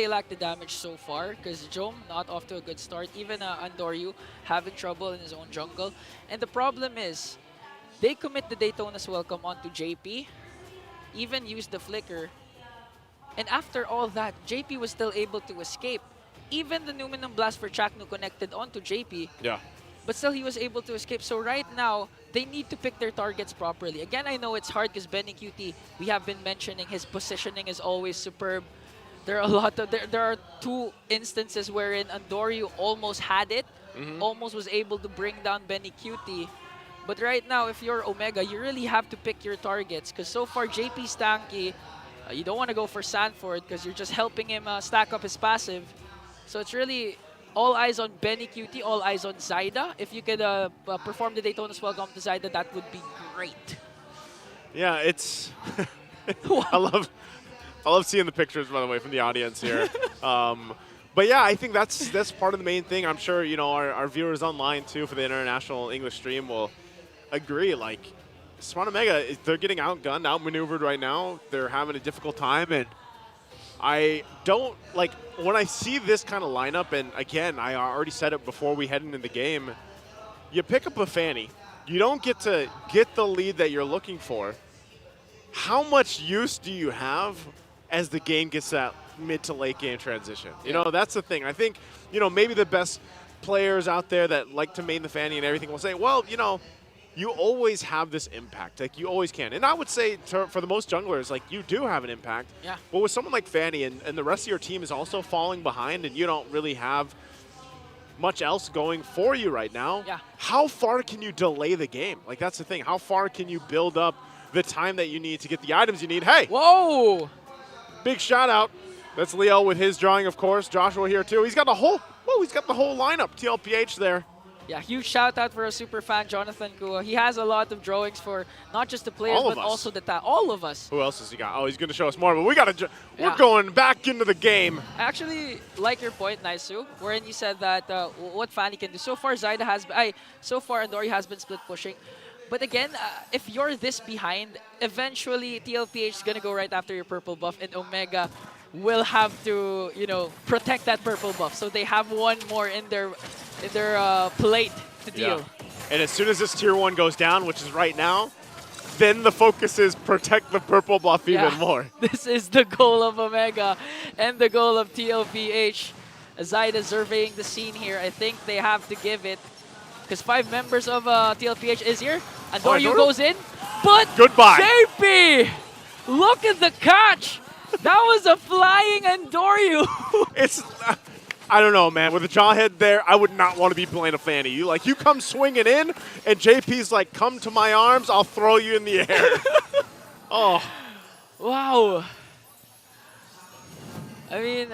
lack the damage so far, because Jome not off to a good start. Even Andoryu having trouble in his own jungle. And the problem is, they commit the Daytona's welcome onto JP, even use the flicker. And after all that, JP was still able to escape. Even the Numinum Blast for Chaknu connected onto JP. Yeah. But still, he was able to escape. So right now, they need to pick their targets properly. Again, I know it's hard because Benny Cutie, we have been mentioning, his positioning is always superb. There are there are 2 instances wherein Andoryu almost had it, almost was able to bring down Benny Cutie. But right now, if you're Omega, you really have to pick your targets, because so far JP's tanky. You don't want to go for Sanford because you're just helping him stack up his passive. So it's really all eyes on Benny Cutie, all eyes on Zyda. If you could perform the Daytona's welcome to Zyda, that would be great. Yeah, it's... I love seeing the pictures, by the way, from the audience here. But yeah, I think that's part of the main thing. I'm sure, you know, our viewers online too for the international English stream will agree. Like, Smart Omega, they're getting outgunned, outmaneuvered right now. They're having a difficult time, and I don't, like, when I see this kind of lineup, and again, I already said it before we head into the game, you pick up a Fanny. You don't get to get the lead that you're looking for. How much use do you have as the game gets that mid to late game transition? You know, that's the thing. I think, you know, maybe the best players out there that like to main the Fanny and everything will say, well, you know, you always have this impact. Like, you always can. And I would say for the most junglers, like, you do have an impact. Yeah. But with someone like Fanny and the rest of your team is also falling behind and you don't really have much else going for you right now, how far can you delay the game? Like, that's the thing. How far can you build up the time that you need to get the items you need? Hey! Whoa! Big shout out. That's Leo with his drawing, of course. Joshua here, too. He's got the whole lineup. TLPH there. Yeah, huge shout out for a super fan, Jonathan Kua. He has a lot of drawings for not just the players, but also all of us. Who else has he got? Oh, he's going to show us more, but we're going back into the game. I actually like your point, Naisu, wherein you said that what Fanny can do. So far, Andori has been split pushing. But again, if you're this behind, eventually TLPH is going to go right after your purple buff, and Omega will have to, you know, protect that purple buff. So they have one more in their plate to deal. Yeah. And as soon as this tier 1 goes down, which is right now, then the focus is protect the purple buff even more. This is the goal of Omega and the goal of TLPH. Zyda surveying the scene here. I think they have to give it, because 5 members of TLPH is here. Andoryu goes in, but goodbye. JP! Look at the catch! That was a flying Andoryu! It's... I don't know, man. With a jawhead there, I would not want to be playing a Fanny. You come swinging in, and JP's like, come to my arms, I'll throw you in the air. Oh. Wow. I mean,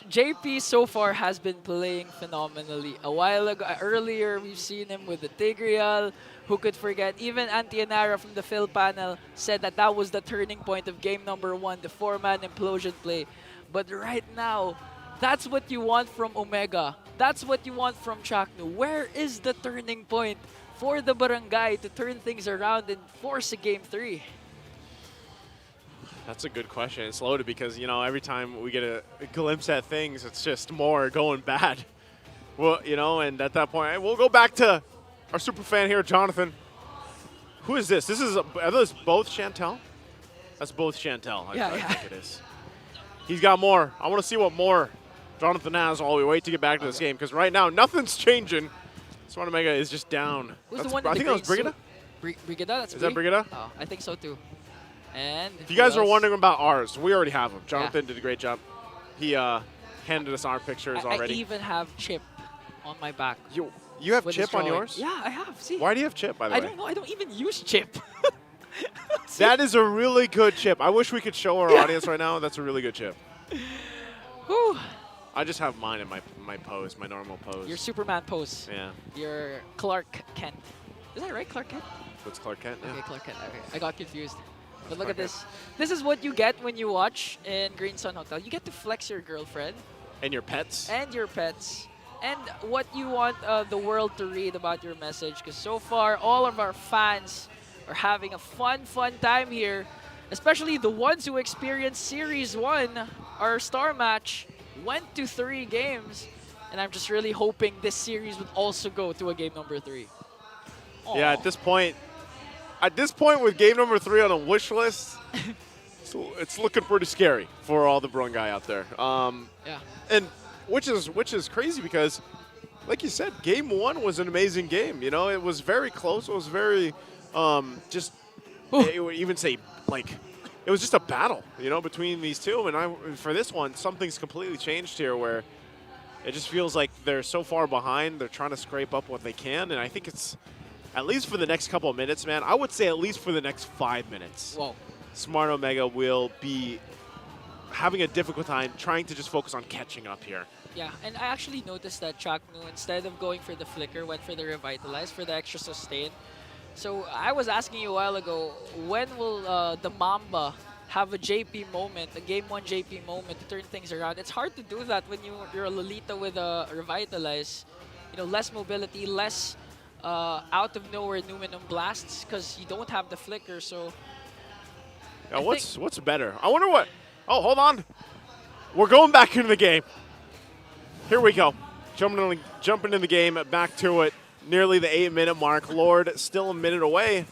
JP so far has been playing phenomenally. A while ago, earlier, we've seen him with the Tigreal. Who could forget? Even Antianara from the Phil panel said that was the turning point of game number 1, the 4-man implosion play. But right now, that's what you want from Omega. That's what you want from Chaknu. Where is the turning point for the Barangay to turn things around and force a game 3? That's a good question. It's loaded because, you know, every time we get a glimpse at things, it's just more going bad. Well, you know, and at that point, we'll go back to our super fan here, Jonathan. Who is this? Are those both Chantel? That's both Chantel. I think it is. He's got more. I want to see what more Jonathan has while we wait to get back to this game, because right now, nothing's changing. Smart Omega is just down. Who's the one I think that was Brigida? Brigida? Is that Brigida? Oh, I think so too. And if you guys are wondering about ours, we already have them. Jonathan did a great job. He handed us our pictures already. I even have Chip on my back. You have Chip on yours? Yeah, I have. See. Why do you have Chip, by the way? I don't know. I don't even use Chip. That is a really good chip. I wish we could show our audience right now. That's a really good chip. Whew. I just have mine in my pose, my normal pose. Your Superman pose. Yeah. Your Clark Kent. Is that right, Clark Kent? What's Clark Kent? Yeah. Okay, Clark Kent. Okay, I got confused. But look at this. This is what you get when you watch in Green Sun Hotel. You get to flex your girlfriend. And your pets. And your pets. And what you want the world to read about your message. Because so far, all of our fans are having a fun time here. Especially the ones who experienced Series 1, our star match, went to 3 games. And I'm just really hoping this series would also go to a game number 3. Aww. Yeah, at this point with game number 3 on a wish list, it's looking pretty scary for all the Barangay out there. Yeah. And which is crazy because, like you said, game 1 was an amazing game. You know, it was very close. It was very it would even say like it was just a battle, you know, between these two. And for this one, something's completely changed here where it just feels like they're so far behind. They're trying to scrape up what they can, and I think it's at least for the next couple of minutes, man. I would say at least for the next 5 minutes. Whoa. Smart Omega will be having a difficult time trying to just focus on catching up here. Yeah, and I actually noticed that Chaknu, instead of going for the flicker, went for the revitalize for the extra sustain. So I was asking you a while ago, when will the Mamba have a JP moment, a game 1 JP moment to turn things around? It's hard to do that when you're a Lolita with a revitalize. You know, less mobility, less out of nowhere Numinum blasts because you don't have the flicker. So Yeah, what's better? I wonder what. Oh, hold on. We're going back into the game. Here we go. Jumping in the game, back to it. Nearly the 8-minute mark. Lord still a minute away.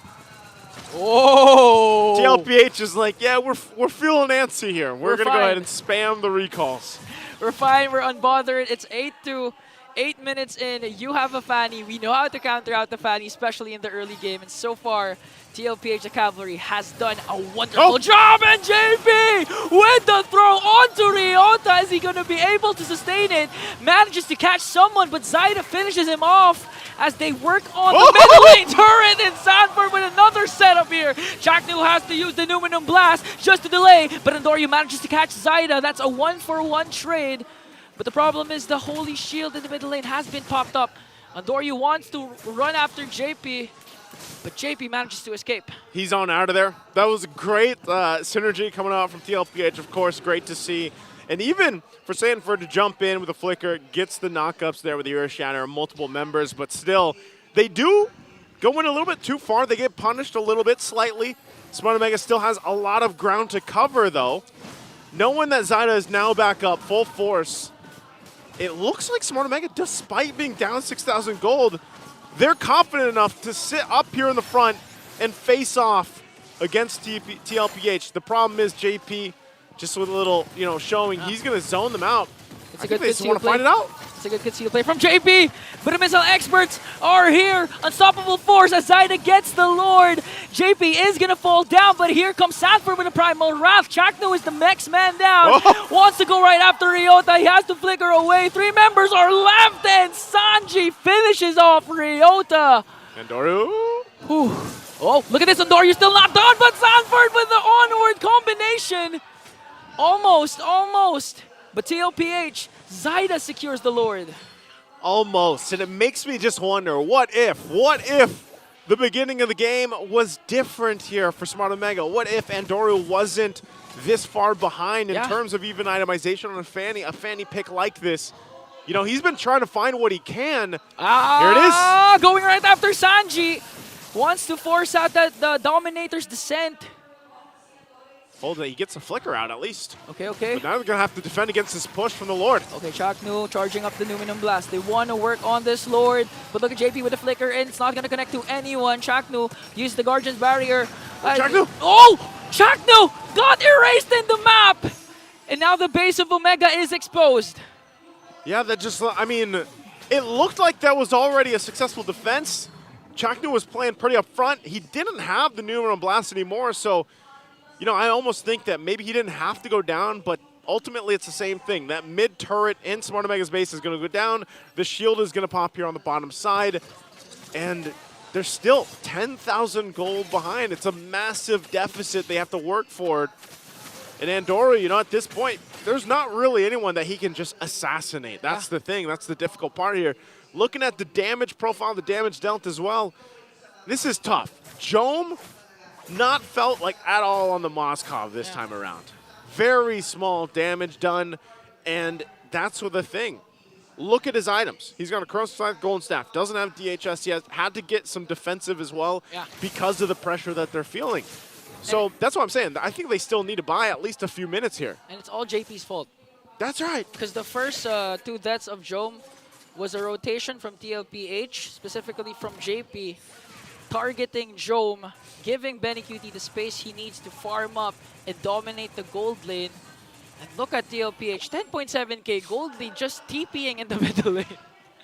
Oh! TLPH is like, yeah, we're feeling antsy here. We're going to go fine. ahead and spam the recalls. We're fine. We're unbothered. It's 8 minutes in. You have a Fanny. We know how to counter out the Fanny, especially in the early game. And so far, TLPH, the Cavalry, has done a wonderful job. And JP with the throw onto Ryota. Is he going to be able to sustain it? Manages to catch someone, but Zyda finishes him off as they work on the middle lane turret. And Sanford with another setup here. Chaknu has to use the Numinum Blast just to delay, but Andoryu manages to catch Zyda. That's a 1-for-1 trade. But the problem is the Holy Shield in the middle lane has been popped up. Andoryu wants to run after JP, but JP manages to escape. He's on out of there. That was great synergy coming out from TLPH, of course. Great to see. And even for Sanford to jump in with a flicker, gets the knockups there with the Earth Shatter, multiple members, but still, they do go in a little bit too far. They get punished a little bit, slightly. Smart Omega still has a lot of ground to cover, though. Knowing that Zyda is now back up, full force, it looks like Smart Omega, despite being down 6,000 gold, they're confident enough to sit up here in the front and face off against TLPH. The problem is JP, just with a little, showing, he's going to zone them out. It's I think they just want to find it out. It's a good conceal play from JP, but the missile experts are here. Unstoppable force as Zyda gets the Lord. JP is going to fall down, but here comes Sanford with a Primal Wrath. Chakno is the next man down. Wants to go right after Ryota. He has to flicker away. 3 members are left, and Sanji finishes off Ryota. Andoryu. Oh, look at this. Andoryu still not done, but Sanford with the onward combination. Almost. But TLPH, Zyda secures the Lord. Almost, and it makes me just wonder, what if the beginning of the game was different here for Smart Omega? What if Andoryu wasn't this far behind in terms of even itemization on a Fanny pick like this? He's been trying to find what he can. Here it is. Going right after Sanji. Wants to force out the Dominator's descent. Hold it, he gets a flicker out at least. Okay. But now they're going to have to defend against this push from the Lord. Okay, Chaknu charging up the Numinum Blast. They want to work on this Lord, but look at JP with the flicker, and it's not going to connect to anyone. Chaknu used the Guardian's Barrier. Chaknu! Oh! Chaknu got erased in the map! And now the base of Omega is exposed. Yeah, it looked like that was already a successful defense. Chaknu was playing pretty up front. He didn't have the Numinum Blast anymore, so I almost think that maybe he didn't have to go down, but ultimately it's the same thing. That mid turret in Smart Omega's base is going to go down. The shield is going to pop here on the bottom side. And they're still 10,000 gold behind. It's a massive deficit they have to work for. And Andoryu, at this point, there's not really anyone that he can just assassinate. That's the thing. That's the difficult part here. Looking at the damage profile, the damage dealt as well, this is tough. Jome, not felt like at all on the Moskov this time around. Very small damage done, and that's the thing. Look at his items. He's got a Cross Scythe, Golden Staff, doesn't have DHS yet, had to get some defensive as well because of the pressure that they're feeling. So that's what I'm saying. I think they still need to buy at least a few minutes here. And it's all JP's fault. That's right. Because the first 2 deaths of Jome was a rotation from TLPH, specifically from JP, targeting Jome, giving BennyQt the space he needs to farm up and dominate the gold lane. And look at TLPH, 10.7k gold lead, just TPing in the middle lane.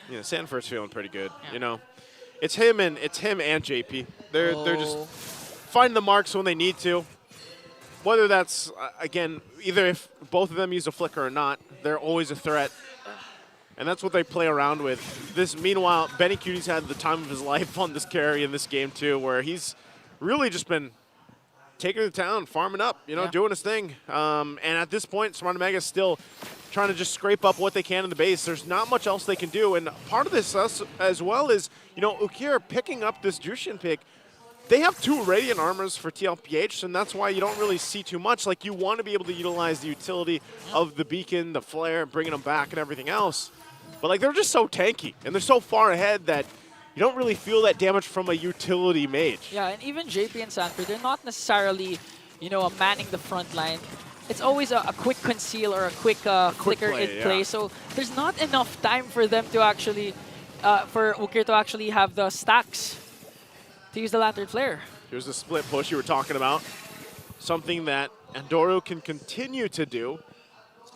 Yeah, Sanford's feeling pretty good. It's him and JP. They're just finding the marks when they need to. Whether that's again, either if both of them use a flicker or not, they're always a threat. And that's what they play around with. Meanwhile, BennyQt's had the time of his life on this carry in this game too, where he's really just been taking it to town, farming up, doing his thing. And at this point, Smart Omega is still trying to just scrape up what they can in the base. There's not much else they can do. And part of this as well is, Ukir picking up this Jushin pick. They have 2 Radiant Armors for TLPH, and that's why you don't really see too much. Like, you want to be able to utilize the utility of the beacon, the flare, bringing them back and everything else. But, they're just so tanky, and they're so far ahead that you don't really feel that damage from a utility mage. Yeah, and even JP and Sanford, they're not necessarily you know, manning the front line, it's always a quick conceal or a quick flicker play, in play. So there's not enough time for them to actually, for Ukir to actually have the stacks to use the Lantern Flare. Here's the split push you were talking about. Something that Andoru can continue to do,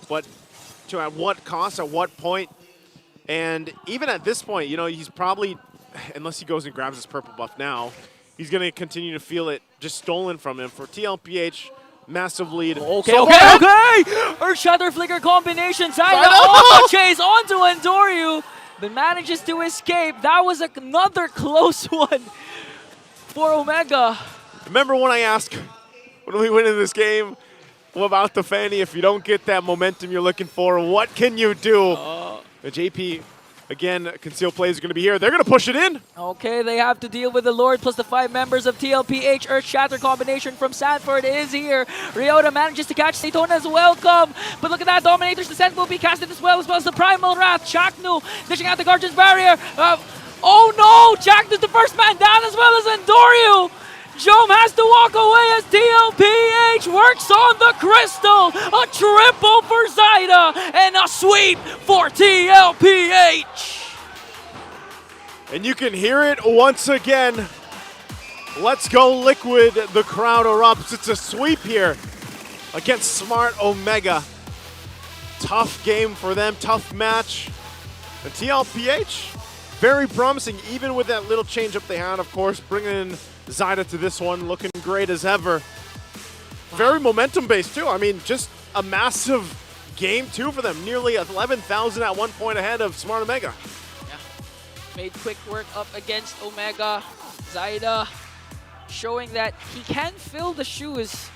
but to at what cost, at what point? And even at this point, you know, he's probably, unless he goes and grabs his purple buff now, he's going to continue to feel it just stolen from him. For TLPH, massive lead. Okay, okay! Earth Shatter Flicker combination. Zaida on the chase onto Andoryu, but manages to escape. That was another close one for Omega. Remember when I asked, when we went into this game, what about the Fanny? If you don't get that momentum you're looking for, what can you do? The JP, again, concealed plays are going to be here. They're going to push it in. Okay, they have to deal with the Lord plus the 5 members of TLPH. Earth Shatter combination from Sanford is here. Ryota manages to catch Daytona's welcome. But look at that, Dominator's Descent will be casted as well as the Primal Wrath. Chaknu dishing out the Guardian's Barrier. Oh no, Chaknu's the first man down as well as Andoryu. Jom has to walk away as TLPH works on the crystal. A triple for Zaida and a sweep for TLPH. And you can hear it once again. Let's go Liquid. The crowd erupts. It's a sweep here against Smart Omega. Tough game for them, tough match. And TLPH, very promising, even with that little changeup they had, of course, bringing in Zaida to this one, looking great as ever. Very momentum-based, too. I mean, just a massive game, too, for them. Nearly 11,000 at one point ahead of Smart Omega. Yeah. Made quick work up against Omega. Zaida showing that he can fill the shoes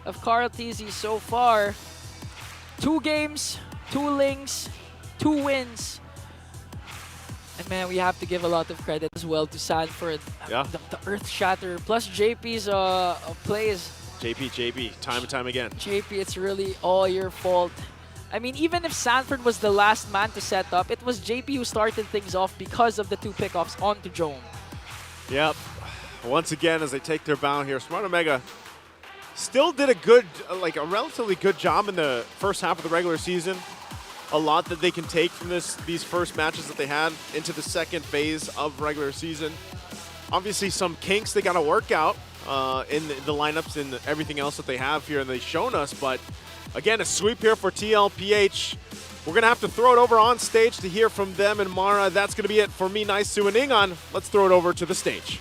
of KyleTzy so far. 2 games, 2 links, 2 wins. And man, we have to give a lot of credit as well to Sanford. Yeah. The Earth Shatter plus JP's plays. JP, time and time again. JP, it's really all your fault. I mean, even if Sanford was the last man to set up, it was JP who started things off because of the 2 pickoffs onto Jome. Yep. Once again, as they take their bound here, Smart Omega still did a good, like a relatively good job in the first half of the regular season. A lot that they can take from these first matches that they had into the second phase of regular season. Obviously, some kinks they got to work out in the lineups and everything else that they have here, and they've shown us. But again, a sweep here for TLPH. We're going to have to throw it over on stage to hear from them and Mara. That's going to be it for me, Naisu, and Ingon. Let's throw it over to the stage.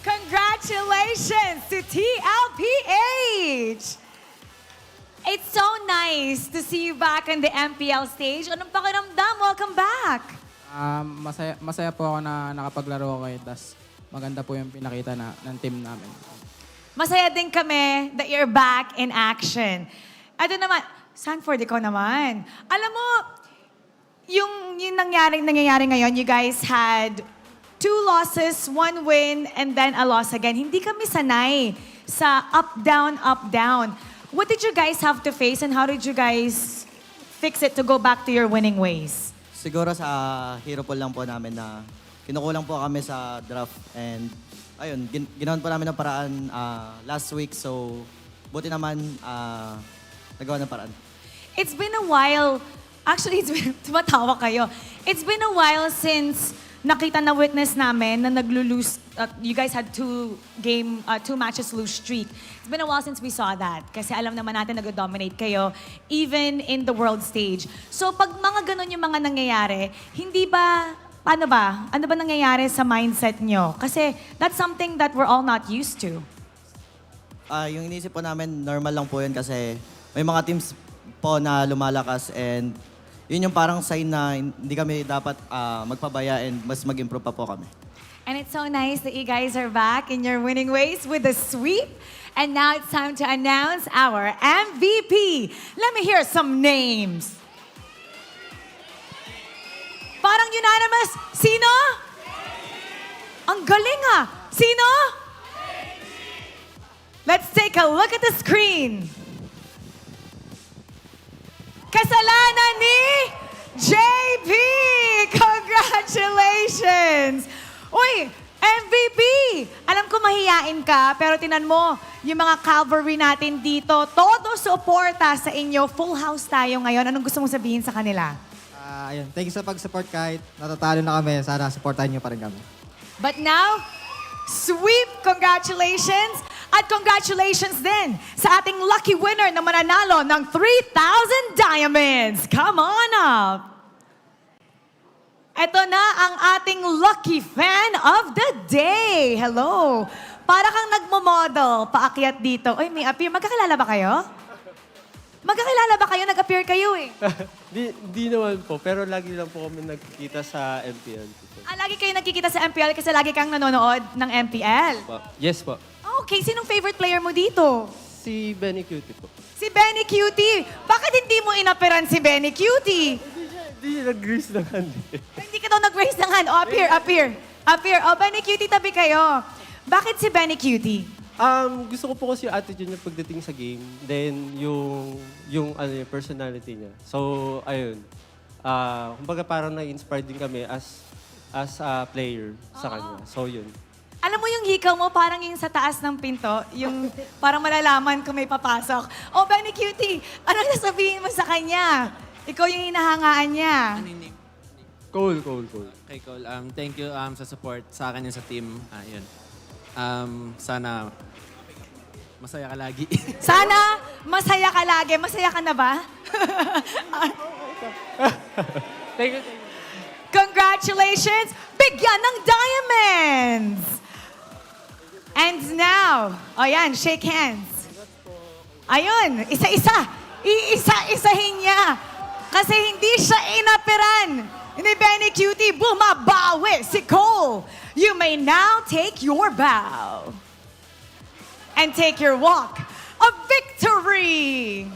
Congratulations to TLPH! It's so nice to see you back on the MPL stage. Anong pakiramdam? Welcome back! Masaya po ako na nakapaglaro ko kayo. Tas maganda po yung pinakita ng team namin. Masaya din kami that you're back in action. Ito naman, Sanford, ikaw naman. Alam mo, yung nangyayari ngayon, you guys had 2 losses, 1 win, and then a loss again. Hindi kami sanay sa up, down. What did you guys have to face and how did you guys fix it to go back to your winning ways? Siguro sa hero pool lang po namin na kinukulang po kami sa draft and ayun, ginawan po namin ng paraan last week so buti naman nagawa ng paraan. It's been a while, actually tumatawa kayo. It's been a while since nakita na witness namin na naglo-lose, you guys had 2 matches lose streak. It's been a while since we saw that. Kasi alam naman natin nag-dominate kayo even in the world stage. So pag mga ganun yung mga nangyayari, hindi ba, ano ba nangyayari sa mindset nyo? Kasi that's something that we're all not used to. Yung inisip po namin, normal lang po yun kasi may mga teams po na lumalakas and yun yung parang sign na hindi kami dapat magpabaya and mas mag-improve pa po kami. And it's so nice that you guys are back in your winning ways with a sweep. And now it's time to announce our MVP. Let me hear some names. Parang unanimous. Sino? Ang galing ah. Sino? Let's take a look at the screen. Kasalanan ni JP! Congratulations! Uy, MVP! Alam ko mahiyain ka, pero tinan mo, yung mga cavalry natin dito, todo suporta sa inyo. Full house tayo ngayon. Anong gusto mong sabihin sa kanila? Ayun, thank you sa pag-support kahit natatalo na kami. Sana supportahan niyo pa rin kami. But now, sweep congratulations! At congratulations din sa ating lucky winner na mananalo ng 3,000 diamonds. Come on up! Ito na ang ating lucky fan of the day. Hello! Para kang nagmo-model, paakyat dito. Uy, may appear. Magkakilala ba kayo? Magkakilala ba kayo? Nag-appear kayo eh. Di naman po, pero lagi lang po kami nagkikita sa MPL. Lagi kayo nagkikita sa MPL kasi lagi kang nanonood ng MPL. Yes po. Okay, sinong favorite player mo dito? Si Benny Cutie po. Si Benny Cutie. Bakit hindi mo inaperan si Benny Cutie? Hindi nag-grease ng hand. Hindi ka daw nag-raise ng hand. Oh, appear. Oh, Benny Cutie, tabi kayo. Bakit si Benny Cutie? Gusto ko po kasi yung attitude niya pagdating sa game. Then, yung personality niya. So, ayun. Kumbaga parang na-inspired din kami as a player sa kanya. So, yun. Alam mo yung hikaw mo, parang yung sa taas ng pinto, yung parang malalaman kung may papasok. Oh, Benny Cutie, anong nasabihin mo sa kanya? Ikaw yung hinahangaan niya. Ano yung name? Cole. Okay, Cole. Thank you sa support sa akin and sa team. Yun. Sana masaya ka lagi. Sana masaya ka lagi. Masaya ka na ba? Thank you. Congratulations! Bigyan ng diamonds! And now, yan, shake hands. Ayun, isa-isa. Iisa-isahin niya. Kasi hindi siya inaperan ni Benny Cutie. Bumabawi si Cole. You may now take your bow. And take your walk of victory.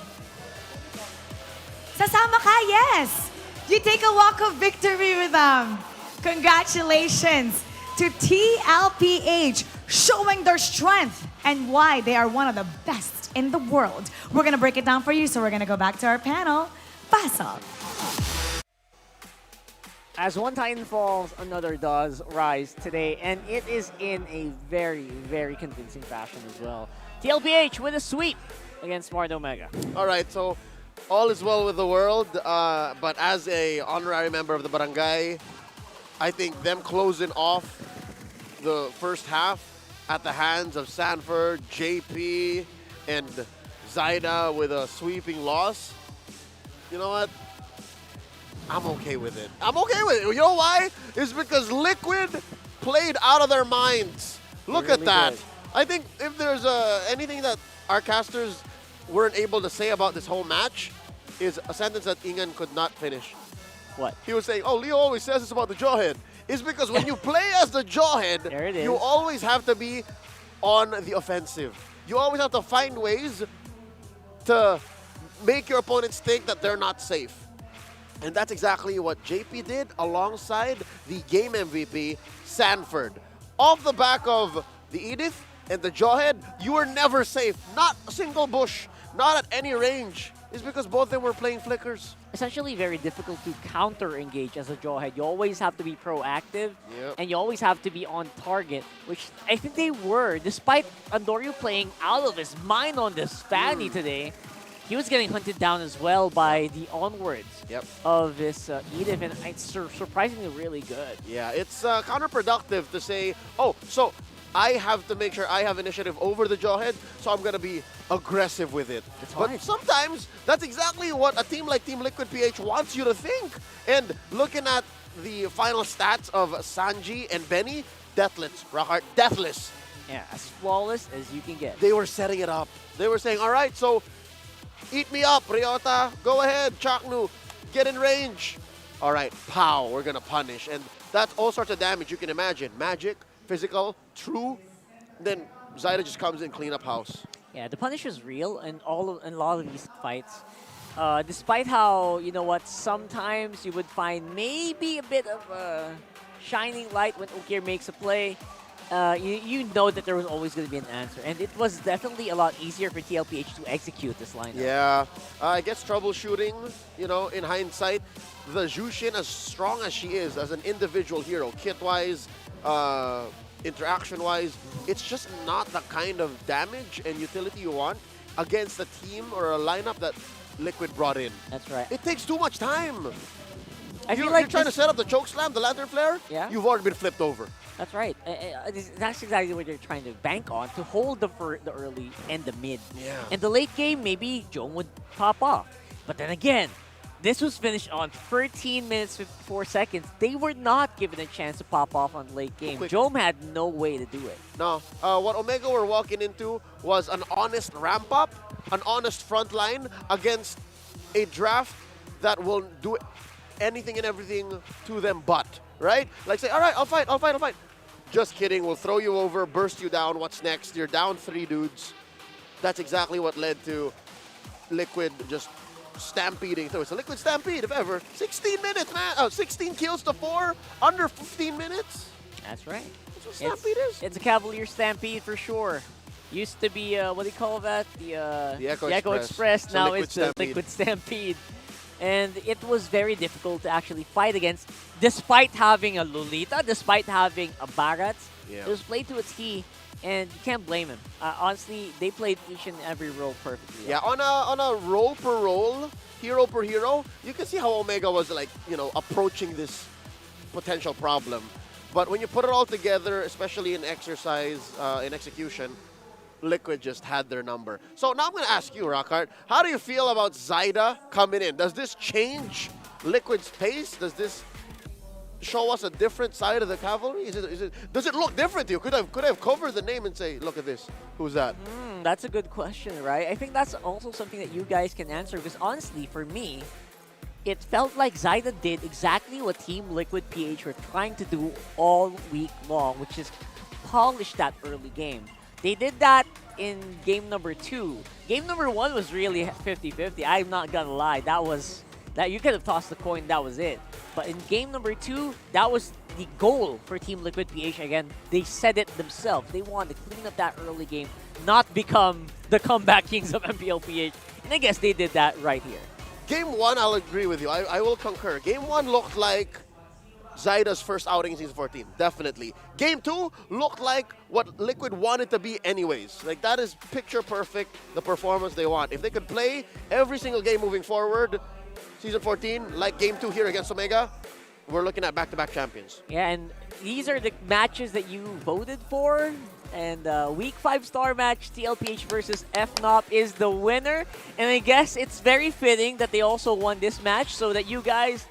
Sasama ka, yes. You take a walk of victory with them. Congratulations to TLPH, showing their strength and why they are one of the best in the world. We're gonna break it down for you, so we're gonna go back to our panel. Pass up. As one Titan falls, another does rise today, and it is in a very, very convincing fashion as well. TLPH with a sweep against Smart Omega. All right, so all is well with the world, but as a honorary member of the barangay, I think them closing off the first half at the hands of Sanford, JP, and Zaida with a sweeping loss, you know what? I'm okay with it. I'm okay with it. You know why? It's because Liquid played out of their minds. Look at that. I think if there's anything that our casters weren't able to say about this whole match, is a sentence that Ingan could not finish. What? He was saying, oh, Leo always says this about the Jawhead. It's because when you play as the Jawhead, you always have to be on the offensive. You always have to find ways to make your opponents think that they're not safe. And that's exactly what JP did alongside the game MVP, Sanford. Off the back of the Edith and the Jawhead, you were never safe. Not a single bush, not at any range. It's because both of them were playing flickers. Essentially very difficult to counter-engage as a Jawhead. You always have to be proactive, and you always have to be on target, which I think they were. Despite Andoryu playing out of his mind on this Fanny today, he was getting hunted down as well by the onwards of this Edith, and it's surprisingly really good. Yeah, it's counterproductive to say, oh, so I have to make sure I have initiative over the Jawhead, so I'm going to be aggressive with it. But sometimes, that's exactly what a team like Team Liquid PH wants you to think. And looking at the final stats of Sanji and Benny, deathless, Rockart, deathless. Yeah, as flawless as you can get. They were setting it up. They were saying, all right, so eat me up, Ryota. Go ahead, Chaknu. Get in range. All right, pow, we're going to punish. And that's all sorts of damage you can imagine. Magic, physical, true. Then Zaida just comes in, clean up house. Yeah, the punish is real in a lot of these fights. Despite how, you know what, sometimes you would find maybe a bit of a shining light when Ukir makes a play. You know that there was always going to be an answer. And it was definitely a lot easier for TLPH to execute this lineup. Yeah, I guess troubleshooting, you know, in hindsight, the Jushin, as strong as she is as an individual hero, kit-wise, interaction-wise, it's just not the kind of damage and utility you want against a team or a lineup that Liquid brought in. That's right. It takes too much time. I feel You're like trying to this- set up the choke slam, the lantern flare. Yeah. You've already been flipped over. That's right. That's exactly what you're trying to bank on, to hold the early and the mid. Yeah. And the late game, maybe Joan would pop off. But then again, this was finished on 13 minutes 54 seconds. They were not given a chance to pop off on the late game. Jome had no way to do it. No, what Omega were walking into was an honest ramp-up, an honest front line against a draft that will do anything and everything to them but, right? Like say, all right, I'll fight. Just kidding, we'll throw you over, burst you down, what's next? You're down 3 dudes. That's exactly what led to Liquid just stampeding through. It's a Liquid stampede, if ever. 16 minutes, man. Oh, 16 kills to 4, under 15 minutes. That's right. That's what stampede is. It's a Cavalier stampede for sure. Used to be, what do you call that? The Echo Express. It's a Now Liquid it's a Stampede. Liquid Stampede. And it was very difficult to actually fight against, despite having a Lolita, despite having a Barat. Yeah. It was played to a T, and you can't blame him. Honestly, they played each and every role perfectly. Yeah, on a role per role, hero per hero, you can see how Omega was like, approaching this potential problem. But when you put it all together, especially in exercise, in execution, Liquid just had their number. So now I'm going to ask you, Rockhart, how do you feel about Zyda coming in? Does this change Liquid's pace? Does this show us a different side of the cavalry? Does it look different to you? Could I have covered the name and say, look at this, who's that? That's a good question, right? I think that's also something that you guys can answer, because honestly, for me, it felt like Zyda did exactly what Team Liquid PH were trying to do all week long, which is polish that early game. They did that in game number 2. Game number 1 was really 50-50. I'm not gonna lie. That you could have tossed the coin, that was it. But in game number 2, that was the goal for Team Liquid PH. Again, they said it themselves. They wanted to clean up that early game, not become the comeback kings of MPL PH. And I guess they did that right here. Game 1, I'll agree with you. I will concur. Game 1 looked like Zyda's first outing in Season 14, definitely. Game 2 looked like what Liquid wanted to be anyways. Like, that is picture perfect, the performance they want. If they could play every single game moving forward, Season 14, like Game 2 here against Omega, we're looking at back-to-back champions. Yeah, and these are the matches that you voted for. And Week 5 star match, TLPH versus FNOP is the winner. And I guess it's very fitting that they also won this match so that you guys...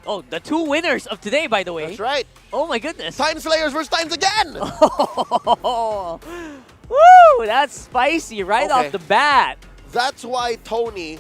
Oh, the 2 winners of today, by the way. That's right. Oh my goodness. Time Slayers versus Times again! Woo! That's spicy right Okay. off the bat. That's why Tony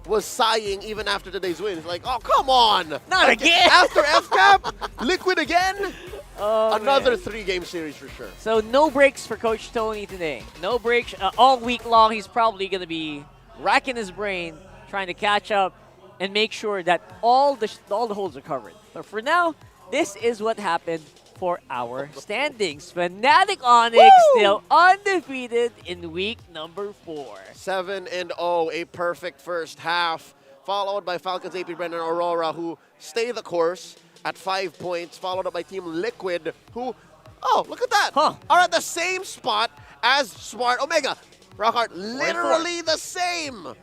was sighing even after today's win. It's like, oh, come on! Not again! After FCAP, Liquid again? Oh, Another man. 3-game series for sure. So no breaks for Coach Tony today. No breaks all week long. He's probably going to be racking his brain, trying to catch up and make sure that all the holes are covered. But for now, this is what happened for our standings. Fnatic Onic still undefeated in week number 4. 7-0, a perfect first half, followed by Falcons APBren and Aurora, who stay the course at 5 points, followed up by Team Liquid, who, oh, look at that, are at the same spot as Smart Omega. Rockhart, literally the same.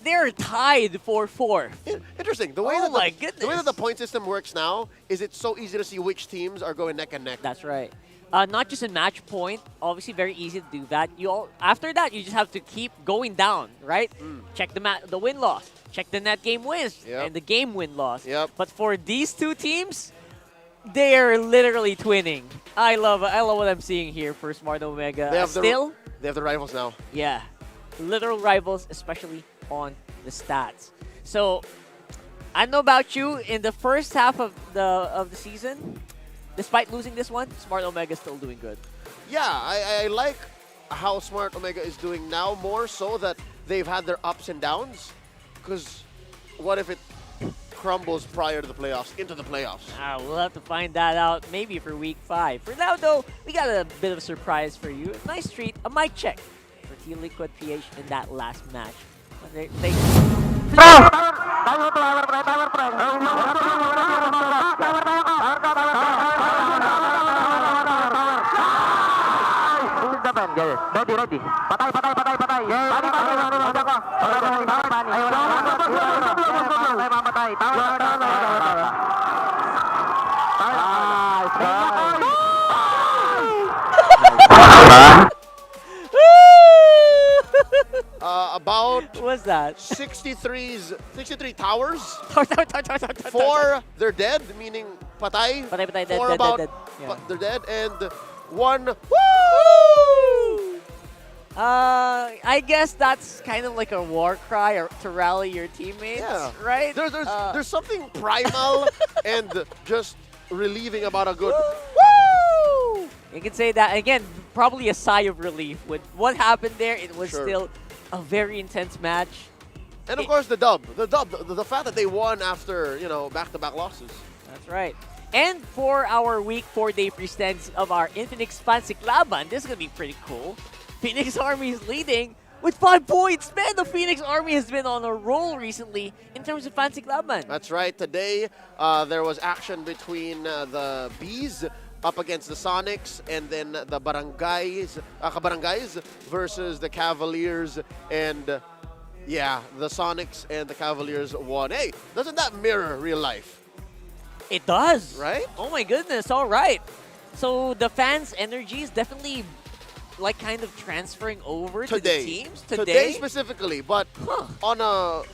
They're tied 4-4. Interesting. The way Oh that my the goodness. way that the point system works now is it's so easy to see which teams are going neck and neck. That's right. Not just in match point, obviously very easy to do that. After that, you just have to keep going down, right? Check the win-loss. Check the net game wins and the game win-loss. But for these 2 teams, they are literally twinning. I love what I'm seeing here for Smart Omega. They have Still, the rivals now. yeah, literal rivals, especially on the stats. So, I don't know about you, in the first half of the season, despite losing this one, Smart Omega is still doing good. Yeah, I like how Smart Omega is doing now, more so that they've had their ups and downs. Because what if it crumbles prior to the playoffs, into the playoffs? We'll have to find that out maybe for week 5. For now, though, we got a bit of a surprise for you. A nice treat, a mic check for Team Liquid PH in that last match. Patay, patay, patay, patay. Bani, bani, bani. Wala ko. Wala ko. Bani. Ay, wala ko. Ay, mamatay. Tawa, tawa, tawa. About what's that? 63 towers. 4 they're dead, meaning patay. Patay, patay, dead, 4 dead, about dead, dead. Yeah. they're dead, and 1 I guess that's kind of like a war cry or to rally your teammates, right? There's something primal and just relieving about a good. Woo! You can say that again. Probably a sigh of relief with what happened there. It was still a very intense match. And of course the dub, the fact that they won after back-to-back losses. That's right. And for our week 4 day pre-stands of our Infinix Fancy Laban, this is gonna be pretty cool. Phoenix Army is leading with 5 points. Man, the Phoenix Army has been on a roll recently in terms of Fancy Laban. That's right. Today there was action between the Bees up against the Sonics, and then the Kabarangays versus the Cavaliers, and yeah, the Sonics and the Cavaliers won. Hey, doesn't that mirror real life? It does. Right? Oh my goodness, all right. So the fans' energy is definitely like kind of transferring over to the teams Today specifically, but on a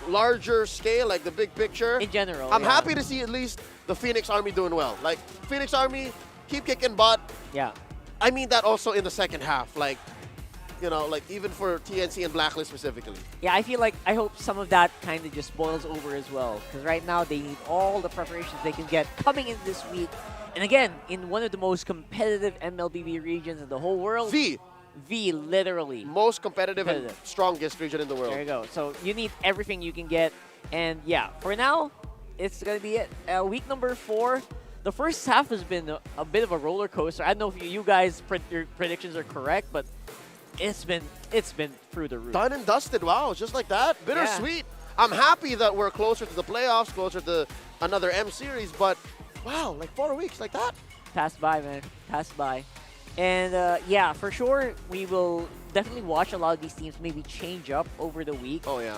larger scale, like the big picture. In general, I'm happy to see at least the Phoenix Army doing well. Like, Phoenix Army, keep kicking butt. Yeah. I mean that also in the second half. Like, like even for TNC and Blacklist specifically. Yeah, I feel like I hope some of that kind of just boils over as well. Because right now they need all the preparations they can get coming in this week. And again, in one of the most competitive MLBB regions in the whole world. V, literally. Most competitive and strongest region in the world. There you go. So you need everything you can get. And yeah, for now, it's going to be it. Week number 4. The first half has been a bit of a roller coaster. I don't know if you guys' your predictions are correct, but it's been through the roof. Done and dusted. Wow, just like that. Bittersweet. Yeah. I'm happy that we're closer to the playoffs, closer to another M series, but wow, like 4 weeks like that. Passed by, man. Passed by. And yeah, for sure, we will definitely watch a lot of these teams maybe change up over the week. Oh, yeah.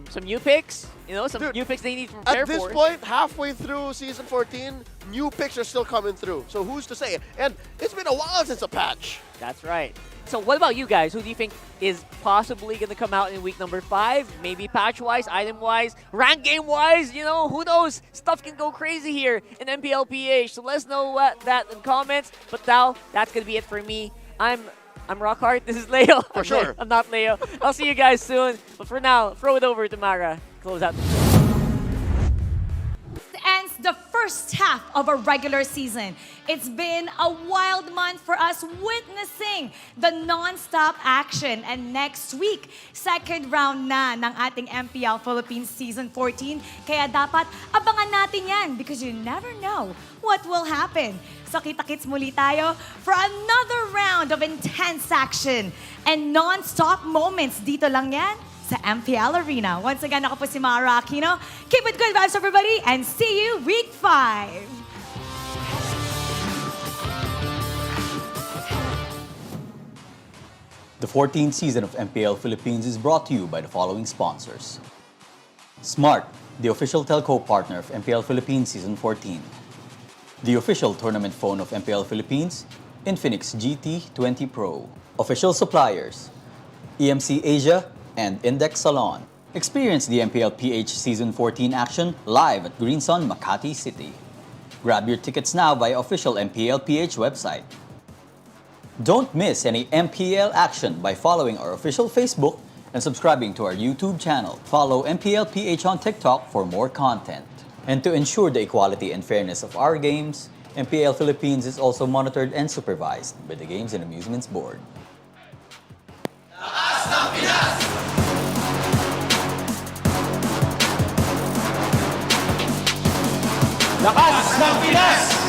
Some new picks, some new picks they need to prepare for. At this point, halfway through Season 14, new picks are still coming through. So who's to say? And it's been a while since a patch. That's right. So what about you guys? Who do you think is possibly going to come out in week number 5? Maybe patch-wise, item-wise, rank game-wise, who knows? Stuff can go crazy here in MPLPH. So let us know that in comments. But now, that's going to be it for me. I'm Rockhart. This is Leo. For sure. I'm not Leo. I'll see you guys soon. But for now, throw it over to Mara. Close out the show. Ends the first half of a regular season. It's been a wild month for us witnessing the non-stop action. And next week, second round na ng ating MPL Philippines Season 14. Kaya dapat abangan natin yan because you never know what will happen. So kita-kits muli tayo for another round of intense action and non-stop moments. Dito lang yan sa MPL Arena. Once again, ako po si Mara Aquino. Keep it good vibes, everybody, and see you week 5. The 14th season of MPL Philippines is brought to you by the following sponsors. Smart, the official telco partner of MPL Philippines Season 14. The official tournament phone of MPL Philippines, Infinix GT20 Pro. Official suppliers, EMC Asia and Index Salon. Experience the MPLPH Season 14 action live at Green Sun, Makati City. Grab your tickets now via official MPLPH website. Don't miss any MPL action by following our official Facebook and subscribing to our YouTube channel. Follow MPLPH on TikTok for more content. And to ensure the equality and fairness of our games, MPL Philippines is also monitored and supervised by the Games and Amusements Board. Lakas ng Pinas!